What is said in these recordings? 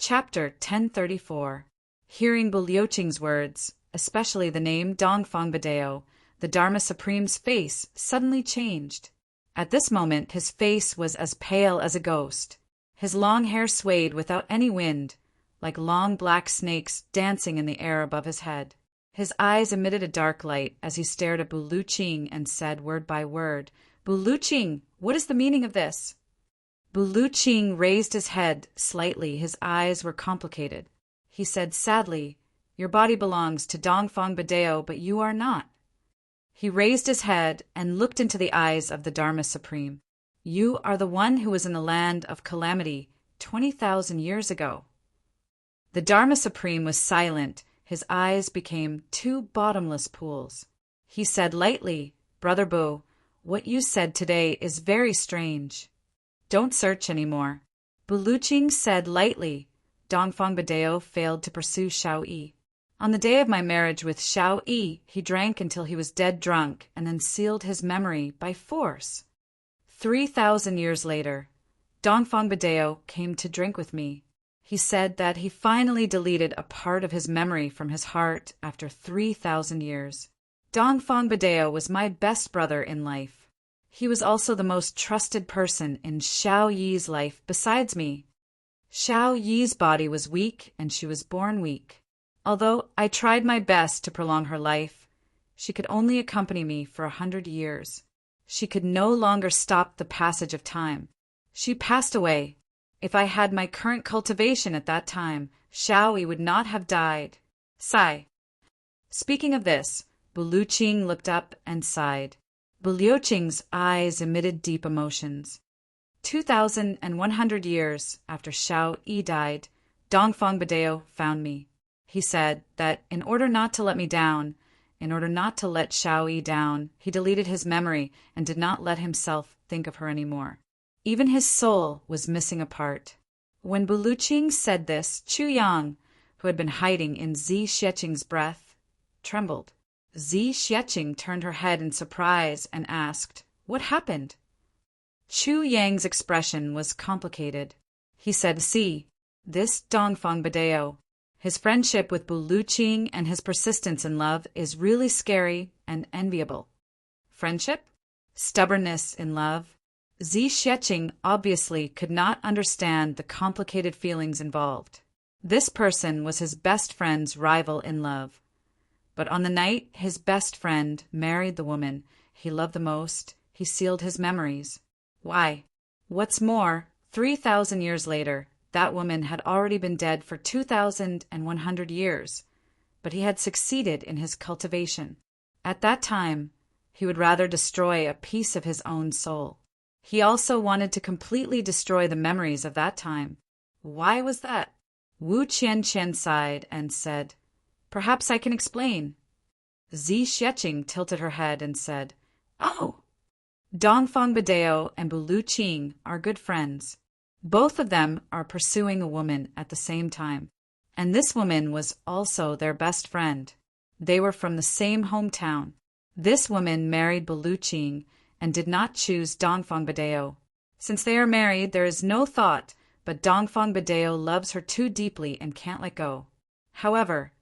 Chapter 1034. Hearing Bulyoching's words, especially the name Dongfang Badeo, the Dharma Supreme's face suddenly changed. At this moment his face was as pale as a ghost. His long hair swayed without any wind, like long black snakes dancing in the air above his head. His eyes emitted a dark light as he stared at Buluching and said word by word, "Buluching, what is the meaning of this?" Buluching raised his head slightly. His eyes were complicated. He said sadly, "Your body belongs to Dongfang Badeo, but you are not." He raised his head and looked into the eyes of the Dharma Supreme. "You are the one who was in the land of calamity 20,000 years ago." The Dharma Supreme was silent. His eyes became two bottomless pools. He said lightly, "Brother Bu, what you said today is very strange. Don't search anymore." Buluching said lightly, "Dongfang Badeo failed to pursue Xiao Yi. On the day of my marriage with Xiao Yi, he drank until he was dead drunk and then sealed his memory by force. 3,000 years later, Dongfang Badeo came to drink with me. He said that he finally deleted a part of his memory from his heart after 3,000 years. Dongfang Badeo was my best brother in life. He was also the most trusted person in Xiao Yi's life besides me. Xiao Yi's body was weak and she was born weak. Although I tried my best to prolong her life, she could only accompany me for 100 years. She could no longer stop the passage of time. She passed away. If I had my current cultivation at that time, Xiao Yi would not have died. Sigh. Speaking of this, Buluching looked up and sighed. Bulyoching's eyes emitted deep emotions. 2,100 years after Xiao Yi died, Dongfang Badeo found me. He said that in order not to let me down, in order not to let Xiao Yi down, he deleted his memory and did not let himself think of her anymore. Even his soul was missing a part. When Buluching said this, Chu Yang, who had been hiding in Zi Xieching's breath, trembled. Zi Xieching turned her head in surprise and asked, "What happened?" Chu Yang's expression was complicated. He said, "See, this Dongfang Badeo, his friendship with Buluching and his persistence in love is really scary and enviable." Friendship? Stubbornness in love? Zi Xieching obviously could not understand the complicated feelings involved. This person was his best friend's rival in love. But on the night his best friend married the woman he loved the most, he sealed his memories. Why? What's more, 3,000 years later, that woman had already been dead for 2,100 years, but he had succeeded in his cultivation. At that time, he would rather destroy a piece of his own soul. He also wanted to completely destroy the memories of that time. Why was that? Wu Qianqian sighed and said, "Perhaps I can explain." Zi Xieching tilted her head and said, "Oh!" Dongfang Badeo and Buluching are good friends. Both of them are pursuing a woman at the same time. And this woman was also their best friend. They were from the same hometown. This woman married Buluching and did not choose Dongfang Badeo. Since they are married, there is no thought, but Dongfang Badeo loves her too deeply and can't let go. However,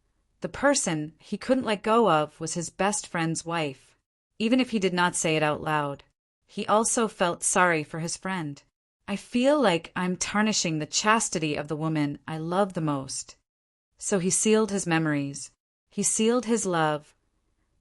the person he couldn't let go of was his best friend's wife. Even if he did not say it out loud, he also felt sorry for his friend. "I feel like I'm tarnishing the chastity of the woman I love the most." So he sealed his memories. He sealed his love,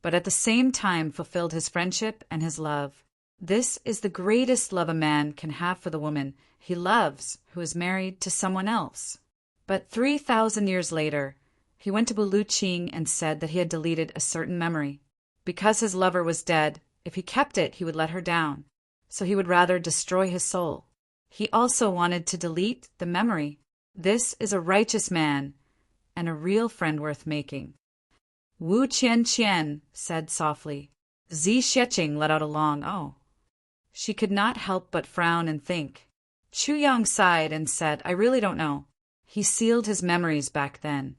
but at the same time fulfilled his friendship and his love. This is the greatest love a man can have for the woman he loves who is married to someone else. But 3,000 years later, he went to Buluching and said that he had deleted a certain memory. Because his lover was dead, if he kept it, he would let her down. So he would rather destroy his soul. He also wanted to delete the memory. This is a righteous man and a real friend worth making. Wu Qianqian said softly. Zi Xieching let out a long "oh." She could not help but frown and think. Chu Yang sighed and said, "I really don't know." He sealed his memories back then.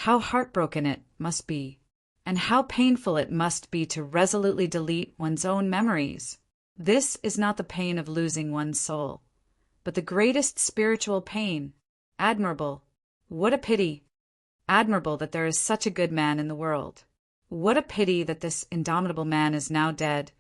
How heartbroken it must be, and how painful it must be to resolutely delete one's own memories. This is not the pain of losing one's soul, but the greatest spiritual pain. Admirable, What a pity. Admirable that there is such a good man in the world. What a pity that this indomitable man is now dead,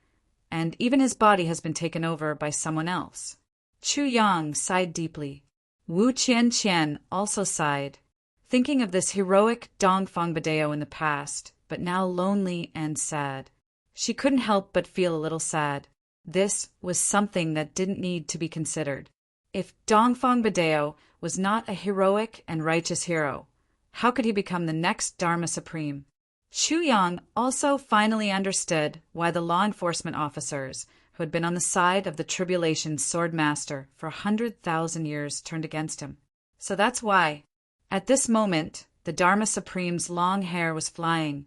and even his body has been taken over by someone else. Chu Yang sighed deeply. Wu Qianqian also sighed, thinking of this heroic Dongfang Badeo in the past, but now lonely and sad. She couldn't help but feel a little sad. This was something that didn't need to be considered. If Dongfang Badeo was not a heroic and righteous hero, how could he become the next Dharma Supreme? Chu Yang also finally understood why the law enforcement officers who had been on the side of the tribulation sword master for 100,000 years turned against him. So that's why. At this moment, the Dharma Supreme's long hair was flying,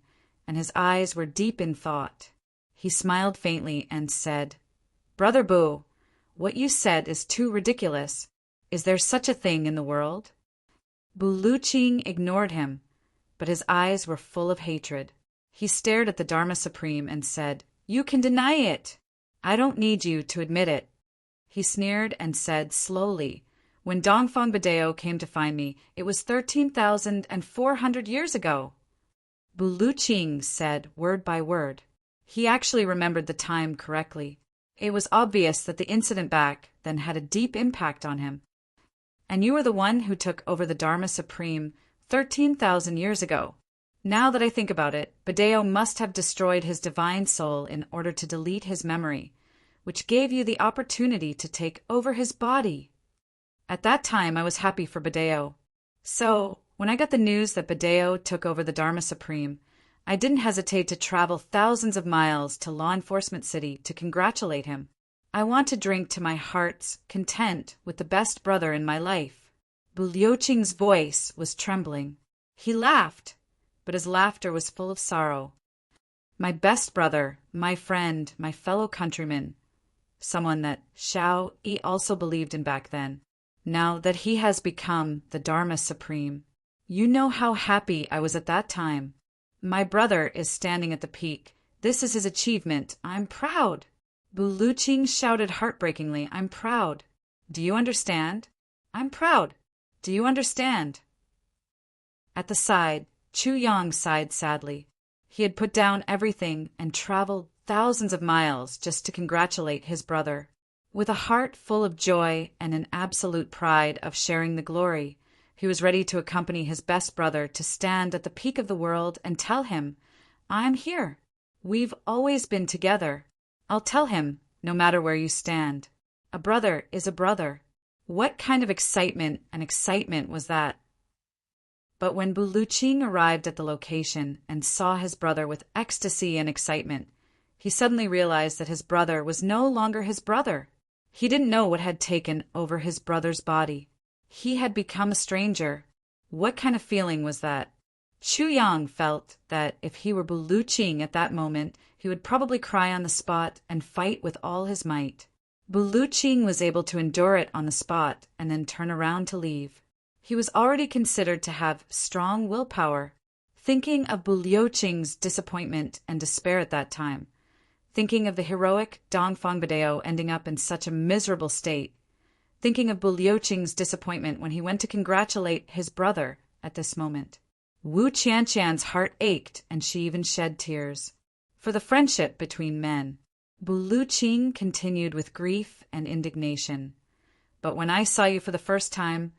and his eyes were deep in thought. He smiled faintly and said, "Brother Bu, what you said is too ridiculous. Is there such a thing in the world?" Bu Luqing ignored him, but his eyes were full of hatred. He stared at the Dharma Supreme and said, "You can deny it. I don't need you to admit it." He sneered and said slowly, "When Dongfang Badeo came to find me, it was 13,400 years ago." Bu Luqing said word by word. He actually remembered the time correctly. It was obvious that the incident back then had a deep impact on him. "And you were the one who took over the Dharma Supreme 13,000 years ago. Now that I think about it, Badeo must have destroyed his divine soul in order to delete his memory, which gave you the opportunity to take over his body." At that time, I was happy for Badeo. So, when I got the news that Badeo took over the Dharma Supreme, I didn't hesitate to travel thousands of miles to Law Enforcement City to congratulate him. I want to drink to my heart's content with the best brother in my life. Bu Liuqing's voice was trembling. He laughed, but his laughter was full of sorrow. My best brother, my friend, my fellow countryman, someone that Xiao Yi also believed in back then, now that he has become the Dharma Supreme. You know how happy I was at that time. My brother is standing at the peak. This is his achievement. I'm proud. Bu Luqing shouted heartbreakingly, "I'm proud. Do you understand? I'm proud. Do you understand?" At the side, Chu Yang sighed sadly. He had put down everything and traveled thousands of miles just to congratulate his brother. With a heart full of joy and an absolute pride of sharing the glory, he was ready to accompany his best brother to stand at the peak of the world and tell him, "I'm here. We've always been together." I'll tell him, no matter where you stand. A brother is a brother. What kind of excitement was that? But when Bu Luqing arrived at the location and saw his brother with ecstasy and excitement, he suddenly realized that his brother was no longer his brother. He didn't know what had taken over his brother's body. He had become a stranger. What kind of feeling was that? Chu Yang felt that if he were Bu Luqing at that moment, he would probably cry on the spot and fight with all his might. Bu Luqing was able to endure it on the spot and then turn around to leave. He was already considered to have strong willpower. Thinking of Bu Liuqing's disappointment and despair at that time, thinking of the heroic Dongfang Badeo ending up in such a miserable state, thinking of Bu Liuqing's disappointment when he went to congratulate his brother at this moment, Wu Qianqian's heart ached and she even shed tears. For the friendship between men, Bu Luqing continued with grief and indignation. "But when I saw you for the first time,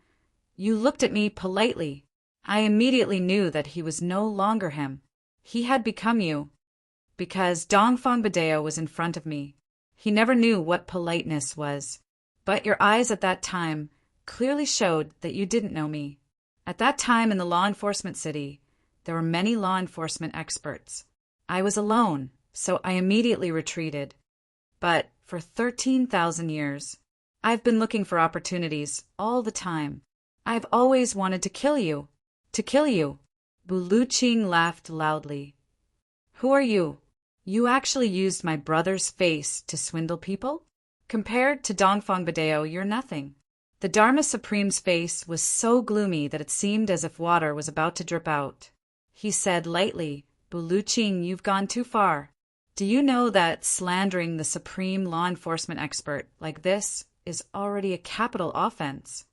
you looked at me politely. I immediately knew that he was no longer him. He had become you. Because Dongfang Badeo was in front of me. He never knew what politeness was. But your eyes at that time clearly showed that you didn't know me. At that time in the law enforcement city, there were many law enforcement experts. I was alone, so I immediately retreated. But for 13,000 years, I've been looking for opportunities all the time. I've always wanted to kill you. To kill you." Bu Luqing laughed loudly. "Who are you? You actually used my brother's face to swindle people? Compared to Dongfang Badeo, you're nothing." The Dharma Supreme's face was so gloomy that it seemed as if water was about to drip out. He said lightly, "Bu Luqing, you've gone too far. Do you know that slandering the supreme law enforcement expert like this is already a capital offense?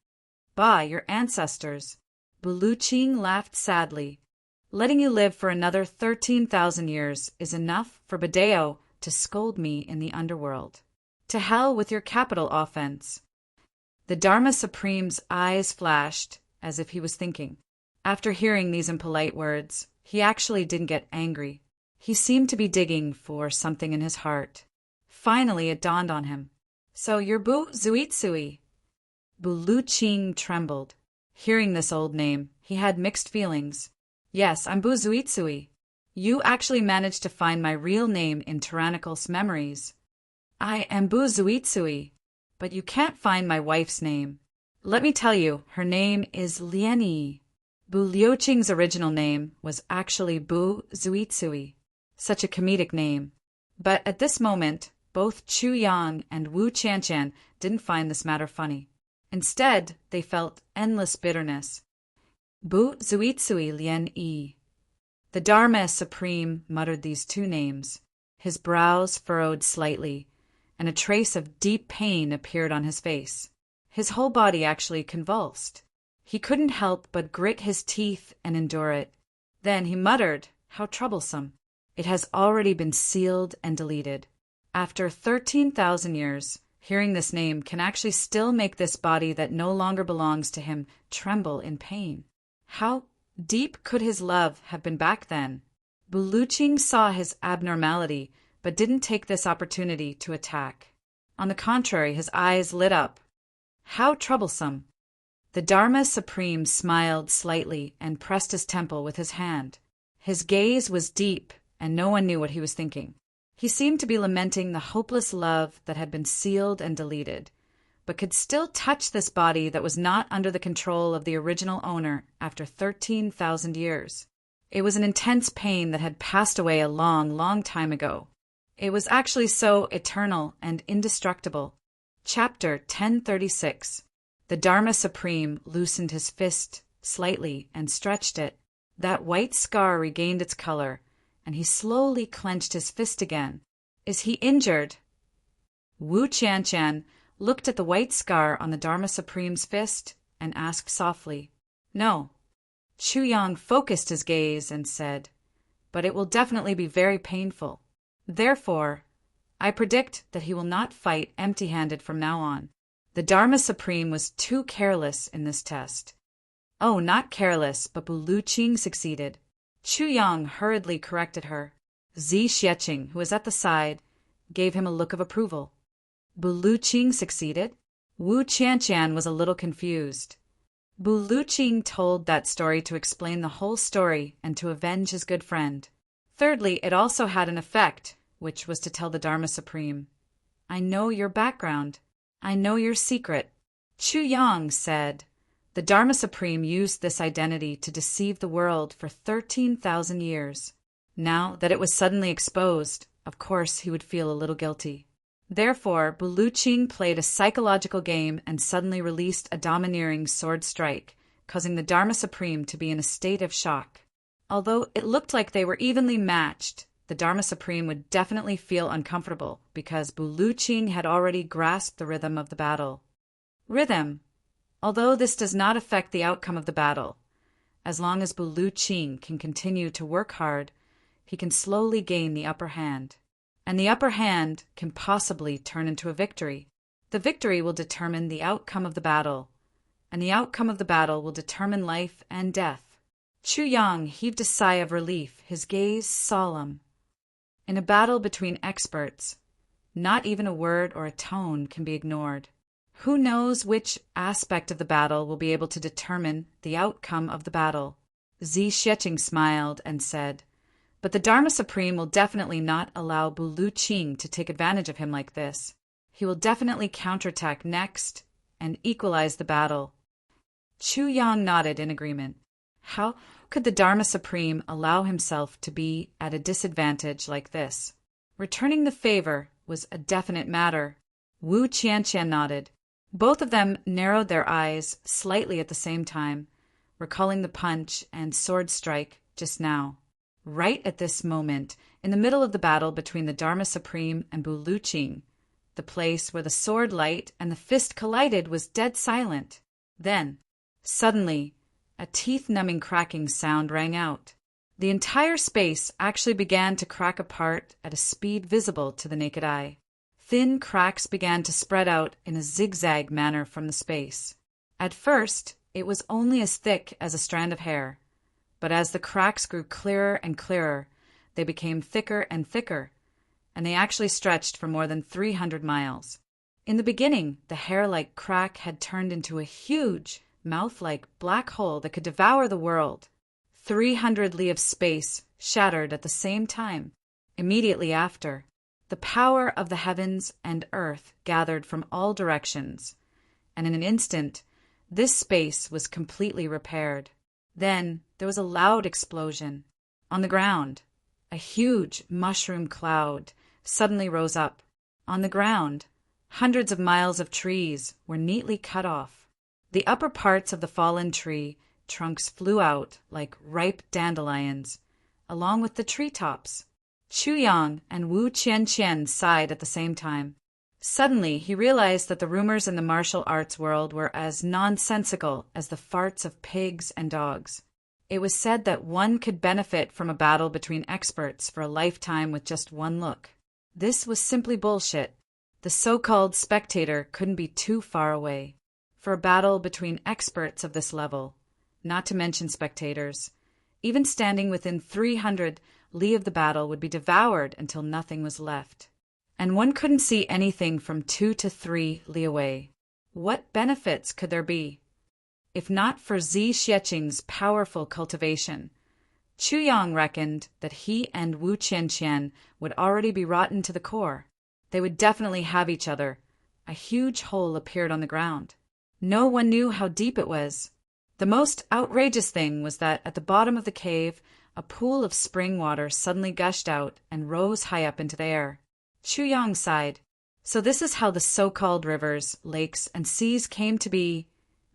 Bah, your ancestors. Buluching laughed sadly. Letting you live for another 13,000 years is enough for Badeo to scold me in the underworld. To hell with your capital offense. The Dharma Supreme's eyes flashed as if he was thinking. After hearing these impolite words, he actually didn't get angry. He seemed to be digging for something in his heart. Finally, it dawned on him. So you're Bu Zuitsui. Buluching trembled. Hearing this old name, he had mixed feelings. Yes, I'm Bu Zuitsui. You actually managed to find my real name in Tyrannical's memories. I am Bu Zuitsui, but you can't find my wife's name. Let me tell you, her name is Lieni. Bu Liuqing's original name was actually Bu Zuitsui, such a comedic name. But at this moment, both Chu Yang and Wu Qianqian didn't find this matter funny. Instead, they felt endless bitterness. Bu Zuitsui Lien Yi. The Dharma Supreme muttered these two names. His brows furrowed slightly, and a trace of deep pain appeared on his face. His whole body actually convulsed. He couldn't help but grit his teeth and endure it. Then he muttered, "How troublesome. It has already been sealed and deleted." After 13,000 years, hearing this name can actually still make this body that no longer belongs to him tremble in pain. How deep could his love have been back then? Buluching saw his abnormality, but didn't take this opportunity to attack. On the contrary, his eyes lit up. How troublesome! The Dharma Supreme smiled slightly and pressed his temple with his hand. His gaze was deep, and no one knew what he was thinking. He seemed to be lamenting the hopeless love that had been sealed and deleted, but could still touch this body that was not under the control of the original owner after 13,000 years. It was an intense pain that had passed away a long, long time ago. It was actually so eternal and indestructible. Chapter 1036. The Dharma Supreme loosened his fist slightly and stretched it. That white scar regained its color, and he slowly clenched his fist again. Is he injured? Wu Qianqian looked at the white scar on the Dharma Supreme's fist and asked softly. No. Chu Yang focused his gaze and said, but it will definitely be very painful. Therefore, I predict that he will not fight empty-handed from now on. The Dharma Supreme was too careless in this test. Oh, not careless, but Buluching succeeded. Chu Yang hurriedly corrected her. Zi Xieching, who was at the side, gave him a look of approval. Buluching succeeded? Wu Qianqian was a little confused. Buluching told that story to explain the whole story and to avenge his good friend. Thirdly, it also had an effect, which was to tell the Dharma Supreme, I know your background. I know your secret. Chu Yang said, the Dharma Supreme used this identity to deceive the world for 13,000 years. Now that it was suddenly exposed, of course he would feel a little guilty. Therefore, Buluching played a psychological game and suddenly released a domineering sword strike, causing the Dharma Supreme to be in a state of shock. Although it looked like they were evenly matched, the Dharma Supreme would definitely feel uncomfortable because Buluching had already grasped the rhythm of the battle. Rhythm. Although this does not affect the outcome of the battle, as long as Buluching can continue to work hard, he can slowly gain the upper hand. And the upper hand can possibly turn into a victory. The victory will determine the outcome of the battle, and the outcome of the battle will determine life and death. Chu Yang heaved a sigh of relief, his gaze solemn. In a battle between experts, not even a word or a tone can be ignored. Who knows which aspect of the battle will be able to determine the outcome of the battle? Zi Xieching smiled and said, but the Dharma Supreme will definitely not allow Buluching to take advantage of him like this. He will definitely counterattack next and equalize the battle. Chu Yang nodded in agreement. How could the Dharma Supreme allow himself to be at a disadvantage like this? Returning the favor was a definite matter. Wu Qianqian nodded. Both of them narrowed their eyes slightly at the same time, recalling the punch and sword strike just now. Right at this moment, in the middle of the battle between the Dharma Supreme and Buluching, the place where the sword light and the fist collided was dead silent. Then, suddenly, A teeth-numbing cracking sound rang out. The entire space actually began to crack apart at a speed visible to the naked eye. Thin cracks began to spread out in a zigzag manner from the space. At first, it was only as thick as a strand of hair, but as the cracks grew clearer and clearer, they became thicker and thicker, and they actually stretched for more than 300 miles. In the beginning, the hair-like crack had turned into a huge, mouth-like black hole that could devour the world. 300 li of space shattered at the same time. Immediately after, the power of the heavens and earth gathered from all directions, and in an instant, this space was completely repaired. Then there was a loud explosion. On the ground, a huge mushroom cloud suddenly rose up. On the ground, hundreds of miles of trees were neatly cut off. The upper parts of the fallen tree trunks flew out like ripe dandelions, along with the treetops. Chuyang and Wu Qianqian sighed at the same time. Suddenly, he realized that the rumors in the martial arts world were as nonsensical as the farts of pigs and dogs. It was said that one could benefit from a battle between experts for a lifetime with just one look. This was simply bullshit. The so-called spectator couldn't be too far away. For a battle between experts of this level, not to mention spectators, even standing within 300 li of the battle would be devoured until nothing was left. And one couldn't see anything from 2 to 3 li away. What benefits could there be? If not for Zi Xieching's powerful cultivation, Chuyang reckoned that he and Wu Qianqian would already be rotten to the core. They would definitely have each other. A huge hole appeared on the ground. No one knew how deep it was. The most outrageous thing was that at the bottom of the cave, a pool of spring water suddenly gushed out and rose high up into the air. Chuyang sighed. So this is how the so-called rivers, lakes, and seas came to be.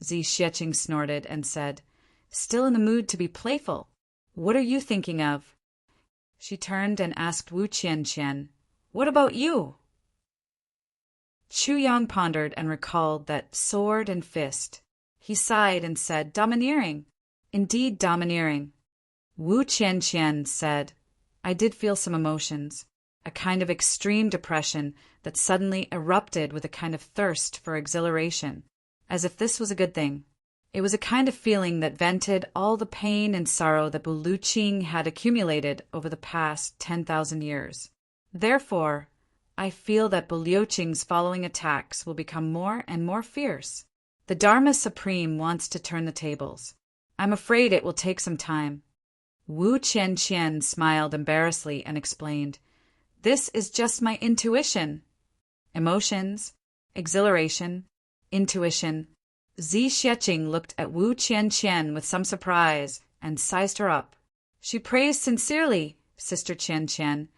Zi Xieching snorted and said, still in the mood to be playful. What are you thinking of? She turned and asked Wu Qianqian, what about you? Chuyang pondered and recalled that sword and fist. He sighed and said, domineering. Indeed, domineering. Wu Qianqian said, I did feel some emotions, a kind of extreme depression that suddenly erupted with a kind of thirst for exhilaration, as if this was a good thing. It was a kind of feeling that vented all the pain and sorrow that Buluqing had accumulated over the past 10,000 years. Therefore, I feel that Buluqing's following attacks will become more and more fierce. The Dharma Supreme wants to turn the tables. I'm afraid it will take some time. Wu Qianqian smiled embarrassedly and explained, this is just my intuition. Emotions, exhilaration, intuition. Zi Xieching looked at Wu Qianqian with some surprise and sized her up. She praised sincerely, Sister Qianqian.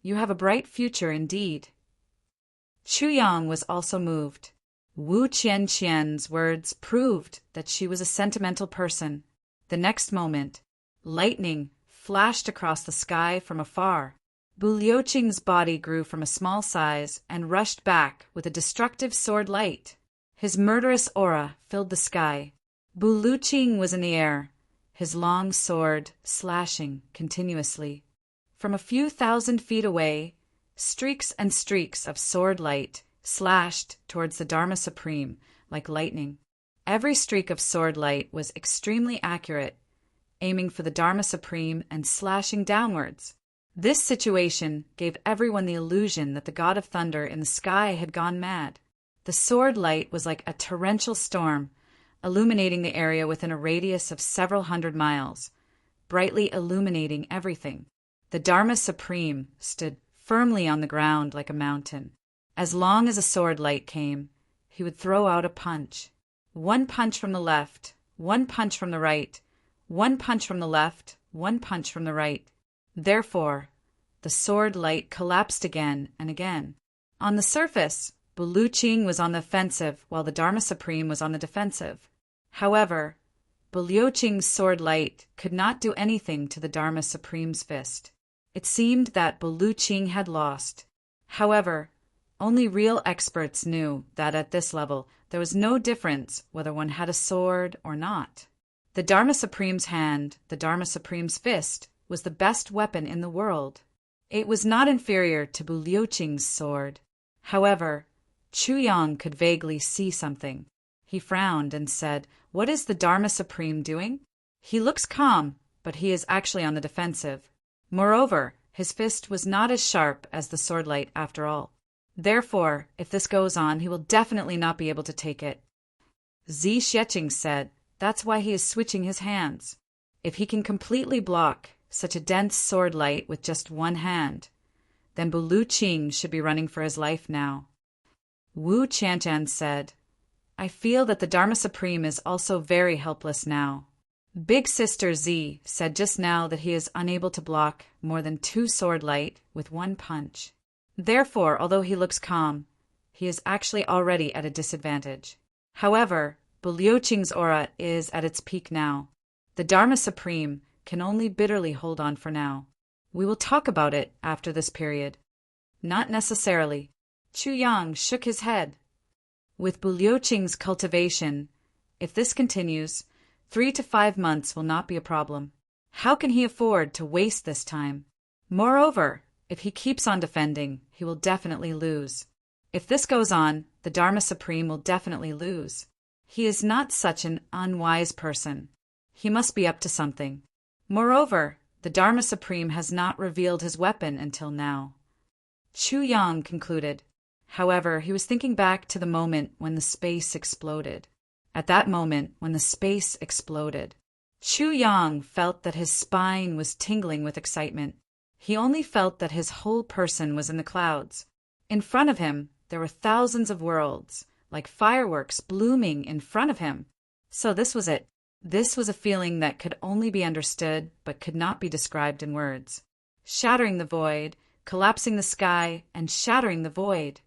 You have a bright future indeed. Chuyang was also moved. Wu Qianqian's words proved that she was a sentimental person. The next moment, lightning flashed across the sky from afar. Buluqing's body grew from a small size and rushed back with a destructive sword light. His murderous aura filled the sky. Buluqing was in the air, his long sword slashing continuously. From a few thousand feet away, streaks and streaks of sword light slashed towards the Dharma Supreme like lightning. Every streak of sword light was extremely accurate, aiming for the Dharma Supreme and slashing downwards. This situation gave everyone the illusion that the god of thunder in the sky had gone mad. The sword light was like a torrential storm, illuminating the area within a radius of several hundred miles, brightly illuminating everything. The Dharma Supreme stood firmly on the ground like a mountain. As long as a sword light came, he would throw out a punch. One punch from the left, one punch from the right, one punch from the left, one punch from the right. Therefore, the sword light collapsed again and again. On the surface, Buluqing was on the offensive while the Dharma Supreme was on the defensive. However, Buluqing's sword light could not do anything to the Dharma Supreme's fist. It seemed that Buluqing had lost. However, only real experts knew that at this level there was no difference whether one had a sword or not. The Dharma Supreme's hand, the Dharma Supreme's fist, was the best weapon in the world. It was not inferior to Bu Liuqing's sword. However, Chu Yang could vaguely see something. He frowned and said, "What is the Dharma Supreme doing? He looks calm, but he is actually on the defensive. Moreover, his fist was not as sharp as the swordlight after all. Therefore, if this goes on, he will definitely not be able to take it." Zi Xieching said, "That's why he is switching his hands. If he can completely block such a dense sword light with just one hand, then Bu Liuqing should be running for his life now." Wu Qianqian said, "I feel that the Dharma Supreme is also very helpless now. Big Sister Zi said just now that he is unable to block more than 2 sword light with one punch. Therefore, although he looks calm, he is actually already at a disadvantage. However, Bu Liuqing's aura is at its peak now. The Dharma Supreme can only bitterly hold on for now. We will talk about it after this period." "Not necessarily." Chu Yang shook his head. "With Bu Liuqing's cultivation, if this continues, 3 to 5 months will not be a problem. How can he afford to waste this time? Moreover, if he keeps on defending, he will definitely lose. If this goes on, the Dharma Supreme will definitely lose. He is not such an unwise person. He must be up to something. Moreover, the Dharma Supreme has not revealed his weapon until now." Chu Yang concluded. However, he was thinking back to the moment when the space exploded. At that moment, when the space exploded, Chu Yang felt that his spine was tingling with excitement. He only felt that his whole person was in the clouds. In front of him, there were thousands of worlds, like fireworks blooming in front of him. So this was it. This was a feeling that could only be understood but could not be described in words. Shattering the void, collapsing the sky, and shattering the void.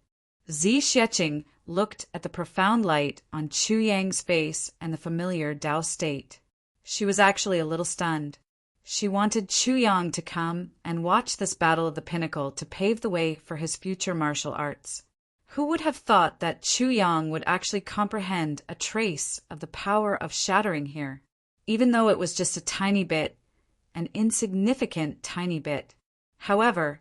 Zi Xieching looked at the profound light on Chu Yang's face and the familiar Tao state. She was actually a little stunned. She wanted Chu Yang to come and watch this battle of the pinnacle to pave the way for his future martial arts. Who would have thought that Chu Yang would actually comprehend a trace of the power of shattering here, even though it was just a tiny bit, an insignificant tiny bit. However,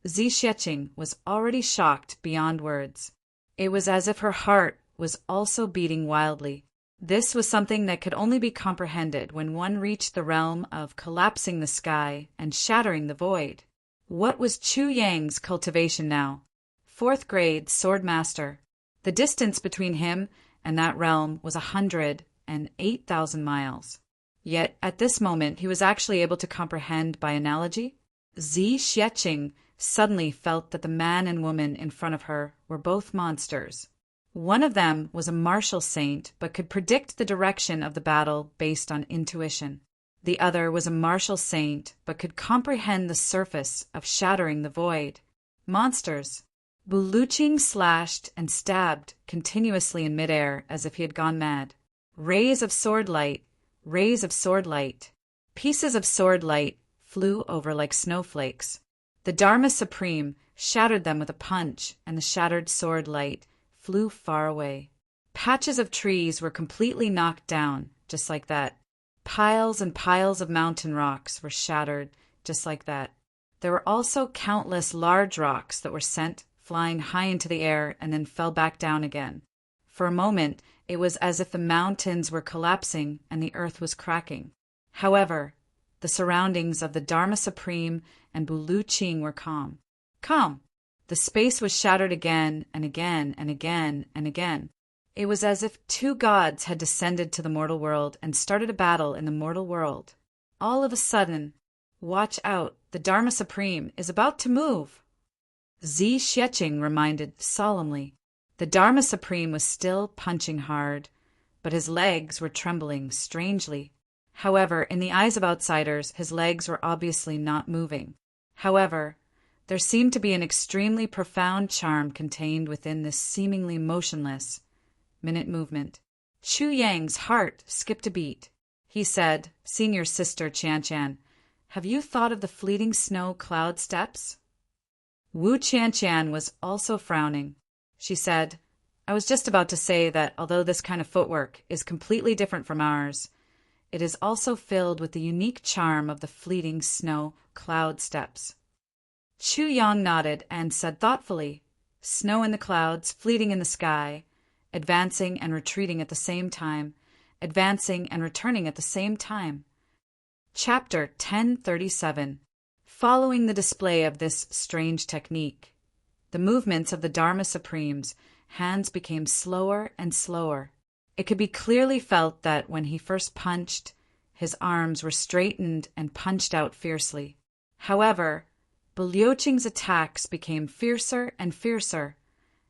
Zi Xieching was already shocked beyond words. It was as if her heart was also beating wildly. This was something that could only be comprehended when one reached the realm of collapsing the sky and shattering the void. What was Chu Yang's cultivation now? 4th grade sword master. The distance between him and that realm was 108,000 miles. Yet at this moment he was actually able to comprehend by analogy. Zi Xieching suddenly felt that the man and woman in front of her were both monsters. One of them was a martial saint but could predict the direction of the battle based on intuition. The other was a martial saint but could comprehend the surface of shattering the void. Monsters. Bu Liuqing slashed and stabbed continuously in midair as if he had gone mad. Rays of sword light, rays of sword light. Pieces of sword light flew over like snowflakes. The Dharma Supreme shattered them with a punch, and the shattered sword light flew far away. Patches of trees were completely knocked down, just like that. Piles and piles of mountain rocks were shattered, just like that. There were also countless large rocks that were sent flying high into the air and then fell back down again. For a moment, it was as if the mountains were collapsing and the earth was cracking. However, the surroundings of the Dharma Supreme and Bu Liuqing were calm. Calm. The space was shattered again and again and again and again. It was as if 2 gods had descended to the mortal world and started a battle in the mortal world. All of a sudden, watch out, the Dharma Supreme is about to move. Zi Xieching reminded solemnly. The Dharma Supreme was still punching hard, but his legs were trembling strangely. However, in the eyes of outsiders, his legs were obviously not moving. However, there seemed to be an extremely profound charm contained within this seemingly motionless minute movement. Chu Yang's heart skipped a beat. He said, "Senior Sister Qianqian, have you thought of the fleeting snow cloud steps?" Wu Qianqian was also frowning. She said, "I was just about to say that although this kind of footwork is completely different from ours, it is also filled with the unique charm of the fleeting snow cloud steppes. Chu Yang nodded and said thoughtfully, "Snow in the clouds, fleeting in the sky, advancing and retreating at the same time, advancing and returning at the same time." Chapter 1037. Following the display of this strange technique, the movements of the Dharma Supreme's hands became slower and slower. It could be clearly felt that when he first punched, his arms were straightened and punched out fiercely. However, Bulioching's attacks became fiercer and fiercer,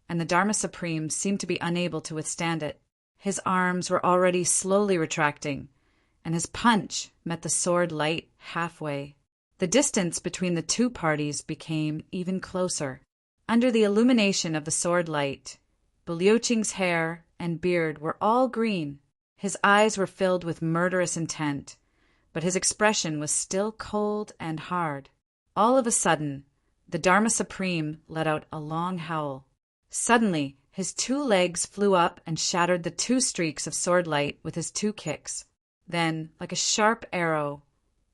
and the Dharma Supreme seemed to be unable to withstand it. His arms were already slowly retracting, and his punch met the sword light halfway. The distance between the two parties became even closer. Under the illumination of the sword light, Bulioching's hair and beard were all green. His eyes were filled with murderous intent, but his expression was still cold and hard. All of a sudden, the Dharma Supreme let out a long howl. Suddenly, his two legs flew up and shattered the two streaks of sword light with his two kicks. Then, like a sharp arrow,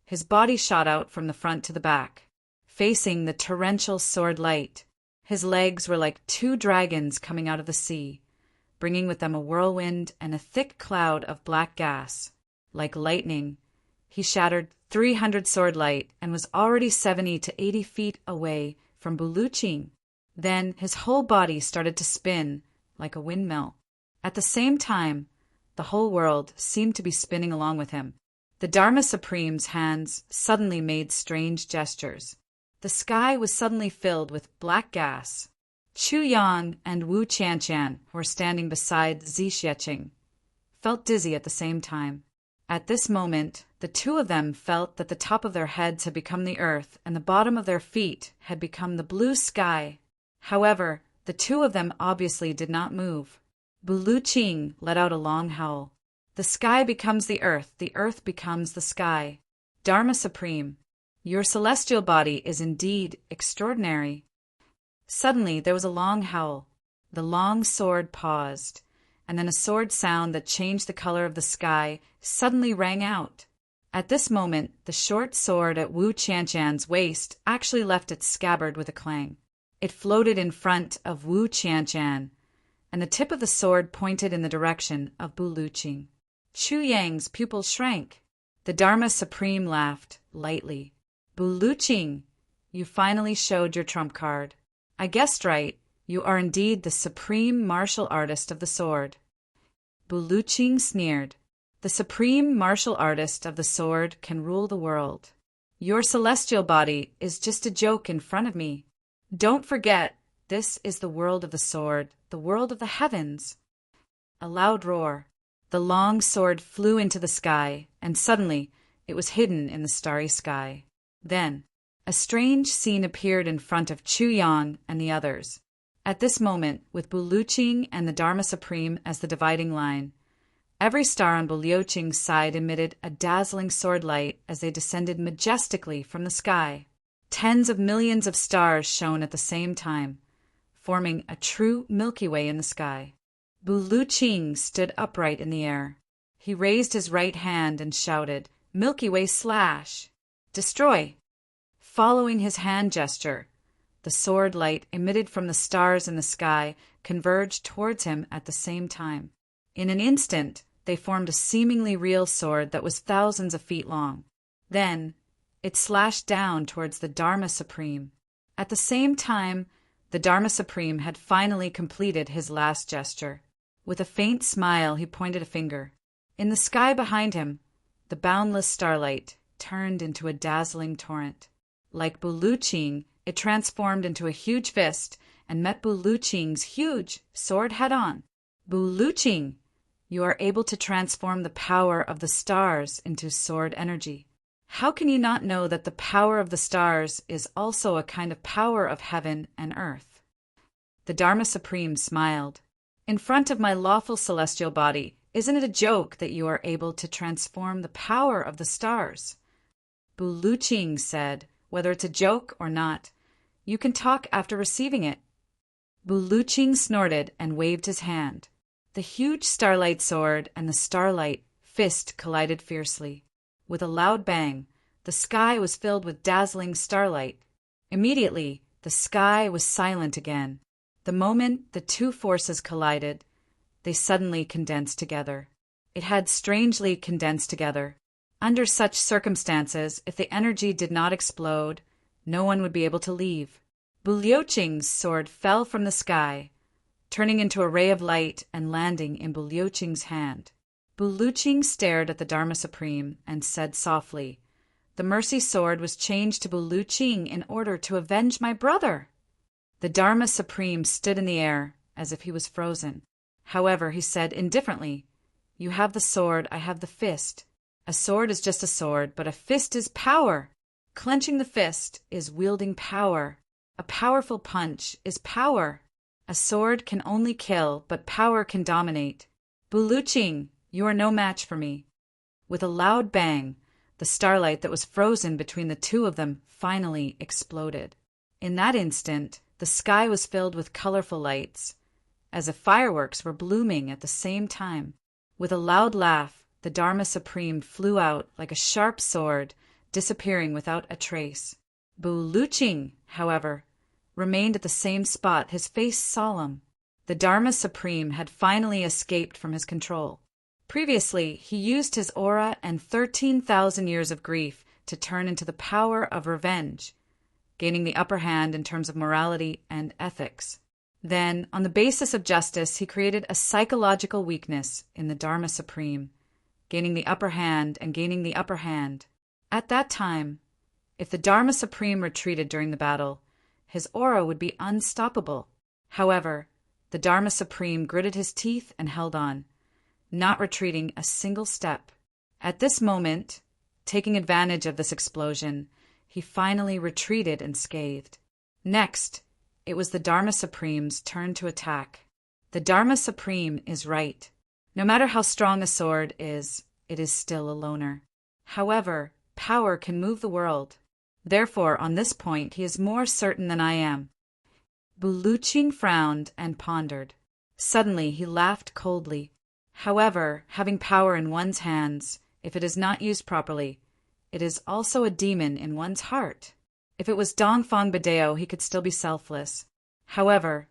his body shot out from the front to the back, facing the torrential sword light. His legs were like two dragons coming out of the sea, bringing with them a whirlwind and a thick cloud of black gas. Like lightning, he shattered 300 sword light and was already 70 to 80 feet away from Buluching. Then his whole body started to spin like a windmill. At the same time, the whole world seemed to be spinning along with him. The Dharma Supreme's hands suddenly made strange gestures. The sky was suddenly filled with black gas. Chu Yang and Wu Qianqian, who were standing beside Zixieqing, felt dizzy at the same time. At this moment, the two of them felt that the top of their heads had become the earth and the bottom of their feet had become the blue sky. However, the two of them obviously did not move. Buluching let out a long howl. The sky becomes the earth becomes the sky. Dharma Supreme, your celestial body is indeed extraordinary. Suddenly there was a long howl. The long sword paused, and then a sword sound that changed the color of the sky suddenly rang out. At this moment, the short sword at Wu Qianqian's waist actually left its scabbard with a clang. It floated in front of Wu Qianqian, and the tip of the sword pointed in the direction of Buluching. Chu Yang's pupils shrank. The Dharma Supreme laughed lightly. "Buluching, you finally showed your trump card. I guessed right. You are indeed the supreme martial artist of the sword." Buluching sneered. "The supreme martial artist of the sword can rule the world. Your celestial body is just a joke in front of me. Don't forget, this is the world of the sword, the world of the heavens." A loud roar. The long sword flew into the sky, and suddenly it was hidden in the starry sky. Then, a strange scene appeared in front of Chu Yang and the others. At this moment, with Buluching and the Dharma Supreme as the dividing line, every star on Bulioching's side emitted a dazzling sword light as they descended majestically from the sky. Tens of millions of stars shone at the same time, forming a true Milky Way in the sky. Buluching stood upright in the air. He raised his right hand and shouted, "Milky Way slash! Destroy!" Following his hand gesture, the sword light emitted from the stars in the sky converged towards him at the same time. In an instant, they formed a seemingly real sword that was thousands of feet long. Then, it slashed down towards the Dharma Supreme. At the same time, the Dharma Supreme had finally completed his last gesture. With a faint smile, he pointed a finger. In the sky behind him, the boundless starlight turned into a dazzling torrent. Like Buluching, it transformed into a huge fist and met Buluching's huge sword head-on. "Buluching, you are able to transform the power of the stars into sword energy. How can you not know that the power of the stars is also a kind of power of heaven and earth?" The Dharma Supreme smiled. "In front of my lawful celestial body, isn't it a joke that you are able to transform the power of the stars?" Buluching said, "Whether it's a joke or not, you can talk after receiving it." Buluching snorted and waved his hand. The huge starlight sword and the starlight fist collided fiercely. With a loud bang, the sky was filled with dazzling starlight. Immediately, the sky was silent again. The moment the two forces collided, they suddenly condensed together. It had strangely condensed together. Under such circumstances, if the energy did not explode, no one would be able to leave. Bu Liuqing's sword fell from the sky, turning into a ray of light and landing in Bu Liuqing's hand. Bu Liuqing stared at the Dharma Supreme and said softly, "The Mercy Sword was changed to Bu Liuqing in order to avenge my brother." The Dharma Supreme stood in the air as if he was frozen. However, he said indifferently, "You have the sword, I have the fist. A sword is just a sword, but a fist is power. Clenching the fist is wielding power. A powerful punch is power. A sword can only kill, but power can dominate. Bu Liuqing, you are no match for me." With a loud bang, the starlight that was frozen between the two of them finally exploded. In that instant, the sky was filled with colorful lights, as if fireworks were blooming at the same time. With a loud laugh, the Dharma Supreme flew out like a sharp sword, disappearing without a trace. Bu Liuqing, however, remained at the same spot, his face solemn. The Dharma Supreme had finally escaped from his control. Previously, he used his aura and 13,000 years of grief to turn into the power of revenge, gaining the upper hand in terms of morality and ethics. Then, on the basis of justice, he created a psychological weakness in the Dharma Supreme, gaining the upper hand and gaining the upper hand. At that time, if the Dharma Supreme retreated during the battle, his aura would be unstoppable. However, the Dharma Supreme gritted his teeth and held on, not retreating a single step. At this moment, taking advantage of this explosion, he finally retreated unscathed. Next, it was the Dharma Supreme's turn to attack. The Dharma Supreme is right. No matter how strong a sword is, it is still a loner. However, power can move the world. Therefore, on this point, he is more certain than I am. Bu Liuqing frowned and pondered. Suddenly, he laughed coldly. However, having power in one's hands, if it is not used properly, it is also a demon in one's heart. If it was Dongfang Bidao, he could still be selfless. However,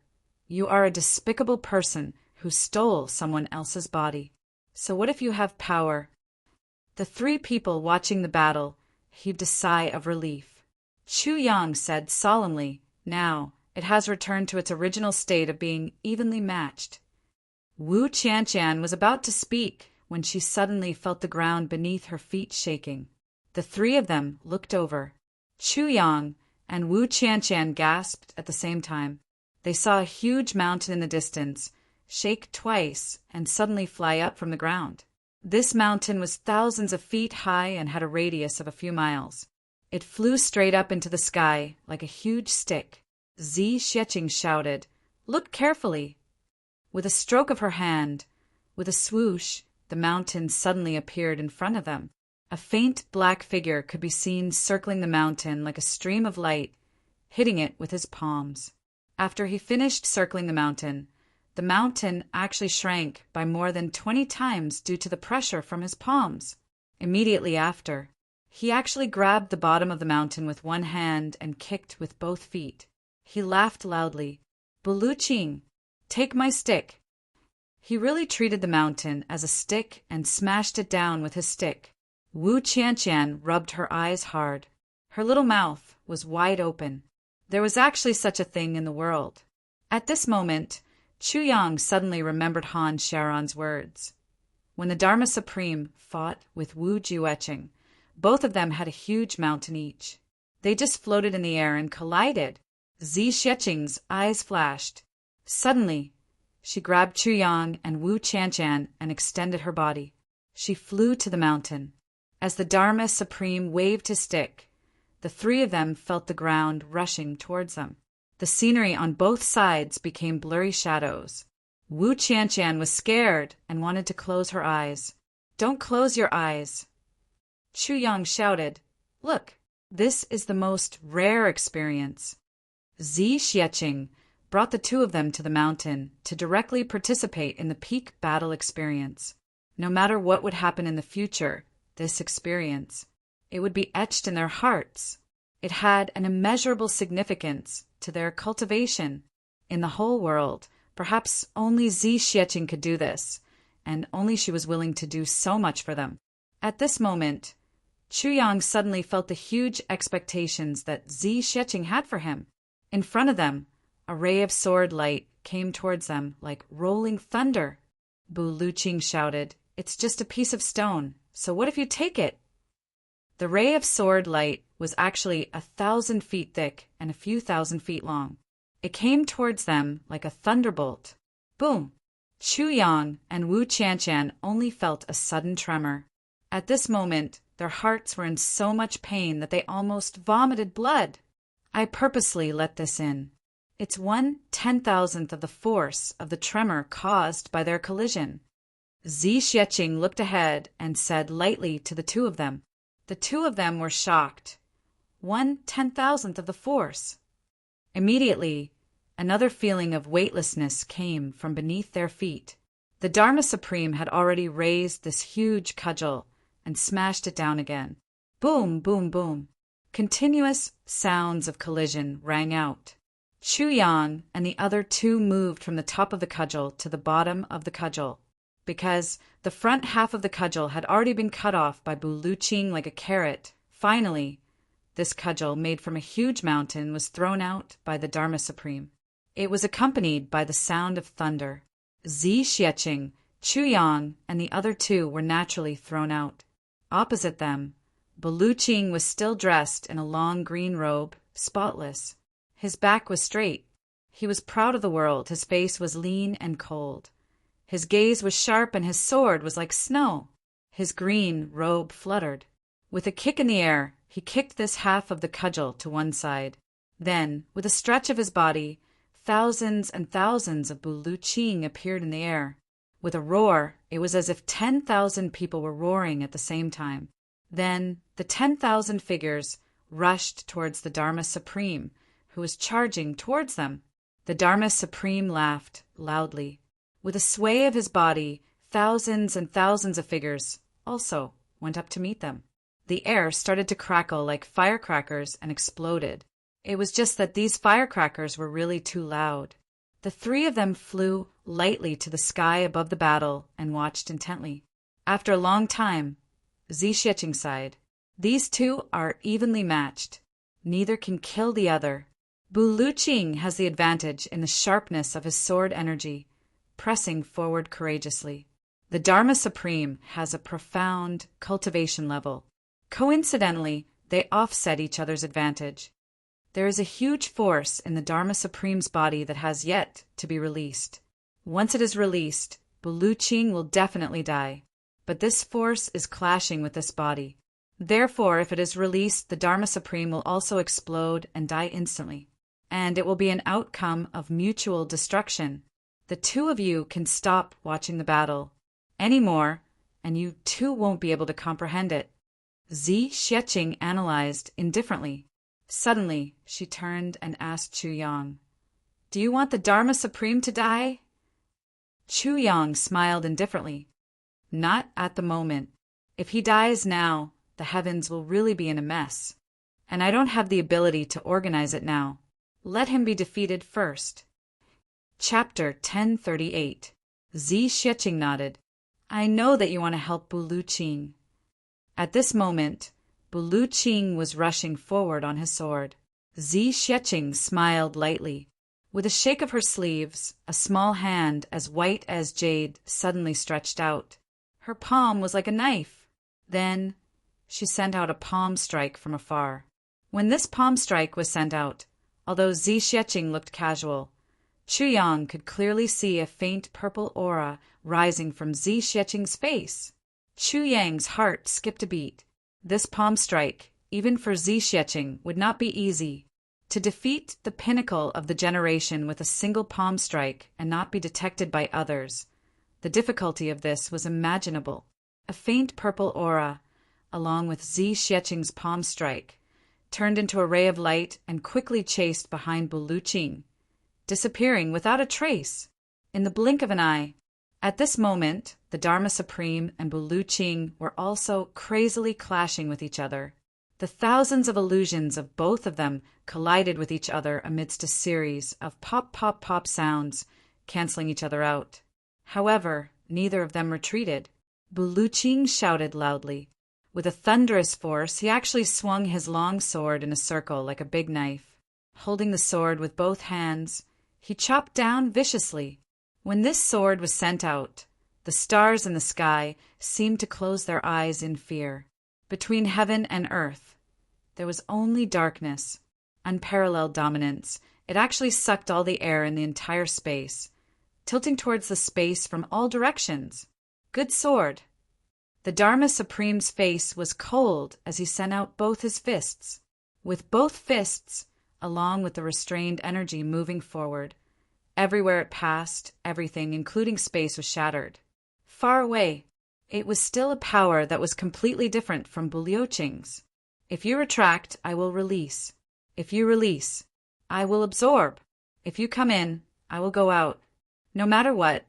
you are a despicable person who stole someone else's body. So what if you have power? The three people watching the battle heaved a sigh of relief. Chu Yang said solemnly, "Now, it has returned to its original state of being evenly matched." Wu Qianqian was about to speak when she suddenly felt the ground beneath her feet shaking. The three of them looked over. Chu Yang and Wu Qianqian gasped at the same time. They saw a huge mountain in the distance shake twice and suddenly fly up from the ground. This mountain was thousands of feet high and had a radius of a few miles. It flew straight up into the sky like a huge stick. Zi Xieching shouted, "Look carefully!" With a stroke of her hand, with a swoosh, the mountain suddenly appeared in front of them. A faint black figure could be seen circling the mountain like a stream of light, hitting it with his palms. After he finished circling the mountain actually shrank by more than 20 times due to the pressure from his palms. Immediately after, he actually grabbed the bottom of the mountain with one hand and kicked with both feet. He laughed loudly. "Bu Liuqing, take my stick." He really treated the mountain as a stick and smashed it down with his stick. Wu Qianqian rubbed her eyes hard. Her little mouth was wide open. There was actually such a thing in the world. At this moment, Chu Yang suddenly remembered Han Sharon's words. When the Dharma Supreme fought with Wu Jiueqing, both of them had a huge mountain each. They just floated in the air and collided. Zi Xieching's eyes flashed. Suddenly, she grabbed Chu Yang and Wu Qianqian and extended her body. She flew to the mountain. As the Dharma Supreme waved his stick, the three of them felt the ground rushing towards them. The scenery on both sides became blurry shadows. Wu Qianqian was scared and wanted to close her eyes. "Don't close your eyes." Chu Yang shouted, "Look, this is the most rare experience." Zi Xieching brought the two of them to the mountain to directly participate in the peak battle experience. No matter what would happen in the future, this experience, it would be etched in their hearts. It had an immeasurable significance to their cultivation in the whole world. Perhaps only Zi Xieching could do this, and only she was willing to do so much for them. At this moment, Chu Yang suddenly felt the huge expectations that Zi Xieching had for him. In front of them, a ray of sword light came towards them like rolling thunder. Bu Luqing shouted, "It's just a piece of stone, so what if you take it?" The ray of sword light was actually 1,000 feet thick and a few thousand feet long. It came towards them like a thunderbolt. Boom! Chu Yang and Wu Qianqian only felt a sudden tremor. At this moment, their hearts were in so much pain that they almost vomited blood. I purposely let this in. It's 1/10,000th of the force of the tremor caused by their collision. Zi Xieching looked ahead and said lightly to the two of them. The two of them were shocked. 1/10,000th of the force. Immediately, another feeling of weightlessness came from beneath their feet. The Dharma Supreme had already raised this huge cudgel and smashed it down again. Boom, boom, boom. Continuous sounds of collision rang out. Chu Yang and the other two moved from the top of the cudgel to the bottom of the cudgel, because the front half of the cudgel had already been cut off by Bu Luqing like a carrot. Finally, this cudgel, made from a huge mountain, was thrown out by the Dharma Supreme. It was accompanied by the sound of thunder. Zi Xieching, Chu Yang, and the other two were naturally thrown out. Opposite them, Bu Luqing was still dressed in a long green robe, spotless. His back was straight. He was proud of the world. His face was lean and cold. His gaze was sharp and his sword was like snow. His green robe fluttered. With a kick in the air, he kicked this half of the cudgel to one side. Then, with a stretch of his body, thousands and thousands of Bu Luqing appeared in the air. With a roar, it was as if 10,000 people were roaring at the same time. Then, the 10,000 figures rushed towards the Dharma Supreme, who was charging towards them. The Dharma Supreme laughed loudly. With a sway of his body, thousands and thousands of figures also went up to meet them. The air started to crackle like firecrackers and exploded. It was just that these firecrackers were really too loud. The three of them flew lightly to the sky above the battle and watched intently. After a long time, Zi Xieching sighed. These two are evenly matched. Neither can kill the other. Bu Luqing has the advantage in the sharpness of his sword energy, pressing forward courageously. The Dharma Supreme has a profound cultivation level. Coincidentally, they offset each other's advantage. There is a huge force in the Dharma Supreme's body that has yet to be released. Once it is released, Bu Luqing will definitely die. But this force is clashing with this body. Therefore, if it is released, the Dharma Supreme will also explode and die instantly. And it will be an outcome of mutual destruction. The two of you can stop watching the battle anymore, and you too won't be able to comprehend it. Zi Xieching analyzed indifferently. Suddenly, she turned and asked Chu Yang, "Do you want the Dharma Supreme to die?" Chu Yang smiled indifferently. "Not at the moment. If he dies now, the heavens will really be in a mess. And I don't have the ability to organize it now. Let him be defeated first." Chapter 1038. Zi Xieching nodded. "I know that you want to help Bu Luqing." At this moment, Bu Luqing was rushing forward on his sword. Zi Xieching smiled lightly. With a shake of her sleeves, a small hand as white as jade suddenly stretched out. Her palm was like a knife. Then she sent out a palm strike from afar. When this palm strike was sent out, although Zi Xieching looked casual, Chu Yang could clearly see a faint purple aura rising from Zi Xieching's face. Chu Yang's heart skipped a beat. This palm strike, even for Zi Xieching, would not be easy. To defeat the pinnacle of the generation with a single palm strike and not be detected by others, the difficulty of this was imaginable. A faint purple aura, along with Zi Xieching's palm strike, turned into a ray of light and quickly chased behind Bu Luqing, disappearing without a trace. In the blink of an eye, At this moment, the Dharma Supreme and Buluching were also crazily clashing with each other. The thousands of illusions of both of them collided with each other amidst a series of pop-pop-pop sounds, canceling each other out. However, neither of them retreated. Buluching shouted loudly. With a thunderous force, he actually swung his long sword in a circle like a big knife. Holding the sword with both hands, he chopped down viciously. When this sword was sent out, the stars in the sky seemed to close their eyes in fear. Between heaven and earth, there was only darkness, unparalleled dominance. It actually sucked all the air in the entire space, tilting towards the space from all directions. Good sword. The Dharma Supreme's face was cold as he sent out both his fists. With both fists, along with the restrained energy moving forward, everywhere it passed, everything, including space, was shattered. Far away, it was still a power that was completely different from Buluching's. If you retract, I will release. If you release, I will absorb. If you come in, I will go out. No matter what,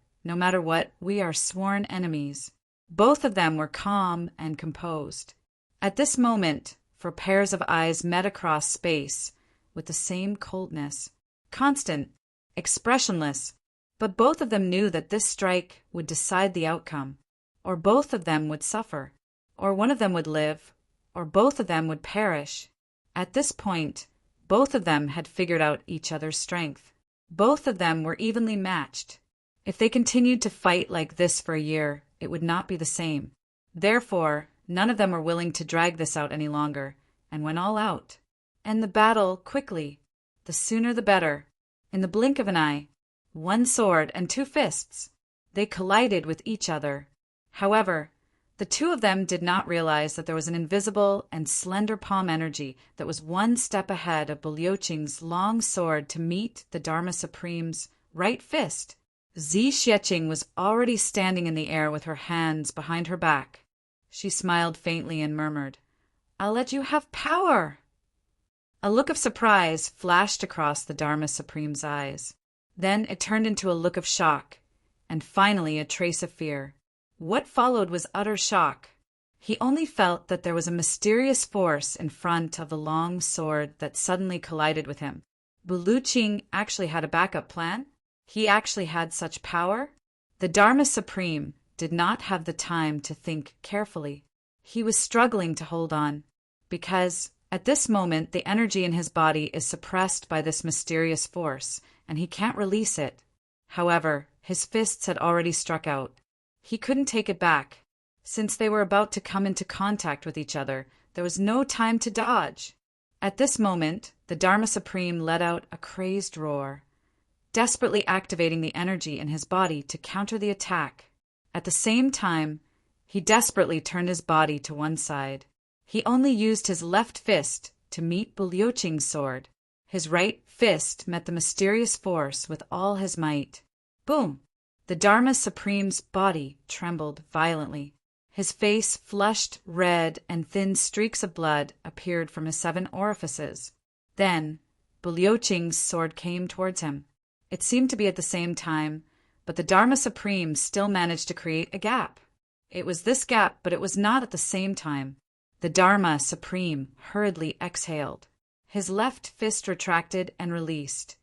we are sworn enemies. Both of them were calm and composed. At this moment, for pairs of eyes met across space with the same coldness, constant, expressionless, but both of them knew that this strike would decide the outcome, or both of them would suffer, or one of them would live, or both of them would perish. At this point, both of them had figured out each other's strength. Both of them were evenly matched. If they continued to fight like this for a year, it would not be the same. Therefore, none of them were willing to drag this out any longer, and went all out. End the battle quickly. The sooner the better. In the blink of an eye, one sword and two fists. They collided with each other. However, the two of them did not realize that there was an invisible and slender palm energy that was one step ahead of Buluching's long sword to meet the Dharma Supreme's right fist. Zi Xieching was already standing in the air with her hands behind her back. She smiled faintly and murmured, "I'll let you have power." A look of surprise flashed across the Dharma Supreme's eyes. Then it turned into a look of shock, and finally a trace of fear. What followed was utter shock. He only felt that there was a mysterious force in front of the long sword that suddenly collided with him. Buluching actually had a backup plan? He actually had such power? The Dharma Supreme did not have the time to think carefully. He was struggling to hold on, because at this moment the energy in his body is suppressed by this mysterious force, and he can't release it. However, his fists had already struck out. He couldn't take it back. Since they were about to come into contact with each other, there was no time to dodge. At this moment, the Dharma Supreme let out a crazed roar, desperately activating the energy in his body to counter the attack. At the same time, he desperately turned his body to one side. He only used his left fist to meet Buluching's sword. His right fist met the mysterious force with all his might. Boom! The Dharma Supreme's body trembled violently. His face flushed red, and thin streaks of blood appeared from his 7 orifices. Then, Buluching's sword came towards him. It seemed to be at the same time, but the Dharma Supreme still managed to create a gap. It was this gap, but it was not at the same time. The Dharma Supreme hurriedly exhaled. His left fist retracted and released,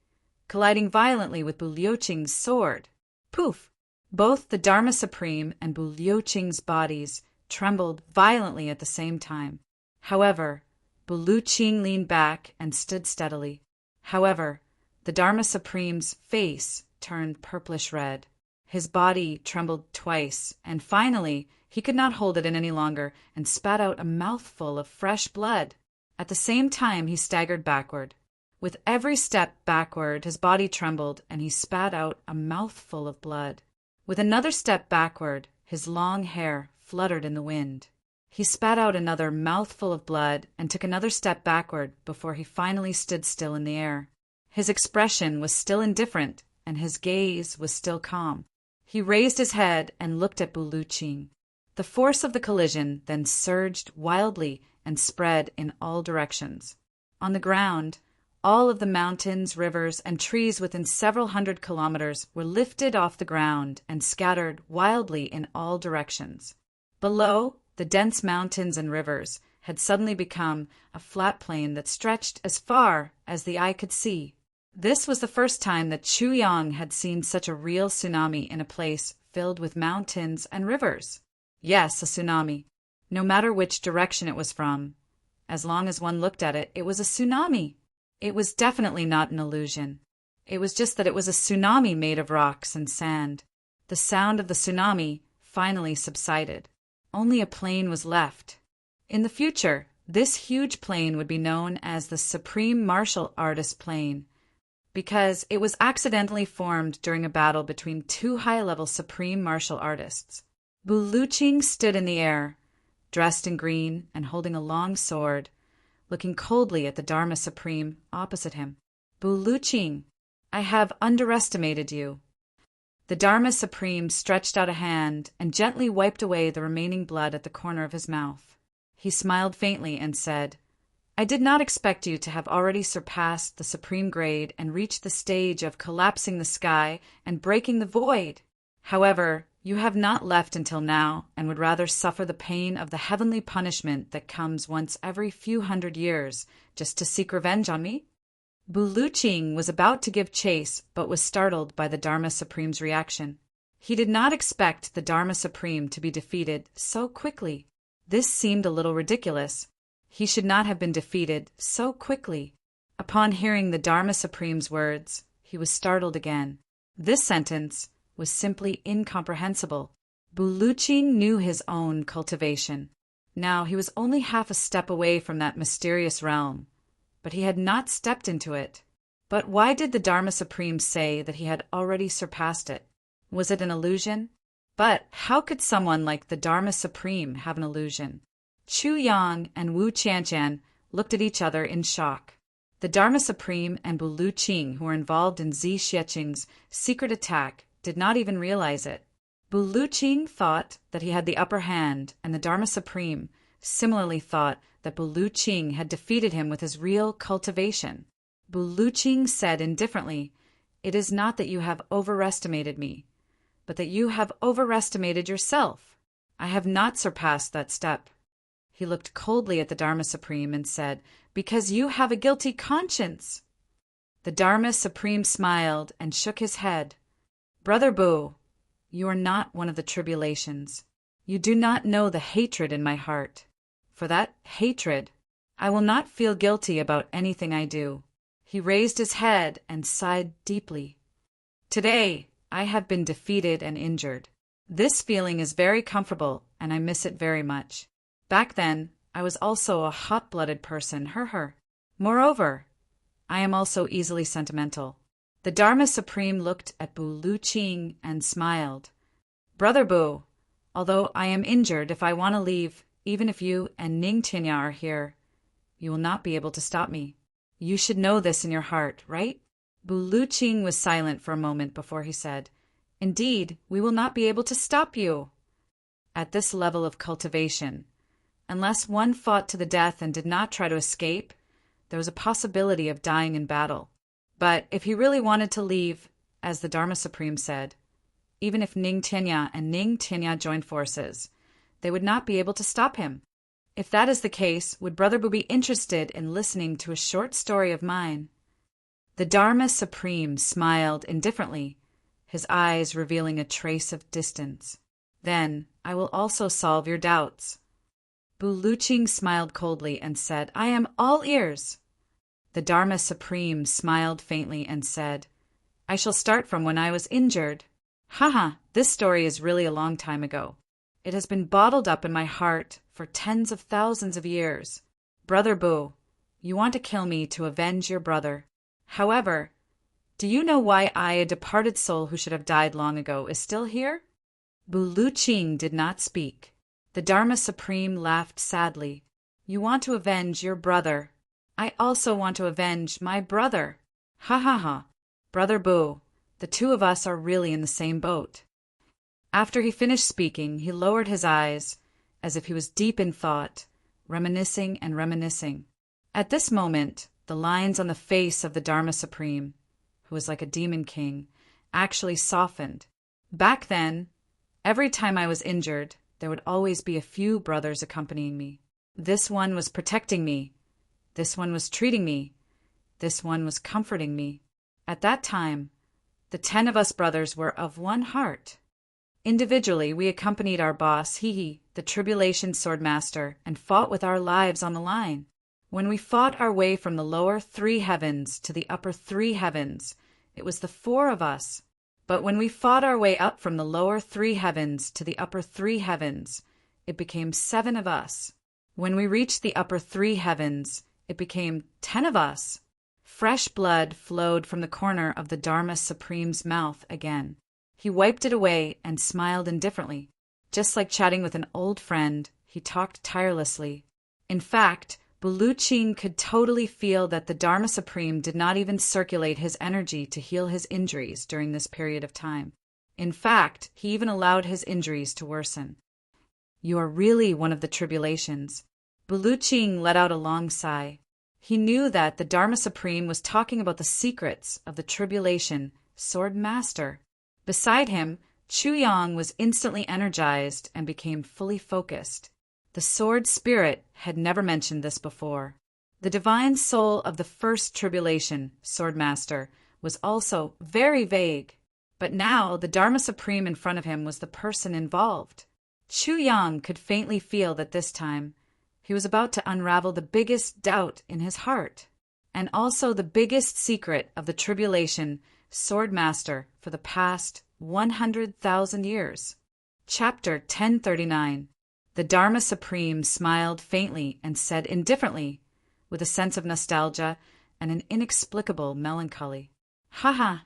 colliding violently with Buluching's sword. Poof! Both the Dharma Supreme and Buluching's bodies trembled violently at the same time. However, Buluching leaned back and stood steadily. However, the Dharma Supreme's face turned purplish red. His body trembled twice, and finally, he could not hold it in any longer and spat out a mouthful of fresh blood. At the same time, he staggered backward. With every step backward, his body trembled, and he spat out a mouthful of blood. With another step backward, his long hair fluttered in the wind. He spat out another mouthful of blood and took another step backward before he finally stood still in the air. His expression was still indifferent, and his gaze was still calm. He raised his head and looked at Buluching. The force of the collision then surged wildly and spread in all directions. On the ground, All of the mountains, rivers, and trees within several hundred kilometers were lifted off the ground and scattered wildly in all directions. Below, the dense mountains and rivers had suddenly become a flat plain that stretched as far as the eye could see. This was the first time that Chu Yang had seen such a real tsunami in a place filled with mountains and rivers. Yes, a tsunami. No matter which direction it was from, as long as one looked at it, it was a tsunami. It was definitely not an illusion. It was just that it was a tsunami made of rocks and sand. The sound of the tsunami finally subsided. Only a plain was left. In the future, this huge plain would be known as the Supreme Martial Artist Plain, because it was accidentally formed during a battle between two high-level supreme martial artists. Bu Luqing stood in the air, dressed in green and holding a long sword, looking coldly at the Dharma Supreme opposite him. Bu Luqing, I have underestimated you. The Dharma Supreme stretched out a hand and gently wiped away the remaining blood at the corner of his mouth. He smiled faintly and said, I did not expect you to have already surpassed the supreme grade and reached the stage of collapsing the sky and breaking the void. However, you have not left until now and would rather suffer the pain of the heavenly punishment that comes once every few hundred years just to seek revenge on me? Bu Luqing was about to give chase but was startled by the Dharma Supreme's reaction. He did not expect the Dharma Supreme to be defeated so quickly. This seemed a little ridiculous. He should not have been defeated so quickly. Upon hearing the Dharma Supreme's words, he was startled again. This sentence was simply incomprehensible. Bu Luqing knew his own cultivation. Now he was only half a step away from that mysterious realm, but he had not stepped into it. But why did the Dharma Supreme say that he had already surpassed it? Was it an illusion? But how could someone like the Dharma Supreme have an illusion? Chu Yang and Wu Qianqian looked at each other in shock. The Dharma Supreme and Bu Luqing, who were involved in Zi Xueqing's secret attack, did not even realize it. Bu Luqing thought that he had the upper hand, and the Dharma Supreme similarly thought that Bu Luqing had defeated him with his real cultivation. Bu Luqing said indifferently, It is not that you have overestimated me, but that you have overestimated yourself. I have not surpassed that step. He looked coldly at the Dharma Supreme and said, Because you have a guilty conscience. The Dharma Supreme smiled and shook his head. Brother Bu, you are not one of the tribulations. You do not know the hatred in my heart. For that hatred, I will not feel guilty about anything I do. He raised his head and sighed deeply. Today, I have been defeated and injured. This feeling is very comfortable, and I miss it very much. Back then, I was also a hot-blooded person, Moreover, I am also easily sentimental. The Dharma Supreme looked at Bu Luqing and smiled. Brother Bu, although I am injured, if I want to leave, even if you and Ning Tianya are here, you will not be able to stop me. You should know this in your heart, right? Bu Luqing was silent for a moment before he said, Indeed, we will not be able to stop you. At this level of cultivation, unless one fought to the death and did not try to escape, there was a possibility of dying in battle. But if he really wanted to leave, as the Dharma Supreme said, even if Ning Tianya joined forces, they would not be able to stop him. If that is the case, would Brother Bu be interested in listening to a short story of mine? The Dharma Supreme smiled indifferently, his eyes revealing a trace of distance. Then I will also solve your doubts. Bu Luqing smiled coldly and said, I am all ears. The Dharma Supreme smiled faintly and said, I shall start from when I was injured. Haha, this story is really a long time ago. It has been bottled up in my heart for tens of thousands of years. Brother Bu, you want to kill me to avenge your brother. However, do you know why I, a departed soul who should have died long ago, is still here? Bu Luqing did not speak. The Dharma Supreme laughed sadly. You want to avenge your brother. I also want to avenge my brother. Ha ha ha. Brother Bu, the two of us are really in the same boat. After he finished speaking, he lowered his eyes, as if he was deep in thought, reminiscing and reminiscing. At this moment, the lines on the face of the Dharma Supreme, who was like a demon king, actually softened. Back then, every time I was injured, there would always be a few brothers accompanying me. This one was protecting me. This one was treating me. This one was comforting me. At that time, the 10 of us brothers were of one heart. Individually, we accompanied our boss, Hihi, the Tribulation Swordmaster, and fought with our lives on the line. When we fought our way from the lower 3 heavens to the upper 3 heavens, it was the 4 of us. But when we fought our way up from the lower 3 heavens to the upper 3 heavens, it became 7 of us. When we reached the upper 3 heavens, it became 10 of us. Fresh blood flowed from the corner of the Dharma Supreme's mouth again. He wiped it away and smiled indifferently. Just like chatting with an old friend, he talked tirelessly. In fact, Buluching could totally feel that the Dharma Supreme did not even circulate his energy to heal his injuries during this period of time. In fact, he even allowed his injuries to worsen. You are really one of the tribulations. Buluching let out a long sigh. He knew that the Dharma Supreme was talking about the secrets of the tribulation Sword Master. Beside him, Chuyang was instantly energized and became fully focused. The Sword Spirit had never mentioned this before. The divine soul of the first tribulation, Sword Master, was also very vague. But now the Dharma Supreme in front of him was the person involved. Chuyang could faintly feel that this time he was about to unravel the biggest doubt in his heart, and also the biggest secret of the tribulation Sword Master for the past 100,000 years. Chapter 1039. The Dharma Supreme smiled faintly and said indifferently, with a sense of nostalgia and an inexplicable melancholy, "Haha,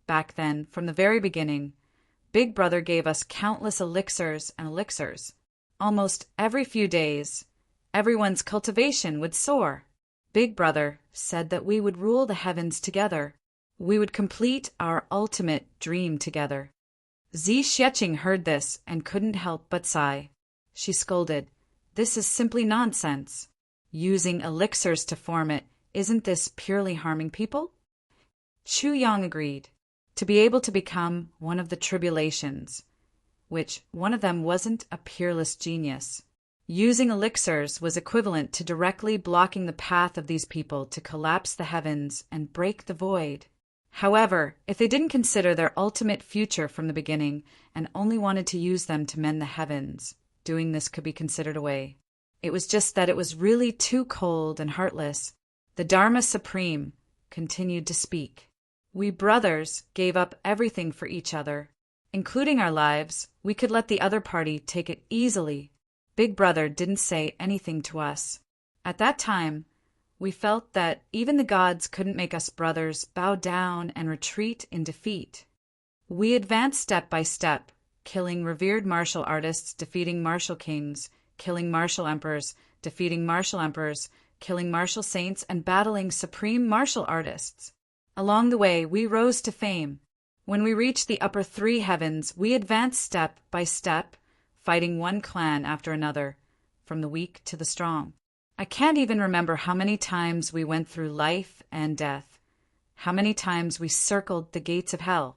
back then, from the very beginning, Big Brother gave us countless elixirs and elixirs. Almost every few days, everyone's cultivation would soar. Big Brother said that we would rule the heavens together. We would complete our ultimate dream together." Zi Xieching heard this and couldn't help but sigh. She scolded, "This is simply nonsense. Using elixirs to form it, isn't this purely harming people?" Chuyang agreed. To be able to become one of the tribulations, which one of them wasn't a peerless genius. Using elixirs was equivalent to directly blocking the path of these people to collapse the heavens and break the void. However, if they didn't consider their ultimate future from the beginning and only wanted to use them to mend the heavens, doing this could be considered a way. It was just that it was really too cold and heartless. The Dharma Supreme continued to speak. We brothers gave up everything for each other, including our lives. We could let the other party take it easily. Big Brother didn't say anything to us. At that time, we felt that even the gods couldn't make us brothers bow down and retreat in defeat. We advanced step by step, killing revered martial artists, defeating martial kings, killing martial emperors, defeating martial emperors, killing martial saints, and battling supreme martial artists. Along the way, we rose to fame. When we reached the upper 3 heavens, we advanced step by step, fighting one clan after another, from the weak to the strong. I can't even remember how many times we went through life and death, how many times we circled the gates of hell.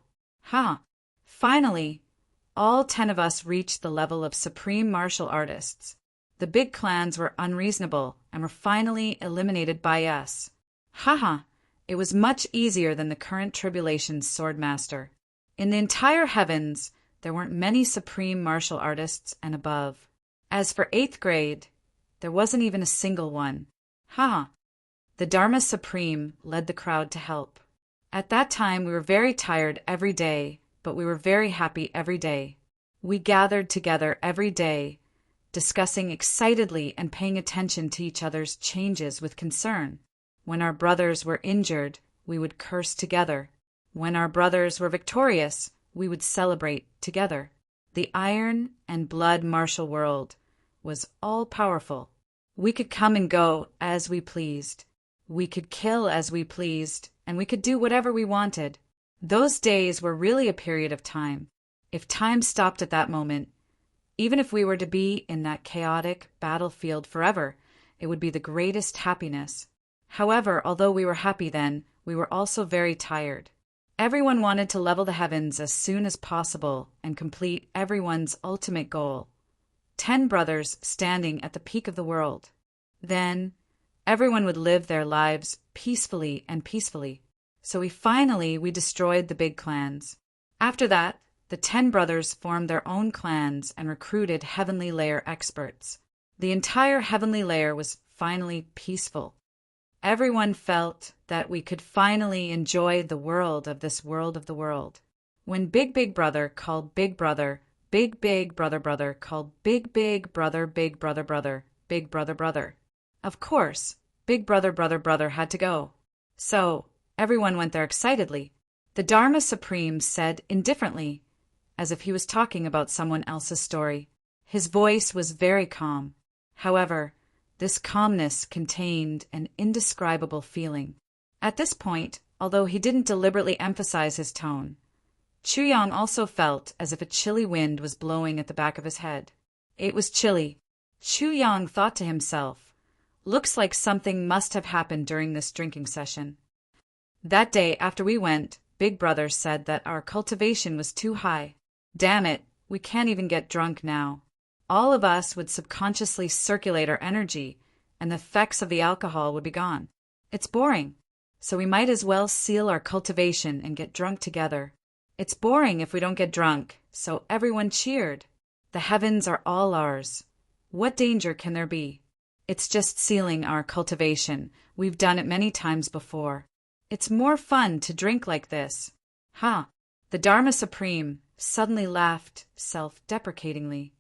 Finally, all 10 of us reached the level of supreme martial artists. The big clans were unreasonable and were finally eliminated by us. It was much easier than the current tribulation's Sword Master. In the entire heavens, there weren't many supreme martial artists and above. As for 8th grade, there wasn't even a single one. The Dharma Supreme led the crowd to help. At that time, we were very tired every day, but we were very happy every day. We gathered together every day, discussing excitedly and paying attention to each other's changes with concern. When our brothers were injured, we would curse together. When our brothers were victorious, we would celebrate together. The iron and blood martial world was all-powerful. We could come and go as we pleased. We could kill as we pleased, and we could do whatever we wanted. Those days were really a period of time. If time stopped at that moment, even if we were to be in that chaotic battlefield forever, it would be the greatest happiness. However, although we were happy then, we were also very tired. Everyone wanted to level the heavens as soon as possible and complete everyone's ultimate goal. 10 brothers standing at the peak of the world. Then, everyone would live their lives peacefully and peacefully. So we destroyed the big clans. After that, the 10 brothers formed their own clans and recruited Heavenly Layer experts. The entire Heavenly Layer was finally peaceful. Everyone felt that we could finally enjoy the world of this world of the world. When Big Brother called Big Brother, Big Brother called Big Brother, Big Brother. Of course, Big Brother had to go. So, everyone went there excitedly. The Dharma Supreme said indifferently, as if he was talking about someone else's story. His voice was very calm. However, this calmness contained an indescribable feeling. At this point, although he didn't deliberately emphasize his tone, Chuyang also felt as if a chilly wind was blowing at the back of his head. It was chilly. Chuyang thought to himself, looks like something must have happened during this drinking session. That day after we went, Big Brother said that our cultivation was too high. Damn it, we can't even get drunk now. All of us would subconsciously circulate our energy, and the effects of the alcohol would be gone. It's boring, so we might as well seal our cultivation and get drunk together. It's boring if we don't get drunk, so everyone cheered. The heavens are all ours. What danger can there be? It's just sealing our cultivation. We've done it many times before. It's more fun to drink like this. Ha! The Dharma Supreme suddenly laughed self-deprecatingly.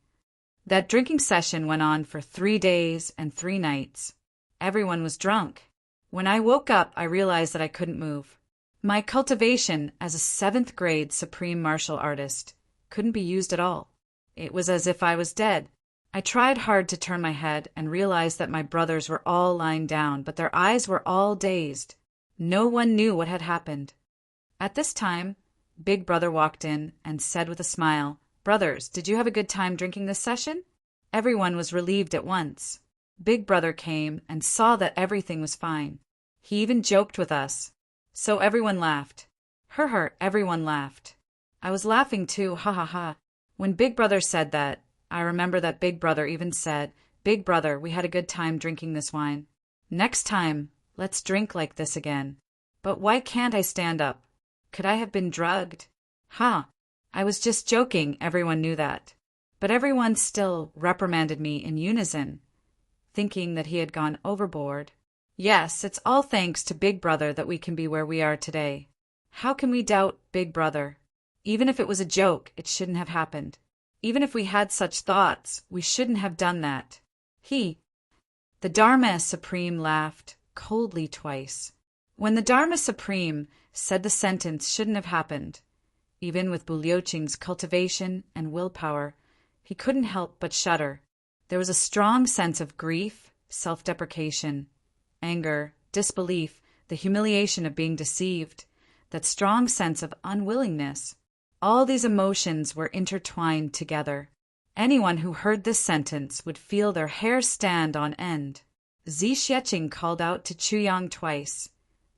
That drinking session went on for 3 days and 3 nights. Everyone was drunk. When I woke up, I realized that I couldn't move. My cultivation as a 7th grade supreme martial artist couldn't be used at all. It was as if I was dead. I tried hard to turn my head and realized that my brothers were all lying down, but their eyes were all dazed. No one knew what had happened. At this time, Big Brother walked in and said with a smile, "Brothers, did you have a good time drinking this session?" Everyone was relieved at once. Big Brother came and saw that everything was fine. He even joked with us. So everyone laughed. Everyone laughed. I was laughing too, ha ha ha. When Big Brother said that, I remember that Big Brother even said, "Big Brother, we had a good time drinking this wine. Next time, let's drink like this again." But why can't I stand up? Could I have been drugged? Ha! I was just joking, everyone knew that. But everyone still reprimanded me in unison, thinking that he had gone overboard. Yes, it's all thanks to Big Brother that we can be where we are today. How can we doubt Big Brother? Even if it was a joke, it shouldn't have happened. Even if we had such thoughts, we shouldn't have done that. The Dharma Supreme laughed coldly twice. When the Dharma Supreme said the sentence shouldn't have happened, even with Bulyoching's cultivation and willpower, he couldn't help but shudder. There was a strong sense of grief, self-deprecation, anger, disbelief, the humiliation of being deceived, that strong sense of unwillingness. All these emotions were intertwined together. Anyone who heard this sentence would feel their hair stand on end. Xiexing called out to Chuyang twice,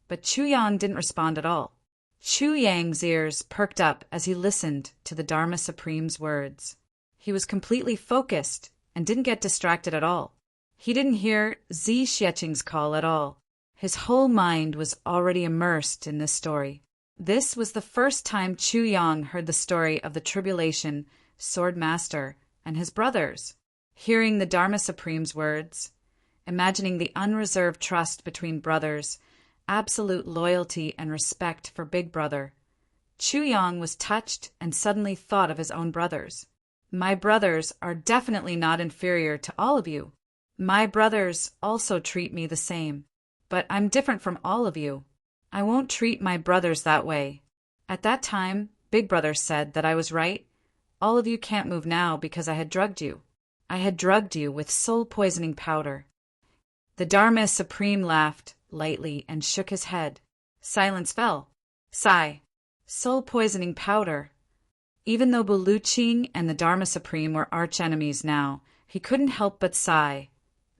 but Chuyang didn't respond at all. Chuyang's ears perked up as he listened to the Dharma Supreme's words. He was completely focused and didn't get distracted at all. He didn't hear Xiexing's call at all. His whole mind was already immersed in this story. This was the first time Chuyang heard the story of the Tribulation Sword Master and his brothers. Hearing the Dharma Supreme's words, imagining the unreserved trust between brothers, absolute loyalty and respect for Big Brother, Chuyang was touched and suddenly thought of his own brothers. My brothers are definitely not inferior to all of you. My brothers also treat me the same, but I'm different from all of you. I won't treat my brothers that way. At that time, Big Brother said that I was right. All of you can't move now because I had drugged you. I had drugged you with soul-poisoning powder. The Dharma Supreme laughed lightly and shook his head. Silence fell. Sigh. Soul-poisoning powder. Even though Buluching and the Dharma Supreme were arch-enemies now, he couldn't help but sigh,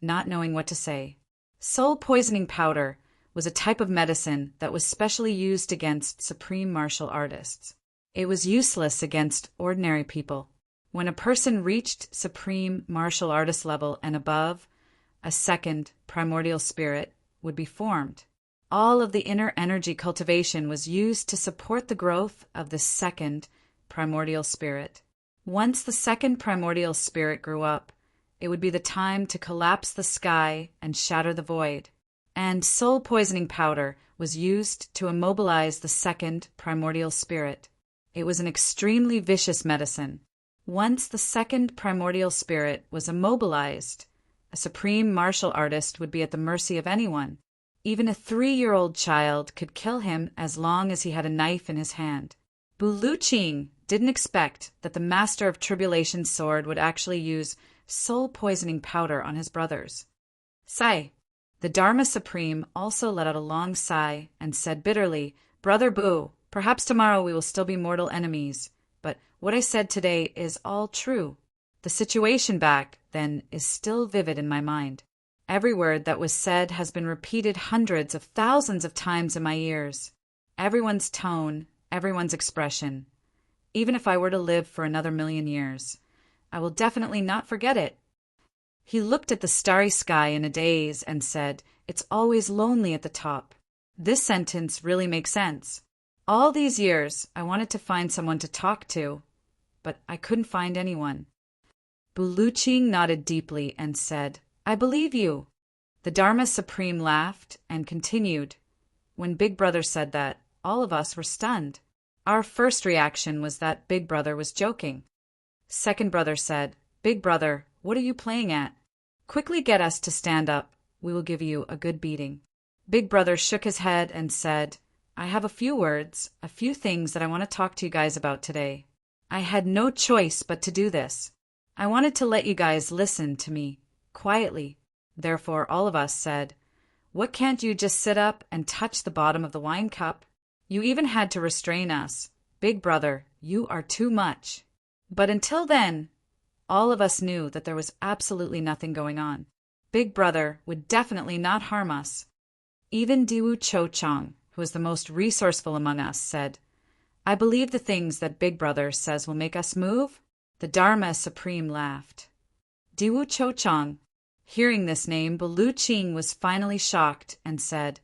not knowing what to say. Soul-poisoning powder. was a type of medicine that was specially used against supreme martial artists. It was useless against ordinary people. When a person reached supreme martial artist level and above, a second primordial spirit would be formed. All of the inner energy cultivation was used to support the growth of the second primordial spirit. Once the second primordial spirit grew up, it would be the time to collapse the sky and shatter the void. And soul-poisoning powder was used to immobilize the second primordial spirit. It was an extremely vicious medicine. Once the second primordial spirit was immobilized, a supreme martial artist would be at the mercy of anyone. Even a 3-year-old child could kill him as long as he had a knife in his hand. Buluching didn't expect that the Master of Tribulation's sword would actually use soul-poisoning powder on his brothers. Sigh. The Dharma Supreme also let out a long sigh and said bitterly, "Brother Boo, perhaps tomorrow we will still be mortal enemies, but what I said today is all true. The situation back then is still vivid in my mind. Every word that was said has been repeated hundreds of thousands of times in my ears. Everyone's tone, everyone's expression. Even if I were to live for another 1,000,000 years, I will definitely not forget it." He looked at the starry sky in a daze and said, "It's always lonely at the top." This sentence really makes sense. All these years, I wanted to find someone to talk to, but I couldn't find anyone. Buluching nodded deeply and said, "I believe you." The Dharma Supreme laughed and continued. When Big Brother said that, all of us were stunned. Our first reaction was that Big Brother was joking. Second brother said, "Big Brother, what are you playing at? Quickly get us to stand up. We will give you a good beating." Big Brother shook his head and said, "I have a few words, a few things that I want to talk to you guys about today. I had no choice but to do this. I wanted to let you guys listen to me, quietly." Therefore all of us said, "What can't you just sit up and touch the bottom of the wine cup? You even had to restrain us. Big Brother, you are too much." But until then, all of us knew that there was absolutely nothing going on. Big Brother would definitely not harm us. Even Diwu Cho-chang, who was the most resourceful among us, said, "I believe the things that Big Brother says will make us move." The Dharma Supreme laughed. Diwu Cho-chang. Hearing this name, Buluching was finally shocked and said,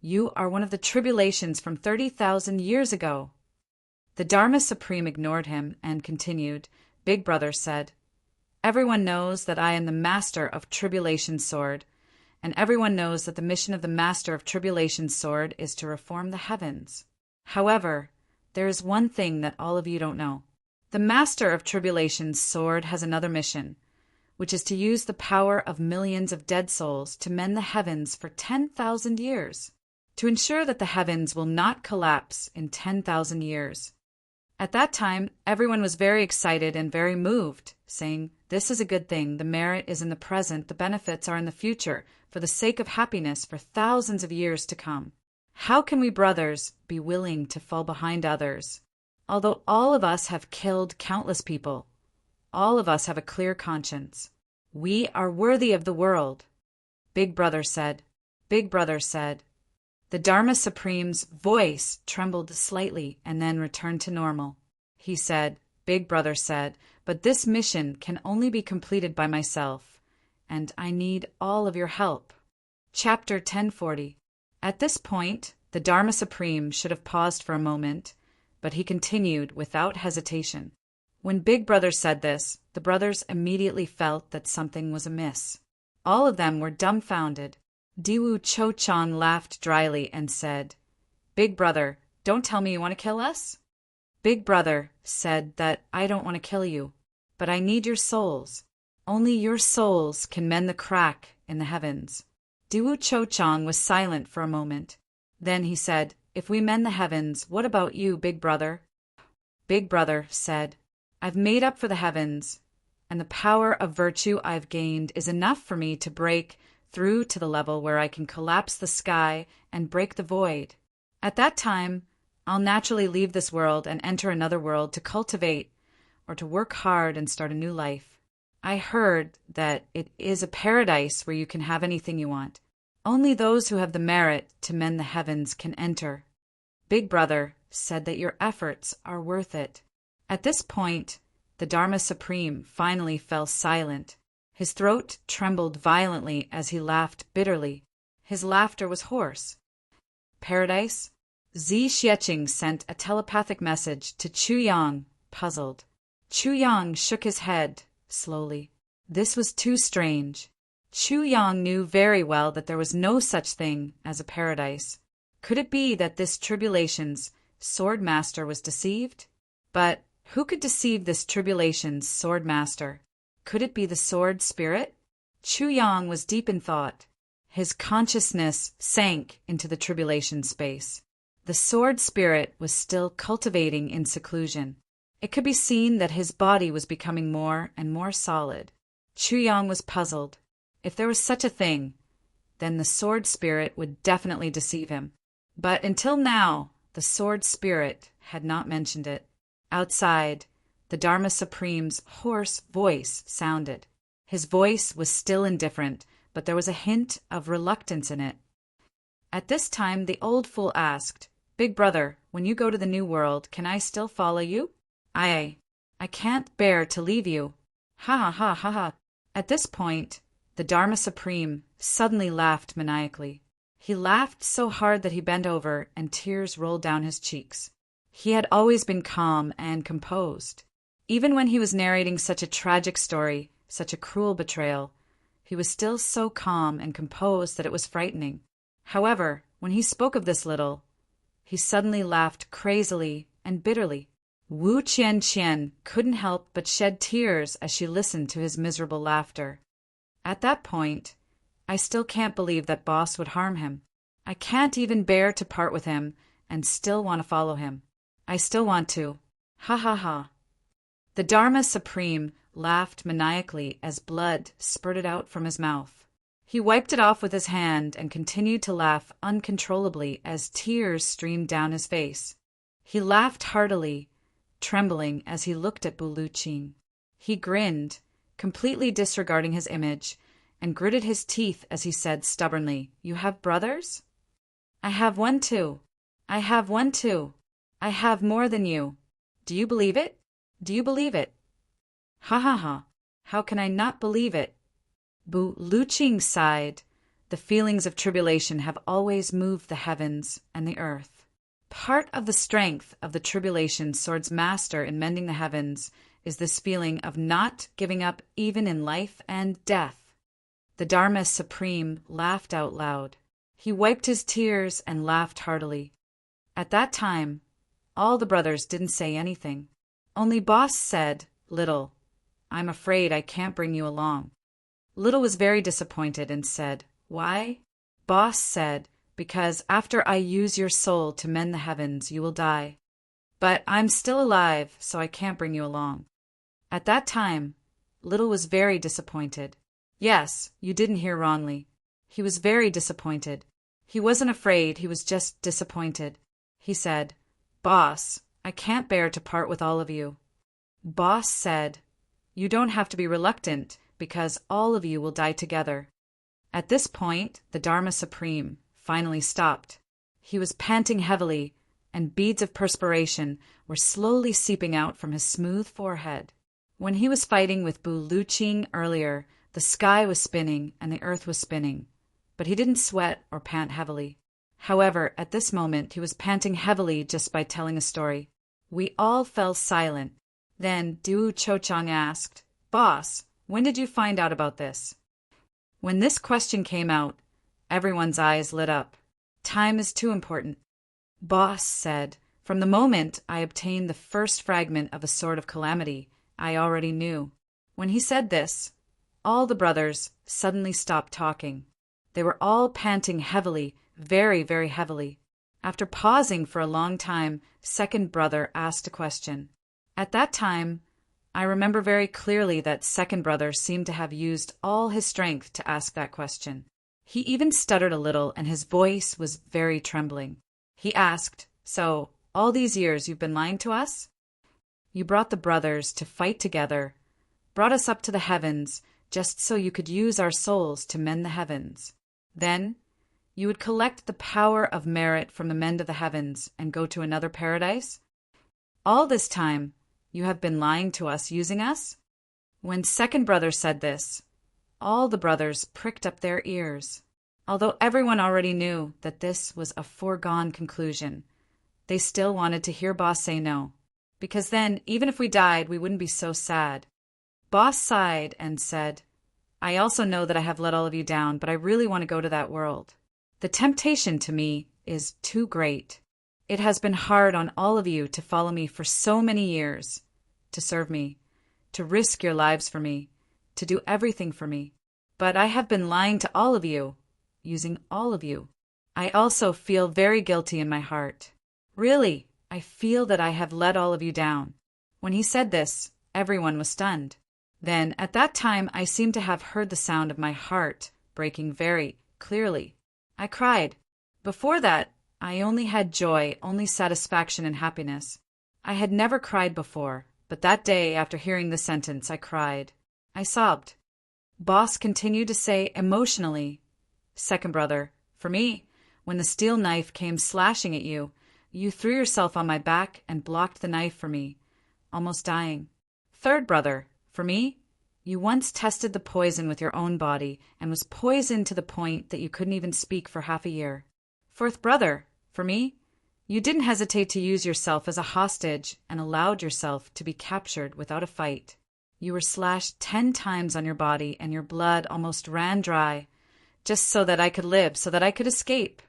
"You are one of the tribulations from 30,000 years ago." The Dharma Supreme ignored him and continued. Big Brother said, "Everyone knows that I am the Master of Tribulation's sword, and everyone knows that the mission of the Master of Tribulation's sword is to reform the heavens. However, there is one thing that all of you don't know. The Master of Tribulation's sword has another mission, which is to use the power of millions of dead souls to mend the heavens for 10,000 years, to ensure that the heavens will not collapse in 10,000 years. At that time, everyone was very excited and very moved, saying, "This is a good thing. The merit is in the present. The benefits are in the future, for the sake of happiness for thousands of years to come. How can we brothers be willing to fall behind others? Although all of us have killed countless people, all of us have a clear conscience. We are worthy of the world." Big Brother said, Big Brother said. The Dharma Supreme's voice trembled slightly and then returned to normal. He said, Big Brother said, "But this mission can only be completed by myself, and I need all of your help." Chapter 1040. At this point, the Dharma Supreme should have paused for a moment, but he continued without hesitation. When Big Brother said this, the brothers immediately felt that something was amiss. All of them were dumbfounded. Diwu Cho-chang laughed dryly and said, "Big Brother, don't tell me you want to kill us?" Big Brother said that I don't want to kill you, but I need your souls. Only your souls can mend the crack in the heavens. Diwu Cho-chang was silent for a moment. Then he said, "If we mend the heavens, what about you, Big Brother?" Big Brother said, "I've made up for the heavens, and the power of virtue I've gained is enough for me to break through to the level where I can collapse the sky and break the void. At that time, I'll naturally leave this world and enter another world to cultivate or to work hard and start a new life. I heard that it is a paradise where you can have anything you want. Only those who have the merit to mend the heavens can enter. Big Brother said that your efforts are worth it. At this point, the Dharma Supreme finally fell silent. His throat trembled violently as he laughed bitterly. His laughter was hoarse. Paradise? Zi Xieching sent a telepathic message to Chu Yang, puzzled. Chu Yang shook his head, slowly. This was too strange. Chu Yang knew very well that there was no such thing as a paradise. Could it be that this tribulation's sword master was deceived? But who could deceive this tribulation's sword master? Could it be the sword spirit? Chu Yang was deep in thought. His consciousness sank into the tribulation space. The sword spirit was still cultivating in seclusion. It could be seen that his body was becoming more and more solid. Chu Yang was puzzled. If there was such a thing, then the sword spirit would definitely deceive him. But until now, the sword spirit had not mentioned it. Outside, the Dharma Supreme's hoarse voice sounded. His voice was still indifferent, but there was a hint of reluctance in it. At this time, the old fool asked, Big Brother, when you go to the New World, can I still follow you? I can't bear to leave you. Ha ha ha ha ha. At this point, the Dharma Supreme suddenly laughed maniacally. He laughed so hard that he bent over and tears rolled down his cheeks. He had always been calm and composed. Even when he was narrating such a tragic story, such a cruel betrayal, he was still so calm and composed that it was frightening. However, when he spoke of this little, he suddenly laughed crazily and bitterly. Wu Qianqian couldn't help but shed tears as she listened to his miserable laughter. At that point, I still can't believe that Boss would harm him. I can't even bear to part with him and still want to follow him. I still want to. Ha ha ha. The Dharma Supreme laughed maniacally as blood spurted out from his mouth. He wiped it off with his hand and continued to laugh uncontrollably as tears streamed down his face. He laughed heartily, trembling as he looked at Bu Luqing. He grinned, completely disregarding his image, and gritted his teeth as he said stubbornly, You have brothers? I have one too. I have one too. I have more than you. Do you believe it? Do you believe it? Ha ha ha. How can I not believe it? Bu Luqing sighed. The feelings of tribulation have always moved the heavens and the earth. Part of the strength of the tribulation sword's master in mending the heavens is this feeling of not giving up even in life and death. The Dharma Supreme laughed out loud. He wiped his tears and laughed heartily. At that time, all the brothers didn't say anything. Only Boss said, Little, I'm afraid I can't bring you along. Little was very disappointed and said, Why? Boss said, Because after I use your soul to mend the heavens, you will die. But I'm still alive, so I can't bring you along. At that time, Little was very disappointed. Yes, you didn't hear wrongly. He was very disappointed. He wasn't afraid, he was just disappointed. He said, Boss, I can't bear to part with all of you. Boss said, You don't have to be reluctant, because all of you will die together. At this point, the Dharma Supreme finally stopped. He was panting heavily, and beads of perspiration were slowly seeping out from his smooth forehead. When he was fighting with Bu Luqing earlier, the sky was spinning and the earth was spinning, but he didn't sweat or pant heavily. However, at this moment, he was panting heavily just by telling a story. We all fell silent. Then Du Chochang asked, Boss, when did you find out about this? When this question came out, everyone's eyes lit up. Time is too important. Boss said, From the moment I obtained the first fragment of a sword of calamity, I already knew. When he said this, all the brothers suddenly stopped talking. They were all panting heavily, very, very heavily. After pausing for a long time, second brother asked a question. At that time, I remember very clearly that second brother seemed to have used all his strength to ask that question. He even stuttered a little and his voice was very trembling. He asked, So, all these years you've been lying to us? You brought the brothers to fight together, brought us up to the heavens, just so you could use our souls to mend the heavens. Then, You would collect the power of merit from the men of the heavens and go to another paradise? All this time, you have been lying to us, using us? When second brother said this, all the brothers pricked up their ears. Although everyone already knew that this was a foregone conclusion, they still wanted to hear Boss say no, because then, even if we died, we wouldn't be so sad. Boss sighed and said, I also know that I have let all of you down, but I really want to go to that world. The temptation to me is too great. It has been hard on all of you to follow me for so many years, to serve me, to risk your lives for me, to do everything for me. But I have been lying to all of you, using all of you. I also feel very guilty in my heart. Really, I feel that I have let all of you down. When he said this, everyone was stunned. Then, at that time, I seemed to have heard the sound of my heart breaking very clearly. I cried. Before that, I only had joy, only satisfaction and happiness. I had never cried before, but that day, after hearing the sentence, I cried. I sobbed. Boss continued to say emotionally, Second brother, for me, when the steel knife came slashing at you, you threw yourself on my back and blocked the knife for me, almost dying. Third brother, for me, you once tested the poison with your own body and was poisoned to the point that you couldn't even speak for half a year. Fourth brother, for me, you didn't hesitate to use yourself as a hostage and allowed yourself to be captured without a fight. You were slashed 10 times on your body and your blood almost ran dry, just so that I could live, so that I could escape.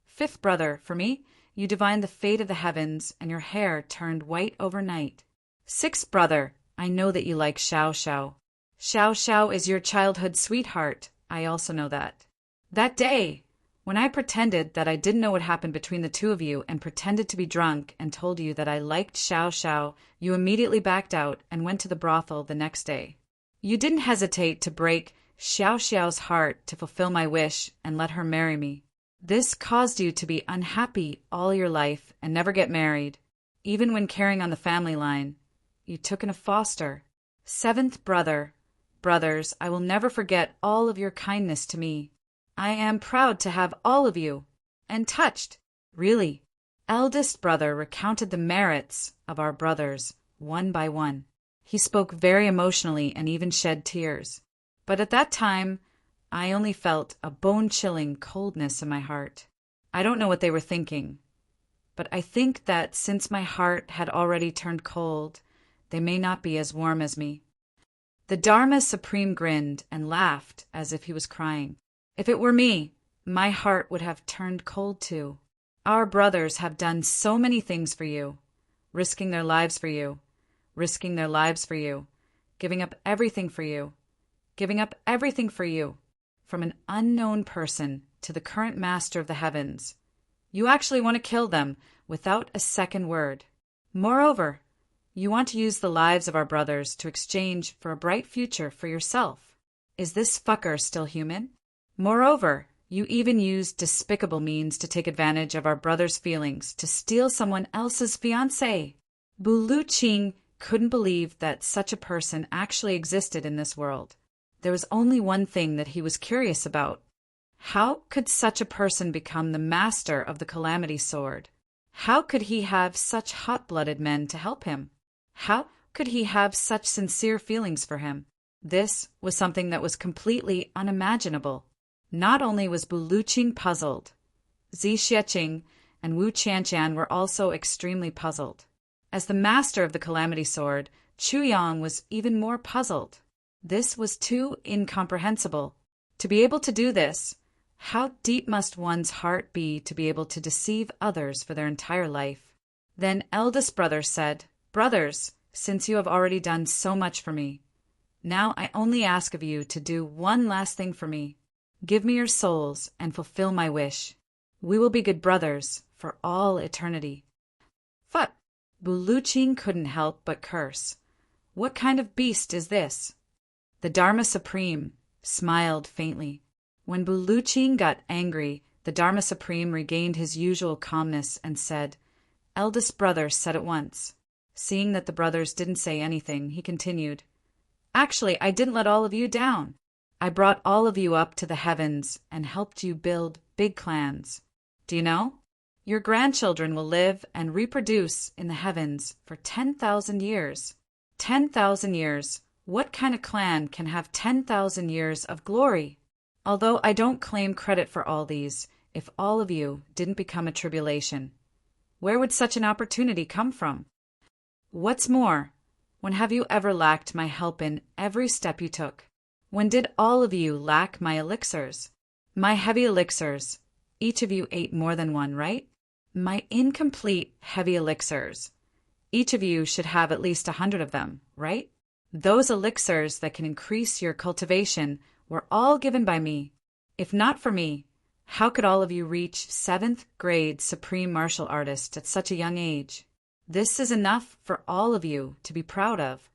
Fifth brother, for me, you divined the fate of the heavens and your hair turned white overnight. Sixth brother, I know that you like Xiao Xiao. Xiao Xiao is your childhood sweetheart. I also know that. That day, when I pretended that I didn't know what happened between the two of you and pretended to be drunk and told you that I liked Xiao Xiao, you immediately backed out and went to the brothel the next day. You didn't hesitate to break Xiao Xiao's heart to fulfill my wish and let her marry me. This caused you to be unhappy all your life and never get married. Even when carrying on the family line, you took in a foster. Seventh brother, brothers, I will never forget all of your kindness to me. I am proud to have all of you, and touched, really. Eldest brother recounted the merits of our brothers, one by one. He spoke very emotionally and even shed tears. But at that time, I only felt a bone-chilling coldness in my heart. I don't know what they were thinking, but I think that since my heart had already turned cold, they may not be as warm as me. The Dharma Supreme grinned and laughed as if he was crying. If it were me, my heart would have turned cold too. Our brothers have done so many things for you, risking their lives for you, risking their lives for you, giving up everything for you, giving up everything for you, from an unknown person to the current master of the heavens. You actually want to kill them without a second word. Moreover, you want to use the lives of our brothers to exchange for a bright future for yourself. Is this fucker still human? Moreover, you even used despicable means to take advantage of our brother's feelings to steal someone else's fiancée. Buluqing couldn't believe that such a person actually existed in this world. There was only one thing that he was curious about. How could such a person become the master of the Calamity Sword? How could he have such hot-blooded men to help him? How could he have such sincere feelings for him? This was something that was completely unimaginable. Not only was Buluqing puzzled, Zi Xieching and Wu Qianqian were also extremely puzzled. As the master of the Calamity Sword, Chu Yang was even more puzzled. This was too incomprehensible. To be able to do this, how deep must one's heart be to be able to deceive others for their entire life? Then eldest brother said, Brothers, since you have already done so much for me, now I only ask of you to do one last thing for me. Give me your souls and fulfill my wish. We will be good brothers for all eternity. But Buluqing couldn't help but curse. What kind of beast is this? The Dharma Supreme smiled faintly. When Buluqing got angry, the Dharma Supreme regained his usual calmness and said, Eldest brother said at once. Seeing that the brothers didn't say anything, he continued, Actually, I didn't let all of you down. I brought all of you up to the heavens and helped you build big clans. Do you know? Your grandchildren will live and reproduce in the heavens for 10,000 years. 10,000 years. What kind of clan can have 10,000 years of glory? Although I don't claim credit for all these, if all of you didn't become a tribulation, where would such an opportunity come from? What's more, when have you ever lacked my help in every step you took? When did all of you lack my elixirs? My heavy elixirs. Each of you ate more than one, right? My incomplete heavy elixirs. Each of you should have at least 100 of them, right? Those elixirs that can increase your cultivation were all given by me. If not for me, how could all of you reach 7th grade supreme martial artist at such a young age? This is enough for all of you to be proud of.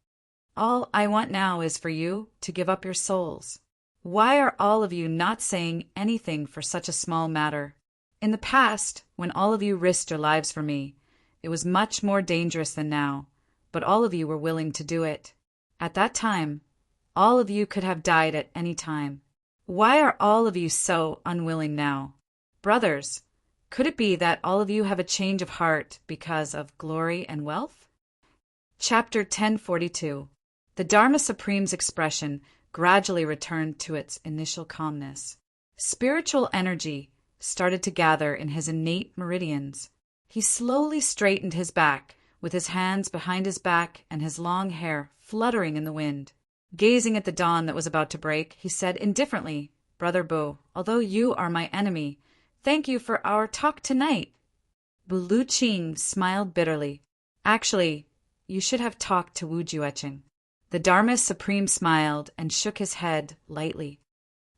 All I want now is for you to give up your souls. Why are all of you not saying anything for such a small matter? In the past, when all of you risked your lives for me, it was much more dangerous than now, but all of you were willing to do it. At that time, all of you could have died at any time. Why are all of you so unwilling now? Brothers, could it be that all of you have a change of heart because of glory and wealth? Chapter 1042. The Dharma Supreme's expression gradually returned to its initial calmness. Spiritual energy started to gather in his innate meridians. He slowly straightened his back, with his hands behind his back and his long hair fluttering in the wind. Gazing at the dawn that was about to break, he said indifferently, "Brother Bu, although you are my enemy, thank you for our talk tonight." Bu Ching smiled bitterly. "Actually, you should have talked to Wu Jueching." The Dharma Supreme smiled and shook his head lightly.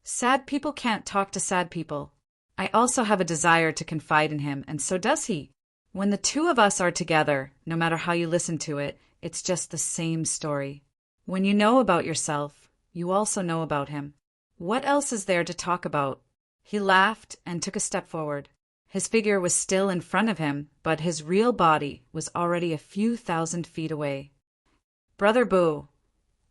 "Sad people can't talk to sad people. I also have a desire to confide in him, and so does he. When the two of us are together, no matter how you listen to it, it's just the same story. When you know about yourself, you also know about him. What else is there to talk about?" He laughed and took a step forward. His figure was still in front of him, but his real body was already a few thousand feet away. "Brother Bu,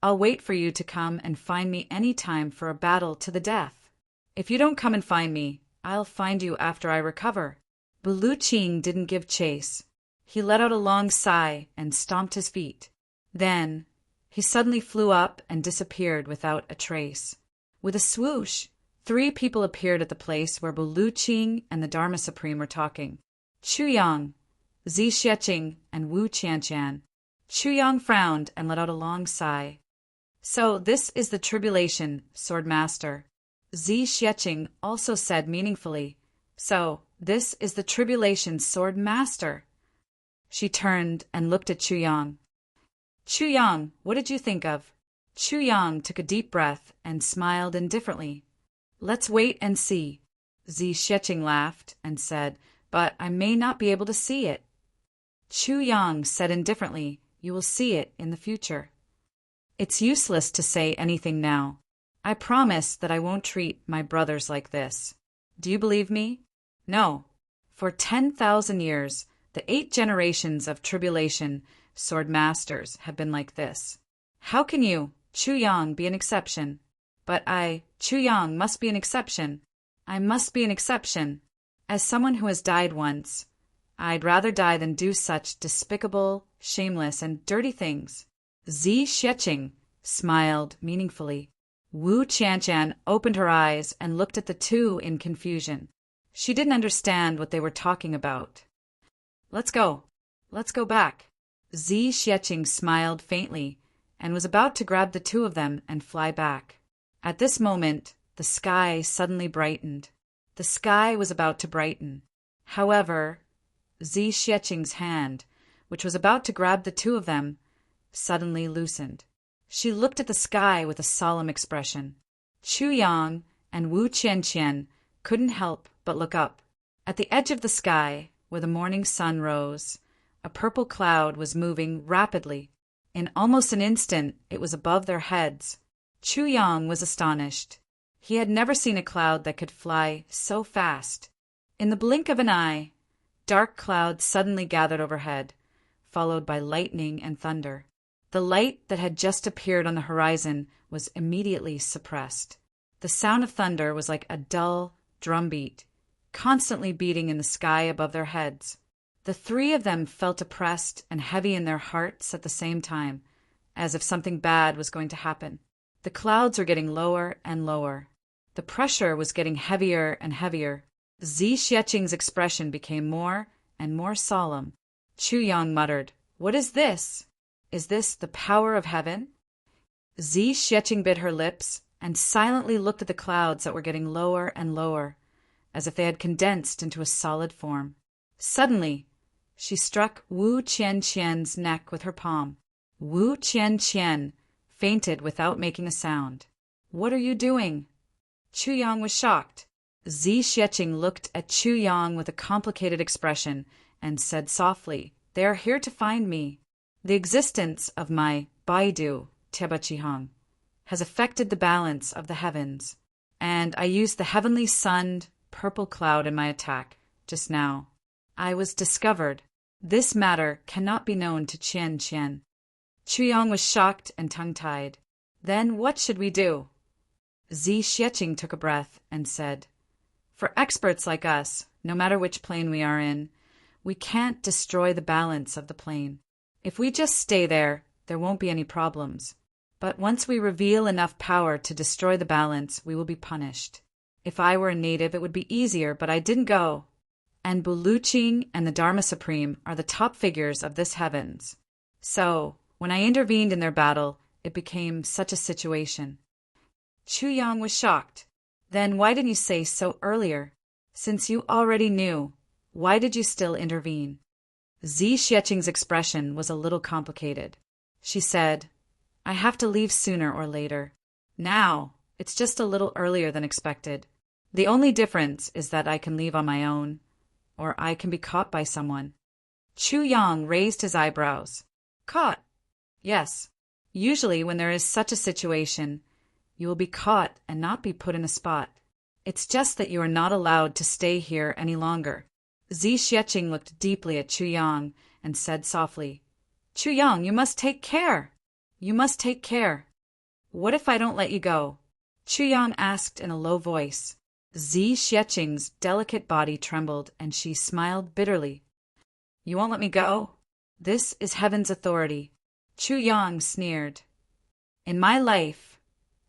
I'll wait for you to come and find me any time for a battle to the death. If you don't come and find me, I'll find you after I recover." Bu Ching didn't give chase. He let out a long sigh and stomped his feet. Then he suddenly flew up and disappeared without a trace. With a swoosh, 3 people appeared at the place where Bu Ching and the Dharma Supreme were talking. Chu Yang, Zi Xieching, and Wu Qianqian. Chu Yang frowned and let out a long sigh. "So this is the tribulation, Sword Master." Zi Xieching also said meaningfully, "So this is the tribulation, Sword Master." She turned and looked at Chu Yang. "Chu Yang, what did you think of?" Chu Yang took a deep breath and smiled indifferently. "Let's wait and see." Zi Xieching laughed and said, "But I may not be able to see it." Chu Yang said indifferently, "You will see it in the future." "It's useless to say anything now. I promise that I won't treat my brothers like this. Do you believe me? No. For 10,000 years, the 8 generations of tribulation Sword Masters have been like this. How can you, Chu Yang, be an exception? But I, Chu Yang, must be an exception. I must be an exception. As someone who has died once, I'd rather die than do such despicable, shameless, and dirty things." Zi Xieching smiled meaningfully. Wu Qianqian opened her eyes and looked at the two in confusion. She didn't understand what they were talking about. Let's go. Let's go back." Zi Xieching smiled faintly and was about to grab the 2 of them and fly back. At this moment, the sky suddenly brightened. The sky was about to brighten. However, Zi Xieching's hand, which was about to grab the 2 of them, suddenly loosened. She looked at the sky with a solemn expression. Chu Yang and Wu Qianqian couldn't help but look up. At the edge of the sky, where the morning sun rose, a purple cloud was moving rapidly. In almost an instant, it was above their heads. Chu Yang was astonished. He had never seen a cloud that could fly so fast. In the blink of an eye, dark clouds suddenly gathered overhead, followed by lightning and thunder. The light that had just appeared on the horizon was immediately suppressed. The sound of thunder was like a dull drumbeat, constantly beating in the sky above their heads. The three of them felt oppressed and heavy in their hearts at the same time, as if something bad was going to happen. The clouds were getting lower and lower. The pressure was getting heavier and heavier. Zi Xieching's expression became more and more solemn. Chu Yang muttered, "What is this? Is this the power of heaven?" Zi Xieching bit her lips and silently looked at the clouds that were getting lower and lower, as if they had condensed into a solid form. Suddenly, she struck Wu Qianqian's neck with her palm. Wu Qianqian fainted without making a sound. "What are you doing?" Chu Yang was shocked. Zi Xieching looked at Chu Yang with a complicated expression and said softly, "They are here to find me. The existence of my Baidu, Tiebachihang, has affected the balance of the heavens, and I used the heavenly sunned purple cloud in my attack just now. I was discovered. This matter cannot be known to Qian Qian." Chu Yang was shocked and tongue-tied. "Then what should we do?" Zi Xieching took a breath and said, "For experts like us, no matter which plane we are in, we can't destroy the balance of the plane. If we just stay there, there won't be any problems. But once we reveal enough power to destroy the balance, we will be punished. If I were a native, it would be easier, but I didn't go. And Buluqing and the Dharma Supreme are the top figures of this heavens. So, when I intervened in their battle, it became such a situation." Chu Yang was shocked. "Then why didn't you say so earlier? Since you already knew, why did you still intervene?" Zi Xieching's expression was a little complicated. She said, "I have to leave sooner or later. Now, it's just a little earlier than expected. The only difference is that I can leave on my own, or I can be caught by someone." Chu Yang raised his eyebrows. "Caught? Yes. Usually when there is such a situation, you will be caught and not be put in a spot. It's just that you are not allowed to stay here any longer." Zi Xieching looked deeply at Chu Yang and said softly, "Chu Yang, you must take care. You must take care." "What if I don't let you go?" Chu Yang asked in a low voice. Zi Xieching's delicate body trembled and she smiled bitterly. "You won't let me go? This is heaven's authority." Chu Yang sneered. "In my life,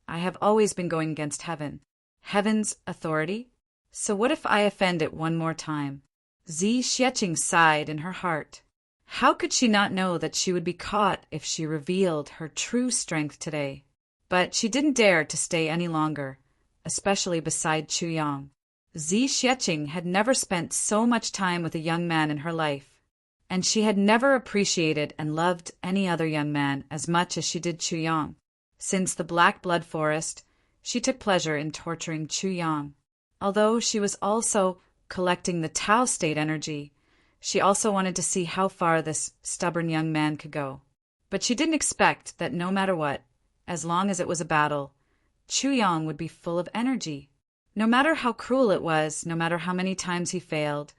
I have always been going against heaven. Heaven's authority? So what if I offend it one more time?" Zi Xieching sighed in her heart. How could she not know that she would be caught if she revealed her true strength today? But she didn't dare to stay any longer, especially beside Chu Yang. Zi Xieching had never spent so much time with a young man in her life, and she had never appreciated and loved any other young man as much as she did Chu Yang. Since the Black Blood Forest, she took pleasure in torturing Chu Yang. Although she was also collecting the Tao state energy, she also wanted to see how far this stubborn young man could go. But she didn't expect that no matter what, as long as it was a battle, Chu Yang would be full of energy. No matter how cruel it was, no matter how many times he failed,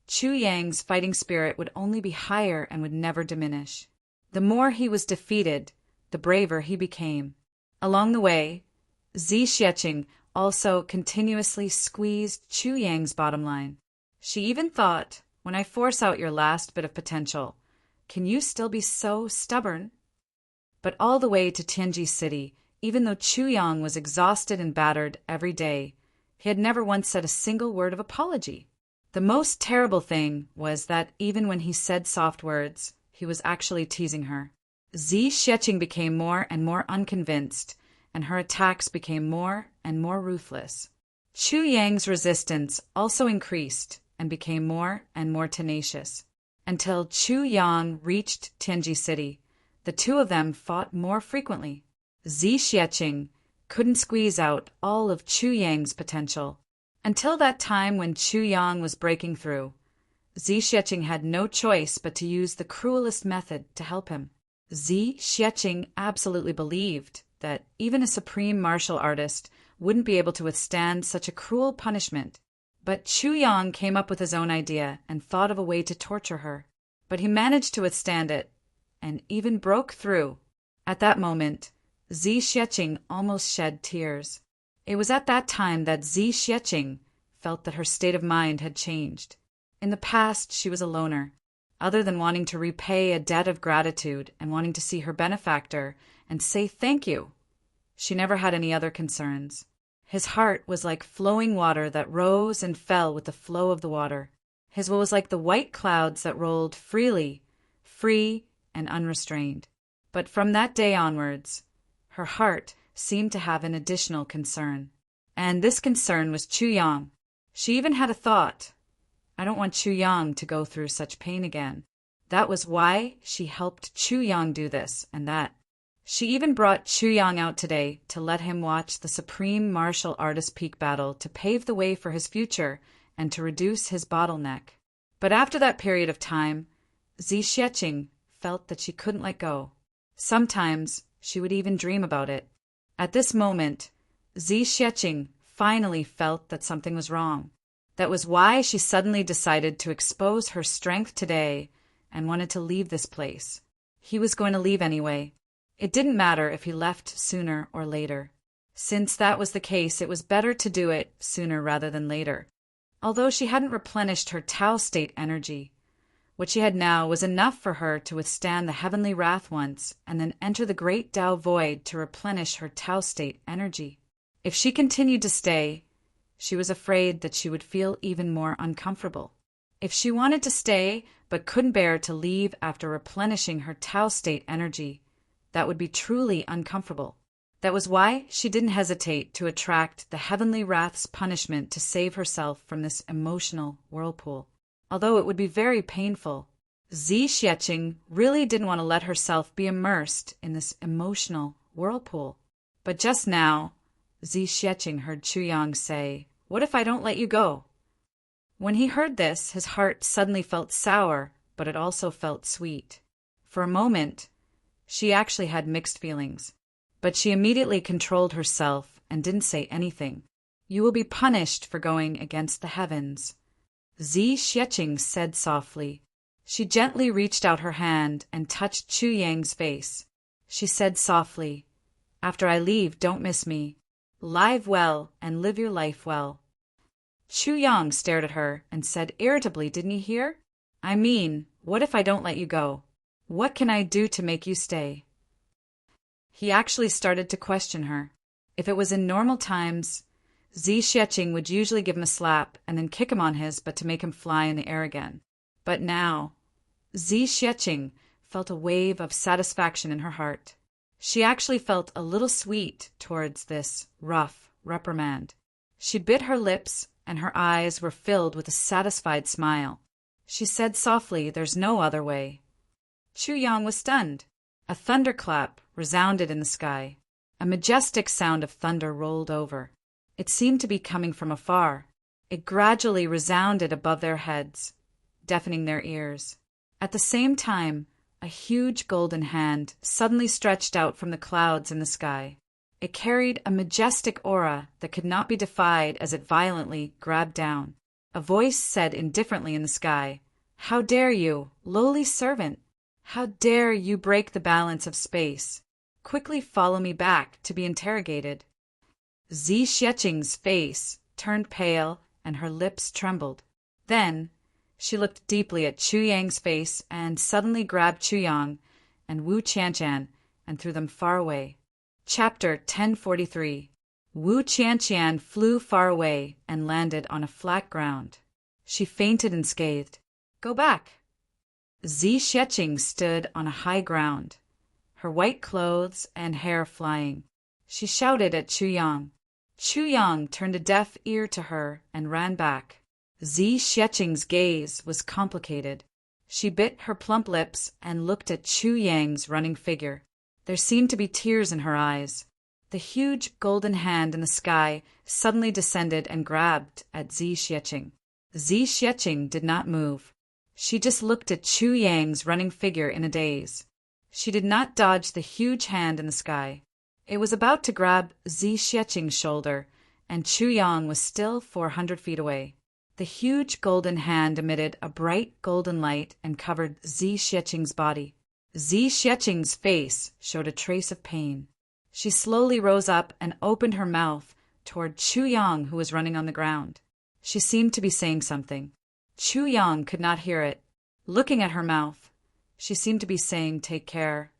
Chu Yang's fighting spirit would only be higher and would never diminish. The more he was defeated, the braver he became. Along the way, Zi Xieching also continuously squeezed Chu Yang's bottom line. She even thought, "When I force out your last bit of potential, can you still be so stubborn?" But all the way to Tianji City, even though Chu Yang was exhausted and battered every day, he had never once said a single word of apology. The most terrible thing was that even when he said soft words, he was actually teasing her. Zi Xieching became more and more unconvinced, and her attacks became more and more ruthless. Chu Yang's resistance also increased and became more and more tenacious. Until Chu Yang reached Tianji City, the two of them fought more frequently. Zi Xieching couldn't squeeze out all of Chu Yang's potential. Until that time when Chu Yang was breaking through, Zi Xieching had no choice but to use the cruelest method to help him. Zi Xieching absolutely believed that even a supreme martial artist wouldn't be able to withstand such a cruel punishment. But Chu Yang came up with his own idea and thought of a way to torture her. But he managed to withstand it, and even broke through. At that moment, Zi Xieching almost shed tears. It was at that time that Zi Xieching felt that her state of mind had changed. In the past, she was a loner. Other than wanting to repay a debt of gratitude and wanting to see her benefactor and say thank you, she never had any other concerns. His heart was like flowing water that rose and fell with the flow of the water. His will was like the white clouds that rolled freely, free and unrestrained. But from that day onwards, her heart seemed to have an additional concern. And this concern was Chu Yang. She even had a thought. I don't want Chu Yang to go through such pain again. That was why she helped Chu Yang do this and that. She even brought Chu Yang out today to let him watch the supreme martial artist peak battle to pave the way for his future and to reduce his bottleneck. But after that period of time, Zi Xieching felt that she couldn't let go. Sometimes she would even dream about it. At this moment, Zi Xieching finally felt that something was wrong. That was why she suddenly decided to expose her strength today and wanted to leave this place. He was going to leave anyway. It didn't matter if he left sooner or later. Since that was the case, it was better to do it sooner rather than later. Although she hadn't replenished her Tao state energy, what she had now was enough for her to withstand the heavenly wrath once and then enter the great Tao void to replenish her Tao state energy. If she continued to stay, she was afraid that she would feel even more uncomfortable. If she wanted to stay but couldn't bear to leave after replenishing her Tao state energy, that would be truly uncomfortable. That was why she didn't hesitate to attract the heavenly wrath's punishment to save herself from this emotional whirlpool. Although it would be very painful, Zi Xieching really didn't want to let herself be immersed in this emotional whirlpool. But just now, Zi Xieching heard Chu Yang say, "What if I don't let you go?" When he heard this, his heart suddenly felt sour, but it also felt sweet. For a moment, she actually had mixed feelings. But she immediately controlled herself and didn't say anything. "You will be punished for going against the heavens," Zi Xieching said softly. She gently reached out her hand and touched Chu Yang's face. She said softly, "After I leave, don't miss me. Live well and live your life well." Chu Yang stared at her and said irritably, "Didn't you hear? I mean, what if I don't let you go? What can I do to make you stay?" He actually started to question her. If it was in normal times, Zi Xieching would usually give him a slap and then kick him on his butt to make him fly in the air again. But now, Zi Xieching felt a wave of satisfaction in her heart. She actually felt a little sweet towards this rough reprimand. She bit her lips and her eyes were filled with a satisfied smile. She said softly, "There's no other way." Chu Yang was stunned. A thunderclap resounded in the sky. A majestic sound of thunder rolled over. It seemed to be coming from afar. It gradually resounded above their heads, deafening their ears. At the same time, a huge golden hand suddenly stretched out from the clouds in the sky. It carried a majestic aura that could not be defied as it violently grabbed down. A voice said indifferently in the sky, "How dare you, lowly servant? How dare you break the balance of space? Quickly follow me back to be interrogated." Zi Xieching's face turned pale and her lips trembled. Then she looked deeply at Chu Yang's face and suddenly grabbed Chu Yang and Wu Qianqian and threw them far away. Chapter 1043. Wu Qianqian flew far away and landed on a flat ground. She fainted and scathed. "Go back." Zi Xieching stood on a high ground, her white clothes and hair flying. She shouted at Chu Yang. Chu Yang turned a deaf ear to her and ran back. Zi Xieching's gaze was complicated. She bit her plump lips and looked at Chu Yang's running figure. There seemed to be tears in her eyes. The huge golden hand in the sky suddenly descended and grabbed at Zi Xieching. Zi Xieching did not move. She just looked at Chu Yang's running figure in a daze. She did not dodge the huge hand in the sky. It was about to grab Zi Xieching's shoulder, and Chu Yang was still 400 feet away. The huge golden hand emitted a bright golden light and covered Zi Xieching's body. Zi Xieching's face showed a trace of pain. She slowly rose up and opened her mouth, toward Chu Yang, who was running on the ground. She seemed to be saying something. Chu Yang could not hear it. Looking at her mouth, she seemed to be saying, "Take care."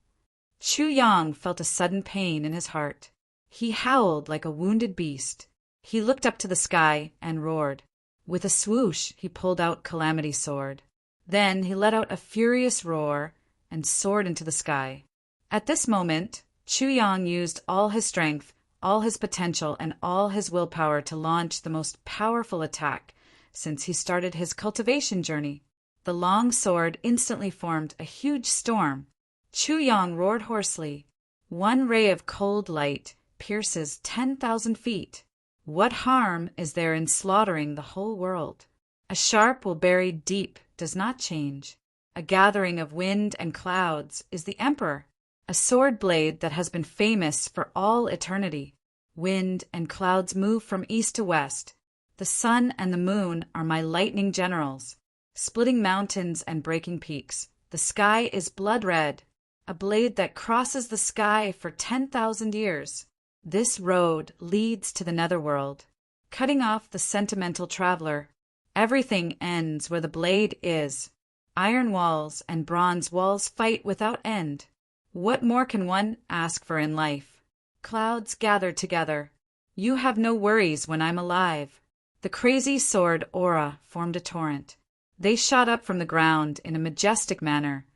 Chu Yang felt a sudden pain in his heart. He howled like a wounded beast. He looked up to the sky and roared. With a swoosh, he pulled out Calamity's sword. Then he let out a furious roar and soared into the sky. At this moment, Chu Yang used all his strength, all his potential, and all his willpower to launch the most powerful attack since he started his cultivation journey. The long sword instantly formed a huge storm. Chu Yang roared hoarsely. "One ray of cold light pierces 10,000 feet. What harm is there in slaughtering the whole world? A sharp will buried deep does not change. A gathering of wind and clouds is the emperor. A sword blade that has been famous for all eternity. Wind and clouds move from east to west. The sun and the moon are my lightning generals, splitting mountains and breaking peaks. The sky is blood red, a blade that crosses the sky for 10,000 years. This road leads to the netherworld, cutting off the sentimental traveler. Everything ends where the blade is. Iron walls and bronze walls fight without end. What more can one ask for in life? Clouds gather together. You have no worries when I'm alive." The crazy sword aura formed a torrent. They shot up from the ground in a majestic manner,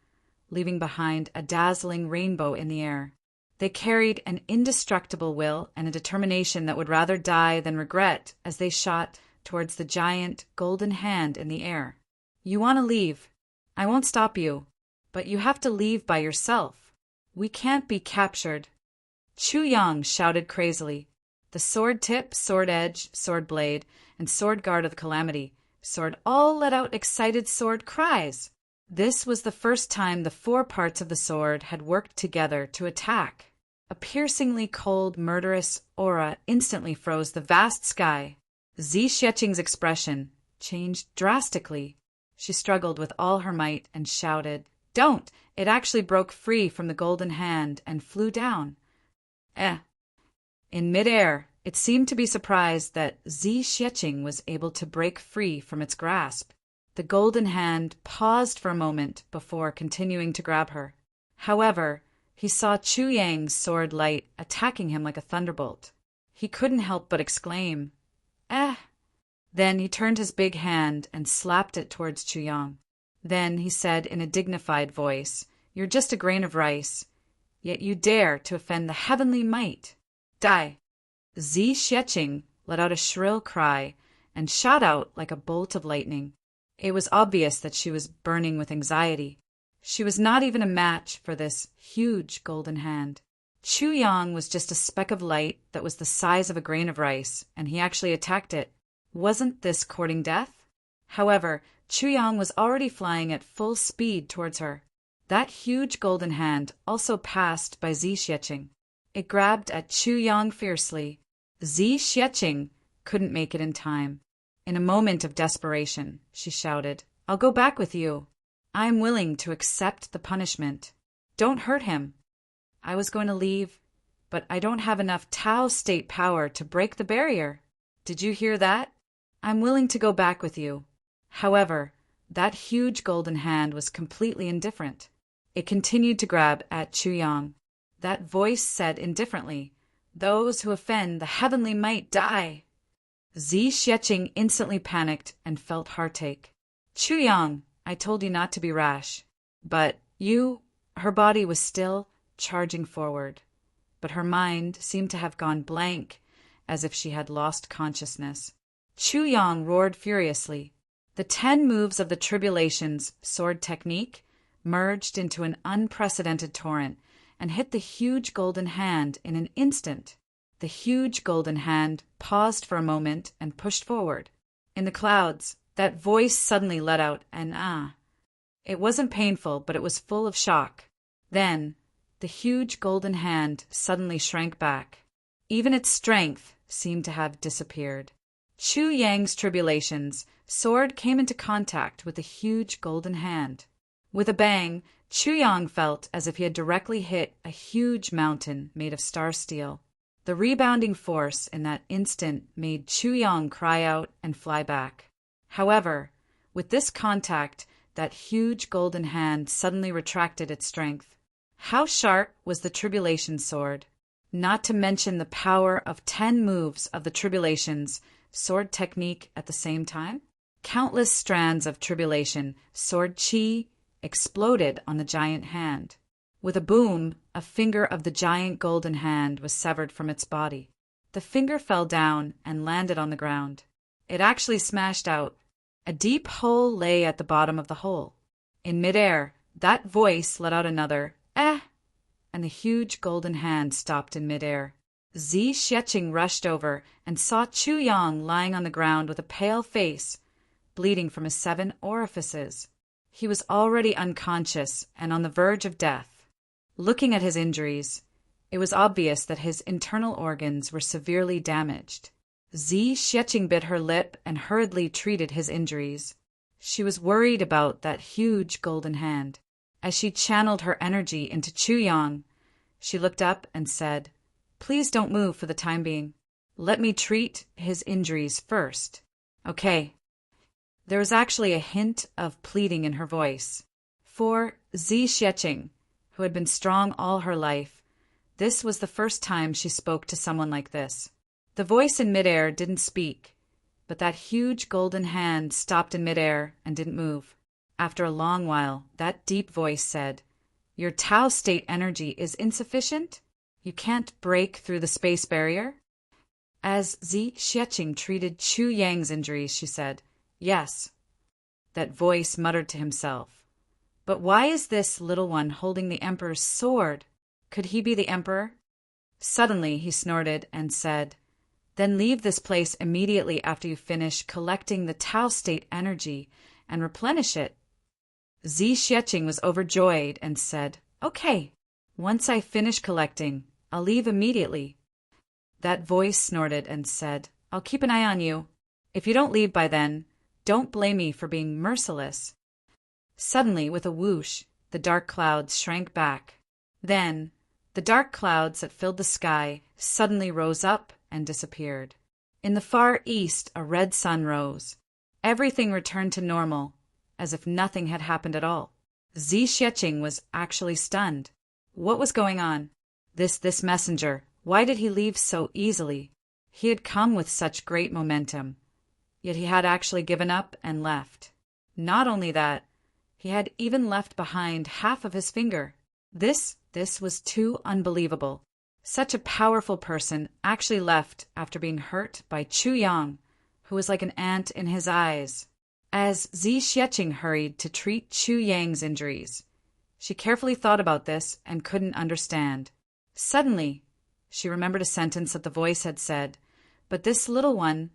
leaving behind a dazzling rainbow in the air. They carried an indestructible will and a determination that would rather die than regret as they shot towards the giant golden hand in the air. "You want to leave. I won't stop you, but you have to leave by yourself. We can't be captured." Chu Yang shouted crazily. The sword tip, sword edge, sword blade, and sword guard of the Calamity sword all let out excited sword cries. This was the first time the four parts of the sword had worked together to attack. A piercingly cold, murderous aura instantly froze the vast sky. Zi Xueqing's expression changed drastically. She struggled with all her might and shouted, "Don't!" It actually broke free from the golden hand and flew down. In midair, it seemed to be surprised that Zi Xueqing was able to break free from its grasp. The golden hand paused for a moment before continuing to grab her. However, he saw Chu Yang's sword light attacking him like a thunderbolt. He couldn't help but exclaim, "Eh!" Then he turned his big hand and slapped it towards Chu Yang. Then he said in a dignified voice, "You're just a grain of rice, yet you dare to offend the heavenly might. Die!" Zi Xueqing let out a shrill cry and shot out like a bolt of lightning. It was obvious that she was burning with anxiety. She was not even a match for this huge golden hand. Chu Yang was just a speck of light that was the size of a grain of rice, and he actually attacked it. Wasn't this courting death? However, Chu Yang was already flying at full speed towards her. That huge golden hand also passed by Zi Xueqing. It grabbed at Chu Yang fiercely. Zi Xueqing couldn't make it in time. In a moment of desperation, she shouted, "I'll go back with you. I'm willing to accept the punishment. Don't hurt him. I was going to leave, but I don't have enough Tao state power to break the barrier. Did you hear that? I'm willing to go back with you." However, that huge golden hand was completely indifferent. It continued to grab at Chu Yang. That voice said indifferently, "Those who offend the heavenly might die." Zi Xueqing instantly panicked and felt heartache. "Chu Yang, I told you not to be rash. But you—" Her body was still charging forward, but her mind seemed to have gone blank, as if she had lost consciousness. Chu Yang roared furiously. The 10 moves of the Tribulation's sword technique merged into an unprecedented torrent and hit the huge golden hand in an instant. The huge golden hand paused for a moment and pushed forward. In the clouds, that voice suddenly let out an "ah." It wasn't painful, but it was full of shock. Then, the huge golden hand suddenly shrank back. Even its strength seemed to have disappeared. Chu Yang's Tribulation's sword came into contact with the huge golden hand. With a bang, Chu Yang felt as if he had directly hit a huge mountain made of star steel. The The rebounding force in that instant made Chu Yang cry out and fly back. However, with this contact, that huge golden hand suddenly retracted its strength. How sharp was the Tribulation sword? Not to mention the power of 10 moves of the Tribulation's sword technique at the same time? Countless strands of Tribulation sword chi exploded on the giant hand. With a boom, a finger of the giant golden hand was severed from its body. The finger fell down and landed on the ground. It actually smashed out. A deep hole lay at the bottom of the hole. In midair, that voice let out another, "Eh!" and the huge golden hand stopped in midair. Zi Xieching rushed over and saw Chu Yang lying on the ground with a pale face, bleeding from his 7 orifices. He was already unconscious and on the verge of death. Looking at his injuries, it was obvious that his internal organs were severely damaged. Zi Xieching bit her lip and hurriedly treated his injuries. She was worried about that huge golden hand. As she channeled her energy into Chu Yang, she looked up and said, "Please don't move for the time being. Let me treat his injuries first." "Okay." There was actually a hint of pleading in her voice. For Zi Xieching, who had been strong all her life, this was the first time she spoke to someone like this. The voice in midair didn't speak, but that huge golden hand stopped in midair and didn't move. After a long while, that deep voice said, "Your Tao state energy is insufficient? You can't break through the space barrier?" As Zi Xieching treated Chu Yang's injuries, she said, "Yes." That voice muttered to himself, "But why is this little one holding the Emperor's sword? Could he be the Emperor?" Suddenly he snorted and said, "Then leave this place immediately after you finish collecting the Tao state energy and replenish it." Zi Xieching was overjoyed and said, "Okay, once I finish collecting, I'll leave immediately." That voice snorted and said, "I'll keep an eye on you. If you don't leave by then, don't blame me for being merciless." Suddenly, with a whoosh, the dark clouds shrank back. Then, the dark clouds that filled the sky suddenly rose up and disappeared. In the far east, a red sun rose. Everything returned to normal, as if nothing had happened at all. Zi Xieching was actually stunned. What was going on? This messenger, why did he leave so easily? He had come with such great momentum, yet he had actually given up and left. Not only that, he had even left behind half of his finger. This was too unbelievable. Such a powerful person actually left after being hurt by Chu Yang, who was like an ant in his eyes. As Zi Xieching hurried to treat Chu Yang's injuries, she carefully thought about this and couldn't understand. Suddenly, she remembered a sentence that the voice had said, "But this little one,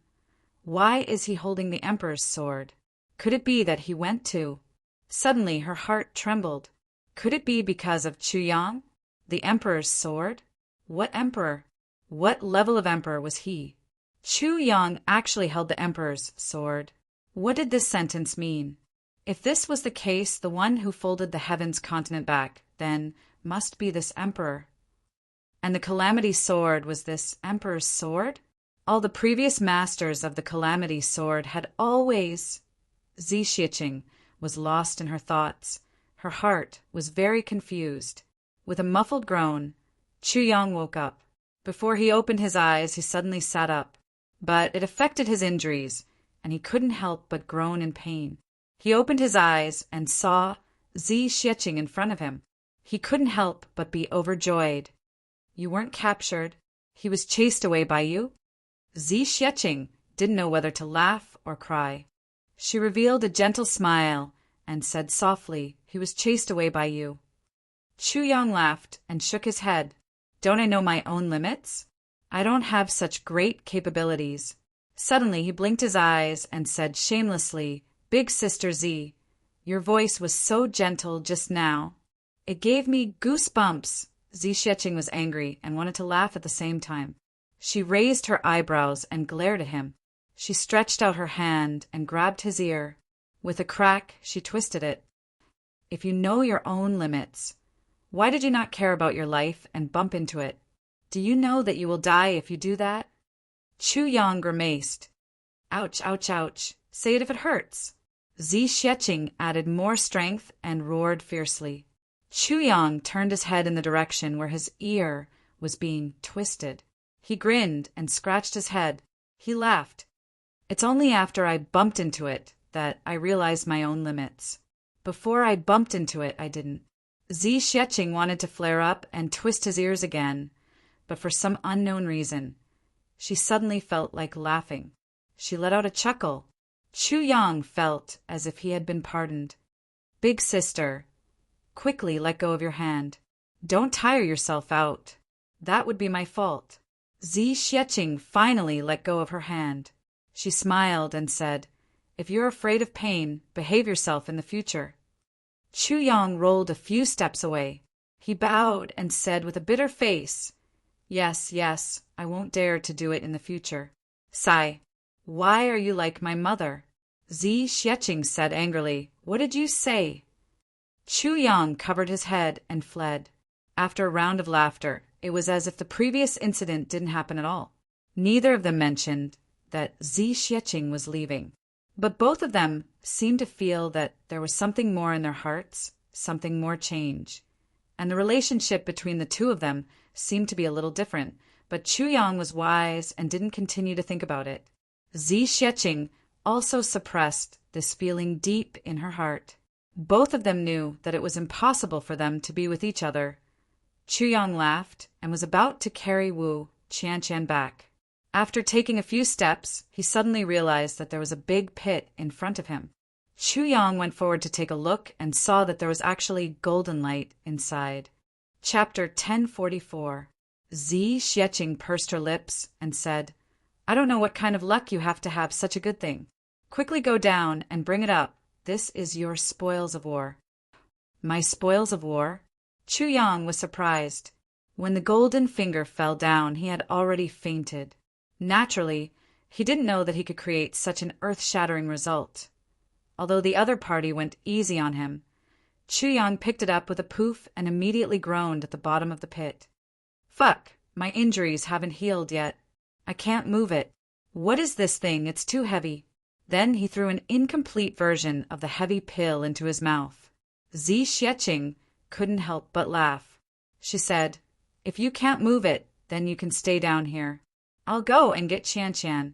why is he holding the Emperor's sword? Could it be that he went to—" Suddenly her heart trembled. Could it be because of Chu Yang? The Emperor's sword? What emperor? What level of emperor was he? Chu Yang actually held the Emperor's sword. What did this sentence mean? If this was the case, the one who folded the heavens continent back, then must be this emperor. And the Calamity sword was this emperor's sword? All the previous masters of the Calamity sword had always... Zi Xieching was lost in her thoughts. Her heart was very confused. With a muffled groan, Chu Yang woke up. Before he opened his eyes, he suddenly sat up. But it affected his injuries, and he couldn't help but groan in pain. He opened his eyes and saw Zi Xieching in front of him. He couldn't help but be overjoyed. "You weren't captured. He was chased away by you?" Zi Xieching didn't know whether to laugh or cry. She revealed a gentle smile and said softly, "He was chased away by you." Chu Yang laughed and shook his head. "Don't I know my own limits? I don't have such great capabilities." Suddenly he blinked his eyes and said shamelessly, "Big Sister Zi, your voice was so gentle just now. It gave me goosebumps." Zi Xieching was angry and wanted to laugh at the same time. She raised her eyebrows and glared at him. She stretched out her hand and grabbed his ear. With a crack, she twisted it. "If you know your own limits, why did you not care about your life and bump into it? Do you know that you will die if you do that? Chu Yang grimaced. Ouch, ouch, ouch. Say it if it hurts. Zi Xieching added more strength and roared fiercely. Chu Yang turned his head in the direction where his ear was being twisted. He grinned and scratched his head. He laughed. It's only after I bumped into it that I realized my own limits. Before I bumped into it, I didn't. Zi Xieching wanted to flare up and twist his ears again, but for some unknown reason, she suddenly felt like laughing. She let out a chuckle. Chu Yang felt as if he had been pardoned. Big sister, quickly let go of your hand. Don't tire yourself out. That would be my fault. Zi Xieching finally let go of her hand. She smiled and said, If you're afraid of pain, behave yourself in the future. Chu Yang rolled a few steps away. He bowed and said with a bitter face, Yes, yes, I won't dare to do it in the future. Sigh. Why are you like my mother? Zi Xieching said angrily, What did you say? Chu Yang covered his head and fled. After a round of laughter, it was as if the previous incident didn't happen at all. Neither of them mentioned that Zi Xieching was leaving, but both of them seemed to feel that there was something more in their hearts, something more change. And the relationship between the two of them seemed to be a little different, but Chu Yang was wise and didn't continue to think about it. Zi Xieching also suppressed this feeling deep in her heart. Both of them knew that it was impossible for them to be with each other. Chu Yang laughed and was about to carry Wu Qianqian back. After taking a few steps, he suddenly realized that there was a big pit in front of him. Chu Yang went forward to take a look and saw that there was actually golden light inside. Chapter 1044. Zi Xieching pursed her lips and said, I don't know what kind of luck you have to have such a good thing. Quickly go down and bring it up. This is your spoils of war. My spoils of war? Chu Yang was surprised. When the golden finger fell down, he had already fainted. Naturally, he didn't know that he could create such an earth-shattering result. Although the other party went easy on him, Chu Yang picked it up with a poof and immediately groaned at the bottom of the pit. Fuck, my injuries haven't healed yet. I can't move it. What is this thing? It's too heavy. Then he threw an incomplete version of the heavy pill into his mouth. Zi Xieching couldn't help but laugh. She said, If you can't move it, then you can stay down here. I'll go and get Qianqian.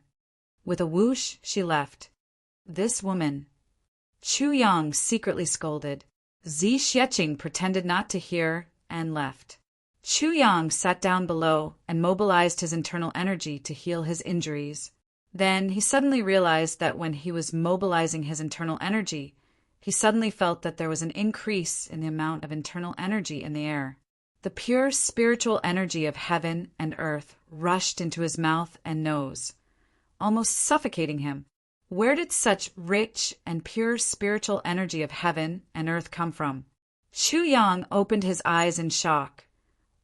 With a whoosh, she left. This woman. Chu Yang secretly scolded. Zi Xieching pretended not to hear and left. Chu Yang sat down below and mobilized his internal energy to heal his injuries. Then he suddenly realized that when he was mobilizing his internal energy, he suddenly felt that there was an increase in the amount of internal energy in the air. The pure spiritual energy of heaven and earth rushed into his mouth and nose, almost suffocating him. Where did such rich and pure spiritual energy of heaven and earth come from? Chu Yang opened his eyes in shock,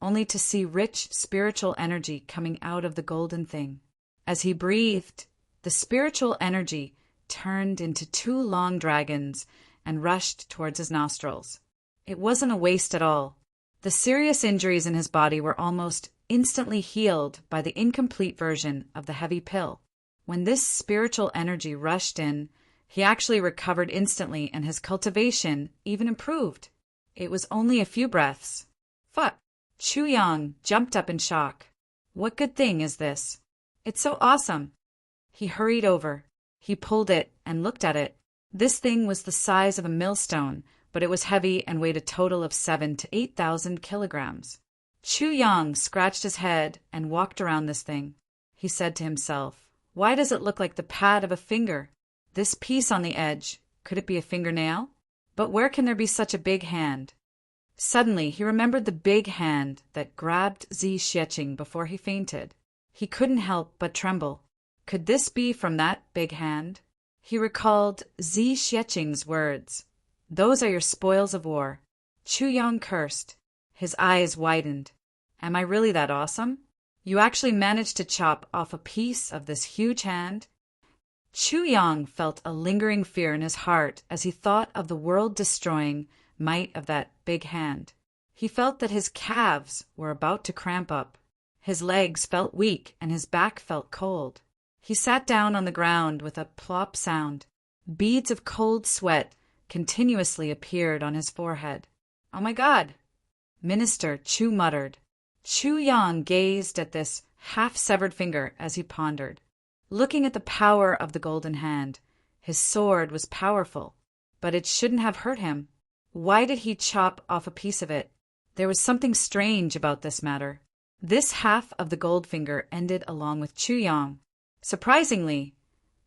only to see rich spiritual energy coming out of the golden thing. As he breathed, the spiritual energy turned into 2 long dragons and rushed towards his nostrils. It wasn't a waste at all. The serious injuries in his body were almost instantly healed by the incomplete version of the heavy pill. When this spiritual energy rushed in, he actually recovered instantly and his cultivation even improved. It was only a few breaths. Fuck! Chu Yang jumped up in shock. What good thing is this? It's so awesome. He hurried over. He pulled it and looked at it. This thing was the size of a millstone, but it was heavy and weighed a total of 7,000 to 8,000 kilograms. Chu Yang scratched his head and walked around this thing. He said to himself, Why does it look like the pad of a finger? This piece on the edge, could it be a fingernail? But where can there be such a big hand? Suddenly, he remembered the big hand that grabbed Zi Xieching before he fainted. He couldn't help but tremble. Could this be from that big hand? He recalled Zi Xieching's words. Those are your spoils of war. Chu Yang cursed. His eyes widened. Am I really that awesome? You actually managed to chop off a piece of this huge hand? Chu Yang felt a lingering fear in his heart as he thought of the world-destroying might of that big hand. He felt that his calves were about to cramp up. His legs felt weak and his back felt cold. He sat down on the ground with a plop sound. Beads of cold sweat continuously appeared on his forehead. "Oh my God!" Minister Chu muttered. Chu Yang gazed at this half-severed finger as he pondered. Looking at the power of the golden hand, his sword was powerful, but it shouldn't have hurt him. Why did he chop off a piece of it? There was something strange about this matter. This half of the gold finger ended along with Chu Yang. Surprisingly,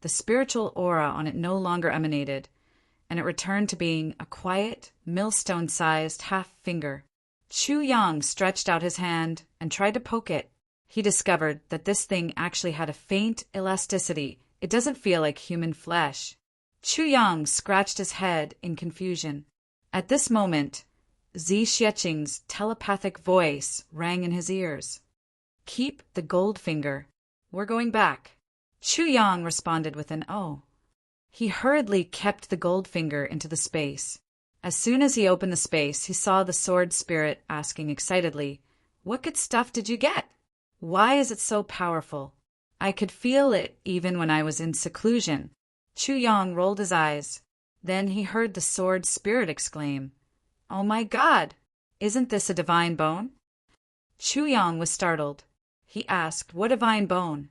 the spiritual aura on it no longer emanated, and it returned to being a quiet, millstone-sized half finger. Chu Yang stretched out his hand and tried to poke it. He discovered that this thing actually had a faint elasticity. It doesn't feel like human flesh. Chu Yang scratched his head in confusion. At this moment, Zi Xieching's telepathic voice rang in his ears. "Keep the gold finger. We're going back." Chu Yang responded with an "oh." He hurriedly kept the gold finger into the space. As soon as he opened the space, he saw the sword spirit asking excitedly, "What good stuff did you get? Why is it so powerful? I could feel it even when I was in seclusion." Chu Yang rolled his eyes. Then he heard the sword spirit exclaim, "Oh my God! Isn't this a divine bone?" Chu Yang was startled. He asked, "What divine bone?"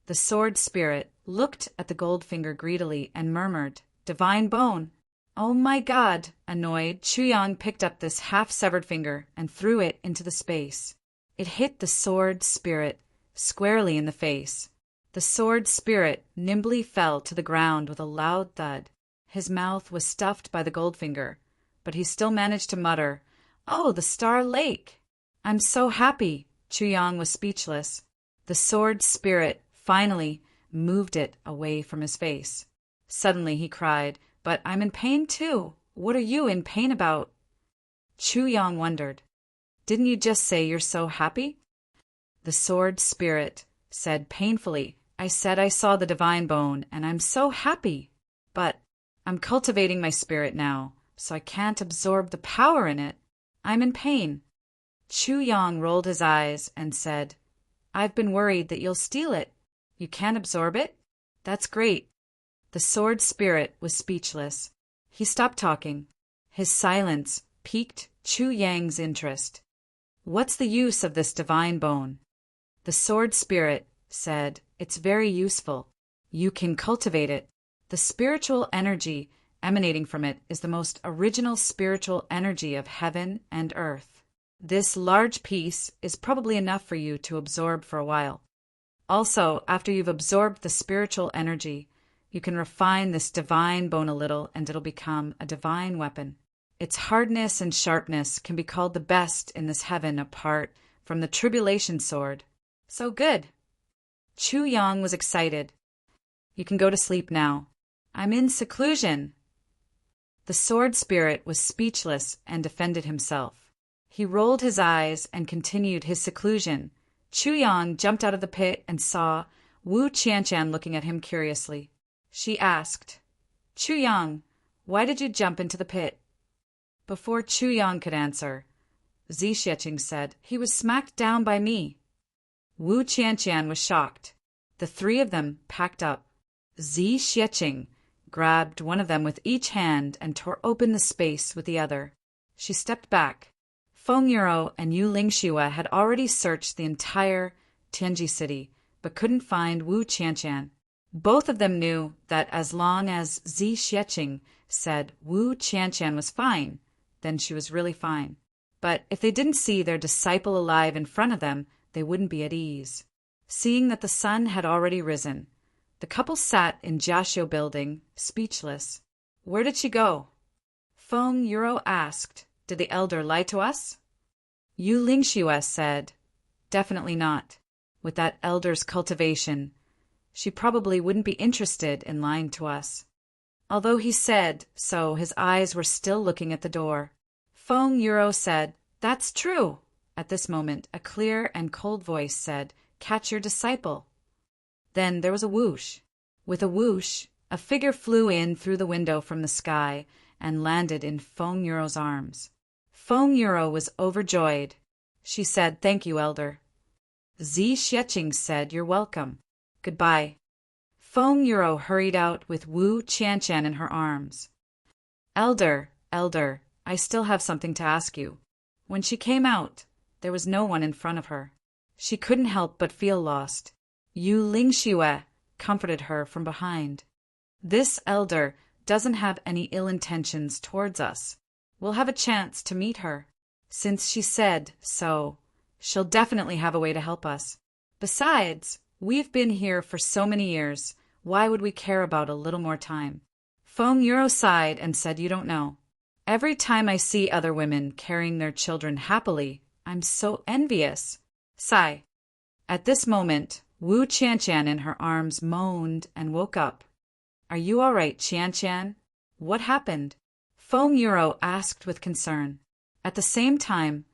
The sword spirit looked at the gold finger greedily and murmured, "Divine bone." "Oh my God!" Annoyed, Chu Yang picked up this half-severed finger and threw it into the space. It hit the sword spirit squarely in the face. The sword spirit nimbly fell to the ground with a loud thud. His mouth was stuffed by the gold finger, but he still managed to mutter, "Oh, the Star Lake! I'm so happy." Chu Yang was speechless. The sword spirit finally moved it away from his face. Suddenly he cried, "But I'm in pain too. What are you in pain about?" Chu Yang wondered. "Didn't you just say you're so happy?" The sword spirit said painfully, "I said I saw the divine bone, and I'm so happy. But I'm cultivating my spirit now, so I can't absorb the power in it. I'm in pain." Chu Yang rolled his eyes and said, "I've been worried that you'll steal it. You can't absorb it? That's great." The sword spirit was speechless. He stopped talking. His silence piqued Chu Yang's interest. "What's the use of this divine bone?" The sword spirit said, "It's very useful. You can cultivate it. The spiritual energy emanating from it is the most original spiritual energy of heaven and earth. This large piece is probably enough for you to absorb for a while. Also, after you've absorbed the spiritual energy, you can refine this divine bone a little and it'll become a divine weapon. Its hardness and sharpness can be called the best in this heaven apart from the tribulation sword. So good." Chu Yang was excited. "You can go to sleep now." "I'm in seclusion." The sword spirit was speechless and defended himself. He rolled his eyes and continued his seclusion. Chu Yang jumped out of the pit and saw Wu Qianshan looking at him curiously. She asked, "Chu Yang, why did you jump into the pit?" Before Chu Yang could answer, Zi Xieching said, "He was smacked down by me." Wu Qianshan was shocked. The three of them packed up. Zi Xieching grabbed one of them with each hand and tore open the space with the other. She stepped back. Feng Yuro and Yu Lingxua had already searched the entire Tianji city, but couldn't find Wu Qianshan. Both of them knew that as long as Zi Xieching said Wu Qianshan was fine, then she was really fine. But if they didn't see their disciple alive in front of them, they wouldn't be at ease. Seeing that the sun had already risen, the couple sat in Jiaxiu building, speechless. "Where did she go?" Feng Yuro asked. "Did the elder lie to us?" Yu Lingxua said, "Definitely not. With that elder's cultivation, she probably wouldn't be interested in lying to us." Although he said so, his eyes were still looking at the door. Feng Yuro said, "That's true." At this moment, a clear and cold voice said, "Catch your disciple." Then there was a whoosh. With a whoosh, a figure flew in through the window from the sky and landed in Feng Yuro's arms. Feng Yuro was overjoyed. She said, "Thank you, elder." Zi Xieching said, "You're welcome. Goodbye." Feng Yuro hurried out with Wu Qianshan in her arms. Elder, I still have something to ask you. When she came out, there was no one in front of her. She couldn't help but feel lost. Yu Lingxue comforted her from behind. This elder doesn't have any ill intentions towards us. We'll have a chance to meet her. Since she said so, she'll definitely have a way to help us. Besides, we've been here for so many years. Why would we care about a little more time? Feng Yuro sighed and said, "You don't know. Every time I see other women carrying their children happily, I'm so envious." Sigh. At this moment, Wu Qianshan in her arms moaned and woke up. "Are you all right, Qianshan? What happened?" Feng Yuro asked with concern. At the same time,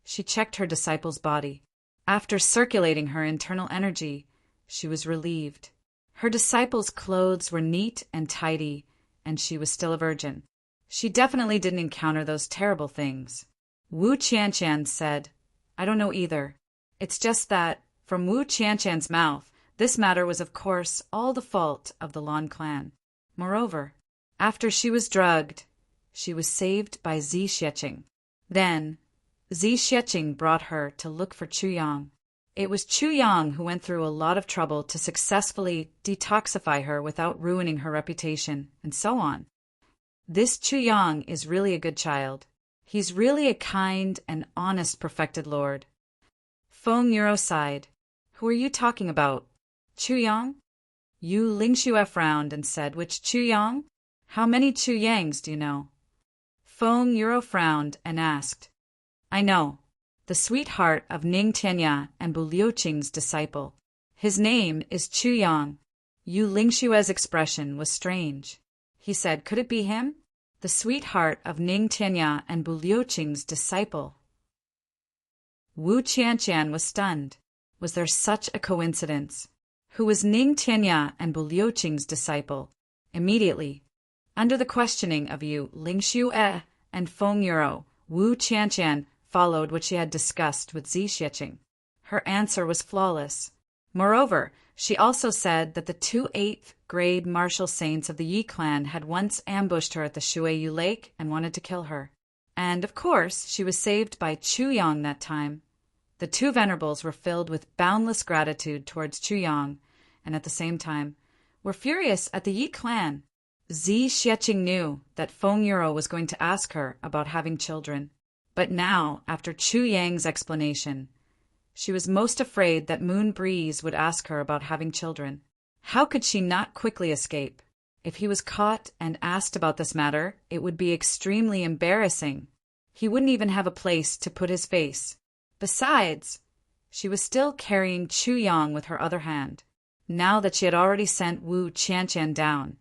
she checked her disciple's body. After circulating her internal energy, she was relieved. Her disciple's clothes were neat and tidy, and she was still a virgin. She definitely didn't encounter those terrible things. Wu Qianshan said, "I don't know either. It's just that, from Wu Qianshan's mouth, this matter was of course all the fault of the Lan clan. Moreover, after she was drugged, she was saved by Zi Xieching. Then, Zi Xieching brought her to look for Chu Yang. It was Chu Yang who went through a lot of trouble to successfully detoxify her without ruining her reputation, and so on. This Chu Yang is really a good child. He's really a kind and honest perfected lord." Feng Yuro sighed. "Who are you talking about? Chu Yang?" Yu Lingxue frowned and said, "Which Chu Yang? How many Chu Yangs do you know?" Feng Yuro frowned and asked, "I know. The sweetheart of Ning Tianya and Bu Liuqing's disciple. His name is Chu Yang." Yu Lingxue's expression was strange. He said, "Could it be him? The sweetheart of Ning Tianya and Bu Liuqing's disciple?" Wu Qianshan was stunned. Was there such a coincidence? Who was Ning Tianya and Bu Liuqing's disciple? Immediately, under the questioning of Yu Lingxue and Feng Yuro, Wu Qianshan followed what she had discussed with Zi Xieching. Her answer was flawless. Moreover, she also said that the 2 8th-grade martial saints of the Yi clan had once ambushed her at the Shuiyu Lake and wanted to kill her. And, of course, she was saved by Chu Yang that time. The two venerables were filled with boundless gratitude towards Chu Yang, and at the same time, were furious at the Yi clan. Zi Xieching knew that Feng Yuro was going to ask her about having children. But now, after Chu Yang's explanation, she was most afraid that Moon Breeze would ask her about having children. How could she not quickly escape? If he was caught and asked about this matter, it would be extremely embarrassing. He wouldn't even have a place to put his face. Besides, she was still carrying Chu Yang with her other hand. Now that she had already sent Wu Qianshan down,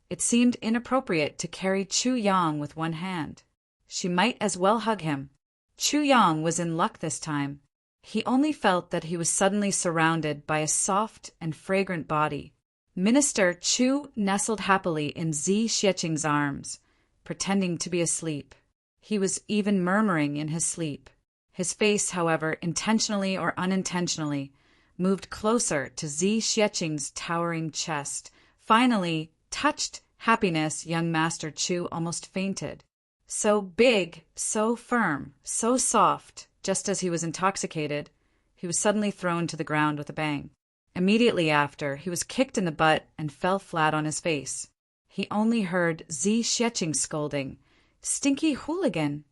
it seemed inappropriate to carry Chu Yang with one hand. She might as well hug him. Chu Yang was in luck this time. He only felt that he was suddenly surrounded by a soft and fragrant body. Minister Chu nestled happily in Zi Xieching's arms, pretending to be asleep. He was even murmuring in his sleep. His face, however, intentionally or unintentionally, moved closer to Zi Xieching's towering chest. Finally, touched happiness, young Master Chu almost fainted. So big, so firm, so soft, just as he was intoxicated, he was suddenly thrown to the ground with a bang. Immediately after, he was kicked in the butt and fell flat on his face. He only heard Zi Xieching scolding, "Stinky hooligan!"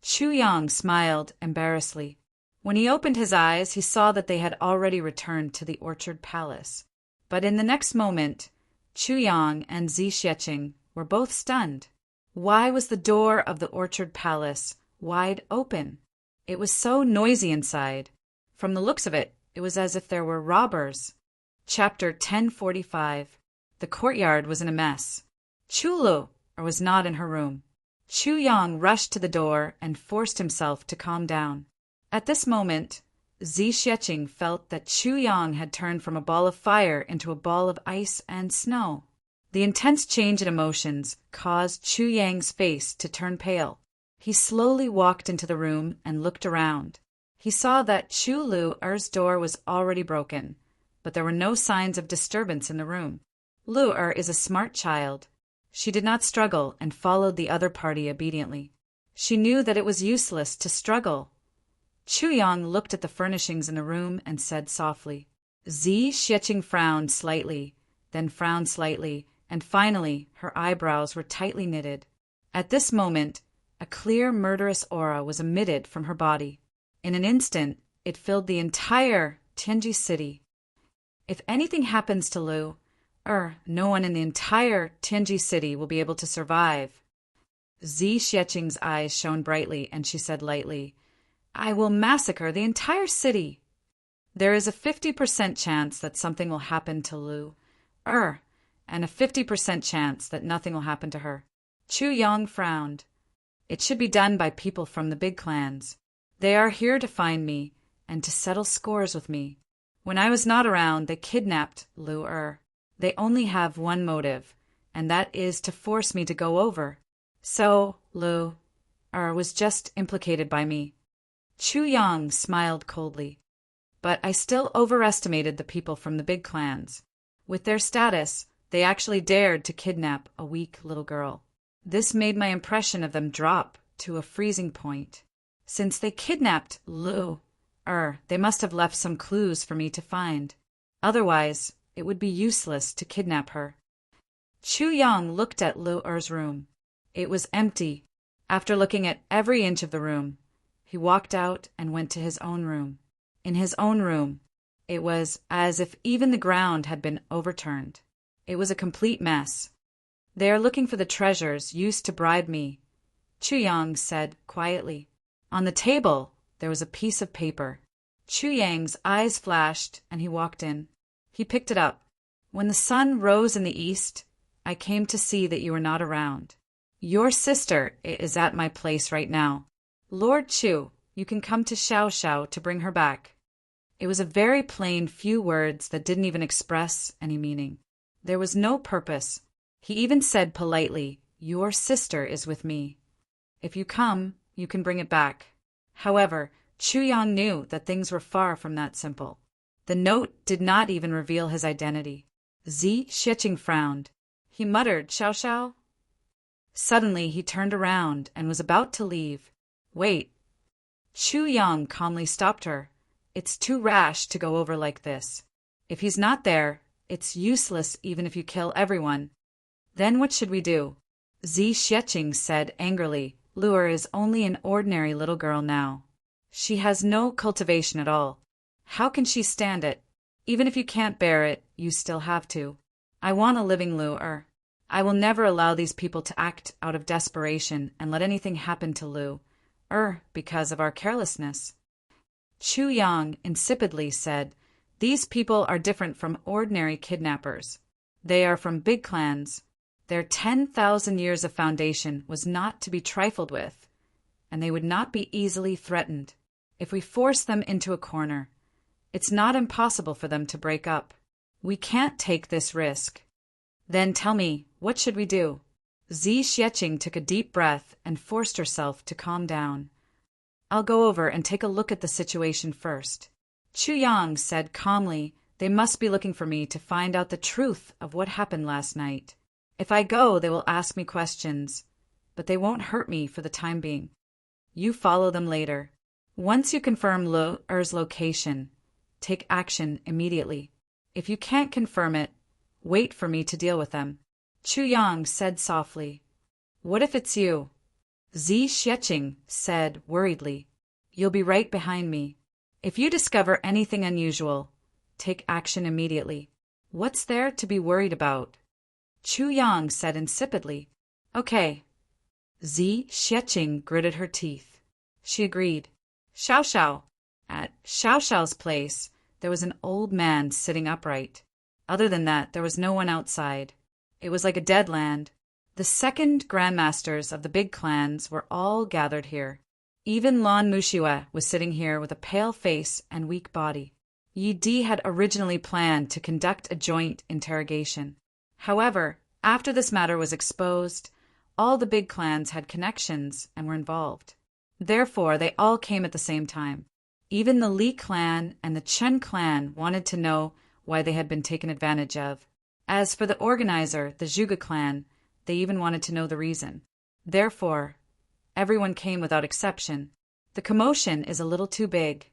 Chu Yang smiled embarrassedly. When he opened his eyes, he saw that they had already returned to the Orchard Palace. But in the next moment, Chu Yang and Zi Xieching were both stunned. Why was the door of the Orchard Palace wide open? It was so noisy inside. From the looks of it, it was as if there were robbers. Chapter 1045. The courtyard was in a mess. Chulu was not in her room. Chu Yang rushed to the door and forced himself to calm down. At this moment, Zi Xieching felt that Chu Yang had turned from a ball of fire into a ball of ice and snow. The intense change in emotions caused Chu Yang's face to turn pale. He slowly walked into the room and looked around. He saw that Chu Lu-er's door was already broken, but there were no signs of disturbance in the room. Lu-er is a smart child. She did not struggle and followed the other party obediently. She knew that it was useless to struggle. Chu Yang looked at the furnishings in the room and said softly. Zi Xieching frowned slightly, then frowned slightly, and finally her eyebrows were tightly knitted. At this moment, a clear murderous aura was emitted from her body. In an instant, it filled the entire Tianji city. If anything happens to Lu-er, no one in the entire Tianji city will be able to survive. Zi Xieching's eyes shone brightly, and she said lightly, I will massacre the entire city. There is a 50% chance that something will happen to Lu-er, and a 50% chance that nothing will happen to her. Chu Yang frowned. It should be done by people from the big clans. They are here to find me and to settle scores with me. When I was not around, they kidnapped Lu-er. They only have one motive, and that is to force me to go over. So, Lu-er was just implicated by me. Chu Yang smiled coldly. But I still overestimated the people from the big clans. With their status, they actually dared to kidnap a weak little girl. This made my impression of them drop to a freezing point. Since they kidnapped Lu-er, they must have left some clues for me to find. Otherwise, it would be useless to kidnap her. Chu Yang looked at Lu-er's room. It was empty. After looking at every inch of the room, he walked out and went to his own room. In his own room, it was as if even the ground had been overturned. It was a complete mess. They are looking for the treasures used to bribe me, Chu Yang said quietly. On the table, there was a piece of paper. Chu Yang's eyes flashed, and he walked in. He picked it up. When the sun rose in the east, I came to see that you were not around. Your sister is at my place right now. Lord Chu, you can come to Xiao to bring her back. It was a very plain few words that didn't even express any meaning. There was no purpose. He even said politely, Your sister is with me. If you come, you can bring it back. However, Chu Yang knew that things were far from that simple. The note did not even reveal his identity. Zi Xieching frowned. He muttered, Xiao. Suddenly he turned around and was about to leave. Wait. Chu Yang calmly stopped her. It's too rash to go over like this. If he's not there, it's useless even if you kill everyone. Then what should we do? Zi Xieching said angrily. Lu-er is only an ordinary little girl now. She has no cultivation at all. How can she stand it? Even if you can't bear it, you still have to. I want a living Lu-er. I will never allow these people to act out of desperation and let anything happen to Lu-er because of our carelessness. Chu Yang insipidly said, These people are different from ordinary kidnappers. They are from big clans. Their 10,000 years of foundation was not to be trifled with, and they would not be easily threatened. If we force them into a corner, it's not impossible for them to break up. We can't take this risk. Then tell me, what should we do? Zi Xieching took a deep breath and forced herself to calm down. I'll go over and take a look at the situation first. Chu Yang said calmly, They must be looking for me to find out the truth of what happened last night. If I go, they will ask me questions, but they won't hurt me for the time being. You follow them later. Once you confirm Lu-er's location, take action immediately. If you can't confirm it, wait for me to deal with them. Chu Yang said softly. What if it's you? Zi Xieching said worriedly. You'll be right behind me. If you discover anything unusual, take action immediately. What's there to be worried about? Chu Yang said insipidly. Okay. Zi Xieching gritted her teeth. She agreed. Xiao. At Xiao's place, there was an old man sitting upright. Other than that, there was no one outside. It was like a dead land. The second grandmasters of the big clans were all gathered here. Even Lan Muxiue was sitting here with a pale face and weak body. Yi Di had originally planned to conduct a joint interrogation. However, after this matter was exposed, all the big clans had connections and were involved. Therefore, they all came at the same time. Even the Li clan and the Chen clan wanted to know why they had been taken advantage of. As for the organizer, the Zhuge clan, they even wanted to know the reason. Therefore, everyone came without exception. The commotion is a little too big.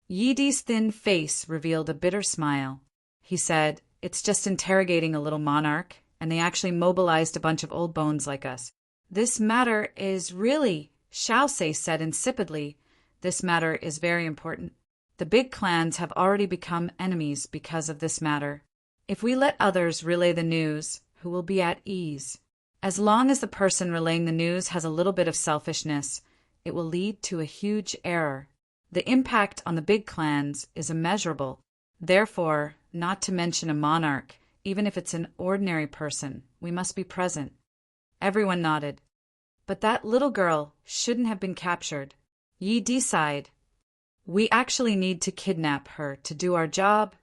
Yi Di's thin face revealed a bitter smile. He said, "It's just interrogating a little monarch, and they actually mobilized a bunch of old bones like us." "This matter is really," Xiaosei said insipidly, "this matter is very important. The big clans have already become enemies because of this matter. If we let others relay the news, who will be at ease? As long as the person relaying the news has a little bit of selfishness, it will lead to a huge error. The impact on the big clans is immeasurable. Therefore, not to mention a monarch, even if it's an ordinary person, we must be present." Everyone nodded. "But that little girl shouldn't have been captured." Yi Di sighed. "We actually need to kidnap her to do our job.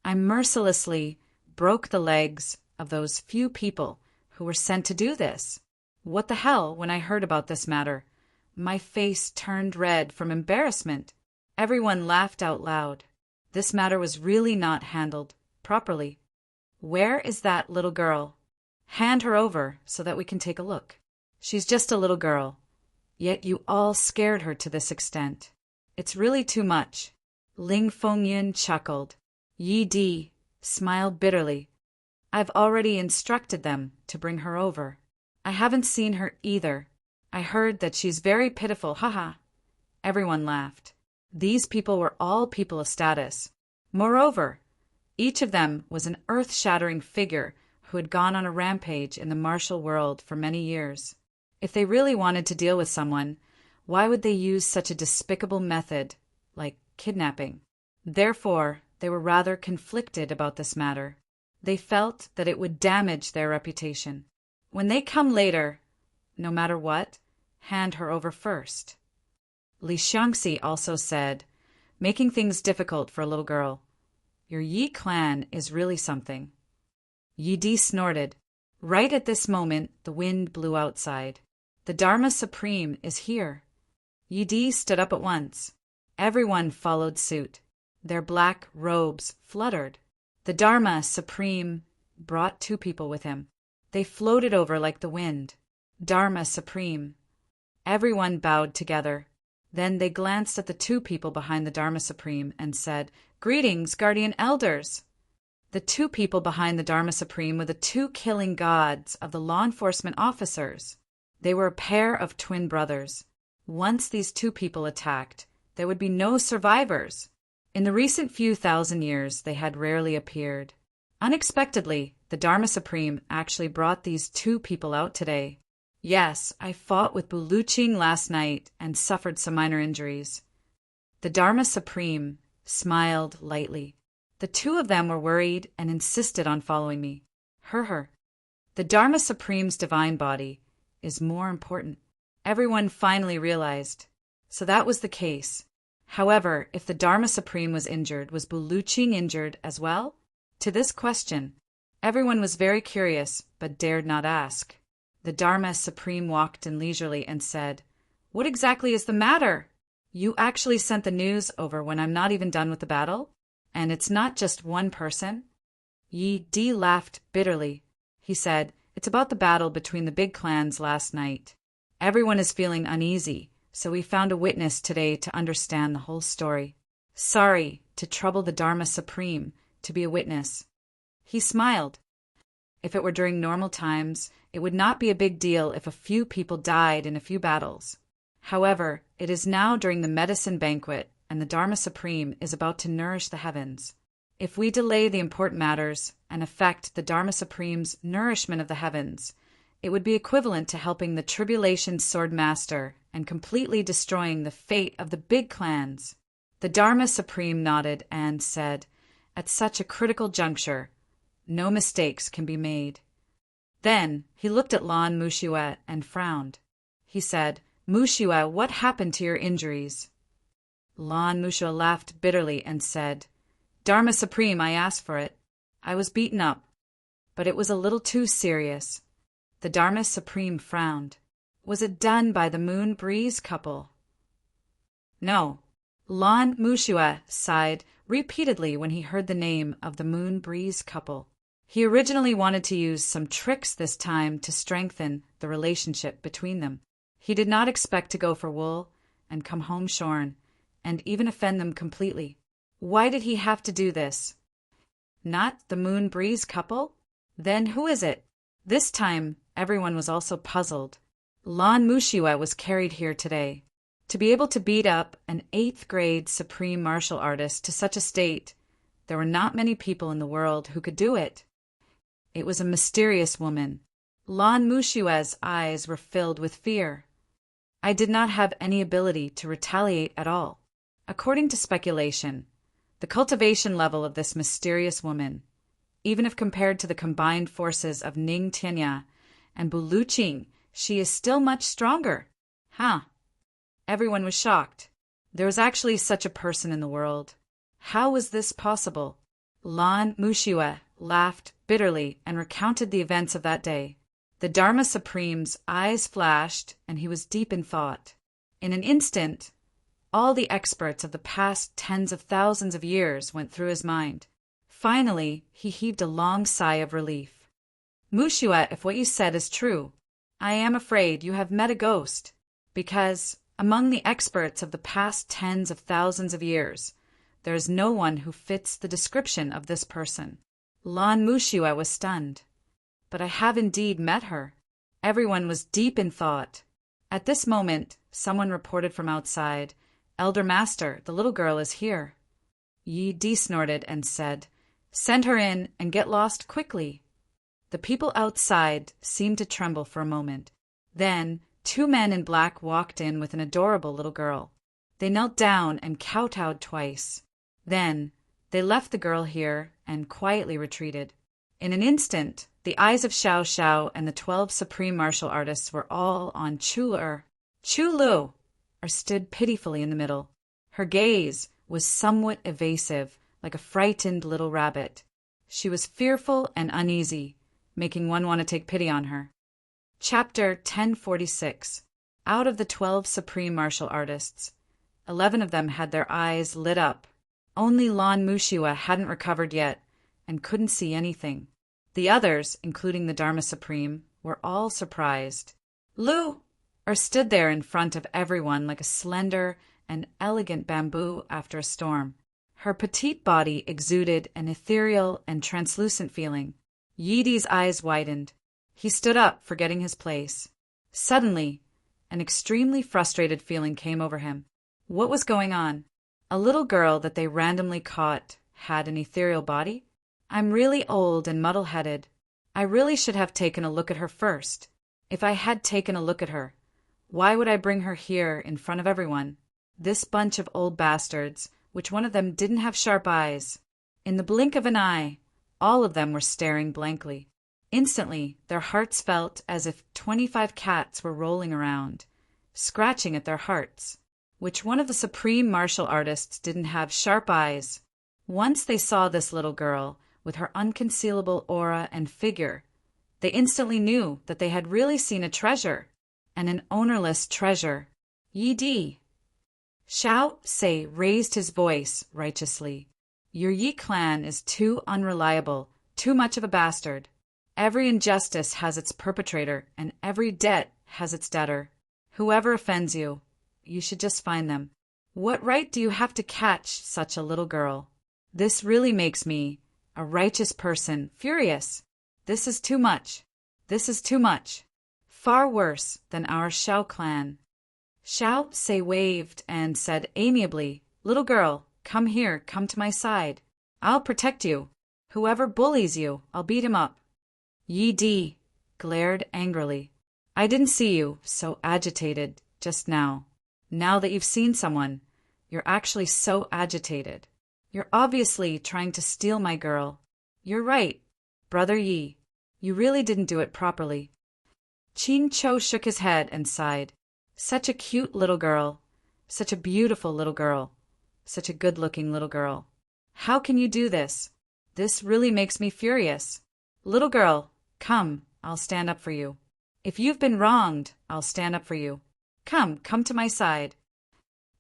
I mercilessly broke the legs of those few people who were sent to do this. What the hell, when I heard about this matter, my face turned red from embarrassment." Everyone laughed out loud. This matter was really not handled properly. "Where is that little girl? Hand her over so that we can take a look." "She's just a little girl. Yet you all scared her to this extent. It's really too much." Ling Fengyan chuckled. Yi Di smiled bitterly. "I've already instructed them to bring her over. I haven't seen her either. I heard that she's very pitiful, haha." Everyone laughed. These people were all people of status. Moreover, each of them was an earth-shattering figure who had gone on a rampage in the martial world for many years. If they really wanted to deal with someone, why would they use such a despicable method, like kidnapping? Therefore, they were rather conflicted about this matter. They felt that it would damage their reputation. When they come later, no matter what, hand her over first. Li Xiangxi also said, making things difficult for a little girl, "Your Yi clan is really something." Yi Di snorted. Right at this moment, the wind blew outside. "The Dharma Supreme is here." Yi Di stood up at once. Everyone followed suit. Their black robes fluttered. The Dharma Supreme brought two people with him. They floated over like the wind. "Dharma Supreme." Everyone bowed together. Then they glanced at the two people behind the Dharma Supreme and said, "Greetings, guardian elders." The two people behind the Dharma Supreme were the two killing gods of the law enforcement officers. They were a pair of twin brothers. Once these two people attacked, there would be no survivors. In the recent few thousand years, they had rarely appeared. Unexpectedly, the Dharma Supreme actually brought these two people out today. "Yes, I fought with Buluching last night and suffered some minor injuries." The Dharma Supreme smiled lightly. "The two of them were worried and insisted on following me." Her. The Dharma Supreme's divine body is more important. Everyone finally realized. So that was the case. However, if the Dharma Supreme was injured, was Buluching injured as well? To this question, everyone was very curious but dared not ask. The Dharma Supreme walked in leisurely and said, "What exactly is the matter? You actually sent the news over when I'm not even done with the battle? And it's not just one person?" Yi Di laughed bitterly. He said, "It's about the battle between the big clans last night. Everyone is feeling uneasy, so we found a witness today to understand the whole story. Sorry to trouble the Dharma Supreme to be a witness." He smiled. If it were during normal times, it would not be a big deal if a few people died in a few battles. However, it is now during the medicine banquet, and the Dharma Supreme is about to nourish the heavens. If we delay the important matters and affect the Dharma Supreme's nourishment of the heavens, it would be equivalent to helping the Tribulation Sword Master and completely destroying the fate of the big clans. The Dharma Supreme nodded and said, "At such a critical juncture, no mistakes can be made." Then he looked at Lan Muxue and frowned. He said, "Muxue, what happened to your injuries?" Lan Muxue laughed bitterly and said, "Dharma Supreme, I asked for it. I was beaten up, but it was a little too serious." The Dharma Supreme frowned. "Was it done by the Moon Breeze couple?" "No." Lan Mushua sighed repeatedly when he heard the name of the Moon Breeze couple. He originally wanted to use some tricks this time to strengthen the relationship between them. He did not expect to go for wool and come home shorn, and even offend them completely. Why did he have to do this? Not the Moon Breeze couple? Then who is it? This time, everyone was also puzzled. Lan Mushua was carried here today. To be able to beat up an 8th grade supreme martial artist to such a state, there were not many people in the world who could do it. It was a mysterious woman. Lan Mushua's eyes were filled with fear. I did not have any ability to retaliate at all. According to speculation, the cultivation level of this mysterious woman, even if compared to the combined forces of Ning Tianya and Buluqing, she is still much stronger. Huh. Everyone was shocked. There was actually such a person in the world. How was this possible? Lan Mushua laughed bitterly and recounted the events of that day. The Dharma Supreme's eyes flashed, and he was deep in thought. In an instant, all the experts of the past tens of thousands of years went through his mind. Finally, he heaved a long sigh of relief. Mushua, if what you said is true, I am afraid you have met a ghost, because, among the experts of the past tens of thousands of years, there is no one who fits the description of this person. Lan Mushua was stunned. But I have indeed met her. Everyone was deep in thought. At this moment, someone reported from outside, Elder Master, the little girl is here. Yi Di snorted and said, Send her in and get lost quickly. The people outside seemed to tremble for a moment. Then, 2 men in black walked in with an adorable little girl. They knelt down and kowtowed twice. Then, they left the girl here and quietly retreated. In an instant, the eyes of Xiao Xiao and the 12 supreme martial artists were all on Chu Lu stood pitifully in the middle. Her gaze was somewhat evasive, like a frightened little rabbit. She was fearful and uneasy, making one want to take pity on her. Chapter 1046. Out of the 12 supreme martial artists, 11 of them had their eyes lit up. Only Lan Mushua hadn't recovered yet and couldn't see anything. The others, including the Dharma Supreme, were all surprised. Lu stood there in front of everyone like a slender and elegant bamboo after a storm. Her petite body exuded an ethereal and translucent feeling. Yi Di's eyes widened. He stood up, forgetting his place. Suddenly, an extremely frustrated feeling came over him. What was going on? A little girl that they randomly caught had an ethereal body? I'm really old and muddle-headed. I really should have taken a look at her first. If I had taken a look at her, why would I bring her here in front of everyone? This bunch of old bastards, which one of them didn't have sharp eyes. In the blink of an eye, all of them were staring blankly. Instantly, their hearts felt as if 25 cats were rolling around, scratching at their hearts. Which one of the supreme martial artists didn't have sharp eyes? Once they saw this little girl, with her unconcealable aura and figure, they instantly knew that they had really seen a treasure, and an ownerless treasure. Yi Di. Xiao Sei raised his voice righteously. Your Yi clan is too unreliable, too much of a bastard. Every injustice has its perpetrator, and every debt has its debtor. Whoever offends you, you should just find them. What right do you have to catch such a little girl? This really makes me, a righteous person, furious. This is too much. This is too much. Far worse than our Xiao clan. Xiao Sei waved and said amiably, Little girl, come here, come to my side. I'll protect you. Whoever bullies you, I'll beat him up. Yi Di glared angrily. I didn't see you so agitated just now. Now that you've seen someone, you're actually so agitated. You're obviously trying to steal my girl. You're right, Brother Yi. You really didn't do it properly. Qin Cho shook his head and sighed. Such a cute little girl. Such a beautiful little girl. Such a good-looking little girl. How can you do this? This really makes me furious. Little girl, come, I'll stand up for you. If you've been wronged, I'll stand up for you. Come to my side.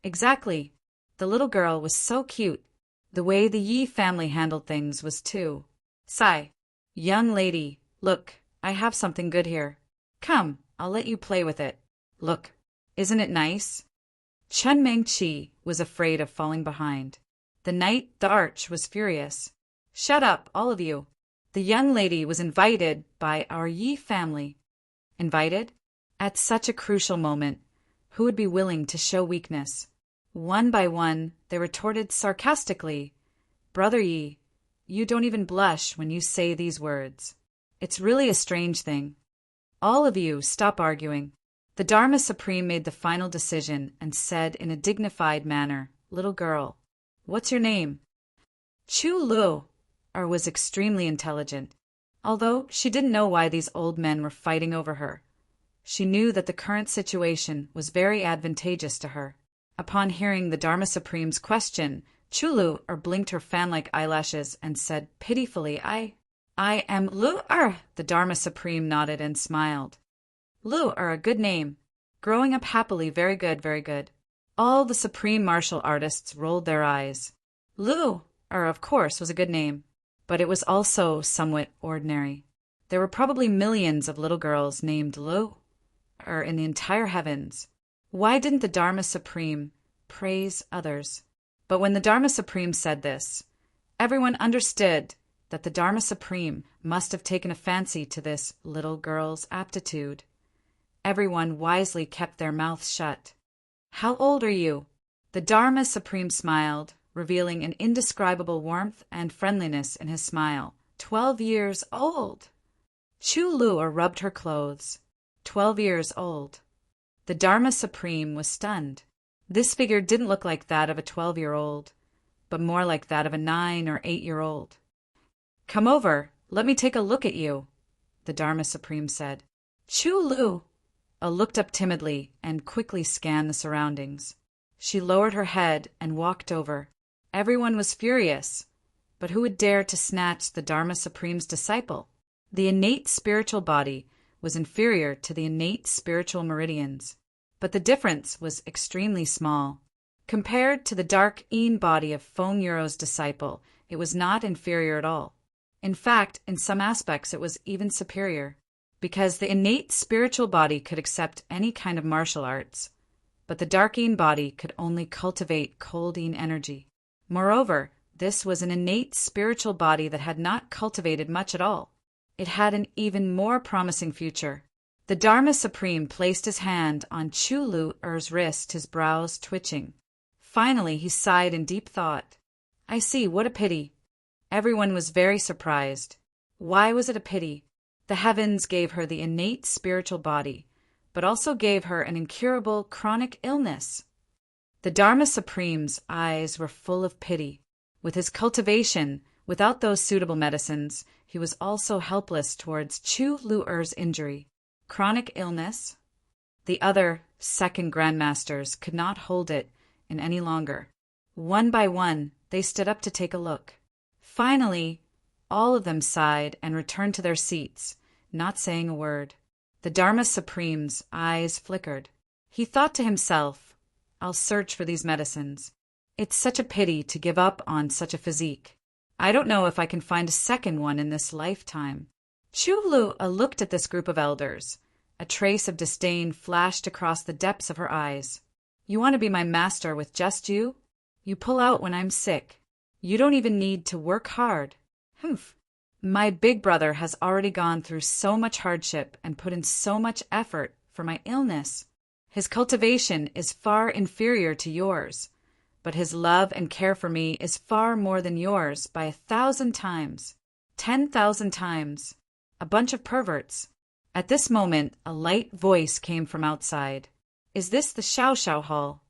Exactly. The little girl was so cute. The way the Yi family handled things was too. Sigh. Young lady, look, I have something good here. Come, I'll let you play with it. Look, isn't it nice? Chen Mengqi was afraid of falling behind. The knight, the arch, was furious. Shut up, all of you. The young lady was invited by our Yi family. Invited? At such a crucial moment, who would be willing to show weakness? One by one, they retorted sarcastically, Brother Yi, you don't even blush when you say these words. It's really a strange thing. All of you, stop arguing. The Dharma Supreme made the final decision and said in a dignified manner, Little girl, what's your name? Chu Lu, was extremely intelligent. Although she didn't know why these old men were fighting over her, she knew that the current situation was very advantageous to her. Upon hearing the Dharma Supreme's question, Chulu blinked her fan-like eyelashes and said pitifully, I am Lu-er. The Dharma Supreme nodded and smiled. Lu-er, a good name. Growing up happily, very good, very good. All the supreme martial artists rolled their eyes. Lu-er, of course, was a good name, but it was also somewhat ordinary. There were probably millions of little girls named Lu-er in the entire heavens. Why didn't the Dharma Supreme praise others? But when the Dharma Supreme said this, everyone understood that the Dharma Supreme must have taken a fancy to this little girl's aptitude. Everyone wisely kept their mouths shut. How old are you? The Dharma Supreme smiled, revealing an indescribable warmth and friendliness in his smile. 12 years old. Chu Lu rubbed her clothes. 12 years old. The Dharma Supreme was stunned. This figure didn't look like that of a 12-year-old, but more like that of a 9 or 8-year-old. Come over, let me take a look at you, the Dharma Supreme said. Chu Lu looked up timidly and quickly scanned the surroundings. She lowered her head and walked over. Everyone was furious, but who would dare to snatch the Dharma Supreme's disciple? The innate spiritual body was inferior to the innate spiritual meridians, but the difference was extremely small. Compared to the dark Yin body of Feng Yuro's disciple, it was not inferior at all. In fact, in some aspects it was even superior, because the innate spiritual body could accept any kind of martial arts, but the dark Yin body could only cultivate cold Yin energy. Moreover, this was an innate spiritual body that had not cultivated much at all. It had an even more promising future. The Dharma Supreme placed his hand on Chu Lu-er's wrist, his brows twitching. Finally, he sighed in deep thought. I see, what a pity. Everyone was very surprised. Why was it a pity? The heavens gave her the innate spiritual body, but also gave her an incurable chronic illness. The Dharma Supreme's eyes were full of pity. With his cultivation, without those suitable medicines, he was also helpless towards Chu Lu-er's injury. Chronic illness? The other second grandmasters could not hold it in any longer. One by one, they stood up to take a look. Finally, all of them sighed and returned to their seats, not saying a word. The Dharma Supreme's eyes flickered. He thought to himself, I'll search for these medicines. It's such a pity to give up on such a physique. I don't know if I can find a second one in this lifetime. Chu Lu looked at this group of elders. A trace of disdain flashed across the depths of her eyes. You want to be my master with just you? You pull out when I'm sick. You don't even need to work hard. Humph. My big brother has already gone through so much hardship and put in so much effort for my illness. His cultivation is far inferior to yours, but his love and care for me is far more than yours by 1,000 times, 10,000 times. A bunch of perverts. At this moment, a light voice came from outside. Is this the Xiao Hall?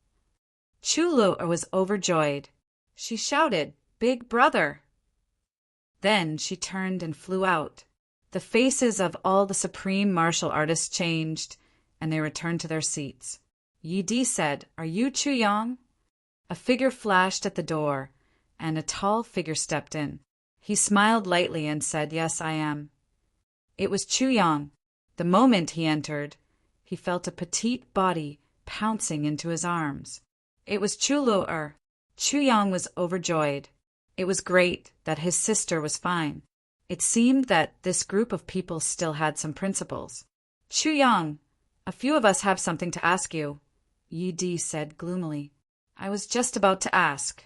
Chu Lu was overjoyed. She shouted, Big brother! Then she turned and flew out. The faces of all the supreme martial artists changed, and they returned to their seats. Yi Di said, Are you Chu Yang? A figure flashed at the door, and a tall figure stepped in. He smiled lightly and said, Yes, I am. It was Chu Yang. The moment he entered, he felt a petite body pouncing into his arms. It was Chu Lu-er. Chu Yang was overjoyed. It was great that his sister was fine. It seemed that this group of people still had some principles. Chu Yang, a few of us have something to ask you, Yi Di said gloomily. I was just about to ask.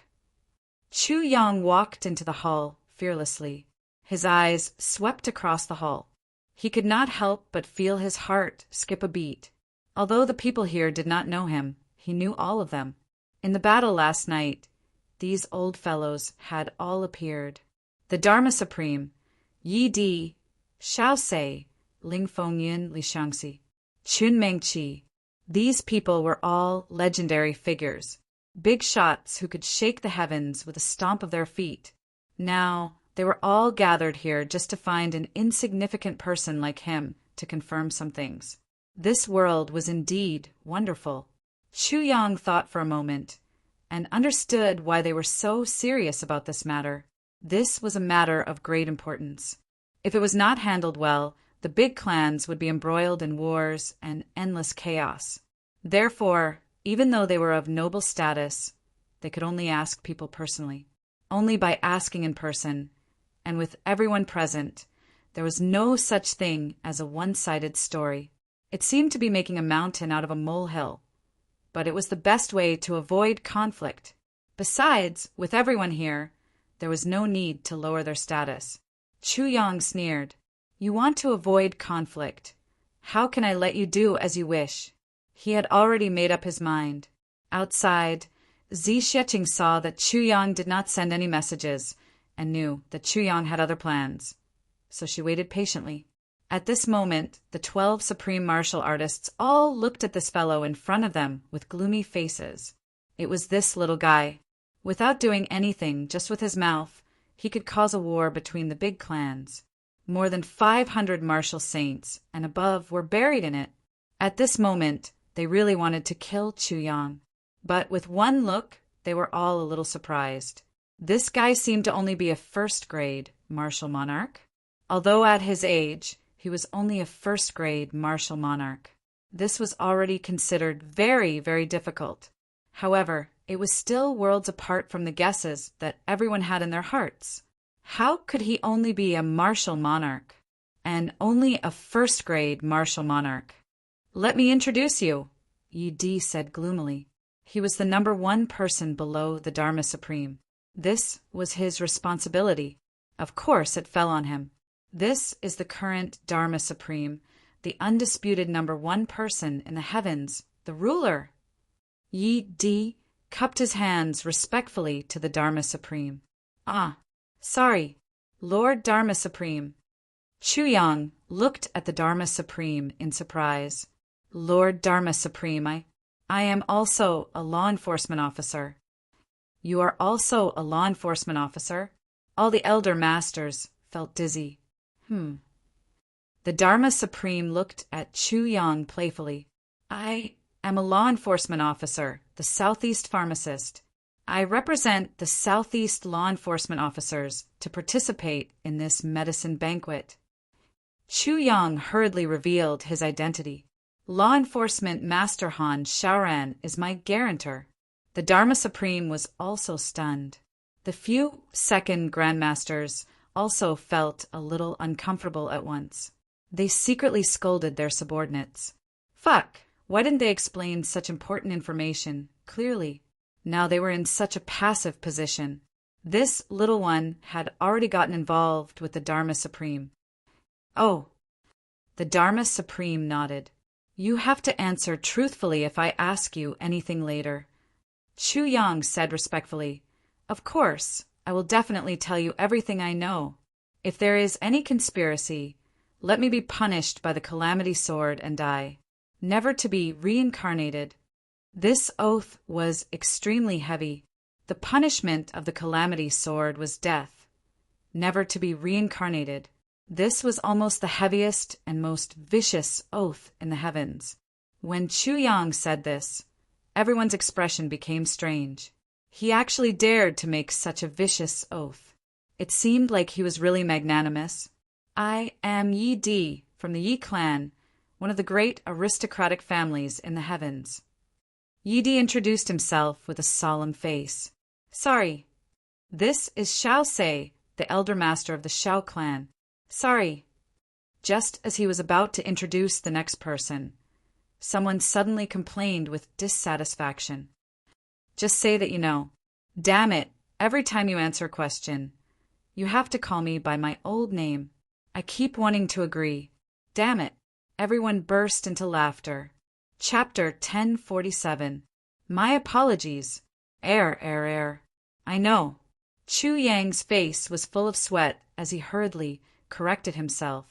Chu Yang walked into the hall fearlessly. His eyes swept across the hall. He could not help but feel his heart skip a beat. Although the people here did not know him, he knew all of them. In the battle last night, these old fellows had all appeared. The Dharma Supreme, Yi Di, Xiao Sei, Ling Fengyin Li Shangxi, Chun Mengqi. These people were all legendary figures, big shots who could shake the heavens with a stomp of their feet. Now, they were all gathered here just to find an insignificant person like him to confirm some things. This world was indeed wonderful. Chu Yang thought for a moment and understood why they were so serious about this matter. This was a matter of great importance. If it was not handled well, the big clans would be embroiled in wars and endless chaos. Therefore, even though they were of noble status, they could only ask people personally. Only by asking in person, and with everyone present, there was no such thing as a one-sided story. It seemed to be making a mountain out of a molehill, but it was the best way to avoid conflict. Besides, with everyone here, there was no need to lower their status. Chu Yang sneered. You want to avoid conflict. How can I let you do as you wish? He had already made up his mind. Outside, Zi Xieching saw that Chu Yang did not send any messages and knew that Chu Yang had other plans. So she waited patiently. At this moment, the 12 supreme martial artists all looked at this fellow in front of them with gloomy faces. It was this little guy. Without doing anything, just with his mouth, he could cause a war between the big clans. More than 500 martial saints and above were buried in it. At this moment, they really wanted to kill Chu Yang. But with one look, they were all a little surprised. This guy seemed to only be a first-grade martial monarch. Although at his age, he was only a first-grade martial monarch. This was already considered very, very difficult. However, it was still worlds apart from the guesses that everyone had in their hearts. How could he only be a martial monarch, and only a first-grade martial monarch? Let me introduce you, Yi Di said gloomily. He was the number 1 person below the Dharma Supreme. This was his responsibility. Of course it fell on him. This is the current Dharma Supreme, the undisputed number 1 person in the heavens, the ruler. Yi Di cupped his hands respectfully to the Dharma Supreme. Ah, sorry, Lord Dharma Supreme. Chu Yang looked at the Dharma Supreme in surprise. Lord Dharma Supreme, I am also a law enforcement officer. You are also a law enforcement officer? All the elder masters felt dizzy. The Dharma Supreme looked at Chu Yang playfully. I am a law enforcement officer, the Southeast pharmacist. I represent the Southeast law enforcement officers to participate in this medicine banquet. Chu Yang hurriedly revealed his identity. Law enforcement Master Han Shaoran is my guarantor. The Dharma Supreme was also stunned. The few second grandmasters also felt a little uncomfortable at once. They secretly scolded their subordinates. Fuck, why didn't they explain such important information clearly? Now they were in such a passive position. This little one had already gotten involved with the Dharma Supreme. Oh. The Dharma Supreme nodded. You have to answer truthfully if I ask you anything later. Chu Yang said respectfully, Of course, I will definitely tell you everything I know. If there is any conspiracy, let me be punished by the Calamity Sword and die, never to be reincarnated. This oath was extremely heavy. The punishment of the Calamity Sword was death, never to be reincarnated. This was almost the heaviest and most vicious oath in the heavens. When Chu Yang said this, everyone's expression became strange. He actually dared to make such a vicious oath. It seemed like he was really magnanimous. I am Yi Di from the Yi clan, one of the great aristocratic families in the heavens. Yi Di introduced himself with a solemn face. Sorry. This is Xiao Sei, the elder master of the Xiao clan. Sorry. Just as he was about to introduce the next person, someone suddenly complained with dissatisfaction. Just say that you know. Damn it, every time you answer a question, you have to call me by my old name. I keep wanting to agree. Damn it. Everyone burst into laughter. Chapter 1047. My apologies. Err. I know. Chu Yang's face was full of sweat as he hurriedly corrected himself.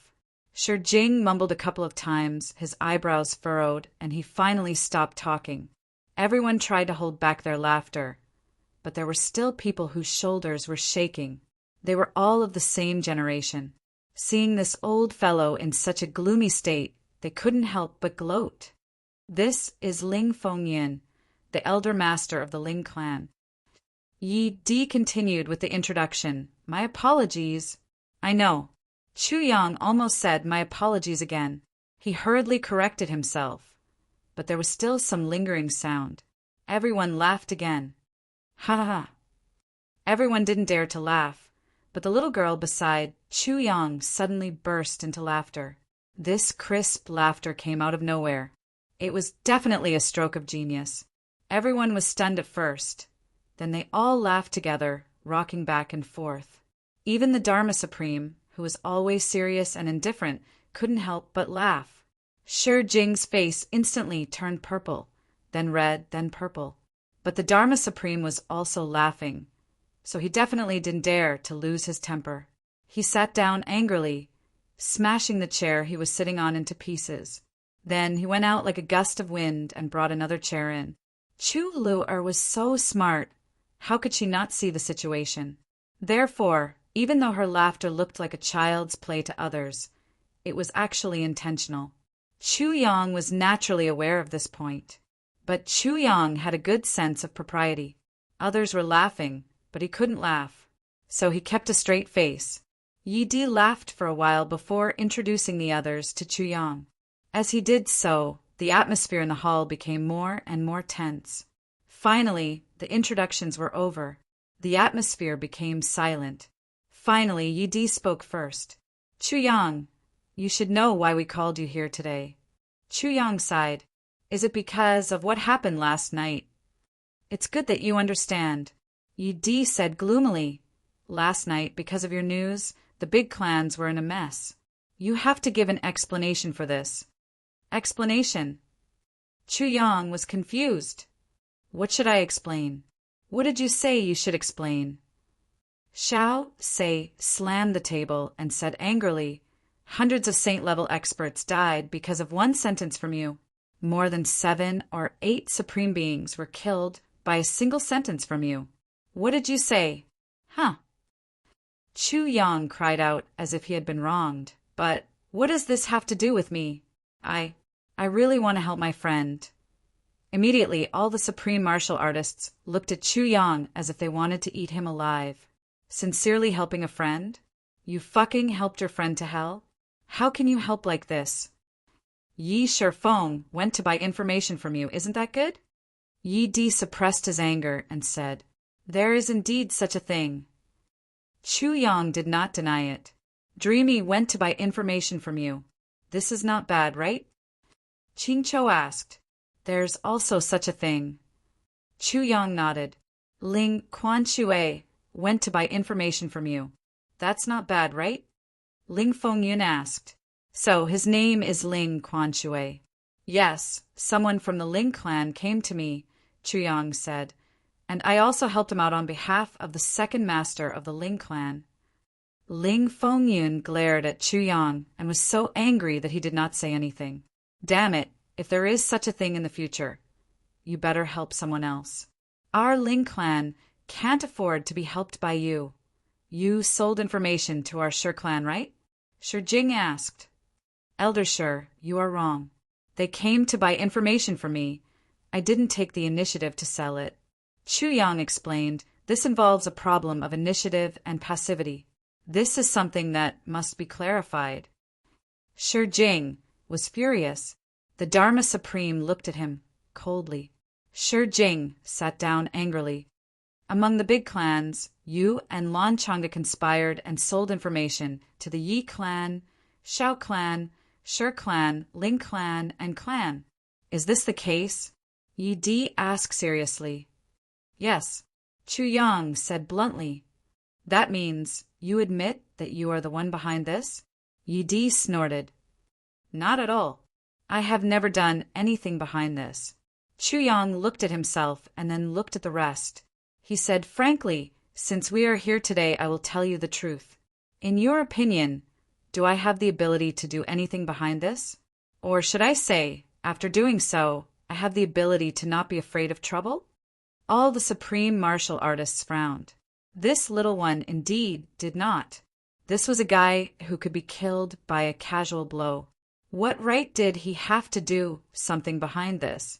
Shi Jing mumbled a couple of times, his eyebrows furrowed, and he finally stopped talking. Everyone tried to hold back their laughter, but there were still people whose shoulders were shaking. They were all of the same generation. Seeing this old fellow in such a gloomy state, they couldn't help but gloat. This is Ling Fengyan, the elder master of the Ling clan. Yi Di continued with the introduction. My apologies. I know. Chu Yang almost said my apologies again. He hurriedly corrected himself, but there was still some lingering sound. Everyone laughed again. Ha ha ha. Everyone didn't dare to laugh, but the little girl beside Chu Yang suddenly burst into laughter. This crisp laughter came out of nowhere. It was definitely a stroke of genius. Everyone was stunned at first. Then they all laughed together, rocking back and forth. Even the Dharma Supreme, who was always serious and indifferent, couldn't help but laugh. Shi Jing's face instantly turned purple, then red, then purple. But the Dharma Supreme was also laughing, so he definitely didn't dare to lose his temper. He sat down angrily, smashing the chair he was sitting on into pieces. Then he went out like a gust of wind and brought another chair in. Chu Lu'er was so smart. How could she not see the situation? Therefore, even though her laughter looked like a child's play to others, it was actually intentional. Chu Yang was naturally aware of this point. But Chu Yang had a good sense of propriety. Others were laughing, but he couldn't laugh, so he kept a straight face. Yi Di laughed for a while before introducing the others to Chu Yang. As he did so, the atmosphere in the hall became more and more tense. Finally, the introductions were over. The atmosphere became silent. Finally, Yi Di spoke first. Chu Yang, you should know why we called you here today. Chu Yang sighed. Is it because of what happened last night? It's good that you understand. Yi Di said gloomily. Last night, because of your news, the big clans were in a mess. You have to give an explanation for this. Explanation? Chu Yang was confused. What should I explain? What did you say you should explain? Xiao Sei slammed the table and said angrily, Hundreds of saint-level experts died because of one sentence from you. More than 7 or 8 supreme beings were killed by a single sentence from you. What did you say? Huh. Chu Yang cried out as if he had been wronged. But what does this have to do with me? I really want to help my friend. Immediately, all the supreme martial artists looked at Chu Yang as if they wanted to eat him alive. Sincerely helping a friend? You fucking helped your friend to hell? How can you help like this? Yi Shifeng went to buy information from you, isn't that good? Yi Di suppressed his anger and said, There is indeed such a thing. Chu Yang did not deny it. Dreamy went to buy information from you. This is not bad, right? Qing Chou asked, There's also such a thing. Chu Yang nodded. Ling Quanshui went to buy information from you. That's not bad, right? Ling Fengyun asked. So his name is Ling Quanshui. Yes, someone from the Ling clan came to me, Chu Yang said, and I also helped him out on behalf of the second master of the Ling clan. Ling Fengyun glared at Chu Yang and was so angry that he did not say anything. Damn it, if there is such a thing in the future, you better help someone else. Our Ling clan can't afford to be helped by you. You sold information to our Shi clan, right? Shi Jing asked. Elder Shi, you are wrong. They came to buy information from me. I didn't take the initiative to sell it. Chu Yang explained, this involves a problem of initiative and passivity. This is something that must be clarified. Shi Jing was furious. The Dharma Supreme looked at him coldly. Shi Jing sat down angrily. Among the big clans, you and Lan Changa conspired and sold information to the Yi clan, Shao clan, Shi clan, Ling clan, and clan. Is this the case? Yi Di asked seriously. Yes, Chu Yang said bluntly. That means you admit that you are the one behind this? Yi Di snorted. Not at all. I have never done anything behind this. Chu Yang looked at himself and then looked at the rest. He said frankly, since we are here today, I will tell you the truth. In your opinion, do I have the ability to do anything behind this? Or should I say, after doing so, I have the ability to not be afraid of trouble? All the supreme martial artists frowned. This little one indeed did not. This was a guy who could be killed by a casual blow. What right did he have to do something behind this?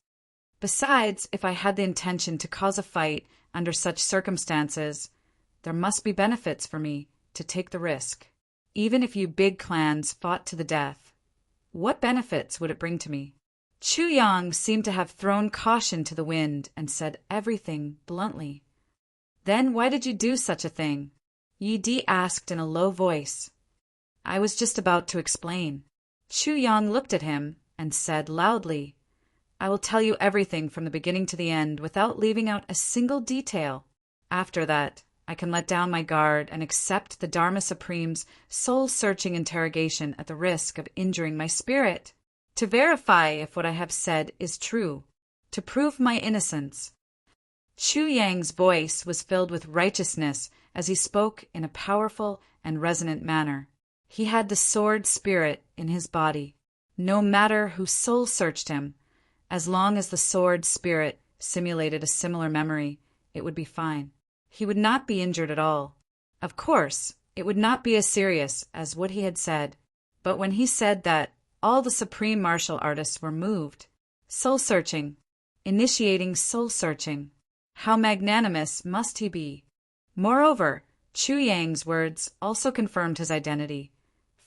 Besides, if I had the intention to cause a fight under such circumstances, there must be benefits for me to take the risk. Even if you big clans fought to the death, what benefits would it bring to me? Chu Yang seemed to have thrown caution to the wind and said everything bluntly. Then why did you do such a thing? Yi Di asked in a low voice. I was just about to explain. Chu Yang looked at him and said loudly, I will tell you everything from the beginning to the end without leaving out a single detail. After that, I can let down my guard and accept the Dharma Supreme's soul-searching interrogation at the risk of injuring my spirit, to verify if what I have said is true, to prove my innocence. Chu Yang's voice was filled with righteousness as he spoke in a powerful and resonant manner. He had the sword spirit in his body. No matter who soul-searched him, as long as the sword spirit simulated a similar memory, it would be fine. He would not be injured at all. Of course, it would not be as serious as what he had said, but when he said that all the supreme martial artists were moved, soul-searching, initiating soul-searching, how magnanimous must he be? Moreover, Chu Yang's words also confirmed his identity,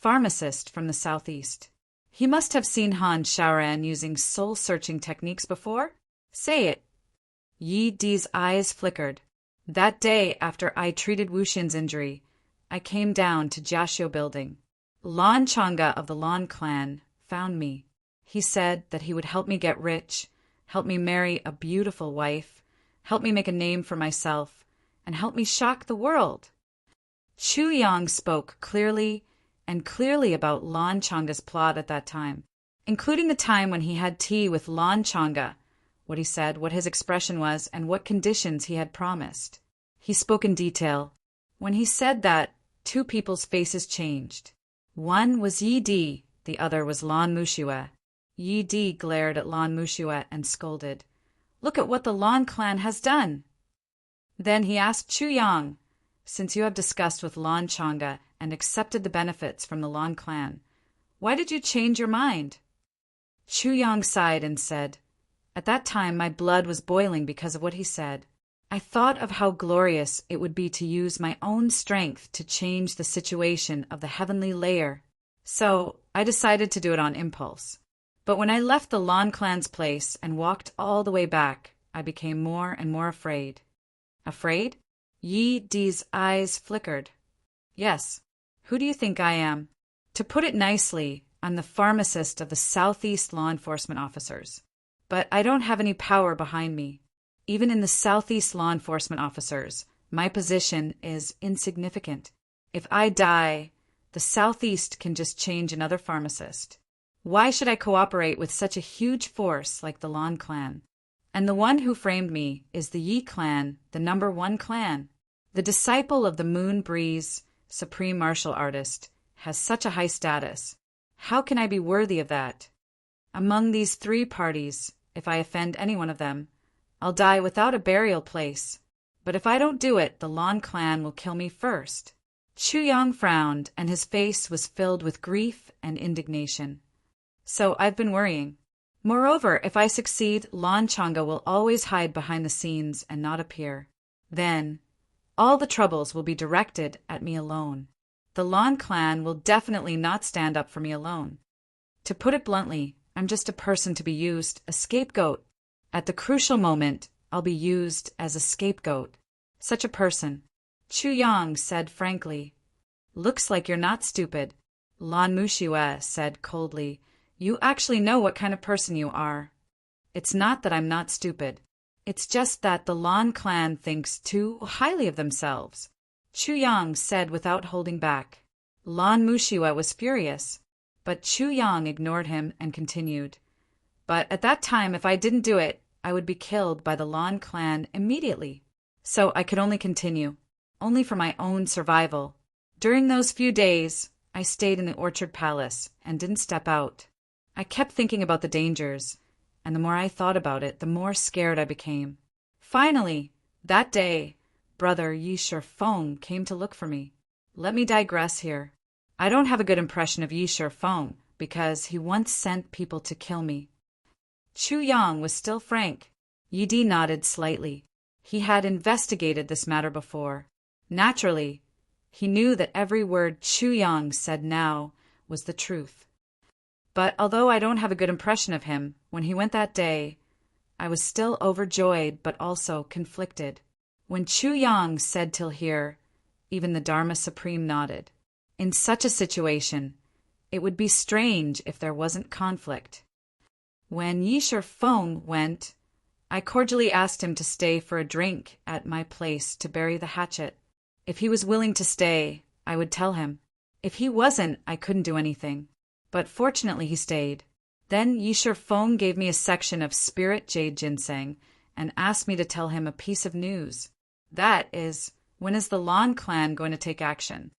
pharmacist from the southeast. He must have seen Han Shaoran using soul-searching techniques before? Say it. Yi Di's eyes flickered. That day after I treated Wu Xin's injury, I came down to Jiaxiu building. Lan Changa of the Lan clan found me. He said that he would help me get rich, help me marry a beautiful wife, help me make a name for myself, and help me shock the world. Chu Yang spoke clearly about Lan Changa's plot at that time, including the time when he had tea with Lan Changa, what he said, what his expression was, and what conditions he had promised. He spoke in detail. When he said that, two people's faces changed. One was Yi Di, the other was Lan Muxue. Yi Di glared at Lan Muxue and scolded, Look at what the Lan clan has done. Then he asked Chu Yang, Since you have discussed with Lan Changa and accepted the benefits from the Lan clan, why did you change your mind? Chu Yang sighed and said, At that time my blood was boiling because of what he said. I thought of how glorious it would be to use my own strength to change the situation of the heavenly layer. So I decided to do it on impulse. But when I left the Lan clan's place and walked all the way back, I became more and more afraid. Afraid? Yi Di's eyes flickered. Yes. Who do you think I am? To put it nicely, I'm the pharmacist of the Southeast law enforcement officers. But I don't have any power behind me. Even in the Southeast law enforcement officers, my position is insignificant. If I die, the Southeast can just change another pharmacist. Why should I cooperate with such a huge force like the Lan clan? And the one who framed me is the Yi clan, the #1 clan. The disciple of the Moon Breeze, supreme martial artist, has such a high status. How can I be worthy of that? Among these three parties, if I offend any one of them, I'll die without a burial place. But if I don't do it, the Lan clan will kill me first. Chu Yang frowned, and his face was filled with grief and indignation. So I've been worrying. Moreover, if I succeed, Lan Changa will always hide behind the scenes and not appear. Then, all the troubles will be directed at me alone. The Lan clan will definitely not stand up for me alone. To put it bluntly, I'm just a person to be used, a scapegoat. At the crucial moment, I'll be used as a scapegoat. Such a person. Chu Yang said frankly. Looks like you're not stupid. Lan Mushue said coldly. You actually know what kind of person you are. It's not that I'm not stupid. It's just that the Lan clan thinks too highly of themselves. Chu Yang said without holding back. Lan Mushue was furious, but Chu Yang ignored him and continued. But at that time, if I didn't do it, I would be killed by the Lan clan immediately. So I could only continue, only for my own survival. During those few days, I stayed in the Orchard Palace and didn't step out. I kept thinking about the dangers, and the more I thought about it, the more scared I became. Finally, that day, Brother Yi Shifeng came to look for me. Let me digress here. I don't have a good impression of Yi Shifeng because he once sent people to kill me. Chu Yang was still frank. Yi Di nodded slightly. He had investigated this matter before. Naturally, he knew that every word Chu Yang said now was the truth. But although I don't have a good impression of him, when he went that day, I was still overjoyed but also conflicted. When Chu Yang said till here, even the Dharma Supreme nodded. In such a situation, it would be strange if there wasn't conflict. When Yi Shifeng went, I cordially asked him to stay for a drink at my place to bury the hatchet. If he was willing to stay, I would tell him. If he wasn't, I couldn't do anything. But fortunately he stayed. Then Yi Shifeng gave me a section of spirit jade ginseng and asked me to tell him a piece of news. That is, when is the Lan clan going to take action?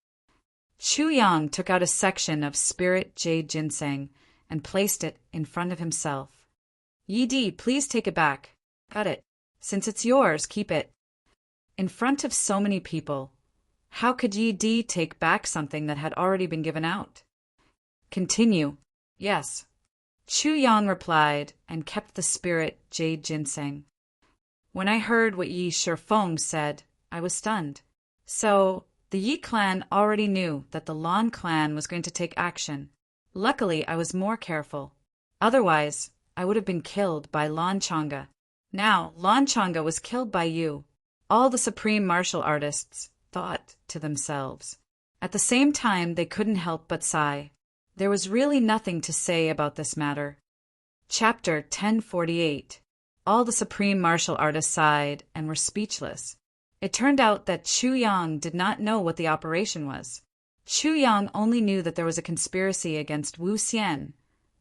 Chu Yang took out a section of spirit jade ginseng and placed it in front of himself. Yi Di, please take it back. Got it. Since it's yours, keep it. In front of so many people, how could Yi Di take back something that had already been given out? Continue. Yes. Chu Yang replied and kept the spirit jade ginseng. When I heard what Yi Shifeng said, I was stunned. So, the Yi clan already knew that the Lan clan was going to take action. Luckily, I was more careful. Otherwise, I would have been killed by Lan Changa. Now, Lan Changa was killed by you. All the supreme martial artists thought to themselves. At the same time, they couldn't help but sigh. There was really nothing to say about this matter. Chapter 1048. All the supreme martial artists sighed and were speechless. It turned out that Chu Yang did not know what the operation was. Chu Yang only knew that there was a conspiracy against Wu Xian,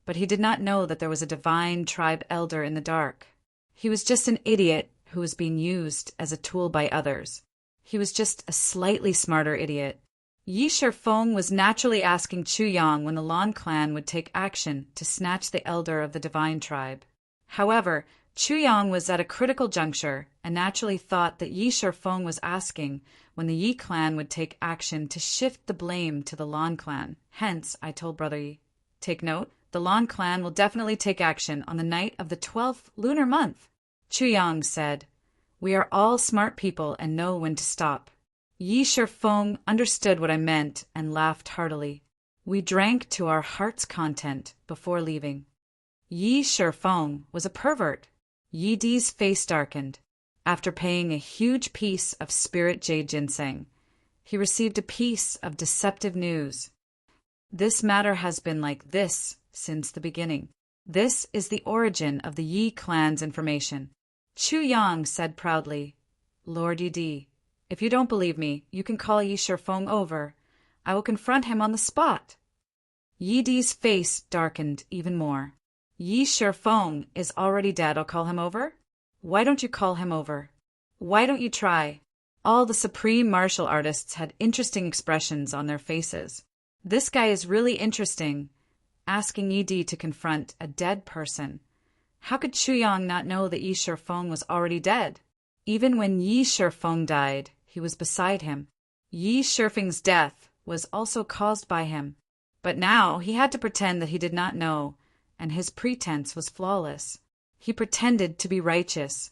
but he did not know that there was a divine tribe elder in the dark. He was just an idiot who was being used as a tool by others. He was just a slightly smarter idiot. Yi Shifeng was naturally asking Chu Yang when the Lan clan would take action to snatch the elder of the divine tribe. However, Chu Yang was at a critical juncture and naturally thought that Yi Shifeng was asking when the Yi clan would take action to shift the blame to the Lan clan. Hence, I told Brother Yi, take note, the Lan clan will definitely take action on the night of the 12th lunar month. Chu Yang said, we are all smart people and know when to stop. Yi Shifeng understood what I meant and laughed heartily. We drank to our heart's content before leaving. Yi Shifeng was a pervert. Yi Di's face darkened. After paying a huge piece of spirit jade ginseng, he received a piece of deceptive news. This matter has been like this since the beginning. This is the origin of the Yi clan's information. Chu Yang said proudly, Lord Yi Di, if you don't believe me, you can call Yi Shifeng over. I will confront him on the spot. Yi Di's face darkened even more. Yi Shifeng is already dead. I'll call him over? Why don't you call him over? Why don't you try? All the supreme martial artists had interesting expressions on their faces. This guy is really interesting, asking Yi Di to confront a dead person. How could Chu Yang not know that Yi Shifeng was already dead? Even when Yi Shifeng died, he was beside him. Yi Shifeng's death was also caused by him. But now he had to pretend that he did not know, and his pretense was flawless. He pretended to be righteous.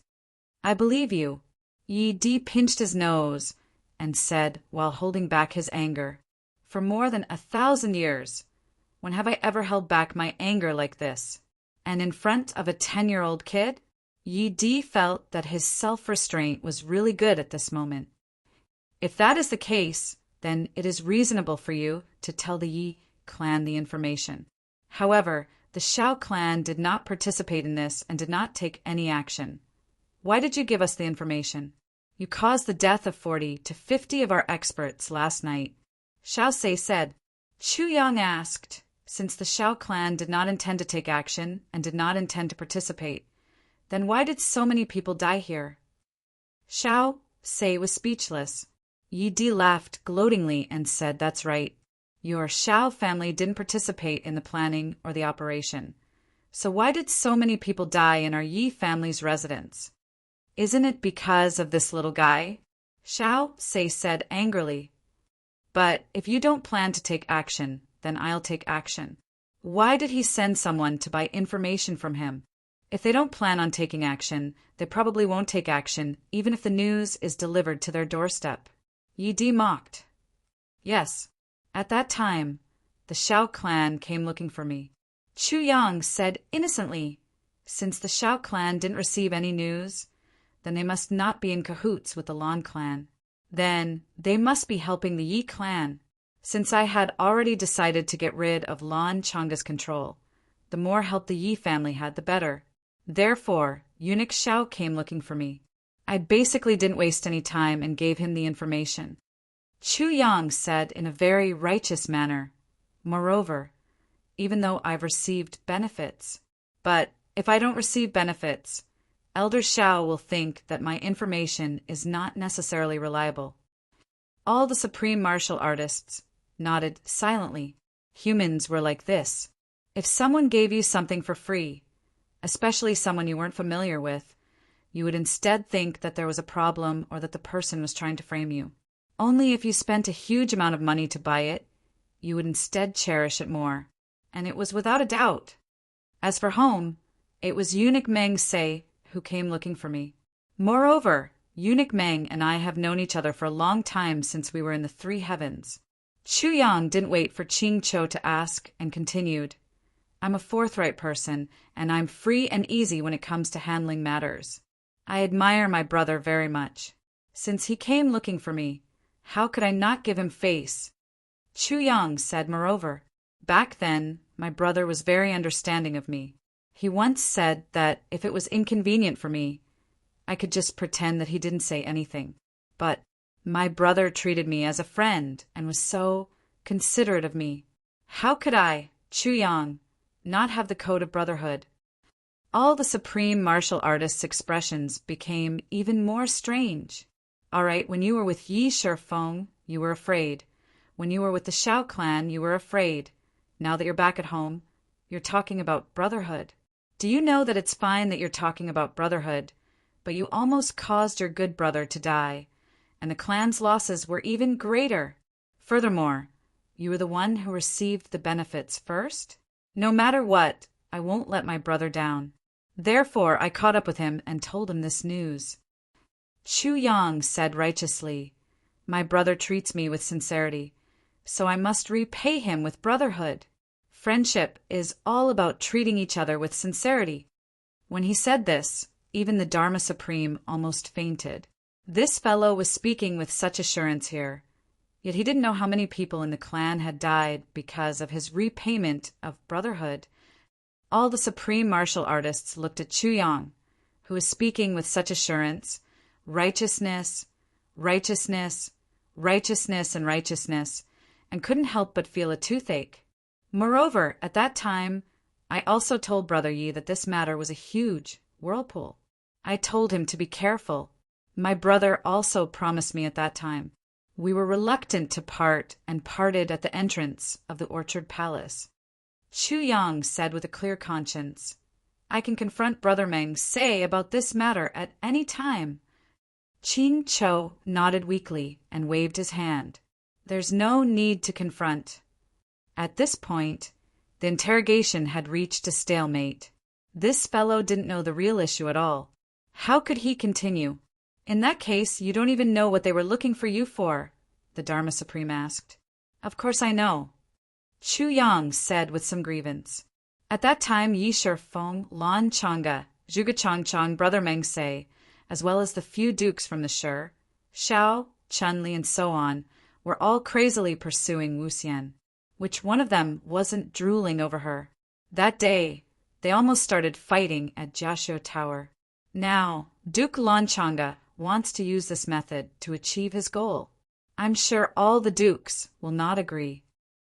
I believe you. Yi Di pinched his nose and said while holding back his anger, for more than 1,000 years, when have I ever held back my anger like this? And in front of a 10-year-old kid? Yi Di felt that his self-restraint was really good at this moment. If that is the case, then it is reasonable for you to tell the Yi clan the information. However, the Shao clan did not participate in this and did not take any action. Why did you give us the information? You caused the death of 40 to 50 of our experts last night. Shao Sei said. Chu Yang asked, since the Shao clan did not intend to take action and did not intend to participate, then why did so many people die here? Shao Sei was speechless. Yi Di laughed gloatingly and said, that's right. Your Shao family didn't participate in the planning or the operation. So why did so many people die in our Yi family's residence? Isn't it because of this little guy? Shao Sei said angrily. But if you don't plan to take action, then I'll take action. Why did he send someone to buy information from him? If they don't plan on taking action, they probably won't take action, even if the news is delivered to their doorstep. Yi Di mocked. Yes. At that time, the Shao clan came looking for me. Chu Yang said innocently, since the Shao clan didn't receive any news, then they must not be in cahoots with the Lan clan. Then they must be helping the Yi clan. Since I had already decided to get rid of Lan Changa's control, the more help the Yi family had, the better. Therefore, eunuch Shao came looking for me. I basically didn't waste any time and gave him the information. Chu Yang said in a very righteous manner. Moreover, even though I've received benefits. But if I don't receive benefits, Elder Shao will think that my information is not necessarily reliable. All the supreme martial artists nodded silently. Humans were like this. If someone gave you something for free, especially someone you weren't familiar with, you would instead think that there was a problem or that the person was trying to frame you. Only if you spent a huge amount of money to buy it, you would instead cherish it more. And it was without a doubt. As for home, it was eunuch Meng Sei who came looking for me. Moreover, eunuch Meng and I have known each other for a long time since we were in the three heavens. Chu Yang didn't wait for Qing Chou to ask and continued, I'm a forthright person, and I'm free and easy when it comes to handling matters. I admire my brother very much. Since he came looking for me, how could I not give him face? Chu Yang said, moreover, back then, my brother was very understanding of me. He once said that if it was inconvenient for me, I could just pretend that he didn't say anything. But my brother treated me as a friend and was so considerate of me. How could I, Chu Yang, not have the code of brotherhood? All the supreme martial artists' expressions became even more strange. All right, when you were with Yi Shifeng, you were afraid. When you were with the Shao clan, you were afraid. Now that you're back at home, you're talking about brotherhood. Do you know that it's fine that you're talking about brotherhood, but you almost caused your good brother to die, and the clan's losses were even greater? Furthermore, you were the one who received the benefits first? No matter what, I won't let my brother down. Therefore, I caught up with him and told him this news. Chu Yang said righteously, my brother treats me with sincerity, so I must repay him with brotherhood. Friendship is all about treating each other with sincerity. When he said this, even the Dharma Supreme almost fainted. This fellow was speaking with such assurance here, yet he didn't know how many people in the clan had died because of his repayment of brotherhood. All the supreme martial artists looked at Chu Yang, who was speaking with such assurance, righteousness, righteousness, righteousness, and righteousness, and couldn't help but feel a toothache. Moreover, at that time, I also told Brother Yi that this matter was a huge whirlpool. I told him to be careful. My brother also promised me at that time. We were reluctant to part and parted at the entrance of the Orchard Palace. Chu Yang said with a clear conscience, I can confront Brother Meng Sei about this matter at any time. Qing Chou nodded weakly and waved his hand. There's no need to confront. At this point, the interrogation had reached a stalemate. This fellow didn't know the real issue at all. How could he continue? In that case, you don't even know what they were looking for you for, the Dharma Supreme asked. Of course I know. Chu Yang said with some grievance. At that time, Yi Shifeng, Lan Changa, Zhuge Changchang, Brother Mengsei, as well as the few dukes from the Shi, Xiao, Chun-Li, and so on, were all crazily pursuing Wuxian. Which one of them wasn't drooling over her? That day, they almost started fighting at Jiaxiu Tower. Now, Duke Lanchanga wants to use this method to achieve his goal. I'm sure all the dukes will not agree.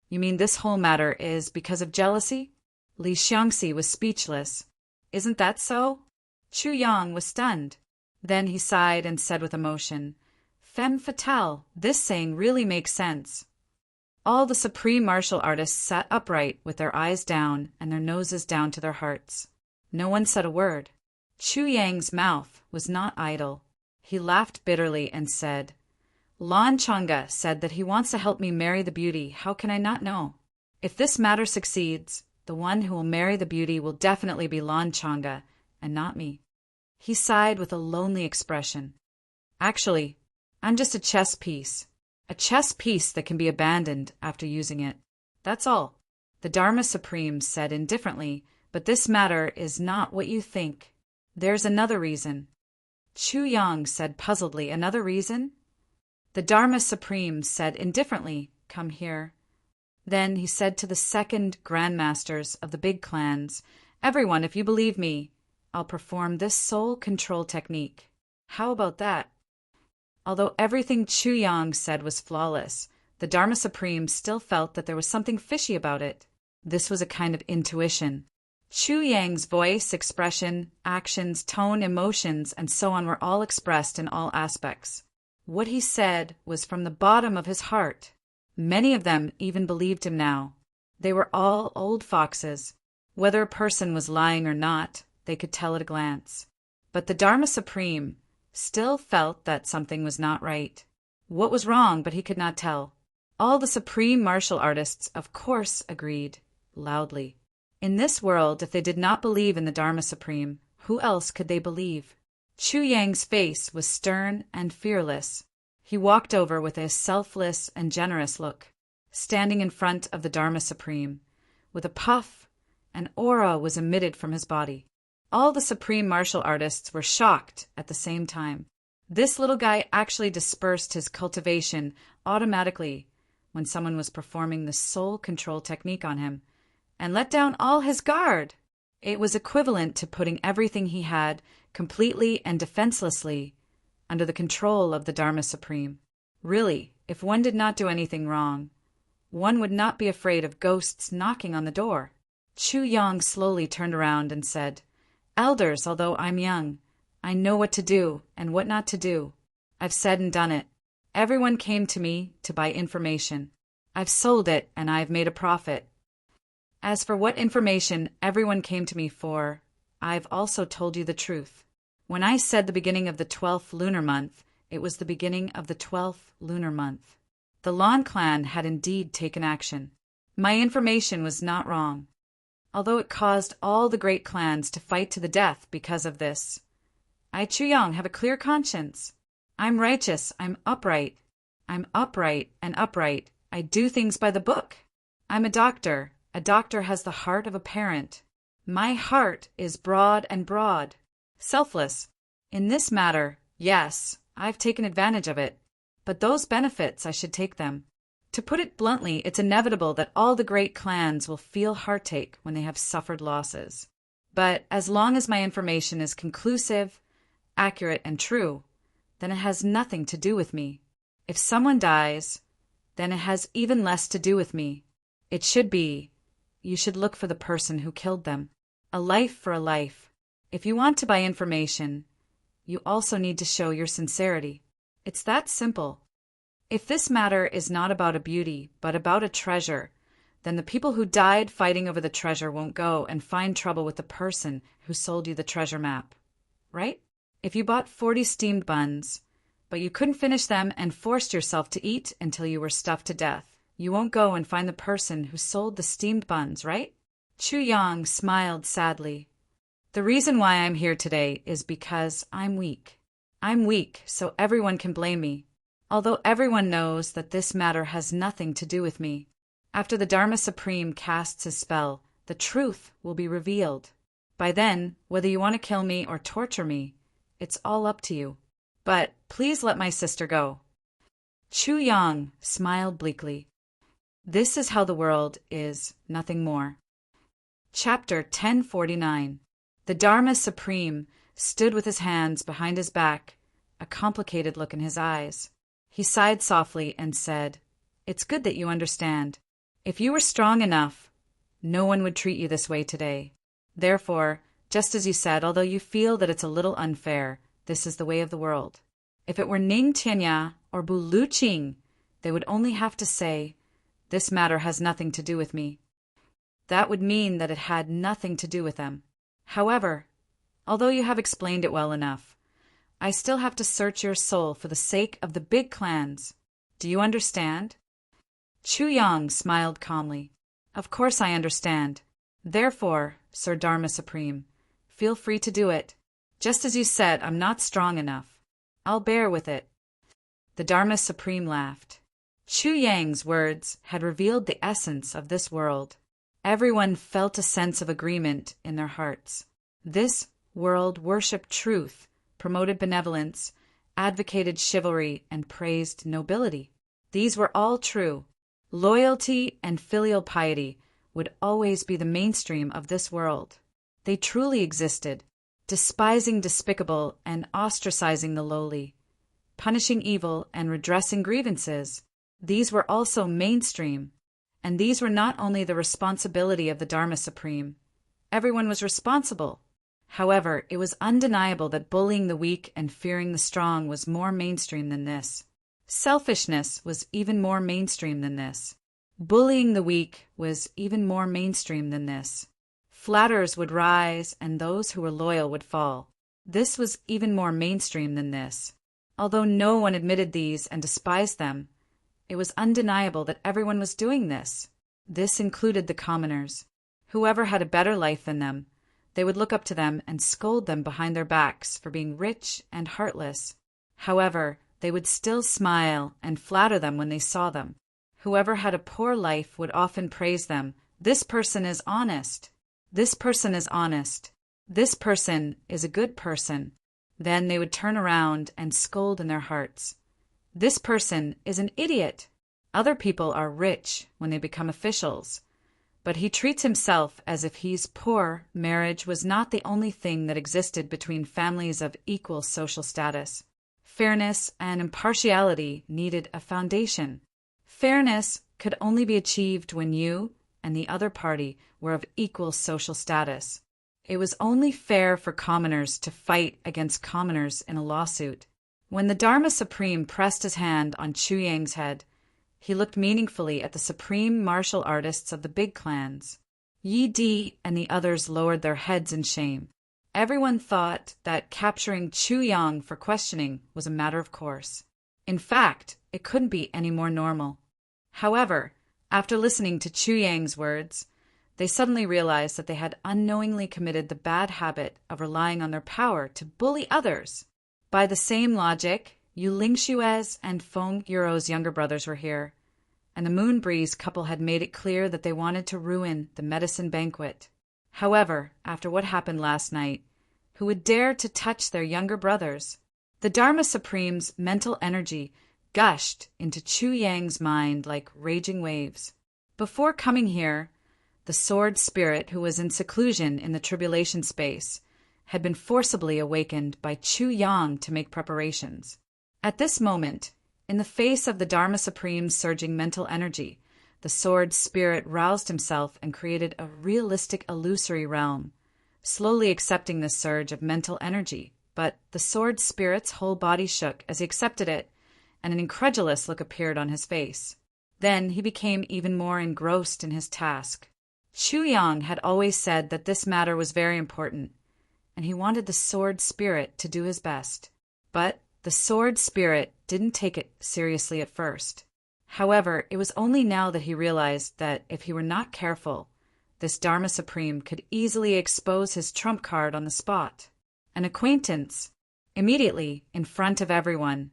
You mean this whole matter is because of jealousy? Li Xiangxi was speechless. Isn't that so? Chu Yang was stunned. Then he sighed and said with emotion, Femme fatale, this saying really makes sense. All the supreme martial artists sat upright with their eyes down and their noses down to their hearts. No one said a word. Chu Yang's mouth was not idle. He laughed bitterly and said, Lan Changa said that he wants to help me marry the beauty. How can I not know? If this matter succeeds, the one who will marry the beauty will definitely be Lan Changa, and not me. He sighed with a lonely expression. Actually, I'm just a chess piece. A chess piece that can be abandoned after using it. That's all. The Dharma Supreme said indifferently, but this matter is not what you think. There's another reason. Chu Yang said puzzledly, another reason? The Dharma Supreme said indifferently, come here. Then he said to the second grandmasters of the big clans, everyone, if you believe me, I'll perform this soul control technique. How about that? Although everything Chu Yang said was flawless, the Dharma Supreme still felt that there was something fishy about it. This was a kind of intuition. Chu Yang's voice, expression, actions, tone, emotions, and so on were all expressed in all aspects. What he said was from the bottom of his heart. Many of them even believed him now. They were all old foxes. Whether a person was lying or not, they could tell at a glance. But the Dharma Supreme still felt that something was not right. What was wrong, but he could not tell. All the supreme martial artists, of course, agreed, loudly. In this world, if they did not believe in the Dharma Supreme, who else could they believe? Chu Yang's face was stern and fearless. He walked over with a selfless and generous look, standing in front of the Dharma Supreme. With a puff, an aura was emitted from his body. All the supreme martial artists were shocked at the same time. This little guy actually dispersed his cultivation automatically when someone was performing the soul control technique on him, and let down all his guard. It was equivalent to putting everything he had completely and defenselessly under the control of the Dharma Supreme. Really, if one did not do anything wrong, one would not be afraid of ghosts knocking on the door. Chu Yang slowly turned around and said, Elders, although I'm young, I know what to do and what not to do. I've said and done it. Everyone came to me to buy information. I've sold it and I've made a profit. As for what information everyone came to me for, I've also told you the truth. When I said the beginning of the 12th lunar month, it was the beginning of the 12th lunar month. The Lan clan had indeed taken action. My information was not wrong. Although it caused all the great clans to fight to the death because of this, I, Chu Yang, have a clear conscience. I'm righteous, I'm upright. I'm upright and upright. I do things by the book. I'm a doctor. A doctor has the heart of a parent. My heart is broad and broad. Selfless. In this matter, yes, I've taken advantage of it. But those benefits, I should take them. To put it bluntly, it's inevitable that all the great clans will feel heartache when they have suffered losses. But as long as my information is conclusive, accurate, and true, then it has nothing to do with me. If someone dies, then it has even less to do with me. It should be, you should look for the person who killed them. A life for a life. If you want to buy information, you also need to show your sincerity. It's that simple. If this matter is not about a beauty, but about a treasure, then the people who died fighting over the treasure won't go and find trouble with the person who sold you the treasure map. Right? If you bought 40 steamed buns, but you couldn't finish them and forced yourself to eat until you were stuffed to death, you won't go and find the person who sold the steamed buns, right? Chu Yang smiled sadly. The reason why I'm here today is because I'm weak. I'm weak, so everyone can blame me. Although everyone knows that this matter has nothing to do with me. After the Dharma Supreme casts his spell, the truth will be revealed. By then, whether you want to kill me or torture me, it's all up to you. But please let my sister go." Chu Yang smiled bleakly. This is how the world is, nothing more. Chapter 1049. The Dharma Supreme stood with his hands behind his back, a complicated look in his eyes. He sighed softly and said, "It's good that you understand. If you were strong enough, no one would treat you this way today. Therefore, just as you said, although you feel that it's a little unfair, this is the way of the world. If it were Ning Tianya or Bu Luqing, they would only have to say, 'This matter has nothing to do with me.' That would mean that it had nothing to do with them. However, although you have explained it well enough, I still have to search your soul for the sake of the big clans. Do you understand?" Chu Yang smiled calmly. "Of course I understand. Therefore, Sir Dharma Supreme, feel free to do it. Just as you said, I'm not strong enough. I'll bear with it." The Dharma Supreme laughed. Chu Yang's words had revealed the essence of this world. Everyone felt a sense of agreement in their hearts. This world worshipped truth, promoted benevolence, advocated chivalry, and praised nobility. These were all true. Loyalty and filial piety would always be the mainstream of this world. They truly existed, despising despicable and ostracizing the lowly, punishing evil and redressing grievances. These were also mainstream, and these were not only the responsibility of the Dharma Supreme. Everyone was responsible. However, it was undeniable that bullying the weak and fearing the strong was more mainstream than this. Selfishness was even more mainstream than this. Bullying the weak was even more mainstream than this. Flatterers would rise and those who were loyal would fall. This was even more mainstream than this. Although no one admitted these and despised them, it was undeniable that everyone was doing this. This included the commoners. Whoever had a better life than them, they would look up to them and scold them behind their backs for being rich and heartless. However, they would still smile and flatter them when they saw them. Whoever had a poor life would often praise them. "This person is honest. This person is honest. This person is a good person." Then they would turn around and scold in their hearts. "This person is an idiot. Other people are rich when they become officials, but he treats himself as if he's poor." Marriage was not the only thing that existed between families of equal social status. Fairness and impartiality needed a foundation. Fairness could only be achieved when you and the other party were of equal social status. It was only fair for commoners to fight against commoners in a lawsuit. When the Dharma Supreme pressed his hand on Chu Yang's head, he looked meaningfully at the supreme martial artists of the big clans. Yi Di and the others lowered their heads in shame. Everyone thought that capturing Chu Yang for questioning was a matter of course. In fact, it couldn't be any more normal. However, after listening to Chu Yang's words, they suddenly realized that they had unknowingly committed the bad habit of relying on their power to bully others. By the same logic, Yu Lingshue's and Feng Yuro's younger brothers were here, and the Moon Breeze couple had made it clear that they wanted to ruin the medicine banquet. However, after what happened last night, who would dare to touch their younger brothers? The Dharma Supreme's mental energy gushed into Chu Yang's mind like raging waves. Before coming here, the sword spirit who was in seclusion in the tribulation space had been forcibly awakened by Chu Yang to make preparations. At this moment, in the face of the Dharma Supreme's surging mental energy, the sword spirit roused himself and created a realistic illusory realm, slowly accepting this surge of mental energy. But the sword spirit's whole body shook as he accepted it, and an incredulous look appeared on his face. Then he became even more engrossed in his task. Chu Yang had always said that this matter was very important, and he wanted the sword spirit to do his best. But the sword spirit didn't take it seriously at first. However, it was only now that he realized that if he were not careful, this Dharma Supreme could easily expose his trump card on the spot. An acquaintance. Immediately, in front of everyone,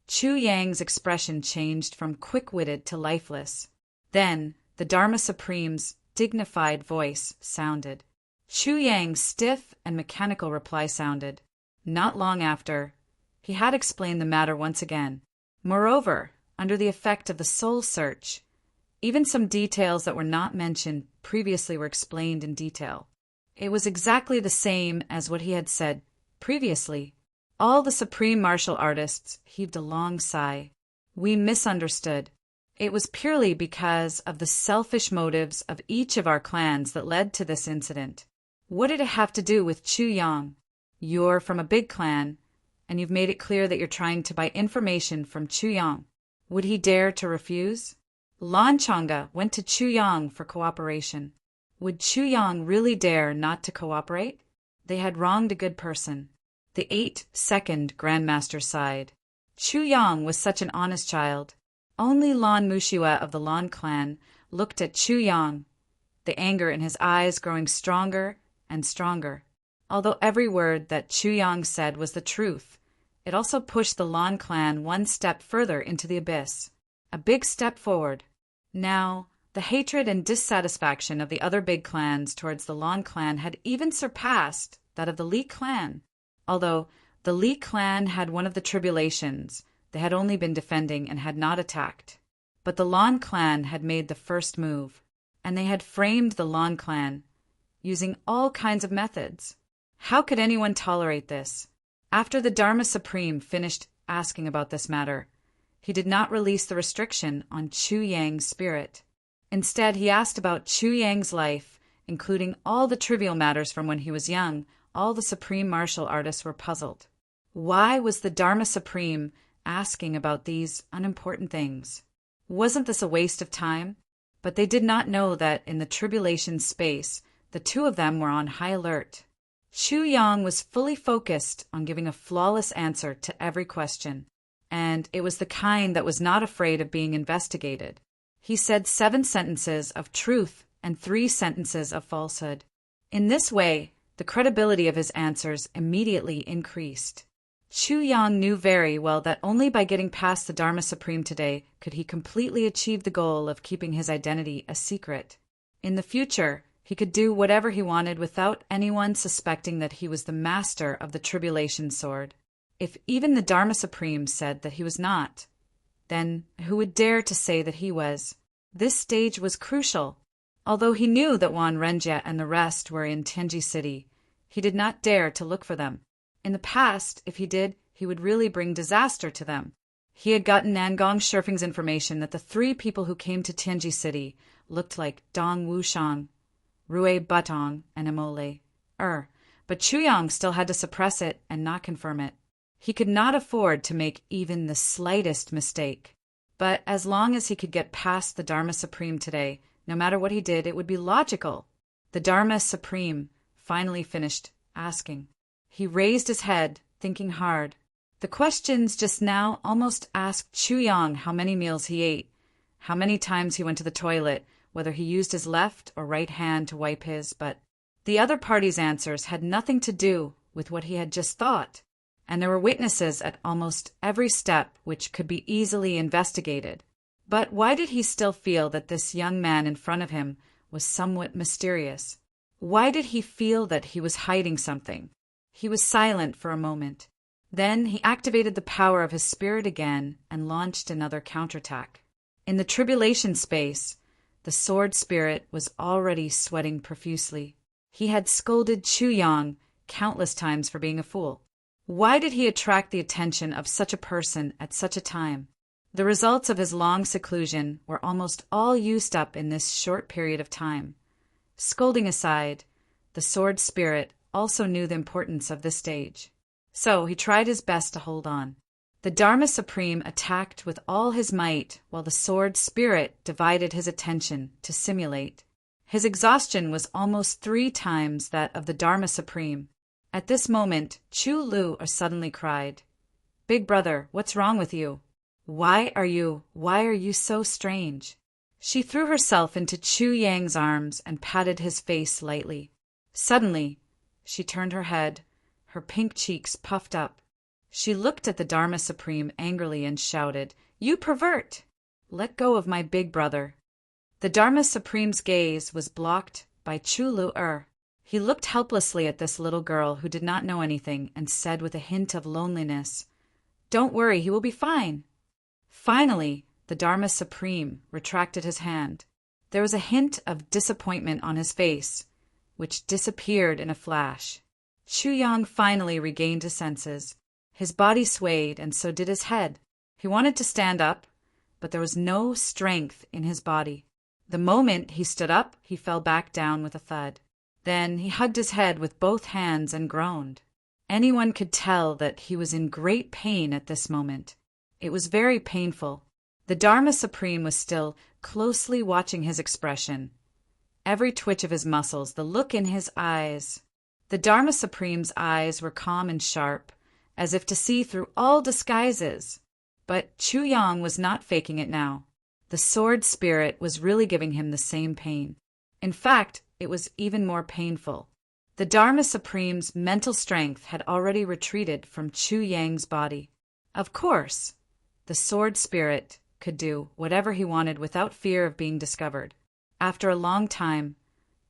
Chu Yang's expression changed from quick-witted to lifeless. Then, the Dharma Supreme's dignified voice sounded. Chu Yang's stiff and mechanical reply sounded. Not long after, he had explained the matter once again. Moreover, under the effect of the soul search, even some details that were not mentioned previously were explained in detail. It was exactly the same as what he had said previously. All the supreme martial artists heaved a long sigh. We misunderstood. It was purely because of the selfish motives of each of our clans that led to this incident. What did it have to do with Chu Yang? You're from a big clan, and you've made it clear that you're trying to buy information from Chu Yang. Would he dare to refuse? Lan Changa went to Chu Yang for cooperation. Would Chu Yang really dare not to cooperate? They had wronged a good person. The 8th Grandmaster sighed. Chu Yang was such an honest child. Only Lan Mushiwa of the Lan clan looked at Chu Yang, the anger in his eyes growing stronger and stronger. Although every word that Chu Yang said was the truth, it also pushed the Lan clan one step further into the abyss. A big step forward. Now, the hatred and dissatisfaction of the other big clans towards the Lan clan had even surpassed that of the Li clan. Although the Li clan had one of the tribulations, they had only been defending and had not attacked. But the Lan clan had made the first move, and they had framed the Lan clan, using all kinds of methods. How could anyone tolerate this? After the Dharma Supreme finished asking about this matter, he did not release the restriction on Chu Yang's spirit. Instead, he asked about Chu Yang's life, including all the trivial matters from when he was young. All the supreme martial artists were puzzled. Why was the Dharma Supreme asking about these unimportant things? Wasn't this a waste of time? But they did not know that in the tribulation space, the two of them were on high alert. Chu Yang was fully focused on giving a flawless answer to every question, and it was the kind that was not afraid of being investigated. He said 7 sentences of truth and 3 sentences of falsehood. In this way, the credibility of his answers immediately increased. Chu Yang knew very well that only by getting past the Dharma Supreme today could he completely achieve the goal of keeping his identity a secret. In the future, he could do whatever he wanted without anyone suspecting that he was the master of the Tribulation Sword. If even the Dharma Supreme said that he was not, then who would dare to say that he was? This stage was crucial. Although he knew that Wan Renjia and the rest were in Tianji City, he did not dare to look for them. In the past, if he did, he would really bring disaster to them. He had gotten Nangong Shurfeng's information that the 3 people who came to Tianji City looked like Dong Wushang, Rui Batong, and Amole. But Chu Yang still had to suppress it and not confirm it. He could not afford to make even the slightest mistake. But as long as he could get past the Dharma Supreme today, no matter what he did, it would be logical. The Dharma Supreme finally finished asking. He raised his head, thinking hard. The questions just now almost asked Chu Yang how many meals he ate, how many times he went to the toilet, whether he used his left or right hand to wipe his, but the other party's answers had nothing to do with what he had just thought, and there were witnesses at almost every step which could be easily investigated. But why did he still feel that this young man in front of him was somewhat mysterious? Why did he feel that he was hiding something? He was silent for a moment. Then he activated the power of his spirit again and launched another counterattack. In the tribulation space, the sword spirit was already sweating profusely. He had scolded Chu Yang countless times for being a fool. Why did he attract the attention of such a person at such a time? The results of his long seclusion were almost all used up in this short period of time. Scolding aside, the sword spirit also knew the importance of this stage. So he tried his best to hold on. The Dharma Supreme attacked with all his might while the sword spirit divided his attention to simulate. His exhaustion was almost 3 times that of the Dharma Supreme. At this moment, Chu Lu suddenly cried, "Big brother, what's wrong with you? Why are you so strange?" She threw herself into Chu Yang's arms and patted his face lightly. Suddenly, she turned her head, her pink cheeks puffed up. She looked at the Dharma Supreme angrily and shouted, "You pervert! Let go of my big brother." The Dharma Supreme's gaze was blocked by Chu Lu. He looked helplessly at this little girl who did not know anything and said with a hint of loneliness, "Don't worry, he will be fine." Finally, the Dharma Supreme retracted his hand. There was a hint of disappointment on his face, which disappeared in a flash. Chu Yang finally regained his senses. His body swayed, and so did his head. He wanted to stand up, but there was no strength in his body. The moment he stood up, he fell back down with a thud. Then he hugged his head with both hands and groaned. Anyone could tell that he was in great pain at this moment. It was very painful. The Dharma Supreme was still closely watching his expression. Every twitch of his muscles, the look in his eyes. The Dharma Supreme's eyes were calm and sharp, as if to see through all disguises. But Chu Yang was not faking it now. The sword spirit was really giving him the same pain. In fact, it was even more painful. The Dharma Supreme's mental strength had already retreated from Chu Yang's body. Of course, the sword spirit could do whatever he wanted without fear of being discovered. After a long time,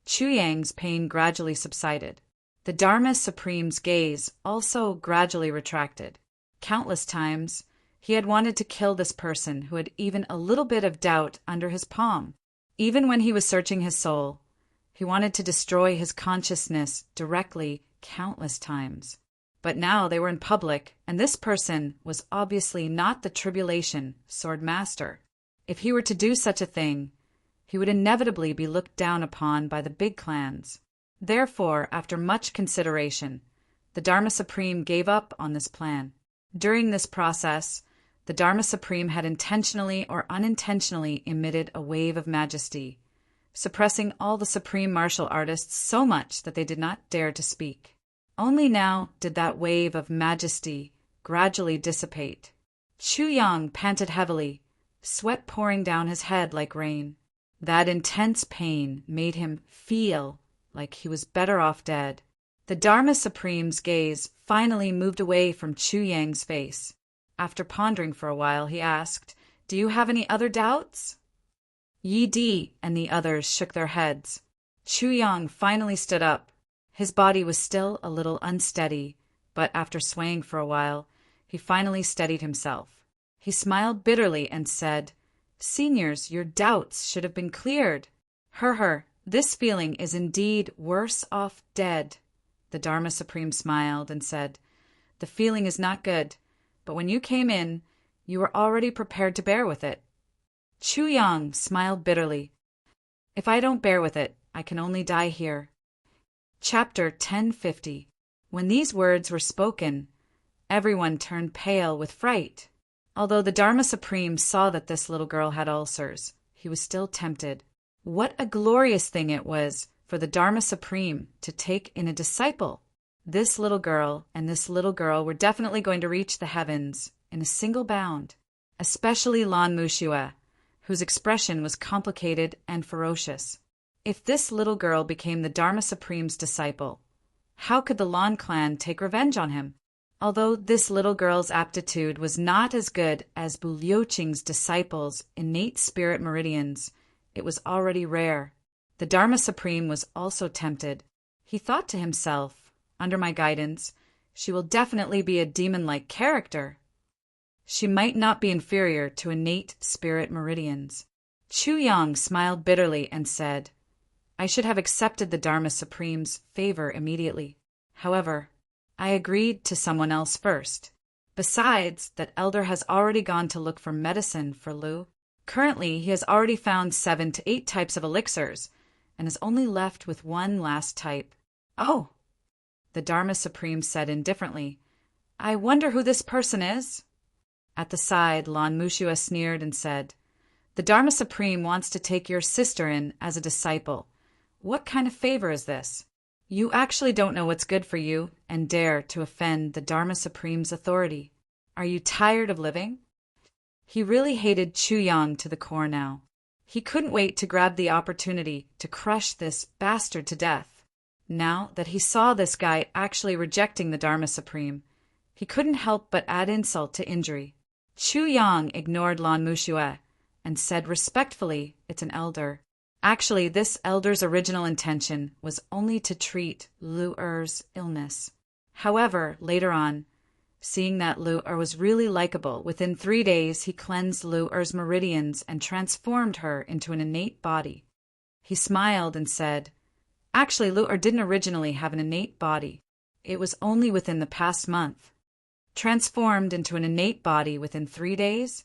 Chu Yang's pain gradually subsided. The Dharma Supreme's gaze also gradually retracted. Countless times, he had wanted to kill this person who had even a little bit of doubt under his palm. Even when he was searching his soul, he wanted to destroy his consciousness directly countless times. But now they were in public, and this person was obviously not the tribulation sword master. If he were to do such a thing, he would inevitably be looked down upon by the big clans. Therefore, after much consideration, the Dharma Supreme gave up on this plan. During this process, the Dharma Supreme had intentionally or unintentionally emitted a wave of majesty, suppressing all the supreme martial artists so much that they did not dare to speak. Only now did that wave of majesty gradually dissipate. Chu Yang panted heavily, sweat pouring down his head like rain. That intense pain made him feel like he was better off dead. The Dharma Supreme's gaze finally moved away from Chu Yang's face. After pondering for a while, he asked, "Do you have any other doubts?" Yi Di and the others shook their heads. Chu Yang finally stood up. His body was still a little unsteady, but after swaying for a while, he finally steadied himself. He smiled bitterly and said, "Seniors, your doubts should have been cleared. This feeling is indeed worse off dead." The Dharma Supreme smiled and said, "The feeling is not good, but when you came in, you were already prepared to bear with it." Chu Yang smiled bitterly. "If I don't bear with it, I can only die here." Chapter 1050. When these words were spoken, everyone turned pale with fright. Although the Dharma Supreme saw that this little girl had ulcers, he was still tempted. What a glorious thing it was for the Dharma Supreme to take in a disciple! This little girl and this little girl were definitely going to reach the heavens in a single bound, especially Lan Mushua, whose expression was complicated and ferocious. If this little girl became the Dharma Supreme's disciple, how could the Lan clan take revenge on him? Although this little girl's aptitude was not as good as Bu Liuqing's disciples' innate spirit meridians, it was already rare. The Dharma Supreme was also tempted. He thought to himself, "Under my guidance, she will definitely be a demon-like character. She might not be inferior to innate spirit meridians." Chu Yang smiled bitterly and said, "I should have accepted the Dharma Supreme's favor immediately. However, I agreed to someone else first. Besides, that elder has already gone to look for medicine for Lu. Currently, he has already found 7 to 8 types of elixirs, and is only left with one last type." "Oh," the Dharma Supreme said indifferently, "I wonder who this person is." At the side, Lan Mushua sneered and said, "The Dharma Supreme wants to take your sister in as a disciple. What kind of favor is this? You actually don't know what's good for you and dare to offend the Dharma Supreme's authority. Are you tired of living?" He really hated Chu Yang to the core now. He couldn't wait to grab the opportunity to crush this bastard to death. Now that he saw this guy actually rejecting the Dharma Supreme, he couldn't help but add insult to injury. Chu Yang ignored Lan Mushua and said respectfully, "It's an elder. Actually, this elder's original intention was only to treat Lu Er's illness. However, later on, seeing that Lu Er was really likable, within 3 days he cleansed Lu Er's meridians and transformed her into an innate body. He smiled and said, "Actually, Lu Er didn't originally have an innate body. It was only within the past month." Transformed into an innate body within 3 days?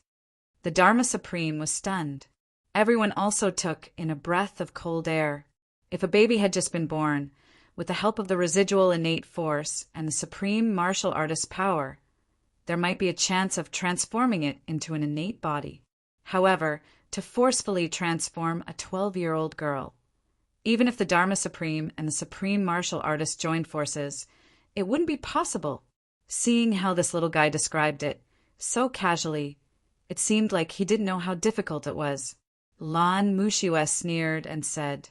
The Dharma Supreme was stunned. Everyone also took in a breath of cold air. If a baby had just been born, with the help of the residual innate force and the supreme martial artist's power, there might be a chance of transforming it into an innate body. However, to forcefully transform a 12-year-old girl, even if the Dharma Supreme and the supreme martial artist joined forces, it wouldn't be possible. Seeing how this little guy described it, so casually, it seemed like he didn't know how difficult it was. Lan Mushue sneered and said,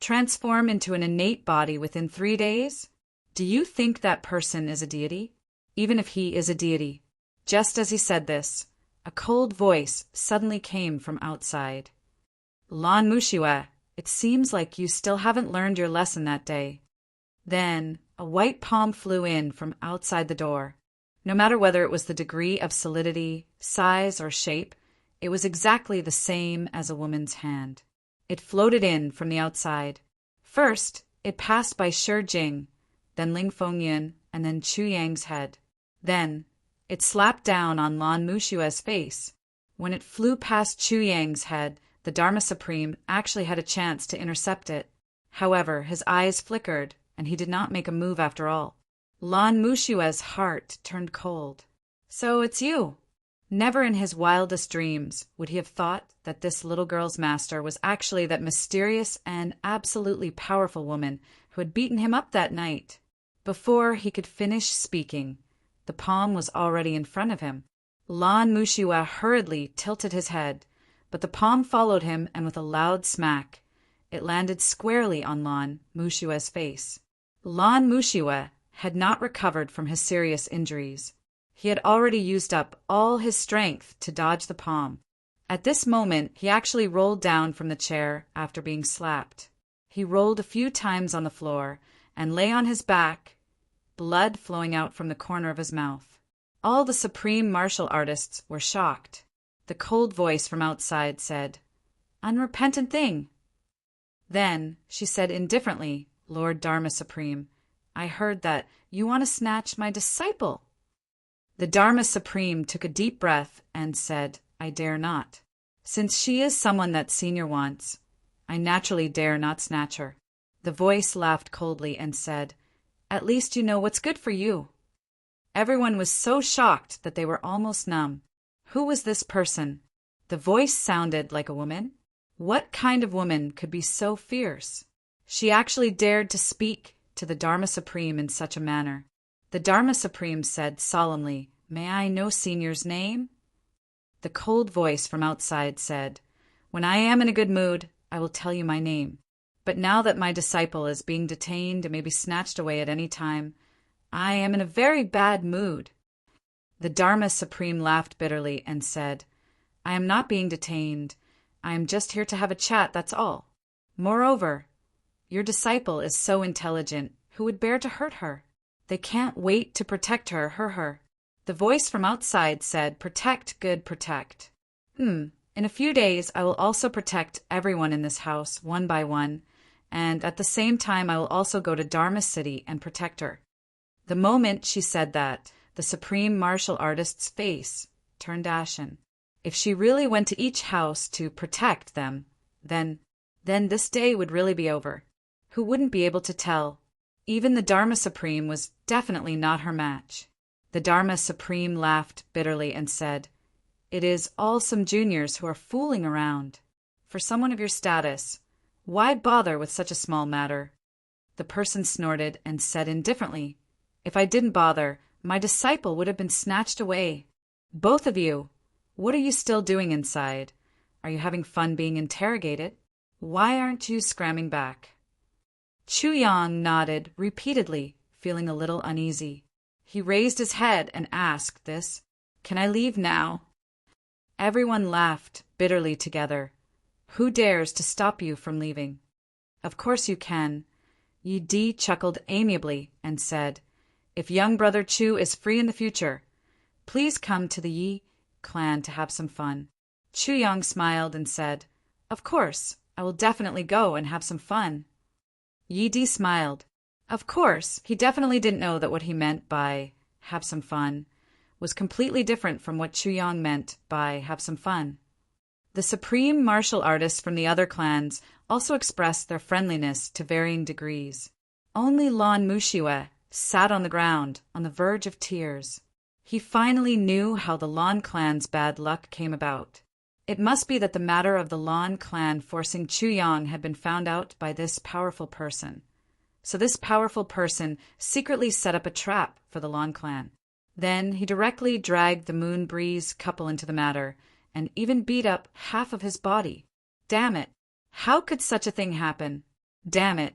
"Transform into an innate body within 3 days? Do you think that person is a deity? Even if he is a deity." Just as he said this, a cold voice suddenly came from outside. "Lan Mushue, it seems like you still haven't learned your lesson that day." Then a white palm flew in from outside the door. No matter whether it was the degree of solidity, size, or shape, it was exactly the same as a woman's hand. It floated in from the outside. First, it passed by Shi Jing, then Ling Fengyan, and then Chu Yang's head. Then, it slapped down on Lan Mushue's face. When it flew past Chu Yang's head, the Dharma Supreme actually had a chance to intercept it. However, his eyes flickered, and he did not make a move after all. Lan Mushue's heart turned cold. "So it's you." Never in his wildest dreams would he have thought that this little girl's master was actually that mysterious and absolutely powerful woman who had beaten him up that night. Before he could finish speaking, the palm was already in front of him. Lan Mushue hurriedly tilted his head, but the palm followed him, and with a loud smack, it landed squarely on Lan Mushue's face. Lan Mushue had not recovered from his serious injuries. He had already used up all his strength to dodge the palm. At this moment, he actually rolled down from the chair after being slapped. He rolled a few times on the floor and lay on his back, blood flowing out from the corner of his mouth. All the supreme martial artists were shocked. The cold voice from outside said, "Unrepentant thing." Then she said indifferently, "Lord Dharma Supreme, I heard that you want to snatch my disciple." The Dharma Supreme took a deep breath and said, "I dare not. Since she is someone that Senior wants, I naturally dare not snatch her." The voice laughed coldly and said, "At least you know what's good for you." Everyone was so shocked that they were almost numb. Who was this person? The voice sounded like a woman. What kind of woman could be so fierce? She actually dared to speak to the Dharma Supreme in such a manner. The Dharma Supreme said solemnly, "May I know Senior's name?" The cold voice from outside said, "When I am in a good mood, I will tell you my name. But now that my disciple is being detained and may be snatched away at any time, I am in a very bad mood." The Dharma Supreme laughed bitterly and said, "I am not being detained. I am just here to have a chat, that's all. Moreover, your disciple is so intelligent, who would bear to hurt her? They can't wait to protect her. The voice from outside said, "Protect, good, protect." In a few days I will also protect everyone in this house, one by one, and at the same time I will also go to Dharma City and protect her. The moment she said that, the supreme martial artist's face turned ashen. If she really went to each house to protect them, then this day would really be over. Who wouldn't be able to tell? Even the Dharma Supreme was definitely not her match. The Dharma Supreme laughed bitterly and said, "It is all some juniors who are fooling around. For someone of your status, why bother with such a small matter?" The person snorted and said indifferently, "If I didn't bother, my disciple would have been snatched away. Both of you, what are you still doing inside? Are you having fun being interrogated? Why aren't you scramming back?" Chu Yang nodded repeatedly, feeling a little uneasy. He raised his head and asked this, "Can I leave now?" Everyone laughed bitterly together. Who dares to stop you from leaving? Of course you can. Yi Di chuckled amiably and said, if young brother Chu is free in the future, please come to the Yi clan to have some fun. Chu Yang smiled and said, of course, I will definitely go and have some fun. Yi Di smiled. Of course, he definitely didn't know that what he meant by have some fun was completely different from what Chu Yang meant by have some fun. The supreme martial artists from the other clans also expressed their friendliness to varying degrees. Only Lan Mushiwe sat on the ground, on the verge of tears. He finally knew how the Lan clan's bad luck came about. It must be that the matter of the Lan clan forcing Chu Yang had been found out by this powerful person. So this powerful person secretly set up a trap for the Lan clan. Then he directly dragged the Moon Breeze couple into the matter, and even beat up half of his body. Damn it! How could such a thing happen? Damn it!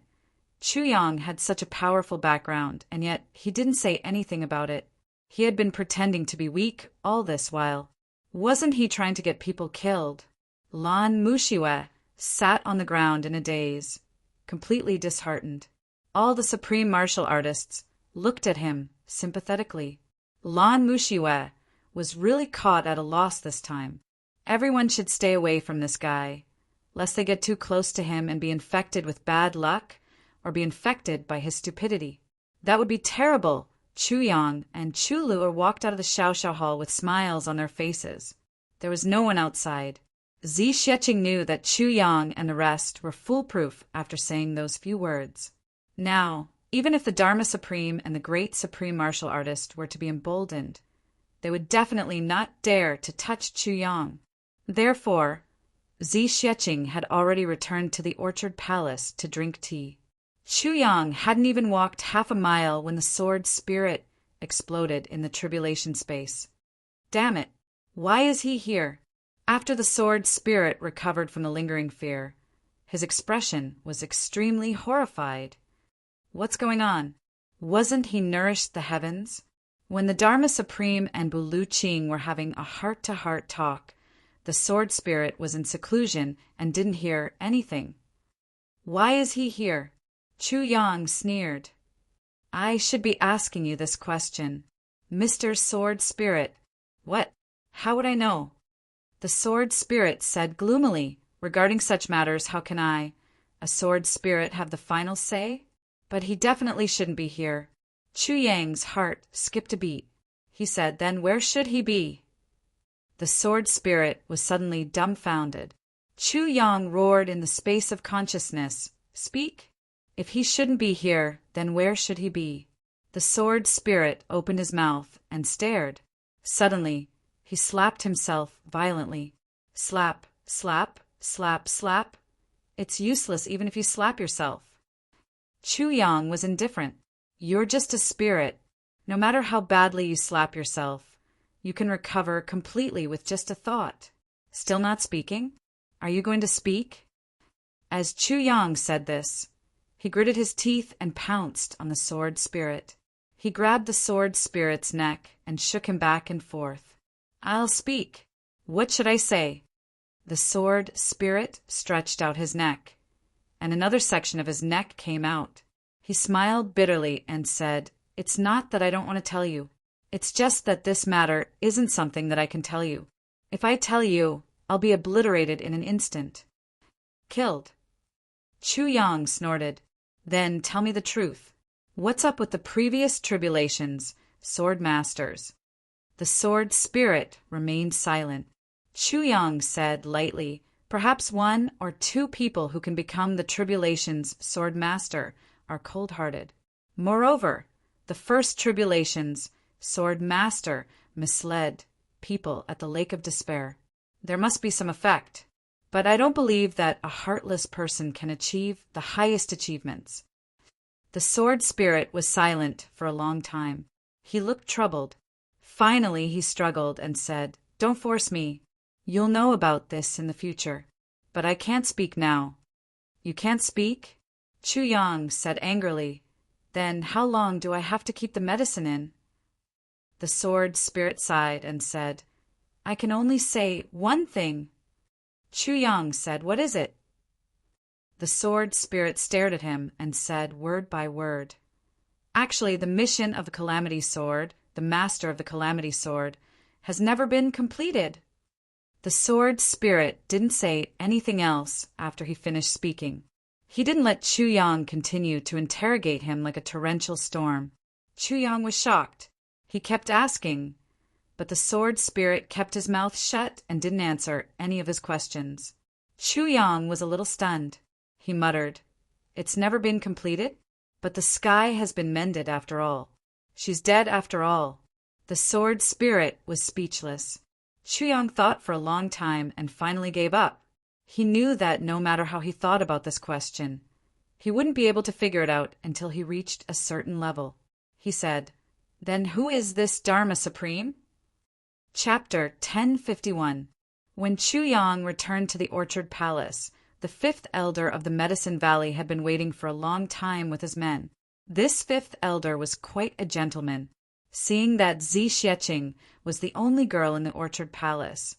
Chu Yang had such a powerful background, and yet he didn't say anything about it. He had been pretending to be weak all this while. Wasn't he trying to get people killed? Lan Mushiwe sat on the ground in a daze, completely disheartened. All the supreme martial artists looked at him sympathetically. Lan Mushiwe was really caught at a loss this time. Everyone should stay away from this guy, lest they get too close to him and be infected with bad luck or be infected by his stupidity. That would be terrible. Chu Yang and Chu Luo walked out of the Xiaoxiao hall with smiles on their faces. There was no one outside. Zi Xieching knew that Chu Yang and the rest were foolproof after saying those few words. Now, even if the Dharma Supreme and the great Supreme Martial Artist were to be emboldened, they would definitely not dare to touch Chu Yang. Therefore, Zi Xieching had already returned to the Orchard Palace to drink tea. Chu Yang hadn't even walked half a mile when the sword spirit exploded in the tribulation space. Damn it! Why is he here? After the sword spirit recovered from the lingering fear, his expression was extremely horrified. What's going on? Wasn't he nourished the heavens? When the Dharma Supreme and Bulu Qing were having a heart-to-heart talk, the sword spirit was in seclusion and didn't hear anything. Why is he here? Chu Yang sneered. I should be asking you this question. Mr. Sword Spirit. What? How would I know? The sword spirit said gloomily, regarding such matters, how can I, a sword spirit, have the final say? But he definitely shouldn't be here. Chu Yang's heart skipped a beat. He said, then where should he be? The sword spirit was suddenly dumbfounded. Chu Yang roared in the space of consciousness, speak? If he shouldn't be here, then where should he be? The sword spirit opened his mouth and stared. Suddenly, he slapped himself violently. Slap, slap, slap, slap. It's useless even if you slap yourself. Chu Yang was indifferent. You're just a spirit. No matter how badly you slap yourself, you can recover completely with just a thought. Still not speaking? Are you going to speak? As Chu Yang said this, he gritted his teeth and pounced on the sword spirit. He grabbed the sword spirit's neck and shook him back and forth. I'll speak. What should I say? The sword spirit stretched out his neck, and another section of his neck came out. He smiled bitterly and said, it's not that I don't want to tell you. It's just that this matter isn't something that I can tell you. If I tell you, I'll be obliterated in an instant. Killed. Chu Yang snorted. Then tell me the truth. What's up with the previous tribulations, sword masters? The sword spirit remained silent. Chu Yang said lightly, perhaps 1 or 2 people who can become the tribulations sword master are cold-hearted. Moreover, the first tribulations sword master misled people at the Lake of Despair. There must be some effect. But I don't believe that a heartless person can achieve the highest achievements. The sword spirit was silent for a long time. He looked troubled. Finally, he struggled and said, don't force me. You'll know about this in the future. But I can't speak now. You can't speak? Chu Yang said angrily. Then how long do I have to keep the medicine in? The sword spirit sighed and said, I can only say one thing. Chu Yang said, "What is it?" The sword spirit stared at him and said word by word, "Actually, the mission of the Calamity Sword, the master of the Calamity Sword, has never been completed." The sword spirit didn't say anything else after he finished speaking. He didn't let Chu Yang continue to interrogate him like a torrential storm. Chu Yang was shocked. He kept asking, but the sword spirit kept his mouth shut and didn't answer any of his questions. Chu Yang was a little stunned. He muttered, "It's never been completed? But the sky has been mended after all. She's dead after all." The sword spirit was speechless. Chu Yang thought for a long time and finally gave up. He knew that no matter how he thought about this question, he wouldn't be able to figure it out until he reached a certain level. He said, "Then who is this Dharma Supreme?" Chapter 1051. When Chu Yang returned to the Orchard Palace, the fifth elder of the Medicine Valley had been waiting for a long time with his men. This fifth elder was quite a gentleman. Seeing that Zi Xieching was the only girl in the Orchard Palace,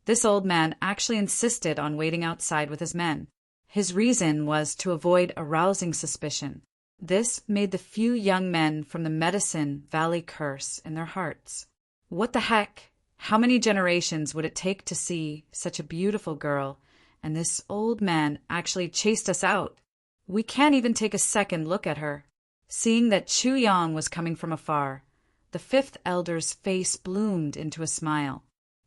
this old man actually insisted on waiting outside with his men. His reason was to avoid arousing suspicion. This made the few young men from the Medicine Valley curse in their hearts. What the heck? How many generations would it take to see such a beautiful girl, and this old man actually chased us out? We can't even take a second look at her. Seeing that Chu Yang was coming from afar, the fifth elder's face bloomed into a smile.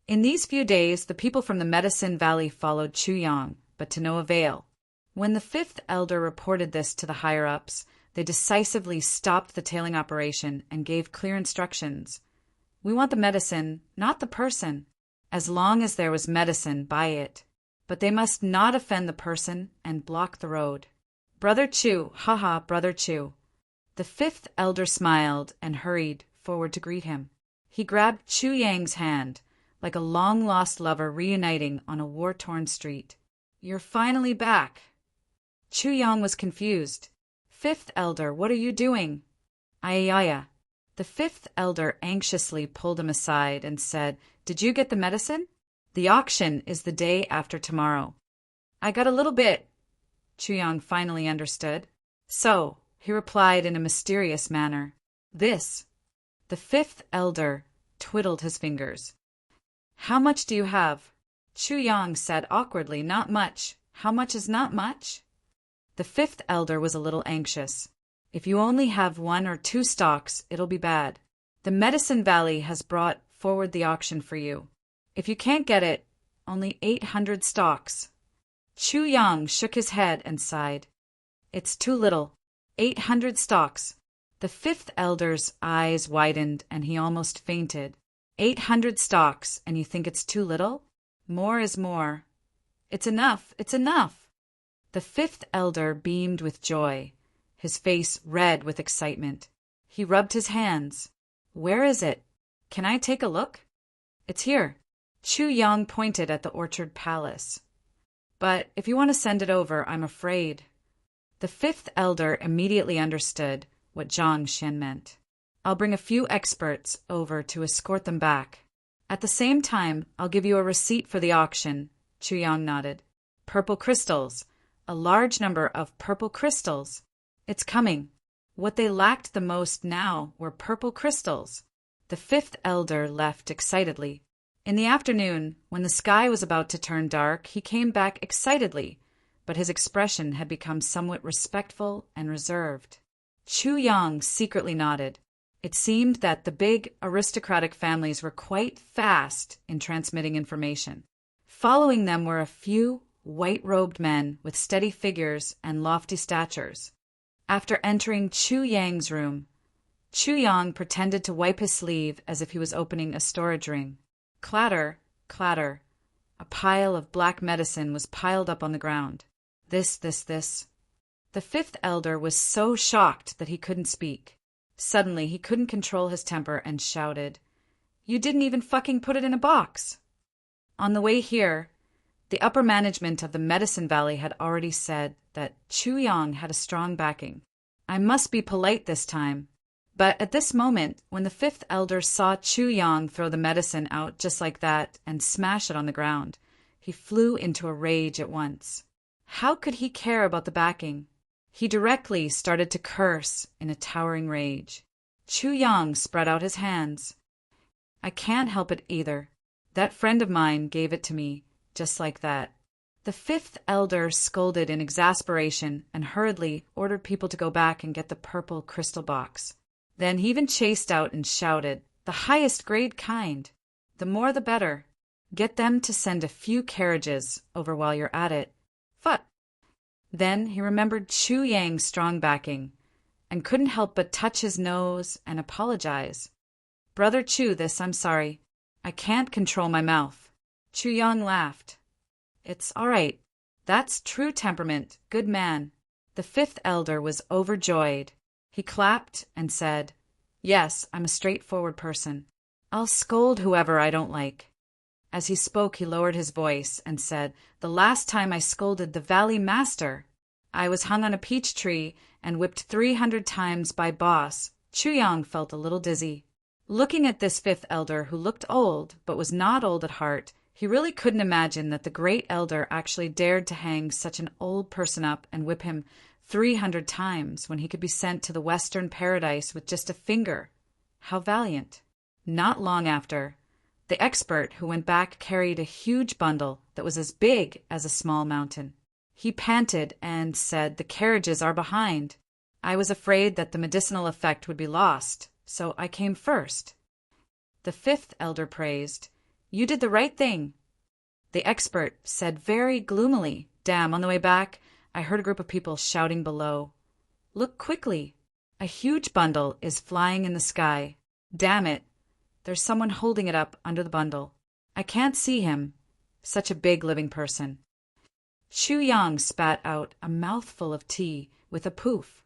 In these few days, the people from the Medicine Valley followed Chu Yang, but to no avail. When the fifth elder reported this to the higher-ups, they decisively stopped the tailing operation and gave clear instructions. "We want the medicine, not the person. As long as there was medicine, buy it. But they must not offend the person and block the road." "Brother Chu, haha, Brother Chu." The fifth elder smiled and hurried forward to greet him. He grabbed Chu Yang's hand, like a long-lost lover reuniting on a war-torn street. "You're finally back." Chu Yang was confused. "Fifth elder, what are you doing?" "Ayaya." The fifth elder anxiously pulled him aside and said, "Did you get the medicine? The auction is the day after tomorrow." "I got a little bit." Chu Yang finally understood. "So," he replied in a mysterious manner, "this." The fifth elder twiddled his fingers. "How much do you have?" Chu Yang said awkwardly, "Not much." "How much is not much?" The fifth elder was a little anxious. "If you only have 1 or 2 stalks, it'll be bad. The Medicine Valley has brought forward the auction for you. If you can't get it, only 800 stalks. Chu Yang shook his head and sighed. "It's too little. 800 stalks." The fifth elder's eyes widened and he almost fainted. 800 stalks, and you think it's too little? More is more. "It's enough, it's enough." The fifth elder beamed with joy, his face red with excitement. He rubbed his hands. "Where is it? Can I take a look?" "It's here." Chu Yang pointed at the Orchard Palace. "But if you want to send it over, I'm afraid." The fifth elder immediately understood what Zhang Xian meant. "I'll bring a few experts over to escort them back. At the same time, I'll give you a receipt for the auction." Chu Yang nodded. "Purple crystals. A large number of purple crystals. It's coming." What they lacked the most now were purple crystals. The fifth elder left excitedly. In the afternoon, when the sky was about to turn dark, he came back excitedly, but his expression had become somewhat respectful and reserved. Chu Yang secretly nodded. It seemed that the big aristocratic families were quite fast in transmitting information. Following them were a few white-robed men with steady figures and lofty statures. After entering Chu Yang's room, Chu Yang pretended to wipe his sleeve as if he was opening a storage ring. Clatter, clatter. A pile of black medicine was piled up on the ground. This. The fifth elder was so shocked that he couldn't speak. Suddenly, he couldn't control his temper and shouted, "You didn't even fucking put it in a box!" On the way here, the upper management of the Medicine Valley had already said that Chu Yang had a strong backing. I must be polite this time. But at this moment, when the fifth elder saw Chu Yang throw the medicine out just like that and smash it on the ground, He flew into a rage at once. How could he care about the backing? He directly started to curse in a towering rage. Chu Yang spread out his hands. I can't help it either. That friend of mine gave it to me, just like that. The fifth elder scolded in exasperation and hurriedly ordered people to go back and get the purple crystal box. Then he even chased out and shouted, "The highest grade kind! The more the better. Get them to send a few carriages over while you're at it." But then he remembered Chu Yang's strong backing and couldn't help but touch his nose and apologize. "Brother Chu, I'm sorry. I can't control my mouth." Chu Yang laughed. "It's all right. That's true temperament, good man." The fifth elder was overjoyed. He clapped and said, "Yes, I'm a straightforward person. I'll scold whoever I don't like." As he spoke, he lowered his voice and said, "The last time I scolded the Valley Master, I was hung on a peach tree and whipped 300 times by boss." Chu Yang felt a little dizzy. Looking at this fifth elder who looked old but was not old at heart, he really couldn't imagine that the great elder actually dared to hang such an old person up and whip him 300 times when he could be sent to the Western Paradise with just a finger. How valiant. Not long after, the expert who went back carried a huge bundle that was as big as a small mountain. He panted and said, "The carriages are behind. I was afraid that the medicinal effect would be lost, so I came first." The fifth elder praised, "You did the right thing." The expert said very gloomily, "Damn, on the way back, I heard a group of people shouting below. Look quickly. A huge bundle is flying in the sky. Damn it. There's someone holding it up under the bundle. I can't see him. Such a big living person." Chu Yang spat out a mouthful of tea with a poof.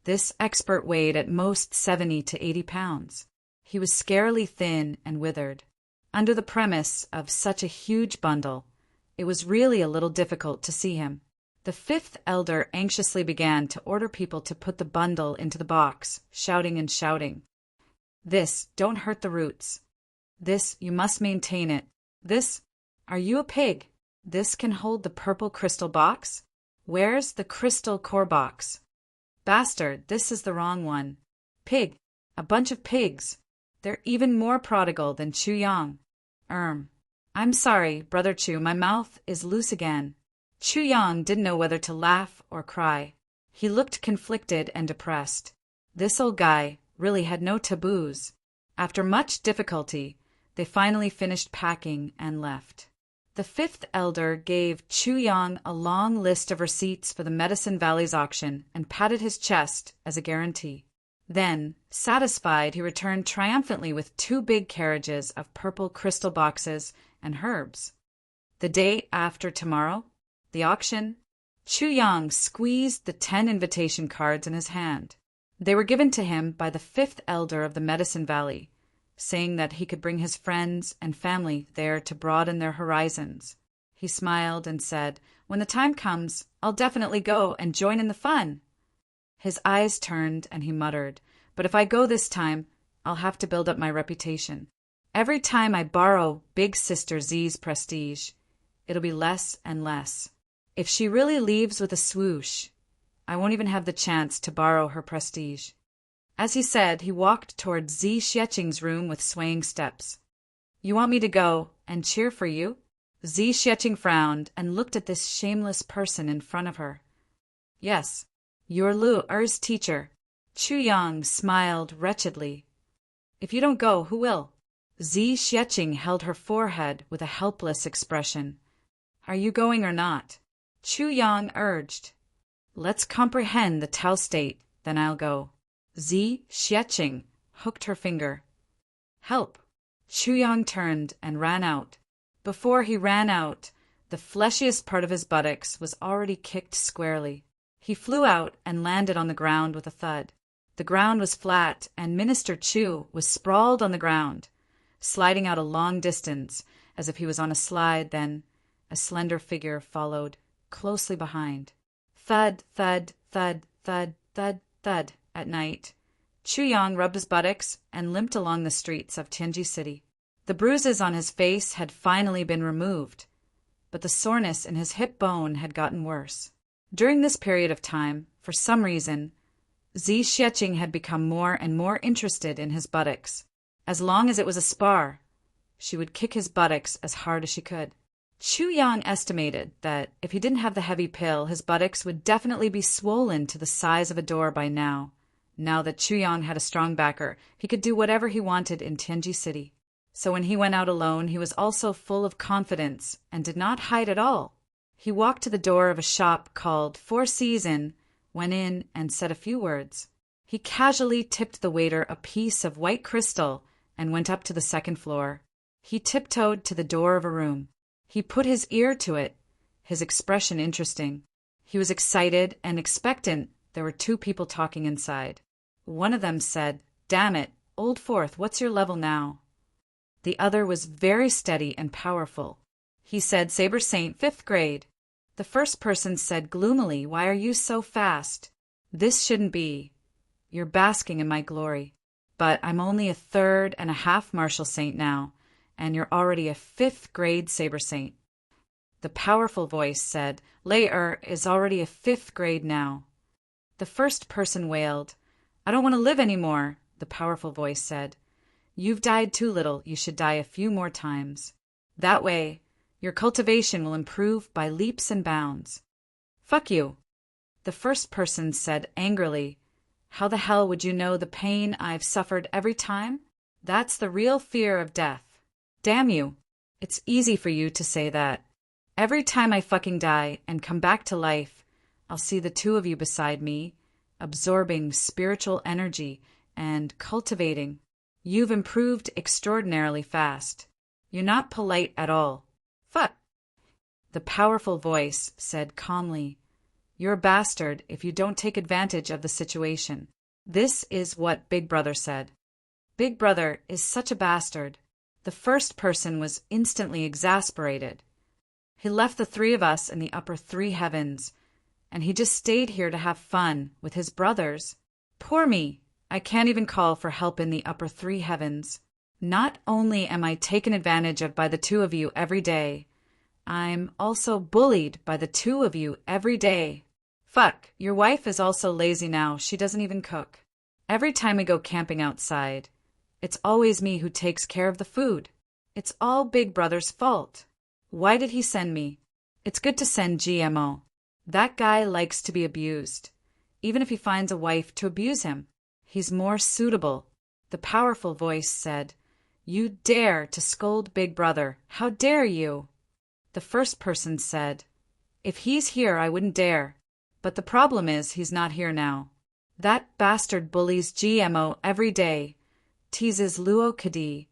This expert weighed at most 70 to 80 pounds. He was scarily thin and withered. Under the premise of such a huge bundle, it was really a little difficult to see him. The fifth elder anxiously began to order people to put the bundle into the box, shouting and shouting. "This, don't hurt the roots. This, you must maintain it. This, are you a pig? This can hold the purple crystal box? Where's the crystal core box? Bastard, this is the wrong one. Pig, a bunch of pigs. They're even more prodigal than Chu Yang. I'm sorry, Brother Chu, my mouth is loose again." Chu Yang didn't know whether to laugh or cry. He looked conflicted and depressed. This old guy really had no taboos. After much difficulty, they finally finished packing and left. The fifth elder gave Chu Yang a long list of receipts for the Medicine Valley's auction and patted his chest as a guarantee. Then, satisfied, he returned triumphantly with 2 big carriages of purple crystal boxes and herbs. The day after tomorrow, the auction, Chu Yang squeezed the 10 invitation cards in his hand. They were given to him by the fifth elder of the Medicine Valley, saying that he could bring his friends and family there to broaden their horizons. He smiled and said, "When the time comes, I'll definitely go and join in the fun." His eyes turned and he muttered, "But if I go this time, I'll have to build up my reputation. Every time I borrow Big Sister Z's prestige, it'll be less and less. If she really leaves with a swoosh, I won't even have the chance to borrow her prestige." As he said, he walked toward Zi Xieching's room with swaying steps. "You want me to go and cheer for you?" Zi Xieching frowned and looked at this shameless person in front of her. "Yes, you're Lu Er's teacher." Chu Yang smiled wretchedly. "If you don't go, who will?" Zi Xieching held her forehead with a helpless expression. "Are you going or not?" Chu Yang urged. "Let's comprehend the Tao state, then I'll go." Zi Xieching hooked her finger. "Help!" Chu Yang turned and ran out. Before he ran out, the fleshiest part of his buttocks was already kicked squarely. He flew out and landed on the ground with a thud. The ground was flat, and Minister Chu was sprawled on the ground, sliding out a long distance as if he was on a slide. Then a slender figure followed closely behind. Thud, thud, thud, thud, thud, thud. At night, Chu Yang rubbed his buttocks and limped along the streets of Tianji City. The bruises on his face had finally been removed, but the soreness in his hip bone had gotten worse. During this period of time, for some reason, Zi Xieching had become more and more interested in his buttocks. As long as it was a spar, she would kick his buttocks as hard as she could. Chu Yang estimated that if he didn't have the heavy pill, his buttocks would definitely be swollen to the size of a door by now. Now that Chu Yang had a strong backer, he could do whatever he wanted in Tianji City. So when he went out alone, he was also full of confidence and did not hide at all. He walked to the door of a shop called Four Seasons, went in and said a few words. He casually tipped the waiter a piece of white crystal and went up to the second floor. He tiptoed to the door of a room. He put his ear to it, his expression interesting. He was excited and expectant. There were two people talking inside. One of them said, "Damn it, Old Fourth, what's your level now?" The other was very steady and powerful. He said, "Saber Saint, 5th grade." The first person said gloomily, "Why are you so fast? This shouldn't be. You're basking in my glory. But I'm only a 3rd and a half martial saint now, and you're already a 5th grade Saber Saint." The powerful voice said, "Lei is already a 5th grade now." The first person wailed, "I don't want to live anymore." The powerful voice said, "You've died too little. You should die a few more times. That way, your cultivation will improve by leaps and bounds." "Fuck you." The first person said angrily, "How the hell would you know the pain I've suffered every time? That's the real fear of death. Damn you. It's easy for you to say that. Every time I fucking die and come back to life, I'll see the two of you beside me, absorbing spiritual energy and cultivating. You've improved extraordinarily fast. You're not polite at all. Fuck." The powerful voice said calmly, "You're a bastard if you don't take advantage of the situation." This is what Big Brother said. Big Brother is such a bastard. The first person was instantly exasperated. He left the three of us in the upper 3 heavens, and he just stayed here to have fun with his brothers. Poor me, I can't even call for help in the upper 3 heavens. Not only am I taken advantage of by the two of you every day, I'm also bullied by the two of you every day. Fuck, your wife is also lazy now. She doesn't even cook. Every time we go camping outside, it's always me who takes care of the food. It's all Big Brother's fault. Why did he send me? It's good to send GMO. That guy likes to be abused. Even if he finds a wife to abuse him, he's more suitable. The powerful voice said, "You dare to scold Big Brother. How dare you?" The first person said, "If he's here, I wouldn't dare. But the problem is he's not here now. That bastard bullies GMO every day, teases Luo Kadi,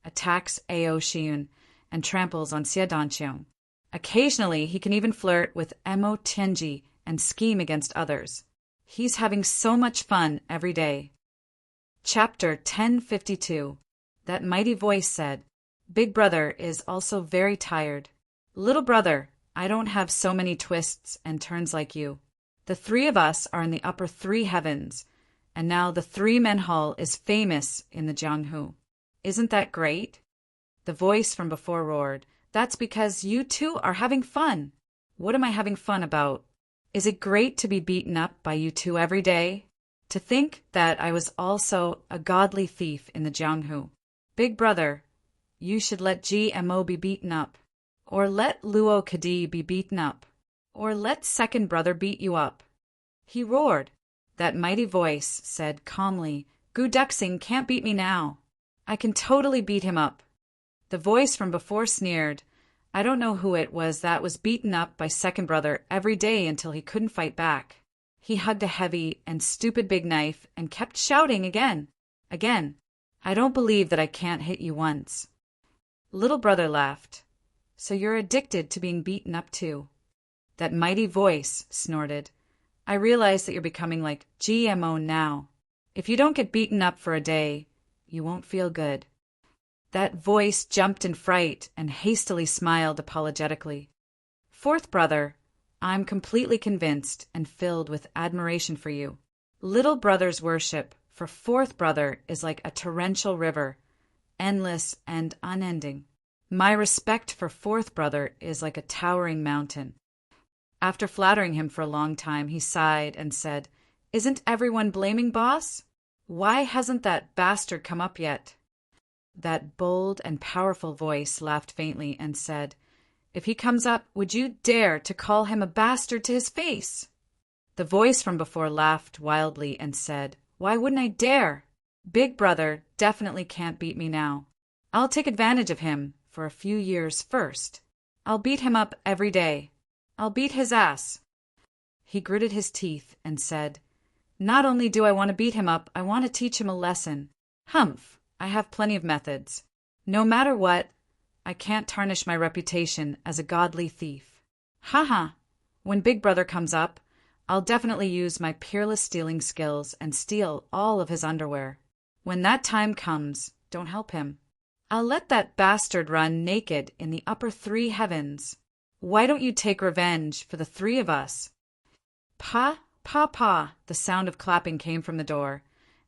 attacks Ao Xiun, and tramples on Xie Danqiong. Occasionally, he can even flirt with Mo Tianji and scheme against others. He's having so much fun every day." Chapter 1052. That mighty voice said, "Big Brother is also very tired. Little brother, I don't have so many twists and turns like you. The three of us are in the upper 3 heavens, and now the 3-men hall is famous in the Jianghu. Isn't that great?" The voice from before roared, "That's because you two are having fun." "What am I having fun about? Is it great to be beaten up by you two every day? To think that I was also a godly thief in the Jianghu. Big Brother, you should let GMO be beaten up. Or let Luo Kadi be beaten up. Or let second brother beat you up." He roared. That mighty voice said calmly, "Gu Duxing can't beat me now. I can totally beat him up." The voice from before sneered, "I don't know who it was that was beaten up by second brother every day until he couldn't fight back. He hugged a heavy and stupid big knife and kept shouting again. I don't believe that I can't hit you once." Little brother laughed. "So you're addicted to being beaten up too." That mighty voice snorted, "I realize that you're becoming like GMO now. If you don't get beaten up for a day, you won't feel good." That voice jumped in fright and hastily smiled apologetically. "Fourth brother, I'm completely convinced and filled with admiration for you. Little brother's worship for fourth brother is like a torrential river, endless and unending. My respect for fourth brother is like a towering mountain. After flattering him for a long time, he sighed and said, "Isn't everyone blaming boss? Why hasn't that bastard come up yet?" That bold and powerful voice laughed faintly and said, "If he comes up, would you dare to call him a bastard to his face?" The voice from before laughed wildly and said, "Why wouldn't I dare? Big brother definitely can't beat me now. I'll take advantage of him for a few years first. I'll beat him up every day. I'll beat his ass." He gritted his teeth and said, "Not only do I want to beat him up, I want to teach him a lesson. Humph, I have plenty of methods. No matter what, I can't tarnish my reputation as a godly thief. Ha ha! When Big Brother comes up, I'll definitely use my peerless stealing skills and steal all of his underwear. When that time comes, don't help him. I'll let that bastard run naked in the upper three heavens. Why don't you take revenge for the three of us?" Pa, pa, pa, the sound of clapping came from the door,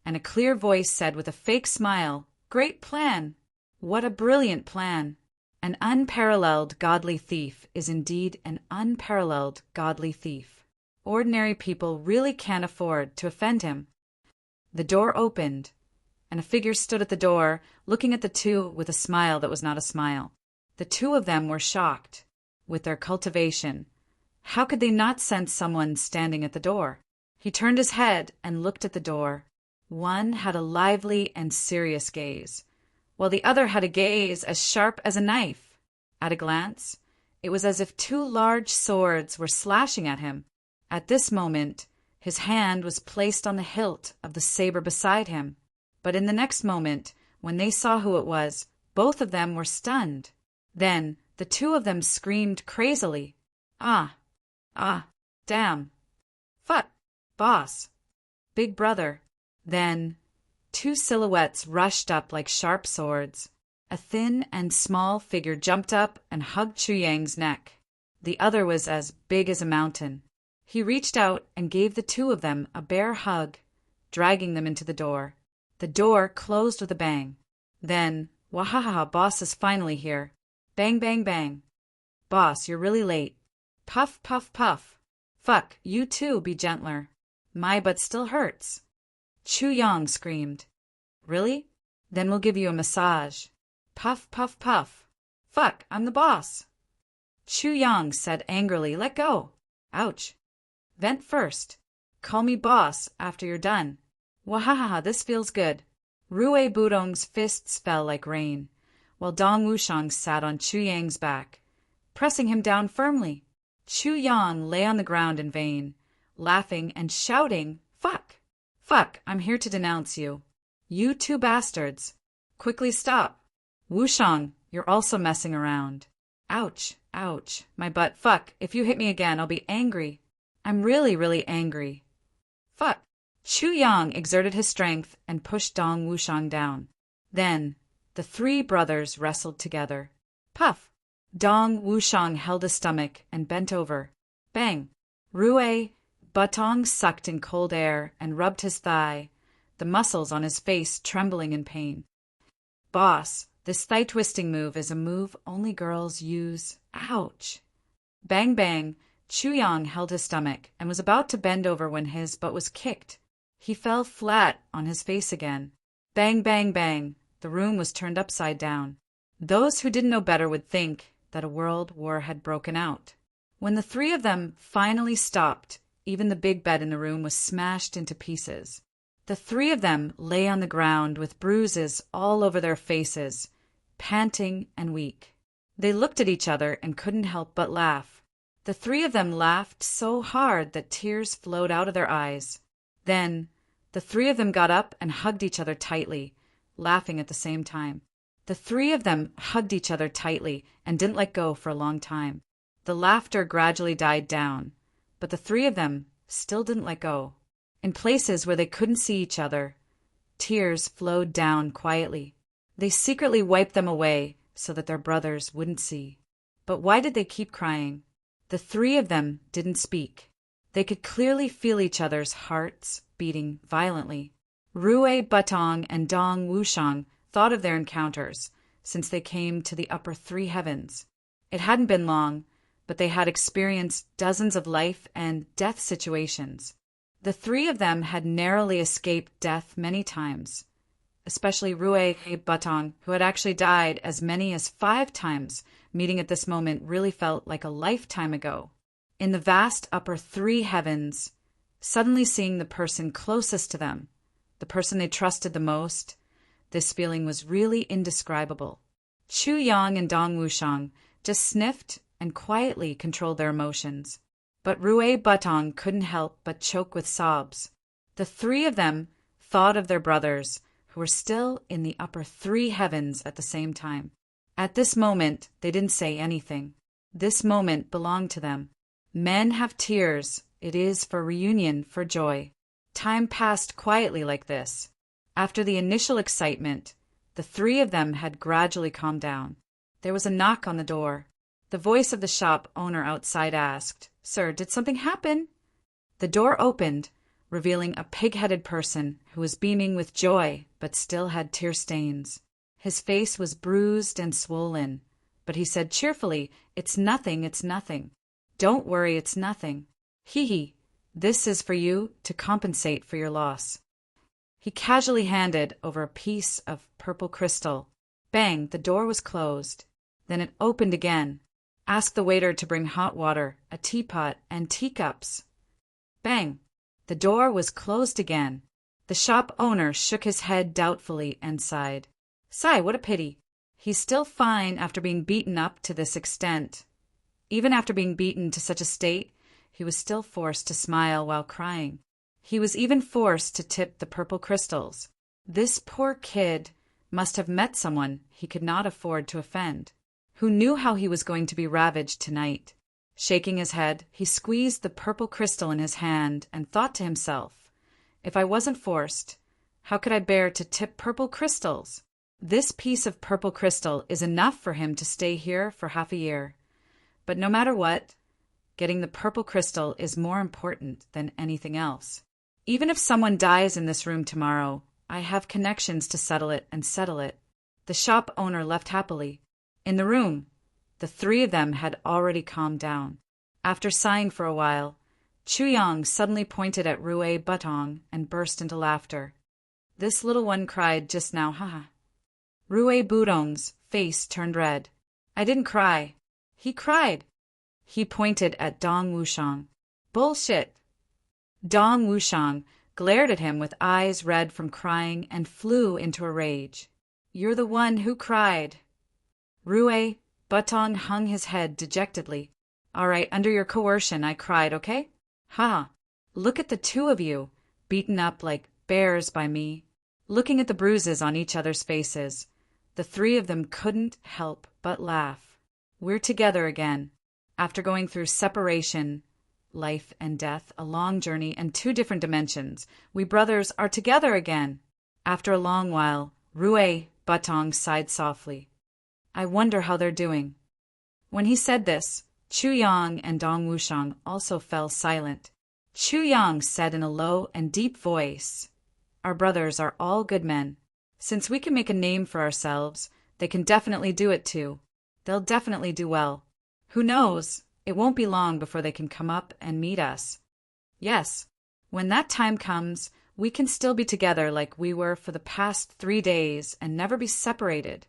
and a clear voice said with a fake smile, "Great plan! What a brilliant plan! An unparalleled godly thief is indeed an unparalleled godly thief. Ordinary people really can't afford to offend him." The door opened, and a figure stood at the door, looking at the two with a smile that was not a smile. The two of them were shocked. With their cultivation, how could they not sense someone standing at the door? He turned his head and looked at the door. One had a lively and serious gaze, while the other had a gaze as sharp as a knife. At a glance, it was as if two large swords were slashing at him. At this moment, his hand was placed on the hilt of the saber beside him. But in the next moment, when they saw who it was, both of them were stunned. Then the two of them screamed crazily, "Ah! Ah! Damn! Fuck! Boss! Big brother!" Then two silhouettes rushed up like sharp swords. A thin and small figure jumped up and hugged Chu Yang's neck. The other was as big as a mountain. He reached out and gave the two of them a bear hug, dragging them into the door. The door closed with a bang. Then, "Wahaha, boss is finally here." Bang, bang, bang. "Boss, you're really late." Puff, puff, puff. "Fuck, you too, be gentler. My butt still hurts." Chu Yang screamed. "Really? Then we'll give you a massage." Puff, puff, puff. "Fuck, I'm the boss." Chu Yang said angrily, "Let go." Ouch. "Vent first. Call me boss after you're done." Wahaha, this feels good. Rue Budong's fists fell like rain, while Dong Wushang sat on Chu Yang's back, pressing him down firmly. Chu Yang lay on the ground in vain, laughing and shouting, "Fuck! Fuck, I'm here to denounce you. You two bastards. Quickly stop. Wushang, you're also messing around. Ouch, ouch, my butt. Fuck, if you hit me again, I'll be angry. I'm really, really angry. Fuck." Chu Yang exerted his strength and pushed Dong Wushang down. Then the three brothers wrestled together. Puff! Dong Wushang held his stomach and bent over. Bang! Rue Butong sucked in cold air and rubbed his thigh, the muscles on his face trembling in pain. "Boss, this thigh-twisting move is a move only girls use. Ouch!" Bang, bang! Chu Yang held his stomach and was about to bend over when his butt was kicked. He fell flat on his face again. Bang, bang, bang! The room was turned upside down. Those who didn't know better would think that a world war had broken out. When the three of them finally stopped, even the big bed in the room was smashed into pieces. The three of them lay on the ground with bruises all over their faces, panting and weak. They looked at each other and couldn't help but laugh. The three of them laughed so hard that tears flowed out of their eyes. Then the three of them got up and hugged each other tightly, laughing at the same time. The three of them hugged each other tightly and didn't let go for a long time. The laughter gradually died down, but the three of them still didn't let go. In places where they couldn't see each other, tears flowed down quietly. They secretly wiped them away so that their brothers wouldn't see. But why did they keep crying? The three of them didn't speak. They could clearly feel each other's hearts beating violently. Rue Butong and Dong Wushang thought of their encounters, since they came to the upper three heavens. It hadn't been long, but they had experienced dozens of life and death situations. The three of them had narrowly escaped death many times, especially Rue Batong, who had actually died as many as 5 times. Meeting at this moment really felt like a lifetime ago. In the vast upper three heavens, suddenly seeing the person closest to them, the person they trusted the most, this feeling was really indescribable. Chu Yang and Dong Wushang just sniffed and quietly controlled their emotions. But Rue Batong couldn't help but choke with sobs. The three of them thought of their brothers, who were still in the upper three heavens at the same time. At this moment, they didn't say anything. This moment belonged to them. Men have tears. It is for reunion, for joy. Time passed quietly like this. After the initial excitement, the three of them had gradually calmed down. There was a knock on the door. The voice of the shop owner outside asked, "Sir, did something happen?" The door opened, revealing a pig-headed person who was beaming with joy but still had tear stains. His face was bruised and swollen, but he said cheerfully, "It's nothing, it's nothing. Don't worry, it's nothing. Hee, this is for you to compensate for your loss." He casually handed over a piece of purple crystal. Bang, the door was closed. Then it opened again. Ask the waiter to bring hot water, a teapot, and teacups. Bang, the door was closed again. The shop owner shook his head doubtfully and sighed. Sigh, what a pity. He's still fine after being beaten up to this extent. Even after being beaten to such a state, he was still forced to smile while crying. He was even forced to tip the purple crystals. This poor kid must have met someone he could not afford to offend, who knew how he was going to be ravaged tonight. Shaking his head, he squeezed the purple crystal in his hand and thought to himself, if I wasn't forced, how could I bear to tip purple crystals? This piece of purple crystal is enough for him to stay here for half a year. But no matter what, getting the purple crystal is more important than anything else. Even if someone dies in this room tomorrow, I have connections to settle it and settle it. The shop owner left happily. In the room, the three of them had already calmed down. After sighing for a while, Chu Yang suddenly pointed at Rue Batong and burst into laughter. This little one cried just now, haha. Rue Batong's face turned red. I didn't cry. He cried. He pointed at Dong Wushang. Bullshit. Dong Wushang glared at him with eyes red from crying and flew into a rage. You're the one who cried. Rue Batong hung his head dejectedly. All right, under your coercion, I cried, okay? Ha! Look at the two of you, beaten up like bears by me. Looking at the bruises on each other's faces, the three of them couldn't help but laugh. We're together again. After going through separation, life and death, a long journey, and 2 different dimensions, we brothers are together again. After a long while, Rue Batong sighed softly. I wonder how they're doing. When he said this, Chu Yang and Dong Wushang also fell silent. Chu Yang said in a low and deep voice, Our brothers are all good men. Since we can make a name for ourselves, they can definitely do it too. They'll definitely do well. Who knows? It won't be long before they can come up and meet us. Yes, when that time comes, we can still be together like we were for the past 3 days and never be separated.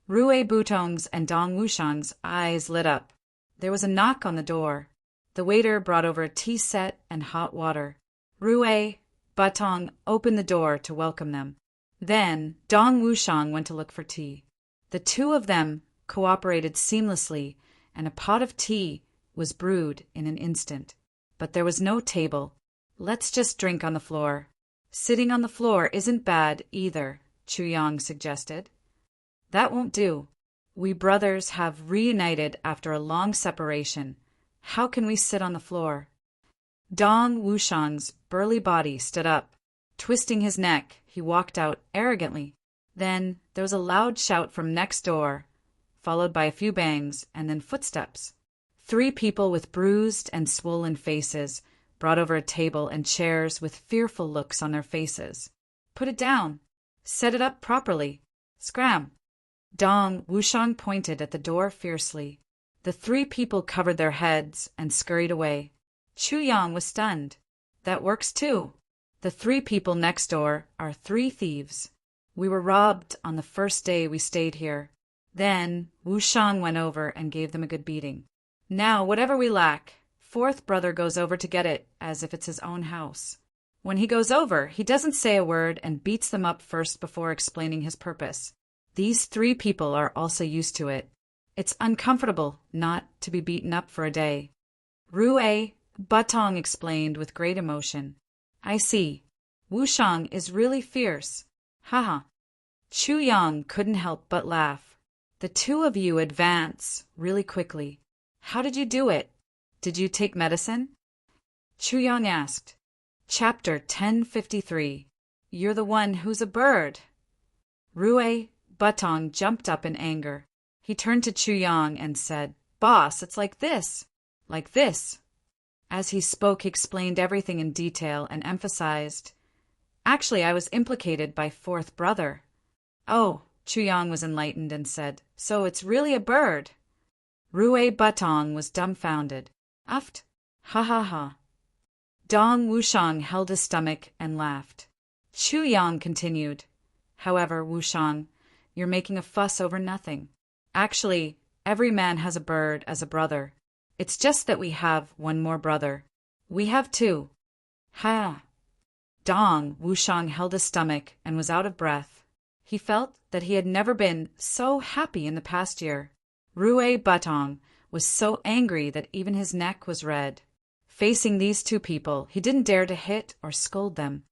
Rue Batong's and Dong Wushang's eyes lit up. There was a knock on the door. The waiter brought over a tea set and hot water. Rue Batong opened the door to welcome them. Then Dong Wushang went to look for tea. The 2 of them cooperated seamlessly, and a pot of tea was brewed in an instant. But there was no table. Let's just drink on the floor. Sitting on the floor isn't bad either, Chu Yang suggested. That won't do. We brothers have reunited after a long separation. How can we sit on the floor? Dong Wushang's burly body stood up. Twisting his neck, he walked out arrogantly. Then there was a loud shout from next door, followed by a few bangs and then footsteps. 3 people with bruised and swollen faces brought over a table and chairs with fearful looks on their faces. Put it down. Set it up properly. Scram. Dong Wushang pointed at the door fiercely. The three people covered their heads and scurried away. Chu Yang was stunned. That works too. The three people next door are three thieves. We were robbed on the first day we stayed here. Then Wushang went over and gave them a good beating. Now, whatever we lack, fourth brother goes over to get it as if it's his own house. When he goes over, he doesn't say a word and beats them up first before explaining his purpose. These three people are also used to it. It's uncomfortable not to be beaten up for a day. Rue Batong explained with great emotion. I see. Wushang is really fierce. Haha. Chu Yang couldn't help but laugh. The two of you advance really quickly. How did you do it? Did you take medicine? Chu Yang asked. Chapter 1053. You're the one who's a bird. Rue Batong jumped up in anger. He turned to Chu Yang and said, Boss, it's like this. Like this. As he spoke, he explained everything in detail and emphasized, Actually, I was implicated by fourth brother. Oh, Chu Yang was enlightened and said, So it's really a bird. Rue Batong was dumbfounded. Uft. Ha ha ha. Dong Wushang held his stomach and laughed. Chu Yang continued, However, Wushang, you're making a fuss over nothing. Actually, every man has a bird as a brother. It's just that we have one more brother. We have two. Ha! Dong Wushang held his stomach and was out of breath. He felt that he had never been so happy in the past year. Rue Batong was so angry that even his neck was red. Facing these two people, he didn't dare to hit or scold them.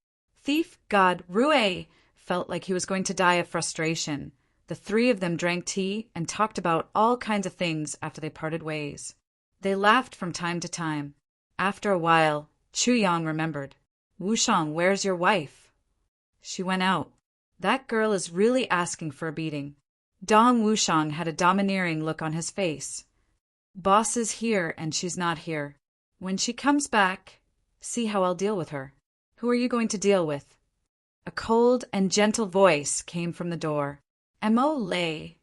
Thief God Rue felt like he was going to die of frustration. The three of them drank tea and talked about all kinds of things after they parted ways. They laughed from time to time. After a while, Chu Yang remembered. Wushang, where's your wife? She went out. That girl is really asking for a beating. Dong Wushang had a domineering look on his face. Boss is here and she's not here. When she comes back, see how I'll deal with her. Who are you going to deal with? A cold and gentle voice came from the door. Mo Lei,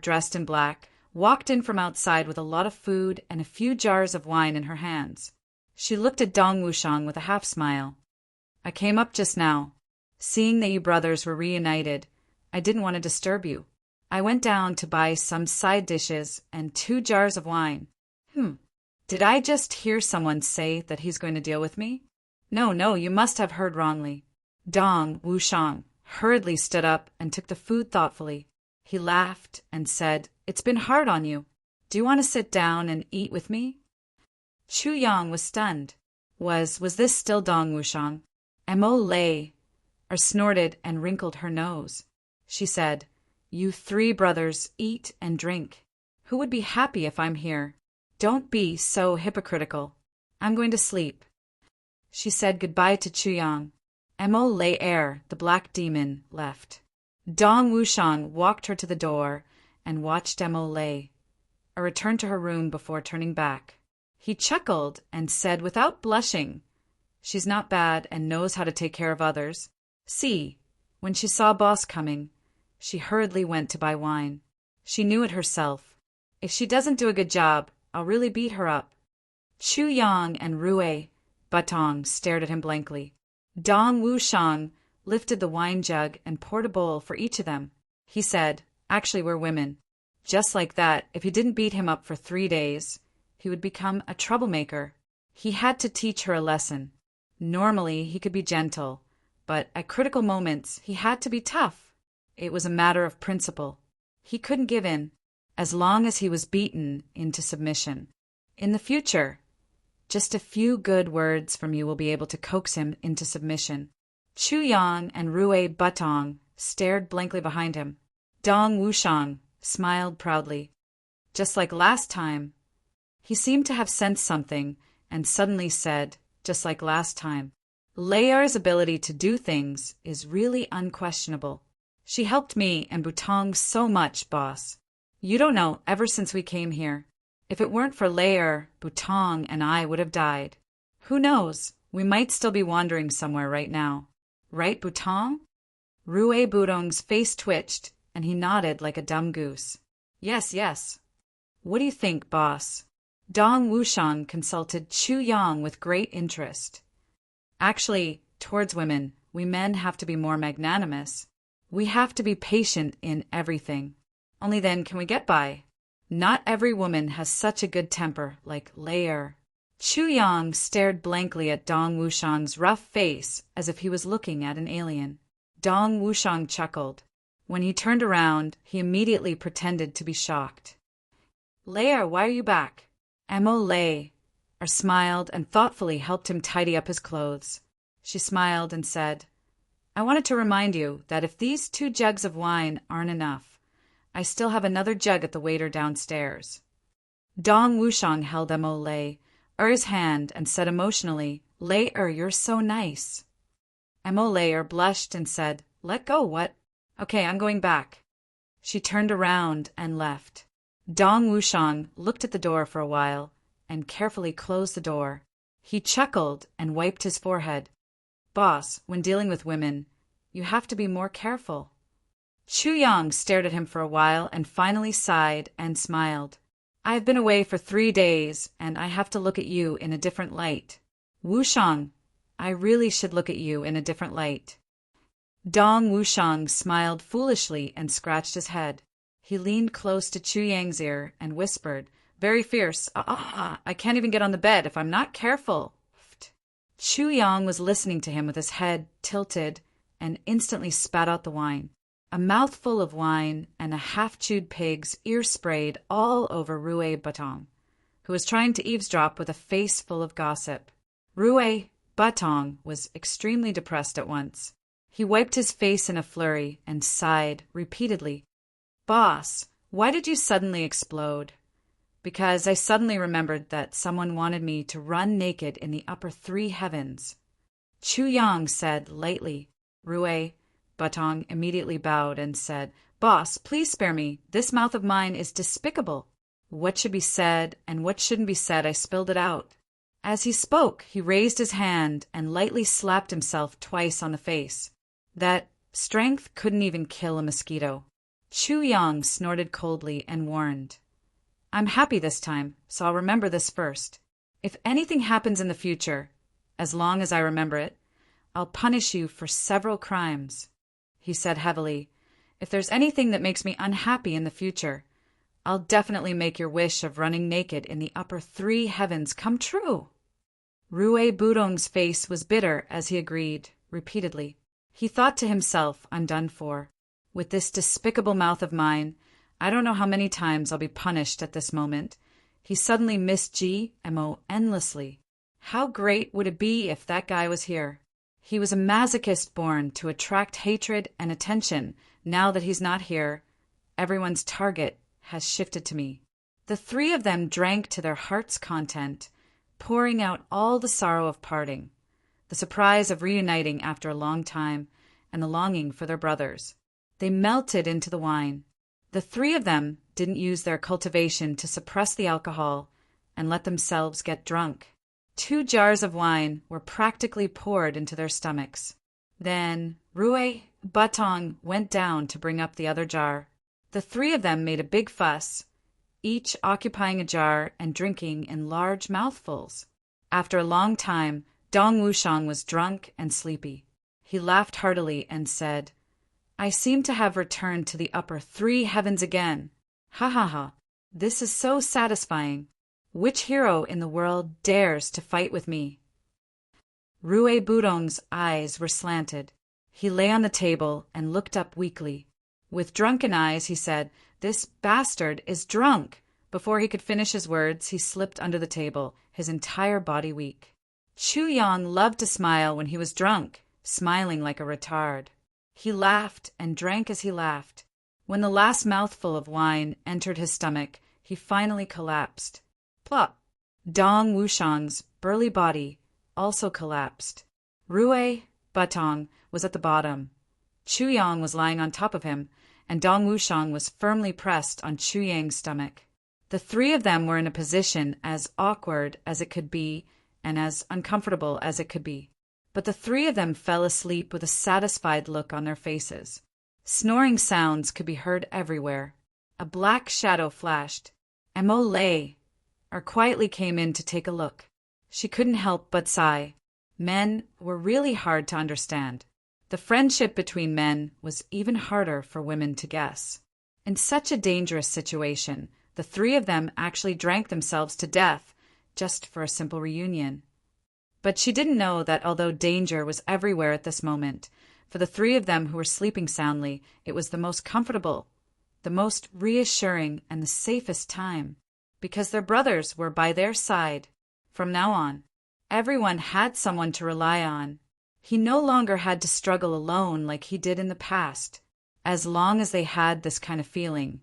dressed in black, walked in from outside with a lot of food and a few jars of wine in her hands. She looked at Dong Wushang with a half-smile. I came up just now. Seeing that you brothers were reunited, I didn't want to disturb you. I went down to buy some side dishes and 2 jars of wine. Did I just hear someone say that he's going to deal with me? No, you must have heard wrongly. Dong Wushang hurriedly stood up and took the food thoughtfully. He laughed and said, It's been hard on you. Do you want to sit down and eat with me? Chu Yang was stunned. Was this still Dong Wushang? Mo Lei snorted and wrinkled her nose. She said, You 3 brothers eat and drink. Who would be happy if I'm here? Don't be so hypocritical. I'm going to sleep. She said goodbye to Chu Yang. Mo Lei the black demon, left. Dong Wushang walked her to the door and watched Mo Lei return to her room before turning back. He chuckled and said without blushing, She's not bad and knows how to take care of others. See, when she saw Boss coming, she hurriedly went to buy wine. She knew it herself. If she doesn't do a good job, I'll really beat her up. Chu Yang and Rue Batong stared at him blankly. Dong Wushang lifted the wine jug and poured a bowl for each of them. He said, Actually, we're women. Just like that, if he didn't beat him up for 3 days, he would become a troublemaker. He had to teach her a lesson. Normally, he could be gentle, but at critical moments, he had to be tough. It was a matter of principle. He couldn't give in, as long as he was beaten into submission. In the future, just a few good words from you will be able to coax him into submission. Chu Yang and Rue Batong stared blankly behind him. Dong Wushang smiled proudly. Just like last time. He seemed to have sensed something and suddenly said, just like last time, Lei'er's ability to do things is really unquestionable. She helped me and Butong so much, boss. You don't know, ever since we came here. If it weren't for Lei'er, Butong and I would have died. Who knows, we might still be wandering somewhere right now. Right, Butong? Rue Budong's face twitched, and he nodded like a dumb goose. Yes, yes. What do you think, boss? Dong Wushang consulted Chu Yang with great interest. Actually, towards women, we men have to be more magnanimous. We have to be patient in everything. Only then can we get by. Not every woman has such a good temper like Lair. Chu Yang stared blankly at Dong Wushang's rough face as if he was looking at an alien. Dong Wushang chuckled. When he turned around, he immediately pretended to be shocked. Lair, why are you back? Mo Lei smiled and thoughtfully helped him tidy up his clothes. She smiled and said, I wanted to remind you that if these 2 jugs of wine aren't enough, I still have another jug at the waiter downstairs. Dong Wushang held Mo Lei's hand and said emotionally, Lei, you're so nice. Mo Lei blushed and said, Let go, what? Okay, I'm going back. She turned around and left. Dong Wushang looked at the door for a while and carefully closed the door. He chuckled and wiped his forehead. Boss, when dealing with women, you have to be more careful. Chu Yang stared at him for a while and finally sighed and smiled. I have been away for 3 days, and I have to look at you in a different light. Wushang, I really should look at you in a different light. Dong Wushang smiled foolishly and scratched his head. He leaned close to Chu Yang's ear and whispered, very fierce, I can't even get on the bed if I'm not careful. Chu Yang was listening to him with his head tilted and instantly spat out the wine. A mouthful of wine and a half-chewed pig's ear sprayed all over Rue Batong, who was trying to eavesdrop with a face full of gossip. Rue Batong was extremely depressed at once. He wiped his face in a flurry and sighed repeatedly. Boss, why did you suddenly explode? Because I suddenly remembered that someone wanted me to run naked in the upper 3 heavens. Chu Yang said lightly. Rue Batong immediately bowed and said, Boss, please spare me. This mouth of mine is despicable. What should be said and what shouldn't be said, I spilled it out. As he spoke, he raised his hand and lightly slapped himself twice on the face. That strength couldn't even kill a mosquito. Chu Yang snorted coldly and warned, I'm happy this time, so I'll remember this first. If anything happens in the future, as long as I remember it, I'll punish you for several crimes. He said heavily, if there's anything that makes me unhappy in the future, I'll definitely make your wish of running naked in the upper 3 heavens come true. Rue Budong's face was bitter as he agreed, repeatedly. He thought to himself, I'm done for. With this despicable mouth of mine, I don't know how many times I'll be punished at this moment. He suddenly missed G.M.O. endlessly. How great would it be if that guy was here? He was a masochist born to attract hatred and attention. Now that he's not here, everyone's target has shifted to me. The 3 of them drank to their heart's content, pouring out all the sorrow of parting, the surprise of reuniting after a long time, and the longing for their brothers. They melted into the wine. The 3 of them didn't use their cultivation to suppress the alcohol and let themselves get drunk. 2 jars of wine were practically poured into their stomachs. Then Rue Batong went down to bring up the other jar. The 3 of them made a big fuss, each occupying a jar and drinking in large mouthfuls. After a long time, Dong Wushang was drunk and sleepy. He laughed heartily and said, I seem to have returned to the upper 3 heavens again. Ha ha ha. This is so satisfying. Which hero in the world dares to fight with me? Rue Budong's eyes were slanted. He lay on the table and looked up weakly. With drunken eyes, he said, This bastard is drunk. Before he could finish his words, he slipped under the table, his entire body weak. Chu Yang loved to smile when he was drunk, smiling like a retard. He laughed and drank as he laughed. When the last mouthful of wine entered his stomach, he finally collapsed. Plop! Dong Wushang's burly body also collapsed. Rue Batong was at the bottom. Chu Yang was lying on top of him, and Dong Wushang was firmly pressed on Chu Yang's stomach. The 3 of them were in a position as awkward as it could be and as uncomfortable as it could be. But the 3 of them fell asleep with a satisfied look on their faces. Snoring sounds could be heard everywhere. A black shadow flashed. Emole, or quietly came in to take a look. She couldn't help but sigh. Men were really hard to understand. The friendship between men was even harder for women to guess. In such a dangerous situation, the three of them actually drank themselves to death just for a simple reunion. But she didn't know that although danger was everywhere at this moment, for the three of them who were sleeping soundly, it was the most comfortable, the most reassuring, and the safest time, because their brothers were by their side. From now on, everyone had someone to rely on. He no longer had to struggle alone like he did in the past, as long as they had this kind of feeling,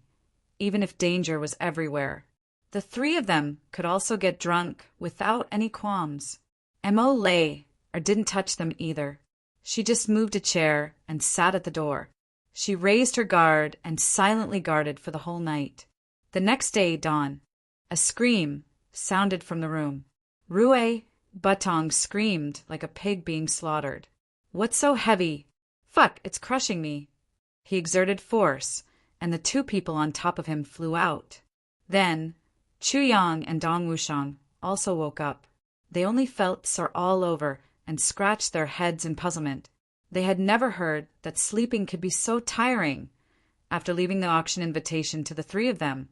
even if danger was everywhere. The three of them could also get drunk without any qualms. Emo lay, or didn't touch them either. She just moved a chair and sat at the door. She raised her guard and silently guarded for the whole night. The next day, dawn. A scream sounded from the room. Rue Butong screamed like a pig being slaughtered. "What's so heavy? Fuck, it's crushing me." He exerted force, and the two people on top of him flew out. Then, Chu Yang and Dong Wushang also woke up. They only felt sore all over and scratched their heads in puzzlement. They had never heard that sleeping could be so tiring. After leaving the auction invitation to the three of them,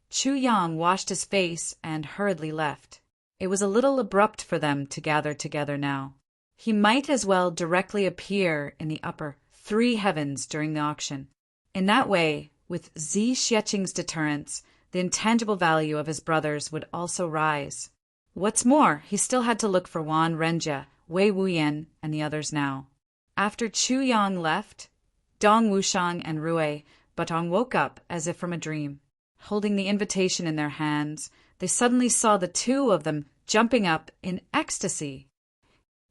Chu Yang washed his face and hurriedly left. It was a little abrupt for them to gather together now. He might as well directly appear in the upper three heavens during the auction. In that way, with Zi Xieching's deterrence, the intangible value of his brothers would also rise. What's more, he still had to look for Wan Renjie, Wei Wuyan, and the others now. After Chu Yang left, Dong Wushang and Rue Butong woke up as if from a dream. Holding the invitation in their hands, they suddenly saw the two of them jumping up in ecstasy.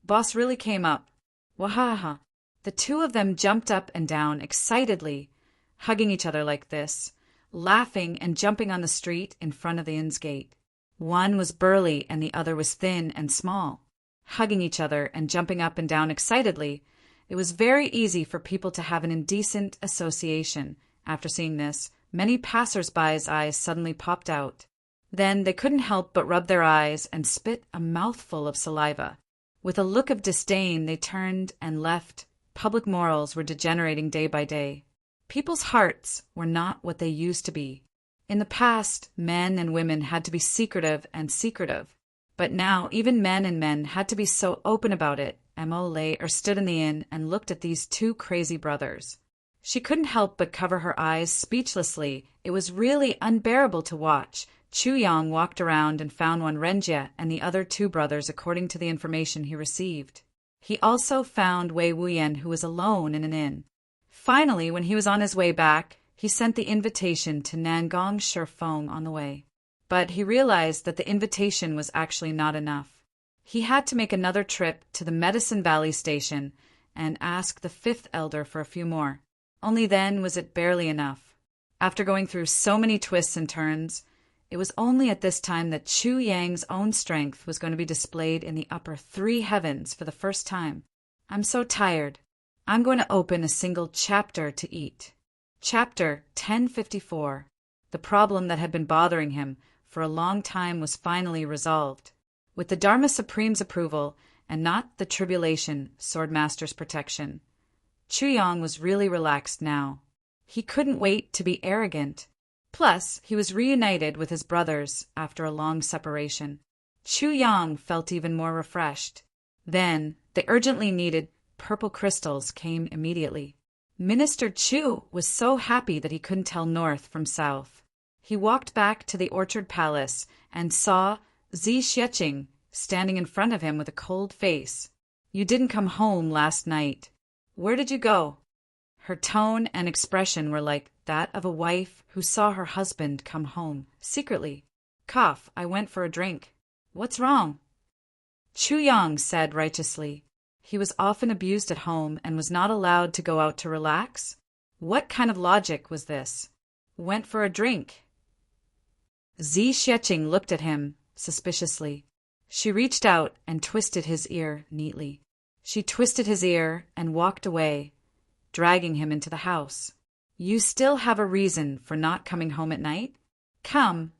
Boss really came up. Wahaha. The two of them jumped up and down excitedly, hugging each other like this, laughing and jumping on the street in front of the inn's gate. One was burly and the other was thin and small. Hugging each other and jumping up and down excitedly, it was very easy for people to have an indecent association. After seeing this, many passers-by's eyes suddenly popped out. Then they couldn't help but rub their eyes and spit a mouthful of saliva. With a look of disdain, they turned and left. Public morals were degenerating day by day. People's hearts were not what they used to be. In the past, men and women had to be secretive and secretive. But now, even men and men had to be so open about it. Emo lay or stood in the inn and looked at these two crazy brothers. She couldn't help but cover her eyes speechlessly. It was really unbearable to watch. Chu Yang walked around and found Wan Renjie and the other two brothers according to the information he received. He also found Wei Wuyan, who was alone in an inn. Finally, when he was on his way back, he sent the invitation to Nangong Shifeng on the way. But he realized that the invitation was actually not enough. He had to make another trip to the Medicine Valley station and ask the fifth elder for a few more. Only then was it barely enough. After going through so many twists and turns, it was only at this time that Chu Yang's own strength was going to be displayed in the upper three heavens for the first time. "I'm so tired. I'm going to open a single chapter to eat." Chapter 1054. The problem that had been bothering him for a long time was finally resolved. With the Dharma Supreme's approval, and not the Tribulation Swordmaster's protection, Chu Yang was really relaxed now. He couldn't wait to be arrogant. Plus, he was reunited with his brothers after a long separation. Chu Yang felt even more refreshed. Then, the urgently needed purple crystals came immediately. Minister Chu was so happy that he couldn't tell north from south. He walked back to the Orchard Palace and saw Zi Xieching standing in front of him with a cold face. "You didn't come home last night. Where did you go?" Her tone and expression were like that of a wife who saw her husband come home secretly. "Cough, I went for a drink." "What's wrong?" Chu Yang said righteously. He was often abused at home and was not allowed to go out to relax. What kind of logic was this? "Went for a drink." Zi Xieching looked at him suspiciously. She reached out and twisted his ear neatly. She twisted his ear and walked away. dragging him into the house. You still have a reason for not coming home at night? Come,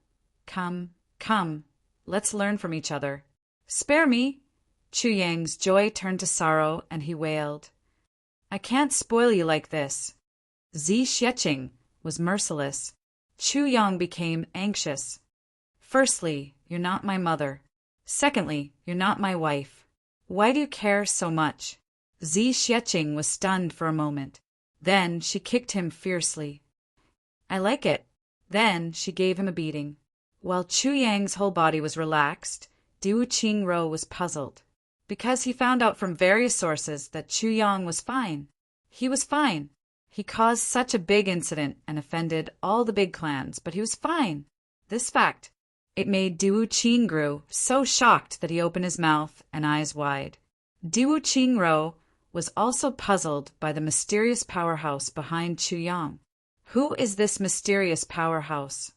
come, let's learn from each other. Spare me! Chu Yang's joy turned to sorrow, and he wailed. I can't spoil you like this. Zi Xieching was merciless. Chu Yang became anxious. Firstly, you're not my mother. Secondly, you're not my wife. Why do you care so much? Zi Xieching was stunned for a moment. Then she kicked him fiercely. I like it. Then she gave him a beating. While Chu Yang's whole body was relaxed, Diwu Qingro was puzzled, because he found out from various sources that Chu Yang was fine. He was fine. He caused such a big incident and offended all the big clans, but he was fine. This fact, it made Diwu Qingru so shocked that he opened his mouth and eyes wide. Diwu Qingro was also puzzled by the mysterious powerhouse behind Chu Yang. Who is this mysterious powerhouse?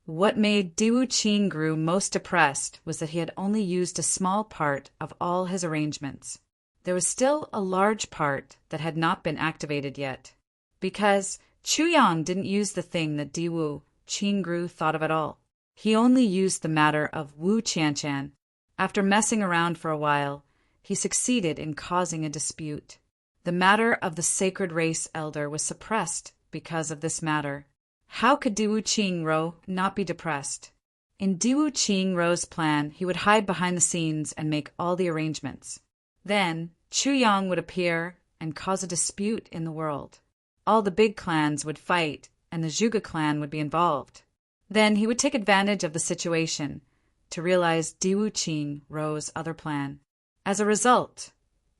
What made Diwu Qingru most depressed was that he had only used a small part of all his arrangements. There was still a large part that had not been activated yet, because Chu Yang didn't use the thing that Diwu Qingru thought of at all. He only used the matter of Wu Qianshan. After messing around for a while, he succeeded in causing a dispute. The matter of the sacred race elder was suppressed because of this matter. How could Diwu Qingro not be depressed? In Diwu Qingro's plan, he would hide behind the scenes and make all the arrangements. Then, Chu Yang would appear and cause a dispute in the world. All the big clans would fight, and the Zhuge clan would be involved. Then he would take advantage of the situation to realize Diwu Qingro's other plan. As a result,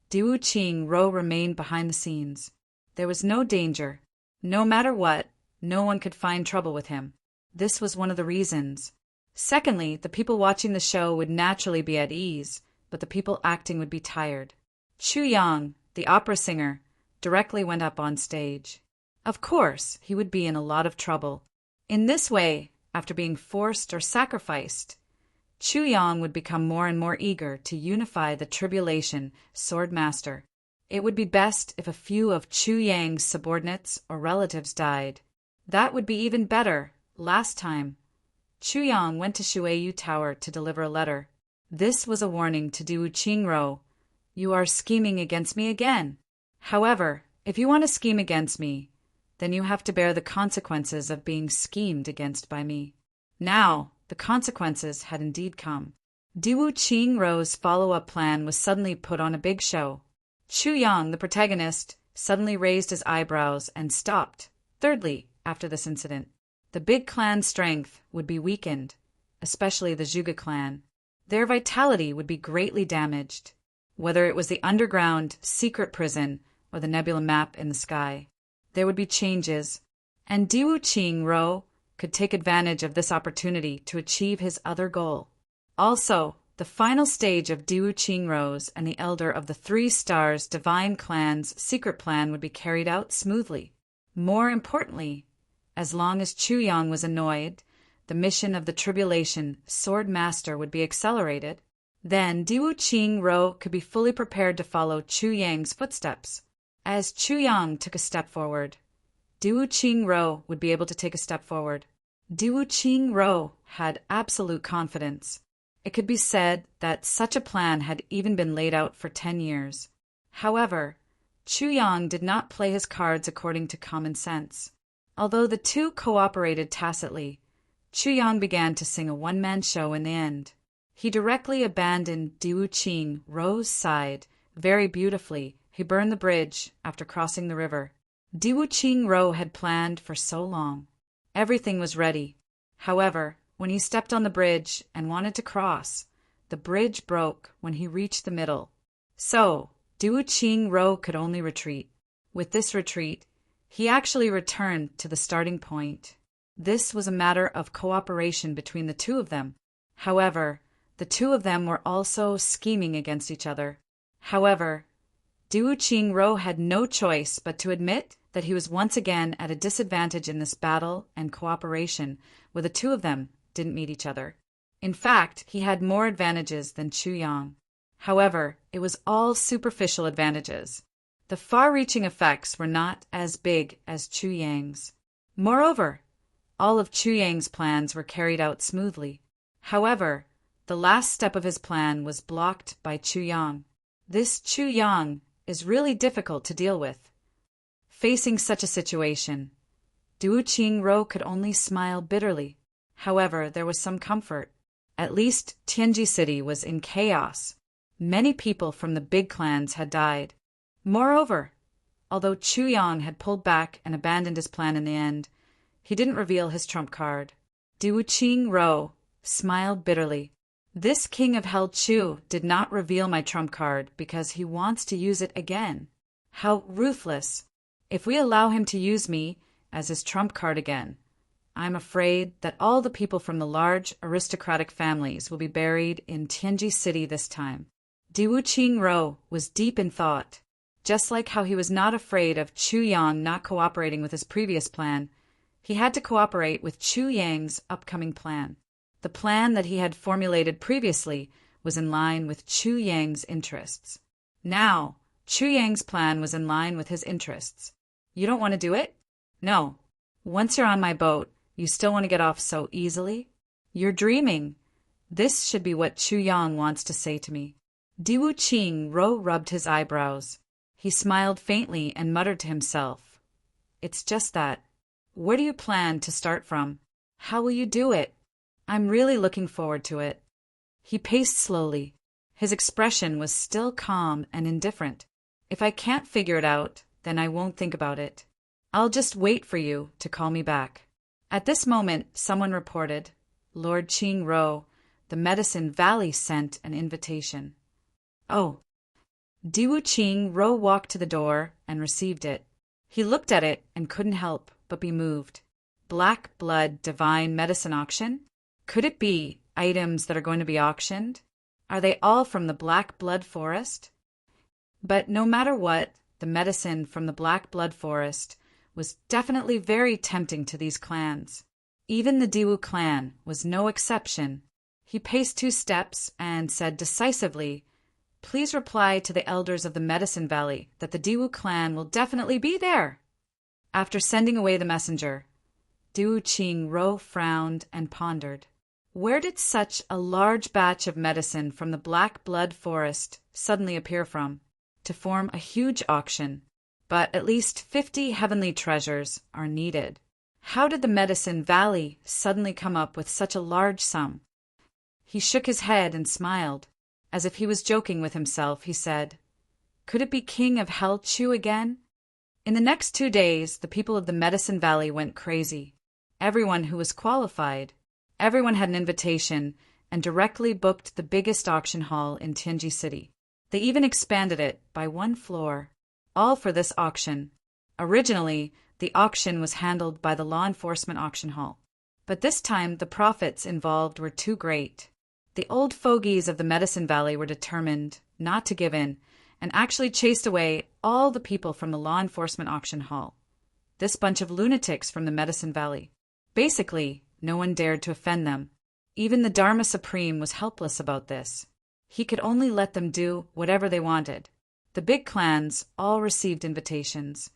Diwu Qingro remained behind the scenes. There was no danger. No matter what, no one could find trouble with him. This was one of the reasons. Secondly, the people watching the show would naturally be at ease, but the people acting would be tired. Chu Yang, the opera singer, directly went up on stage. Of course, he would be in a lot of trouble. In this way, after being forced or sacrificed, Chu Yang would become more and more eager to unify the Tribulation Sword Master. It would be best if a few of Chu Yang's subordinates or relatives died. That would be even better. Last time, Chu Yang went to Shuiyu Tower to deliver a letter. This was a warning to Diwu Qingro. You are scheming against me again. However, if you want to scheme against me, then you have to bear the consequences of being schemed against by me. Now, the consequences had indeed come. Diwu Qingro's follow-up plan was suddenly put on a big show. Chu Yang, the protagonist, suddenly raised his eyebrows and stopped. Thirdly, after this incident, the big clan's strength would be weakened, especially the Zhuge clan. Their vitality would be greatly damaged, whether it was the underground secret prison or the nebula map in the sky. There would be changes, and Diwu Qingro could take advantage of this opportunity to achieve his other goal. Also, the final stage of Diwu Qingro's and the Elder of the Three Stars Divine Clan's secret plan would be carried out smoothly. More importantly, as long as Chu Yang was annoyed, the mission of the Tribulation Sword Master would be accelerated. Then Diwu Qingro could be fully prepared to follow Chu Yang's footsteps. As Chu Yang took a step forward, Diwu Qingro would be able to take a step forward. Diwu Qingro had absolute confidence. It could be said that such a plan had even been laid out for 10 years. However, Chu Yang did not play his cards according to common sense. Although the two cooperated tacitly, Chu Yang began to sing a one-man show in the end. He directly abandoned Diwu Qingro's side very beautifully. He burned the bridge after crossing the river. Diwu Qingro had planned for so long. Everything was ready. However, when he stepped on the bridge and wanted to cross, the bridge broke when he reached the middle. So, Diwu Qingro could only retreat. With this retreat, he actually returned to the starting point. This was a matter of cooperation between the two of them. However, the two of them were also scheming against each other. However, Diwu Qingro had no choice but to admit that he was once again at a disadvantage in this battle and cooperation where the two of them didn't meet each other. In fact, he had more advantages than Chu Yang. However, it was all superficial advantages. The far-reaching effects were not as big as Chu Yang's. Moreover, all of Chu Yang's plans were carried out smoothly. However, the last step of his plan was blocked by Chu Yang. This Chu Yang is really difficult to deal with. Facing such a situation, Duo Qingro could only smile bitterly. However, there was some comfort. At least Tianji City was in chaos. Many people from the big clans had died. Moreover, although Chu Yang had pulled back and abandoned his plan in the end, he didn't reveal his trump card. Duo Qingro smiled bitterly. This king of Hell Chu did not reveal my trump card because he wants to use it again. How ruthless! If we allow him to use me as his trump card again, I'm afraid that all the people from the large aristocratic families will be buried in Tianji City this time. Duo Qingro was deep in thought. Just like how he was not afraid of Chu Yang not cooperating with his previous plan, he had to cooperate with Chu Yang's upcoming plan. The plan that he had formulated previously was in line with Chu Yang's interests. Now, Chu Yang's plan was in line with his interests. You don't want to do it? No. Once you're on my boat, you still want to get off so easily? You're dreaming. This should be what Chu Yang wants to say to me. Duo Qingro rubbed his eyebrows. He smiled faintly and muttered to himself. It's just that. Where do you plan to start from? How will you do it? I'm really looking forward to it. He paced slowly. His expression was still calm and indifferent. If I can't figure it out, then I won't think about it. I'll just wait for you to call me back. At this moment, someone reported, Lord Qingro, the Medicine Valley sent an invitation. Oh. Duo Qingro walked to the door and received it. He looked at it and couldn't help but be moved. Black Blood Divine Medicine Auction? Could it be items that are going to be auctioned? Are they all from the Black Blood Forest? But no matter what, the medicine from the Black Blood Forest was definitely very tempting to these clans. Even the Diwu clan was no exception. He paced 2 steps and said decisively, Please reply to the elders of the Medicine Valley that the Diwu clan will definitely be there. After sending away the messenger, Duo Qingro frowned and pondered. Where did such a large batch of medicine from the Black Blood Forest suddenly appear from, to form a huge auction? But at least 50 heavenly treasures are needed. How did the Medicine Valley suddenly come up with such a large sum? He shook his head and smiled. As if he was joking with himself, he said, Could it be King of Hell Chu again? In the next 2 days, the people of the Medicine Valley went crazy. Everyone who was qualified, everyone had an invitation and directly booked the biggest auction hall in Tianji City. They even expanded it by 1 floor. All for this auction. Originally, the auction was handled by the law enforcement auction hall. But this time, the profits involved were too great. The old fogies of the Medicine Valley were determined not to give in and actually chased away all the people from the law enforcement auction hall. This bunch of lunatics from the Medicine Valley. Basically, no one dared to offend them. Even the Dharma Supreme was helpless about this. He could only let them do whatever they wanted. The big clans all received invitations.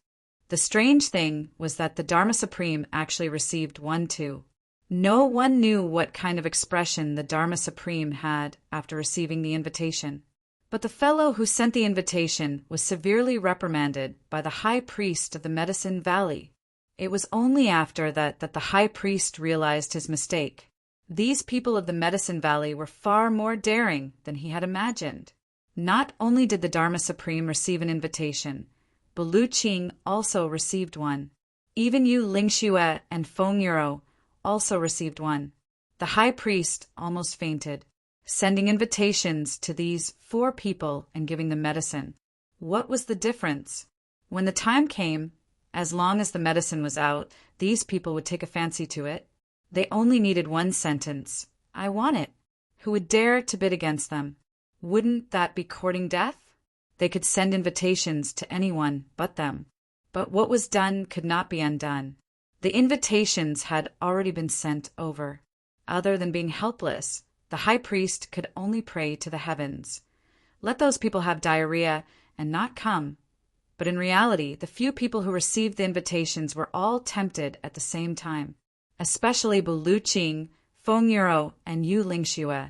The strange thing was that the Dharma Supreme actually received one too. No one knew what kind of expression the Dharma Supreme had after receiving the invitation. But the fellow who sent the invitation was severely reprimanded by the high priest of the Medicine Valley. It was only after that the high priest realized his mistake. These people of the Medicine Valley were far more daring than he had imagined. Not only did the Dharma Supreme receive an invitation, but Lu Qing also received one. Even Yu Lingxue and Feng Yuro also received one. The high priest almost fainted, sending invitations to these 4 people and giving them medicine. What was the difference? When the time came, as long as the medicine was out, these people would take a fancy to it. They only needed 1 sentence. I want it. Who would dare to bid against them? Wouldn't that be courting death? They could send invitations to anyone but them. But what was done could not be undone. The invitations had already been sent over. Other than being helpless, the high priest could only pray to the heavens. Let those people have diarrhea and not come. But in reality, the few people who received the invitations were all tempted at the same time, especially Bu Luqing, Feng Yuro, and Yu Lingxue.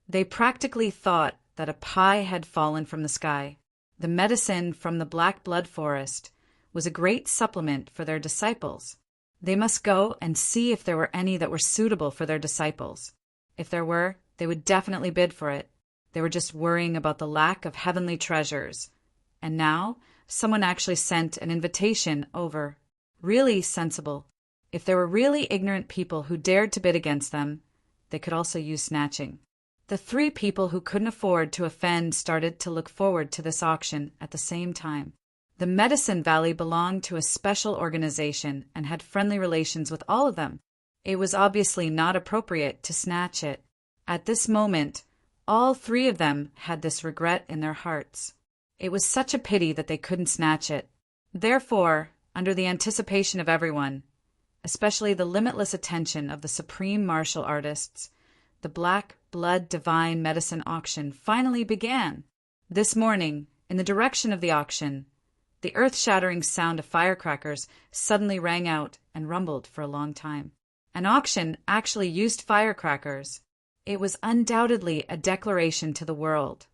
They practically thought that a pie had fallen from the sky. The medicine from the black blood forest was a great supplement for their disciples. They must go and see if there were any that were suitable for their disciples. If there were, they would definitely bid for it. They were just worrying about the lack of heavenly treasures. And now, someone actually sent an invitation over. Really sensible. If there were really ignorant people who dared to bid against them, they could also use snatching. The 3 people who couldn't afford to offend started to look forward to this auction at the same time. The Medicine Valley belonged to a special organization and had friendly relations with all of them. It was obviously not appropriate to snatch it. At this moment, all 3 of them had this regret in their hearts. It was such a pity that they couldn't snatch it. Therefore, under the anticipation of everyone, especially the limitless attention of the supreme martial artists, the Black Blood Divine Medicine auction finally began. This morning, in the direction of the auction, the earth-shattering sound of firecrackers suddenly rang out and rumbled for a long time. An auction actually used firecrackers. It was undoubtedly a declaration to the world.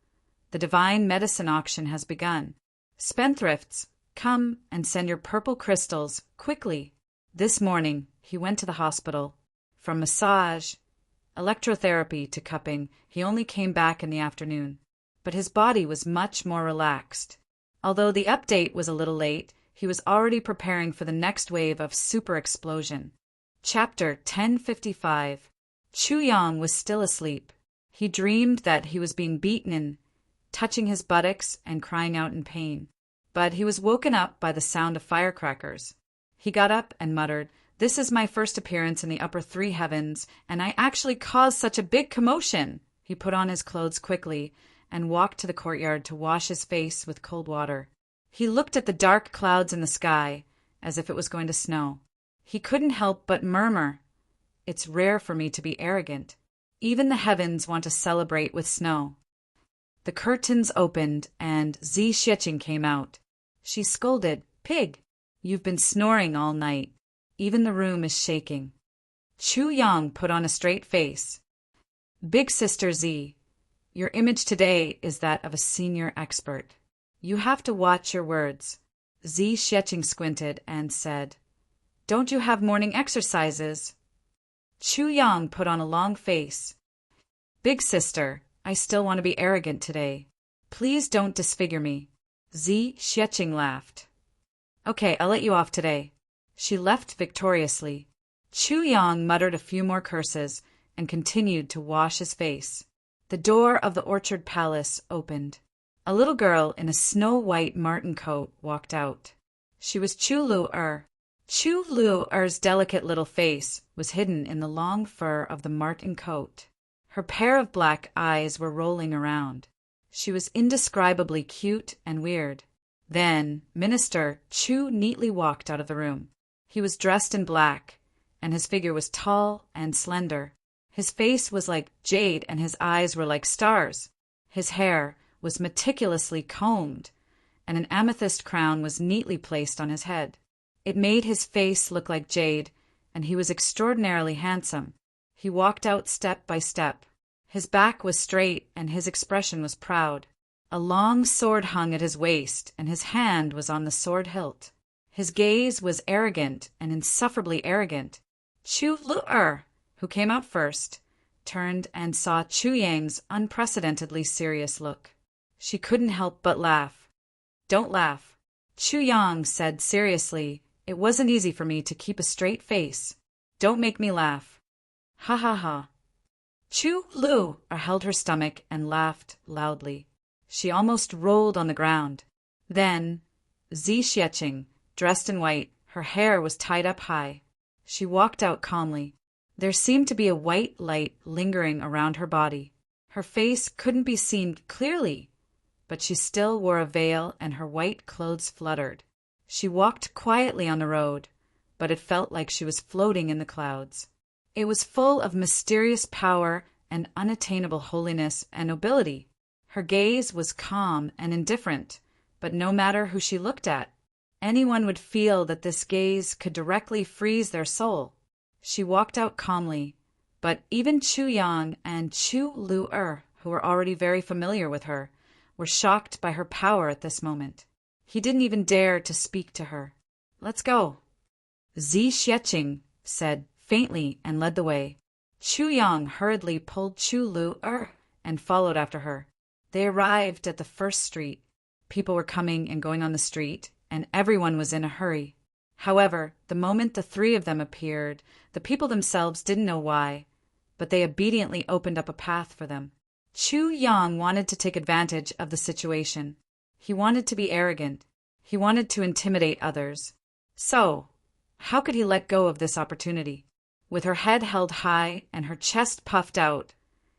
The Divine Medicine auction has begun. Spendthrifts, come and send your purple crystals quickly. This morning, he went to the hospital. From massage, electrotherapy to cupping, he only came back in the afternoon. But his body was much more relaxed. Although the update was a little late, he was already preparing for the next wave of super explosion. Chapter 1055. Chu Yang was still asleep. He dreamed that he was being beaten, touching his buttocks and crying out in pain. But he was woken up by the sound of firecrackers. He got up and muttered, "This is my first appearance in the upper 3 heavens, and I actually caused such a big commotion." He put on his clothes quickly and walked to the courtyard to wash his face with cold water. He looked at the dark clouds in the sky, as if it was going to snow. He couldn't help but murmur, "It's rare for me to be arrogant. Even the heavens want to celebrate with snow." The curtains opened, and Zi Xiqing came out. She scolded, "Pig, you've been snoring all night. Even the room is shaking." Chu Yang put on a straight face. "Big Sister Zi, your image today is that of a senior expert. You have to watch your words." Zi Xiqing squinted and said, "Don't you have morning exercises?" Chu Yang put on a long face. "Big Sister, I still want to be arrogant today. Please don't disfigure me." Zi Xiqing laughed. "Okay, I'll let you off today." She left victoriously. Chu Yang muttered a few more curses and continued to wash his face. The door of the orchard palace opened. A little girl in a snow-white marten coat walked out. She was Chu Lu-er. Chu Lu-er's delicate little face was hidden in the long fur of the marten coat. Her pair of black eyes were rolling around. She was indescribably cute and weird. Then Minister Chu neatly walked out of the room. He was dressed in black, and his figure was tall and slender. His face was like jade and his eyes were like stars. His hair was meticulously combed, and an amethyst crown was neatly placed on his head. It made his face look like jade, and he was extraordinarily handsome. He walked out step by step. His back was straight, and his expression was proud. A long sword hung at his waist, and his hand was on the sword hilt. His gaze was arrogant and insufferably arrogant. Chu Lu-er, who came out first, turned and saw Chu Yang's unprecedentedly serious look. She couldn't help but laugh. "Don't laugh." Chu Yang said seriously, "It wasn't easy for me to keep a straight face. Don't make me laugh." "Ha ha ha." Chu Lu-er held her stomach and laughed loudly. She almost rolled on the ground. Then Zi Xiqing, dressed in white, her hair was tied up high. She walked out calmly. There seemed to be a white light lingering around her body. Her face couldn't be seen clearly, but she still wore a veil and her white clothes fluttered. She walked quietly on the road, but it felt like she was floating in the clouds. It was full of mysterious power and unattainable holiness and nobility. Her gaze was calm and indifferent, but no matter who she looked at, anyone would feel that this gaze could directly freeze their soul. She walked out calmly, but even Chu Yang and Chu Lu-er, who were already very familiar with her, were shocked by her power at this moment. He didn't even dare to speak to her. "Let's go," Zi Xieching said faintly and led the way. Chu Yang hurriedly pulled Chu Lu-er and followed after her. They arrived at the first street. People were coming and going on the street, and everyone was in a hurry. However, the moment the three of them appeared, the people themselves didn't know why, but they obediently opened up a path for them. Chu Yang wanted to take advantage of the situation. He wanted to be arrogant. He wanted to intimidate others. So, how could he let go of this opportunity? With her head held high and her chest puffed out,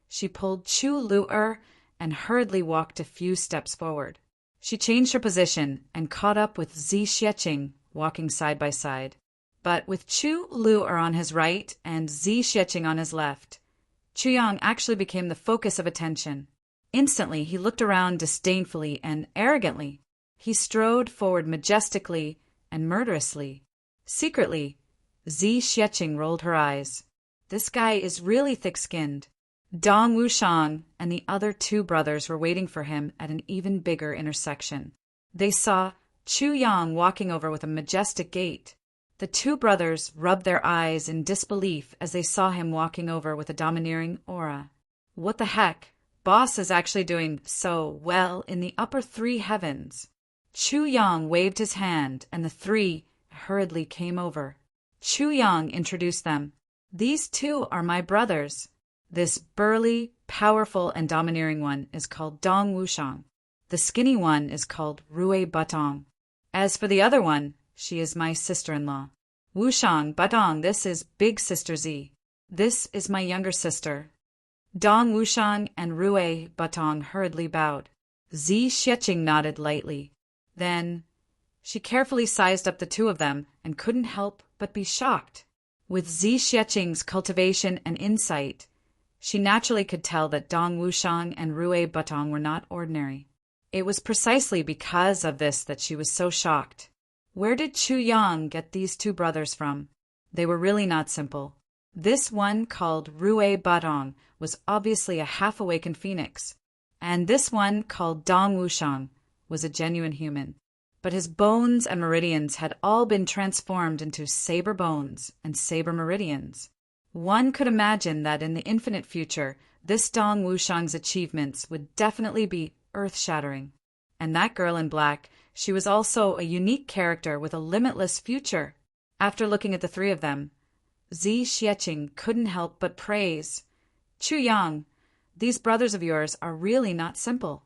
she pulled Chu Lu-er and hurriedly walked a few steps forward. She changed her position and caught up with Zi Xieching, walking side by side. But with Chu Lu-er on his right and Zi Xieching on his left, Chu Yang actually became the focus of attention. Instantly, he looked around disdainfully and arrogantly. He strode forward majestically and murderously. Secretly, Zi Xieching rolled her eyes. This guy is really thick-skinned. Dong Wushang and the other two brothers were waiting for him at an even bigger intersection. They saw Chu Yang walking over with a majestic gait. The two brothers rubbed their eyes in disbelief as they saw him walking over with a domineering aura. What the heck? Boss is actually doing so well in the upper three heavens. Chu Yang waved his hand, and the three hurriedly came over. Chu Yang introduced them. "These two are my brothers. This burly, powerful, and domineering one is called Dong Wushang. The skinny one is called Rui Batong. As for the other one, she is my sister-in-law. Wushang, Batong, this is big sister Zi. This is my younger sister." Dong Wushang and Rui Batong hurriedly bowed. Zi Xieching nodded lightly. Then she carefully sized up the two of them and couldn't help but be shocked. With Zi Xieching's cultivation and insight, she naturally could tell that Dong Wushang and Rui Batong were not ordinary. It was precisely because of this that she was so shocked. Where did Chu Yang get these two brothers from? They were really not simple. This one, called Rui Batong, was obviously a half-awakened phoenix, and this one, called Dong Wushang, was a genuine human. But his bones and meridians had all been transformed into saber bones and saber meridians. One could imagine that in the infinite future, this Dong Wushang's achievements would definitely be earth-shattering. And that girl in black, she was also a unique character with a limitless future. After looking at the three of them, Zi Xieching couldn't help but praise. "Chu Yang, these brothers of yours are really not simple."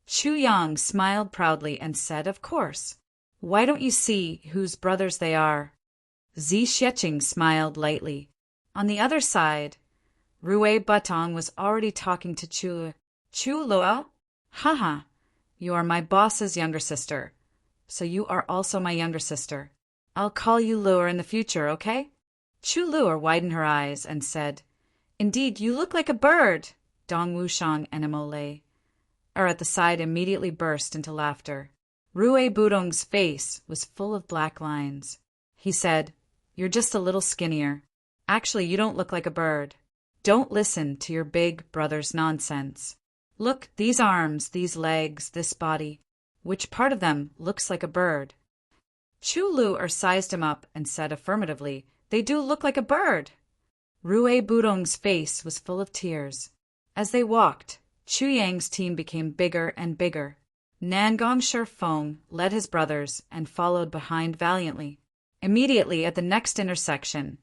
Chu Yang smiled proudly and said, "Of course. Why don't you see whose brothers they are?" Zi Xieching smiled lightly. On the other side, Rui Batong was already talking to Chu Luo. "Haha, you are my boss's younger sister, so you are also my younger sister. I'll call you Luo in the future, okay?" Chu Luo widened her eyes and said, "Indeed, you look like a bird." Dong Wushang and Emole at the side immediately burst into laughter. Rui Budong's face was full of black lines. He said, "You're just a little skinnier. Actually, you don't look like a bird. Don't listen to your big brother's nonsense. Look, these arms, these legs, this body. Which part of them looks like a bird?" Chu Luo sized him up and said affirmatively, "They do look like a bird." Rui Budong's face was full of tears. As they walked, Chu Yang's team became bigger and bigger. Nangong Shifeng led his brothers and followed behind valiantly. Immediately at the next intersection,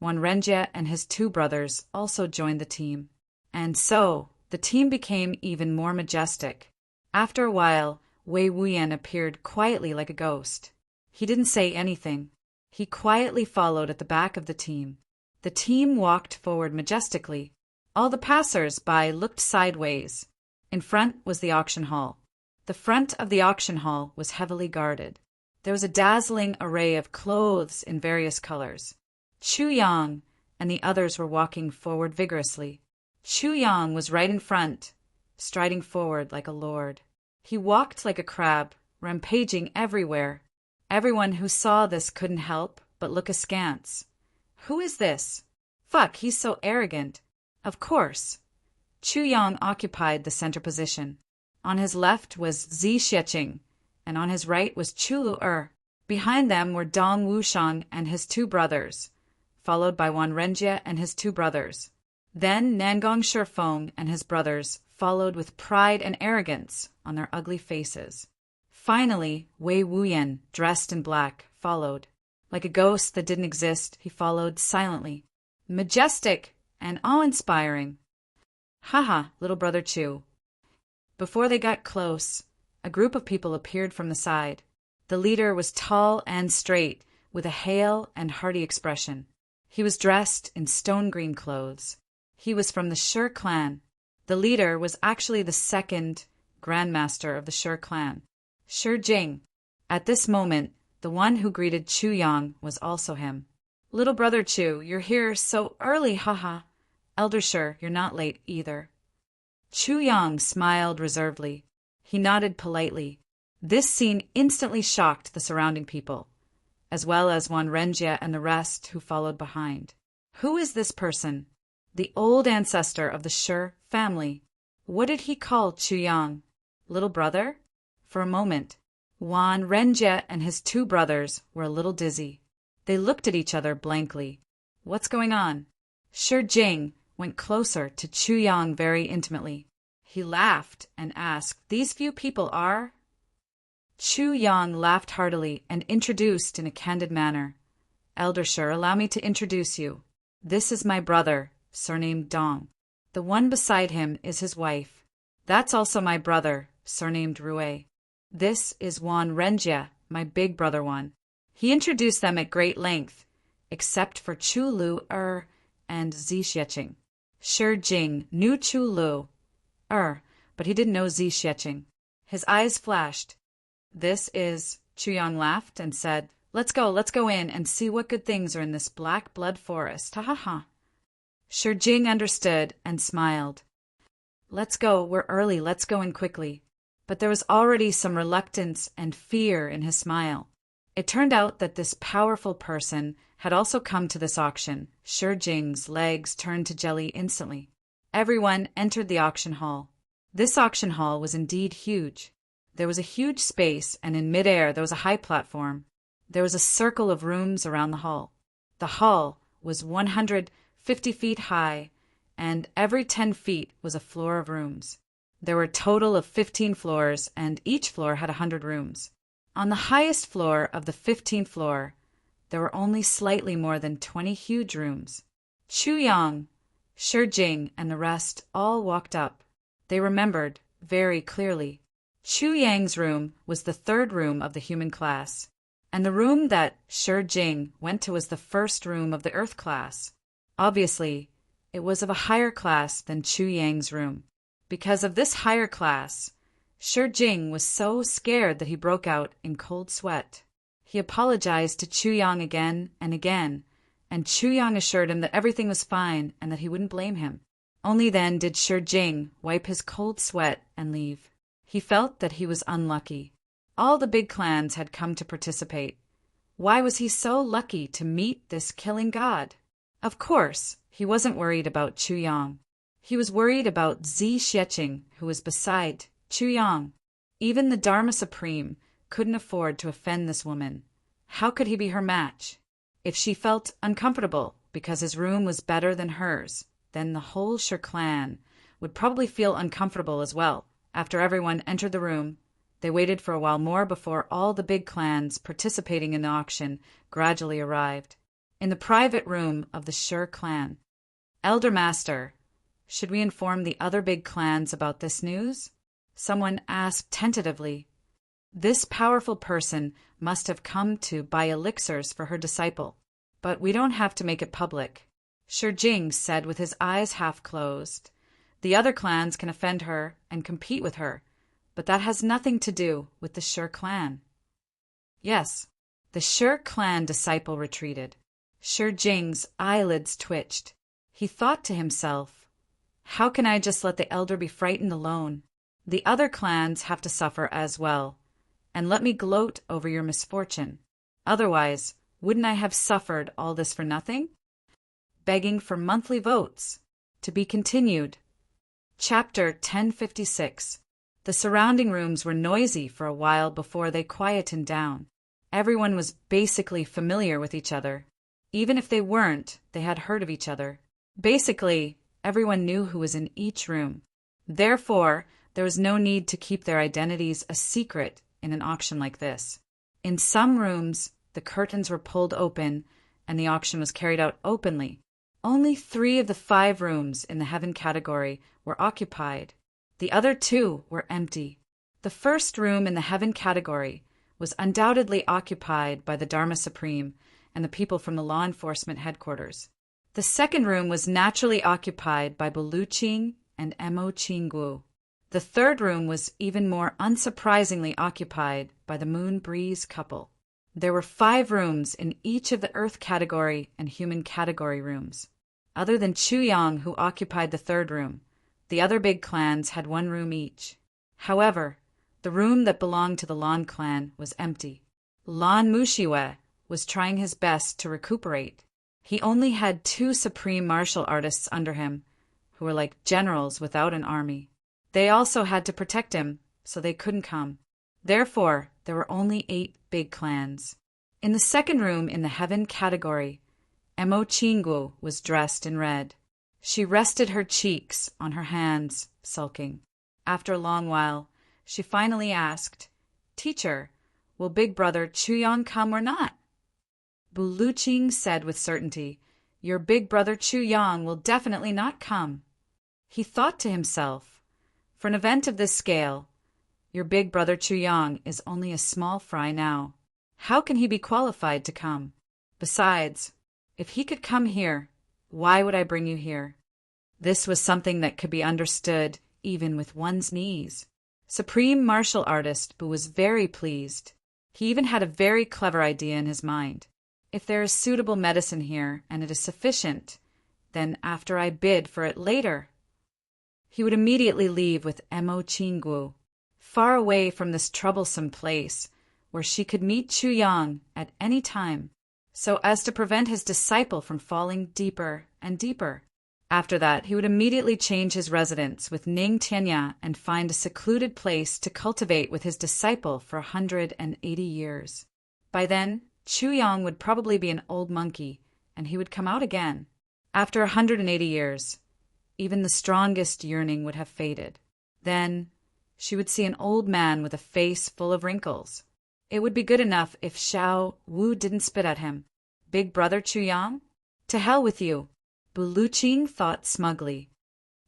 Wanrenjie and his two brothers also joined the team. And so, the team became even more majestic. After a while, Wei Wuyan appeared quietly like a ghost. He didn't say anything. He quietly followed at the back of the team. The team walked forward majestically. All the passers-by looked sideways. In front was the auction hall. The front of the auction hall was heavily guarded. There was a dazzling array of clothes in various colors. Chu Yang and the others were walking forward vigorously. Chu Yang was right in front, striding forward like a lord. He walked like a crab, rampaging everywhere. Everyone who saw this couldn't help but look askance. Who is this? Fuck, he's so arrogant. Of course. Chu Yang occupied the center position. On his left was Zi Xieching, and on his right was Chu Lu. Behind them were Dong Wushang and his two brothers, followed by Wan Renjie and his two brothers. Then Nangong Shifeng and his brothers followed with pride and arrogance on their ugly faces. Finally, Wei Wuyan, dressed in black, followed. Like a ghost that didn't exist, he followed silently. Majestic and awe-inspiring. Haha, little brother Chu. Before they got close, a group of people appeared from the side. The leader was tall and straight, with a hale and hearty expression. He was dressed in stone-green clothes. He was from the Shi clan. The leader was actually the second grandmaster of the Shi clan, Shi Jing. At this moment, the one who greeted Chu Yang was also him. Little brother Chu, you're here so early, haha. Elder Shi, you're not late either. Chu Yang smiled reservedly. He nodded politely. This scene instantly shocked the surrounding people, as well as Wan Renjie and the rest who followed behind. Who is this person? The old ancestor of the Shi family. What did he call Chu Yang? Little brother? For a moment, Wan Renjie and his two brothers were a little dizzy. They looked at each other blankly. What's going on? Shi Jing went closer to Chu Yang very intimately. He laughed and asked, These few people are? Chu Yang laughed heartily and introduced in a candid manner. Elder Shi, allow me to introduce you. This is my brother, surnamed Dong. The one beside him is his wife. That's also my brother, surnamed Rui. This is Wan Renjie, my big brother Wan. He introduced them at great length, except for Chu Lu and Zi Xieching. Shi Jing knew Chu Lu but he didn't know Zi Xieching. His eyes flashed. This is... Chu Yang laughed and said, let's go in and see what good things are in this black blood forest, ha ha ha. Shi Jing understood and smiled. Let's go, we're early, let's go in quickly. But there was already some reluctance and fear in his smile. It turned out that this powerful person had also come to this auction. Shi Jing's legs turned to jelly instantly. Everyone entered the auction hall. This auction hall was indeed huge. There was a huge space, and in midair there was a high platform. There was a circle of rooms around the hall. The hall was 150 feet high, and every 10 feet was a floor of rooms. There were a total of 15 floors, and each floor had 100 rooms. On the highest floor of the 15th floor, there were only slightly more than 20 huge rooms. Chu Yang, Shi Jing, and the rest all walked up. They remembered very clearly. Chu Yang's room was the third room of the human class, and the room that Shi Jing went to was the first room of the earth class. Obviously, it was of a higher class than Chu Yang's room. Because of this higher class, Shi Jing was so scared that he broke out in cold sweat. He apologized to Chu Yang again and again, and Chu Yang assured him that everything was fine and that he wouldn't blame him. Only then did Shi Jing wipe his cold sweat and leave. He felt that he was unlucky. All the big clans had come to participate. Why was he so lucky to meet this killing god? Of course, he wasn't worried about Chu Yang. He was worried about Zi Xieching, who was beside Chu Yang. Even the Dharma Supreme couldn't afford to offend this woman. How could he be her match? If she felt uncomfortable because his room was better than hers, then the whole Shi clan would probably feel uncomfortable as well. After everyone entered the room, they waited for a while more before all the big clans participating in the auction gradually arrived. In the private room of the Shi clan, Elder Master, should we inform the other big clans about this news? Someone asked tentatively. This powerful person must have come to buy elixirs for her disciple, but we don't have to make it public. Shi Jing said with his eyes half closed. The other clans can offend her and compete with her, but that has nothing to do with the Shi clan. Yes, the Shi clan disciple retreated. Shi Jing's eyelids twitched. He thought to himself, how can I just let the elder be frightened alone? The other clans have to suffer as well, and let me gloat over your misfortune. Otherwise, wouldn't I have suffered all this for nothing? Begging for monthly votes. To be continued. Chapter 1056. The surrounding rooms were noisy for a while before they quietened down. Everyone was basically familiar with each other. Even if they weren't, they had heard of each other. Basically, everyone knew who was in each room. Therefore, there was no need to keep their identities a secret in an auction like this. In some rooms, the curtains were pulled open and the auction was carried out openly. Only 3 of the 5 rooms in the heaven category were occupied. The other 2 were empty. The first room in the heaven category was undoubtedly occupied by the Dharma Supreme and the people from the law enforcement headquarters. The second room was naturally occupied by Buluching and Mo Chingu. The third room was even more unsurprisingly occupied by the Moon Breeze couple. There were 5 rooms in each of the Earth category and human category rooms. Other than Chu Yang, who occupied the third room, the other big clans had 1 room each. However, the room that belonged to the Lan clan was empty. Lan Mushiwe was trying his best to recuperate. He only had 2 supreme martial artists under him, who were like generals without an army. They also had to protect him, so they couldn't come. Therefore, there were only 8 big clans. In the second room in the heaven category, Mo Chingu was dressed in red. She rested her cheeks on her hands, sulking. After a long while, she finally asked, "Teacher, will big brother Chuyang come or not?" Buluching said with certainty, "Your big brother Chuyang will definitely not come." He thought to himself, "For an event of this scale, your big brother Chuyang is only a small fry now. How can he be qualified to come? Besides, if he could come here, why would I bring you here?" This was something that could be understood even with one's knees. Supreme martial artist Bu was very pleased. He even had a very clever idea in his mind. If there is suitable medicine here and it is sufficient, then after I bid for it later, he would immediately leave with Mo Chingu, far away from this troublesome place where she could meet Chu Yang at any time, so as to prevent his disciple from falling deeper and deeper. After that, he would immediately change his residence with Ning Tianya and find a secluded place to cultivate with his disciple for 180 years. By then, Chu Yang would probably be an old monkey, and he would come out again. After 180 years, even the strongest yearning would have faded. Then, she would see an old man with a face full of wrinkles. It would be good enough if Xiao Wu didn't spit at him. Big brother Chu Yang? To hell with you. Buluching thought smugly.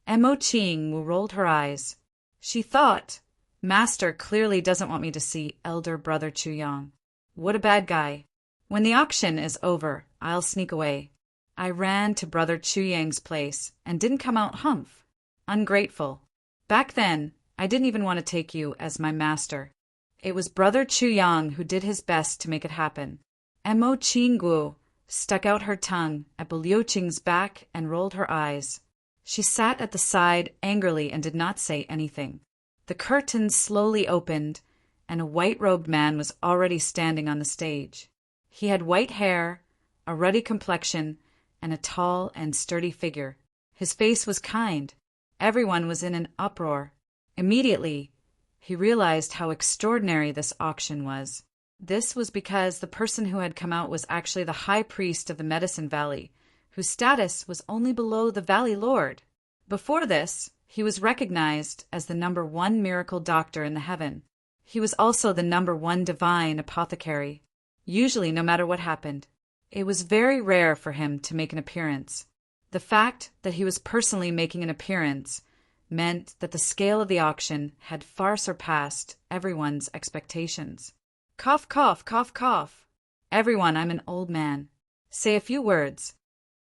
Mo Ching rolled her eyes. She thought, "Master clearly doesn't want me to see elder brother Chu Yang. What a bad guy. When the auction is over, I'll sneak away." I ran to brother Chu Yang's place and didn't come out humph. Ungrateful. Back then, I didn't even want to take you as my master. It was brother Chu Yang who did his best to make it happen. Mo Chingu stuck out her tongue at Liuqing's back and rolled her eyes. She sat at the side angrily and did not say anything. The curtains slowly opened, and a white-robed man was already standing on the stage. He had white hair, a ruddy complexion, and a tall and sturdy figure. His face was kind. Everyone was in an uproar. Immediately, he realized how extraordinary this auction was. This was because the person who had come out was actually the high priest of the Medicine Valley, whose status was only below the Valley Lord. Before this, he was recognized as the #1 miracle doctor in the heaven. He was also the #1 divine apothecary. Usually, no matter what happened, it was very rare for him to make an appearance. The fact that he was personally making an appearance meant that the scale of the auction had far surpassed everyone's expectations. Cough, cough, cough, cough. Everyone, I'm an old man. Say a few words.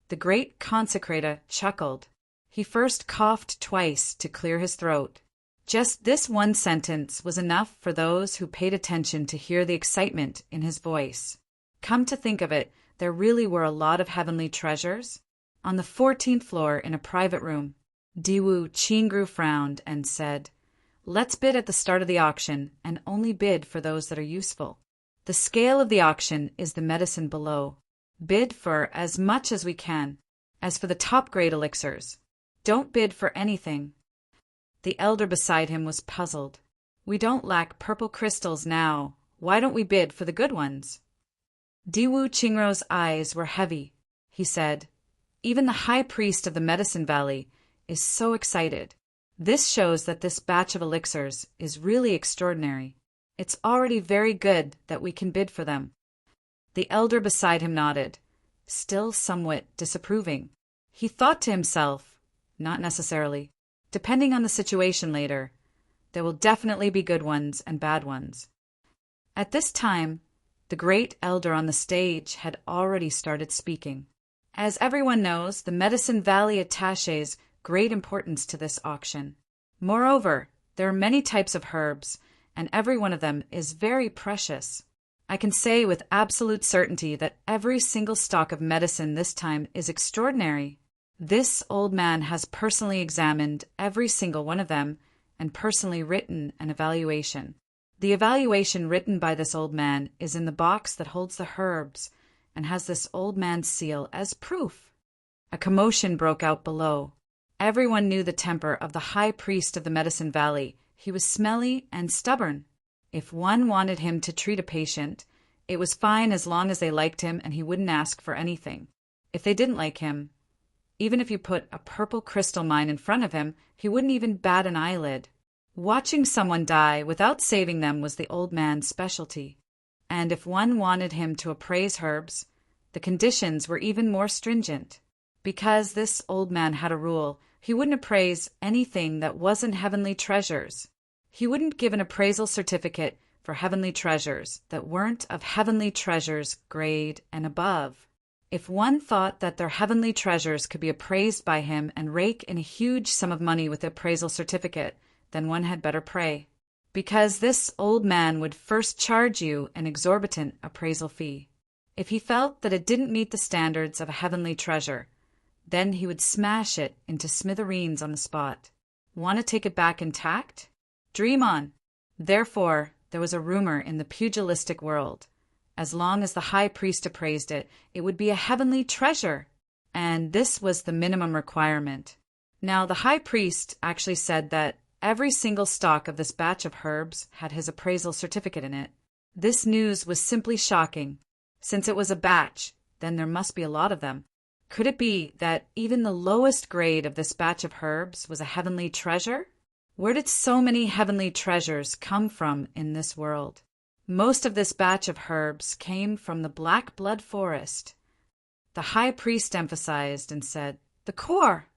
The great consecrator chuckled. He first coughed twice to clear his throat. Just this one sentence was enough for those who paid attention to hear the excitement in his voice. Come to think of it, there really were a lot of heavenly treasures. On the 14th floor in a private room, Diwu Chingru frowned and said, Let's bid at the start of the auction and only bid for those that are useful. The scale of the auction is the medicine below. Bid for as much as we can. As for the top-grade elixirs, don't bid for anything." The elder beside him was puzzled. "We don't lack purple crystals now. Why don't we bid for the good ones?" Diwu Qingrou's eyes were heavy. He said, "Even the high priest of the Medicine Valley is so excited. This shows that this batch of elixirs is really extraordinary. It's already very good that we can bid for them." The elder beside him nodded, still somewhat disapproving. He thought to himself, "Not necessarily. Depending on the situation later, there will definitely be good ones and bad ones." At this time, the great elder on the stage had already started speaking. As everyone knows, the Medicine Valley attaches great importance to this auction. Moreover, there are many types of herbs, and every one of them is very precious. I can say with absolute certainty that every single stock of medicine this time is extraordinary. This old man has personally examined every single one of them and personally written an evaluation. The evaluation written by this old man is in the box that holds the herbs and has this old man's seal as proof. A commotion broke out below. Everyone knew the temper of the high priest of the Medicine Valley. He was smelly and stubborn. If one wanted him to treat a patient, it was fine as long as they liked him and he wouldn't ask for anything. If they didn't like him, even if you put a purple crystal mine in front of him, he wouldn't even bat an eyelid. Watching someone die without saving them was the old man's specialty. And if one wanted him to appraise herbs, the conditions were even more stringent. Because this old man had a rule, he wouldn't appraise anything that wasn't heavenly treasures. He wouldn't give an appraisal certificate for heavenly treasures that weren't of heavenly treasures grade and above. If one thought that their heavenly treasures could be appraised by him and rake in a huge sum of money with the appraisal certificate, then one had better pray. Because this old man would first charge you an exorbitant appraisal fee. If he felt that it didn't meet the standards of a heavenly treasure, then he would smash it into smithereens on the spot. Want to take it back intact? Dream on. Therefore, there was a rumor in the pugilistic world. As long as the high priest appraised it, it would be a heavenly treasure. And this was the minimum requirement. Now, the high priest actually said that every single stock of this batch of herbs had his appraisal certificate in it. This news was simply shocking. Since it was a batch, then there must be a lot of them. Could it be that even the lowest grade of this batch of herbs was a heavenly treasure? Where did so many heavenly treasures come from in this world? Most of this batch of herbs came from the Black Blood Forest. The high priest emphasized and said, the core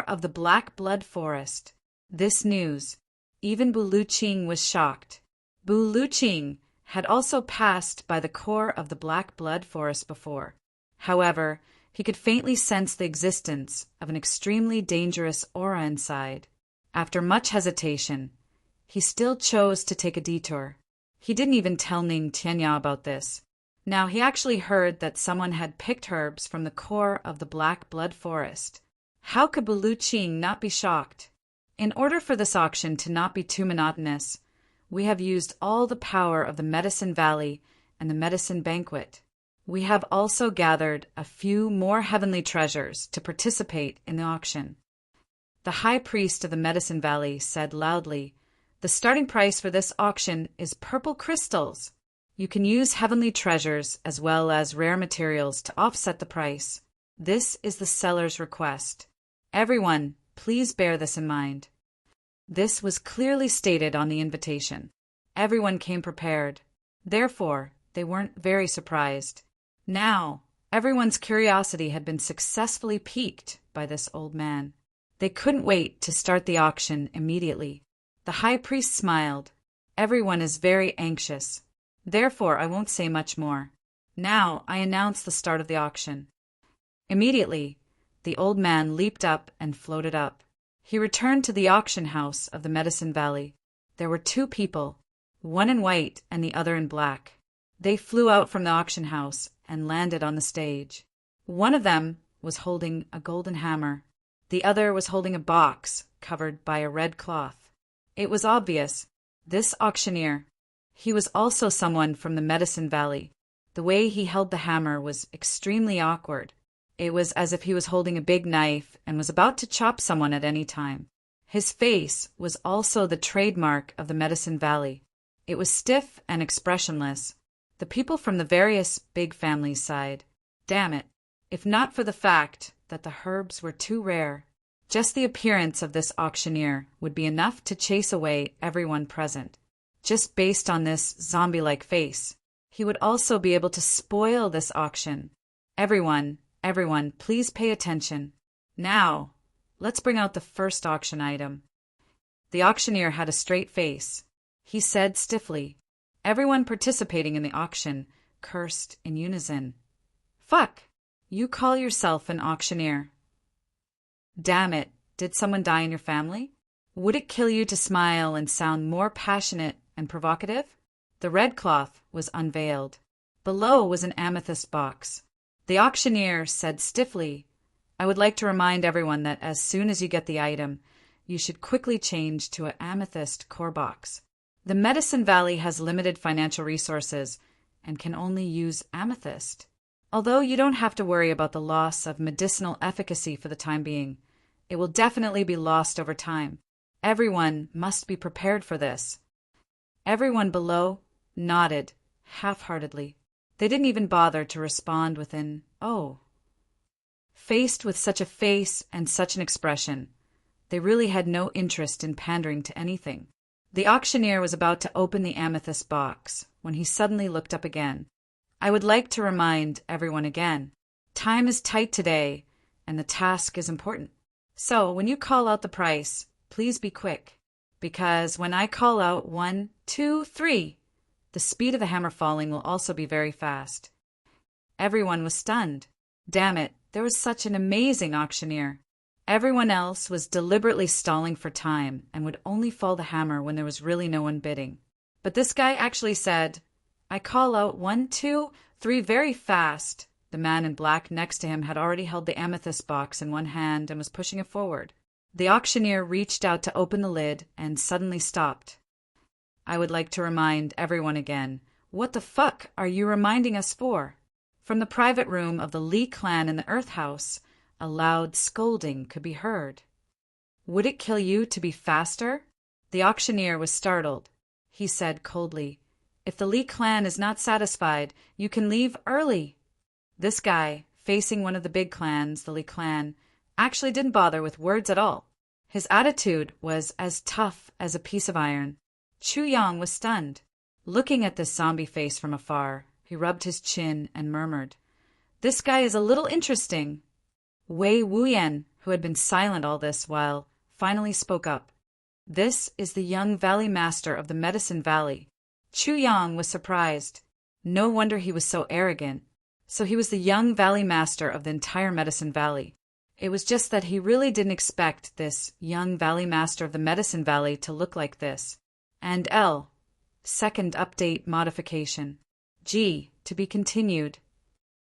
of the Black Blood Forest. This news, even Buluqing was shocked. Buluqing had also passed by the core of the Black Blood Forest before. However, he could faintly sense the existence of an extremely dangerous aura inside. After much hesitation, he still chose to take a detour. He didn't even tell Ning Tianya about this. Now, he actually heard that someone had picked herbs from the core of the Black Blood Forest. How could Buluqing not be shocked? In order for this auction to not be too monotonous, we have used all the power of the Medicine Valley and the Medicine Banquet. We have also gathered a few more heavenly treasures to participate in the auction. The high priest of the Medicine Valley said loudly, "The starting price for this auction is purple crystals. You can use heavenly treasures as well as rare materials to offset the price. This is the seller's request. Everyone, please bear this in mind." This was clearly stated on the invitation. Everyone came prepared. Therefore, they weren't very surprised. Now, everyone's curiosity had been successfully piqued by this old man. They couldn't wait to start the auction immediately. The high priest smiled. Everyone is very anxious. Therefore, I won't say much more. Now, I announce the start of the auction. Immediately, the old man leaped up and floated up. He returned to the auction house of the Medicine Valley. There were two people, one in white and the other in black. They flew out from the auction house and landed on the stage. One of them was holding a golden hammer. The other was holding a box covered by a red cloth. It was obvious. This auctioneer. He was also someone from the Medicine Valley. The way he held the hammer was extremely awkward. It was as if he was holding a big knife and was about to chop someone at any time. His face was also the trademark of the Medicine Valley. It was stiff and expressionless. The people from the various big families sighed. Damn it. If not for the fact that the herbs were too rare, just the appearance of this auctioneer would be enough to chase away everyone present. Just based on this zombie-like face, he would also be able to spoil this auction. Everyone, please pay attention. Now, let's bring out the first auction item. The auctioneer had a straight face. He said stiffly. Everyone participating in the auction cursed in unison. Fuck! You call yourself an auctioneer. Damn it, did someone die in your family? Would it kill you to smile and sound more passionate and provocative? The red cloth was unveiled. Below was an amethyst box. The auctioneer said stiffly, I would like to remind everyone that as soon as you get the item, you should quickly change to an amethyst core box. The Medicine Valley has limited financial resources and can only use amethyst. Although you don't have to worry about the loss of medicinal efficacy for the time being, it will definitely be lost over time. Everyone must be prepared for this. Everyone below nodded half-heartedly. They didn't even bother to respond with an, oh. Faced with such a face and such an expression, they really had no interest in pandering to anything. The auctioneer was about to open the amethyst box when he suddenly looked up again. I would like to remind everyone again, time is tight today, and the task is important. So when you call out the price, please be quick, because when I call out 1, 2, 3, the speed of the hammer falling will also be very fast. Everyone was stunned. Damn it, there was such an amazing auctioneer. Everyone else was deliberately stalling for time and would only fall the hammer when there was really no one bidding. But this guy actually said, I call out 1, 2, 3 very fast. The man in black next to him had already held the amethyst box in one hand and was pushing it forward. The auctioneer reached out to open the lid and suddenly stopped. I would like to remind everyone again, what the fuck are you reminding us for? From the private room of the Lee clan in the Earth House, a loud scolding could be heard. Would it kill you to be faster? The auctioneer was startled. He said coldly, if the Lee clan is not satisfied, you can leave early. This guy, facing one of the big clans, the Lee clan, actually didn't bother with words at all. His attitude was as tough as a piece of iron. Chu Yang was stunned. Looking at this zombie face from afar, he rubbed his chin and murmured, this guy is a little interesting. Wei Wuyan, who had been silent all this while, finally spoke up. This is the young valley master of the Medicine Valley. Chu Yang was surprised. No wonder he was so arrogant. So he was the young valley master of the entire Medicine Valley. It was just that he really didn't expect this young valley master of the Medicine Valley to look like this. And L. Second update modification. G. To be continued.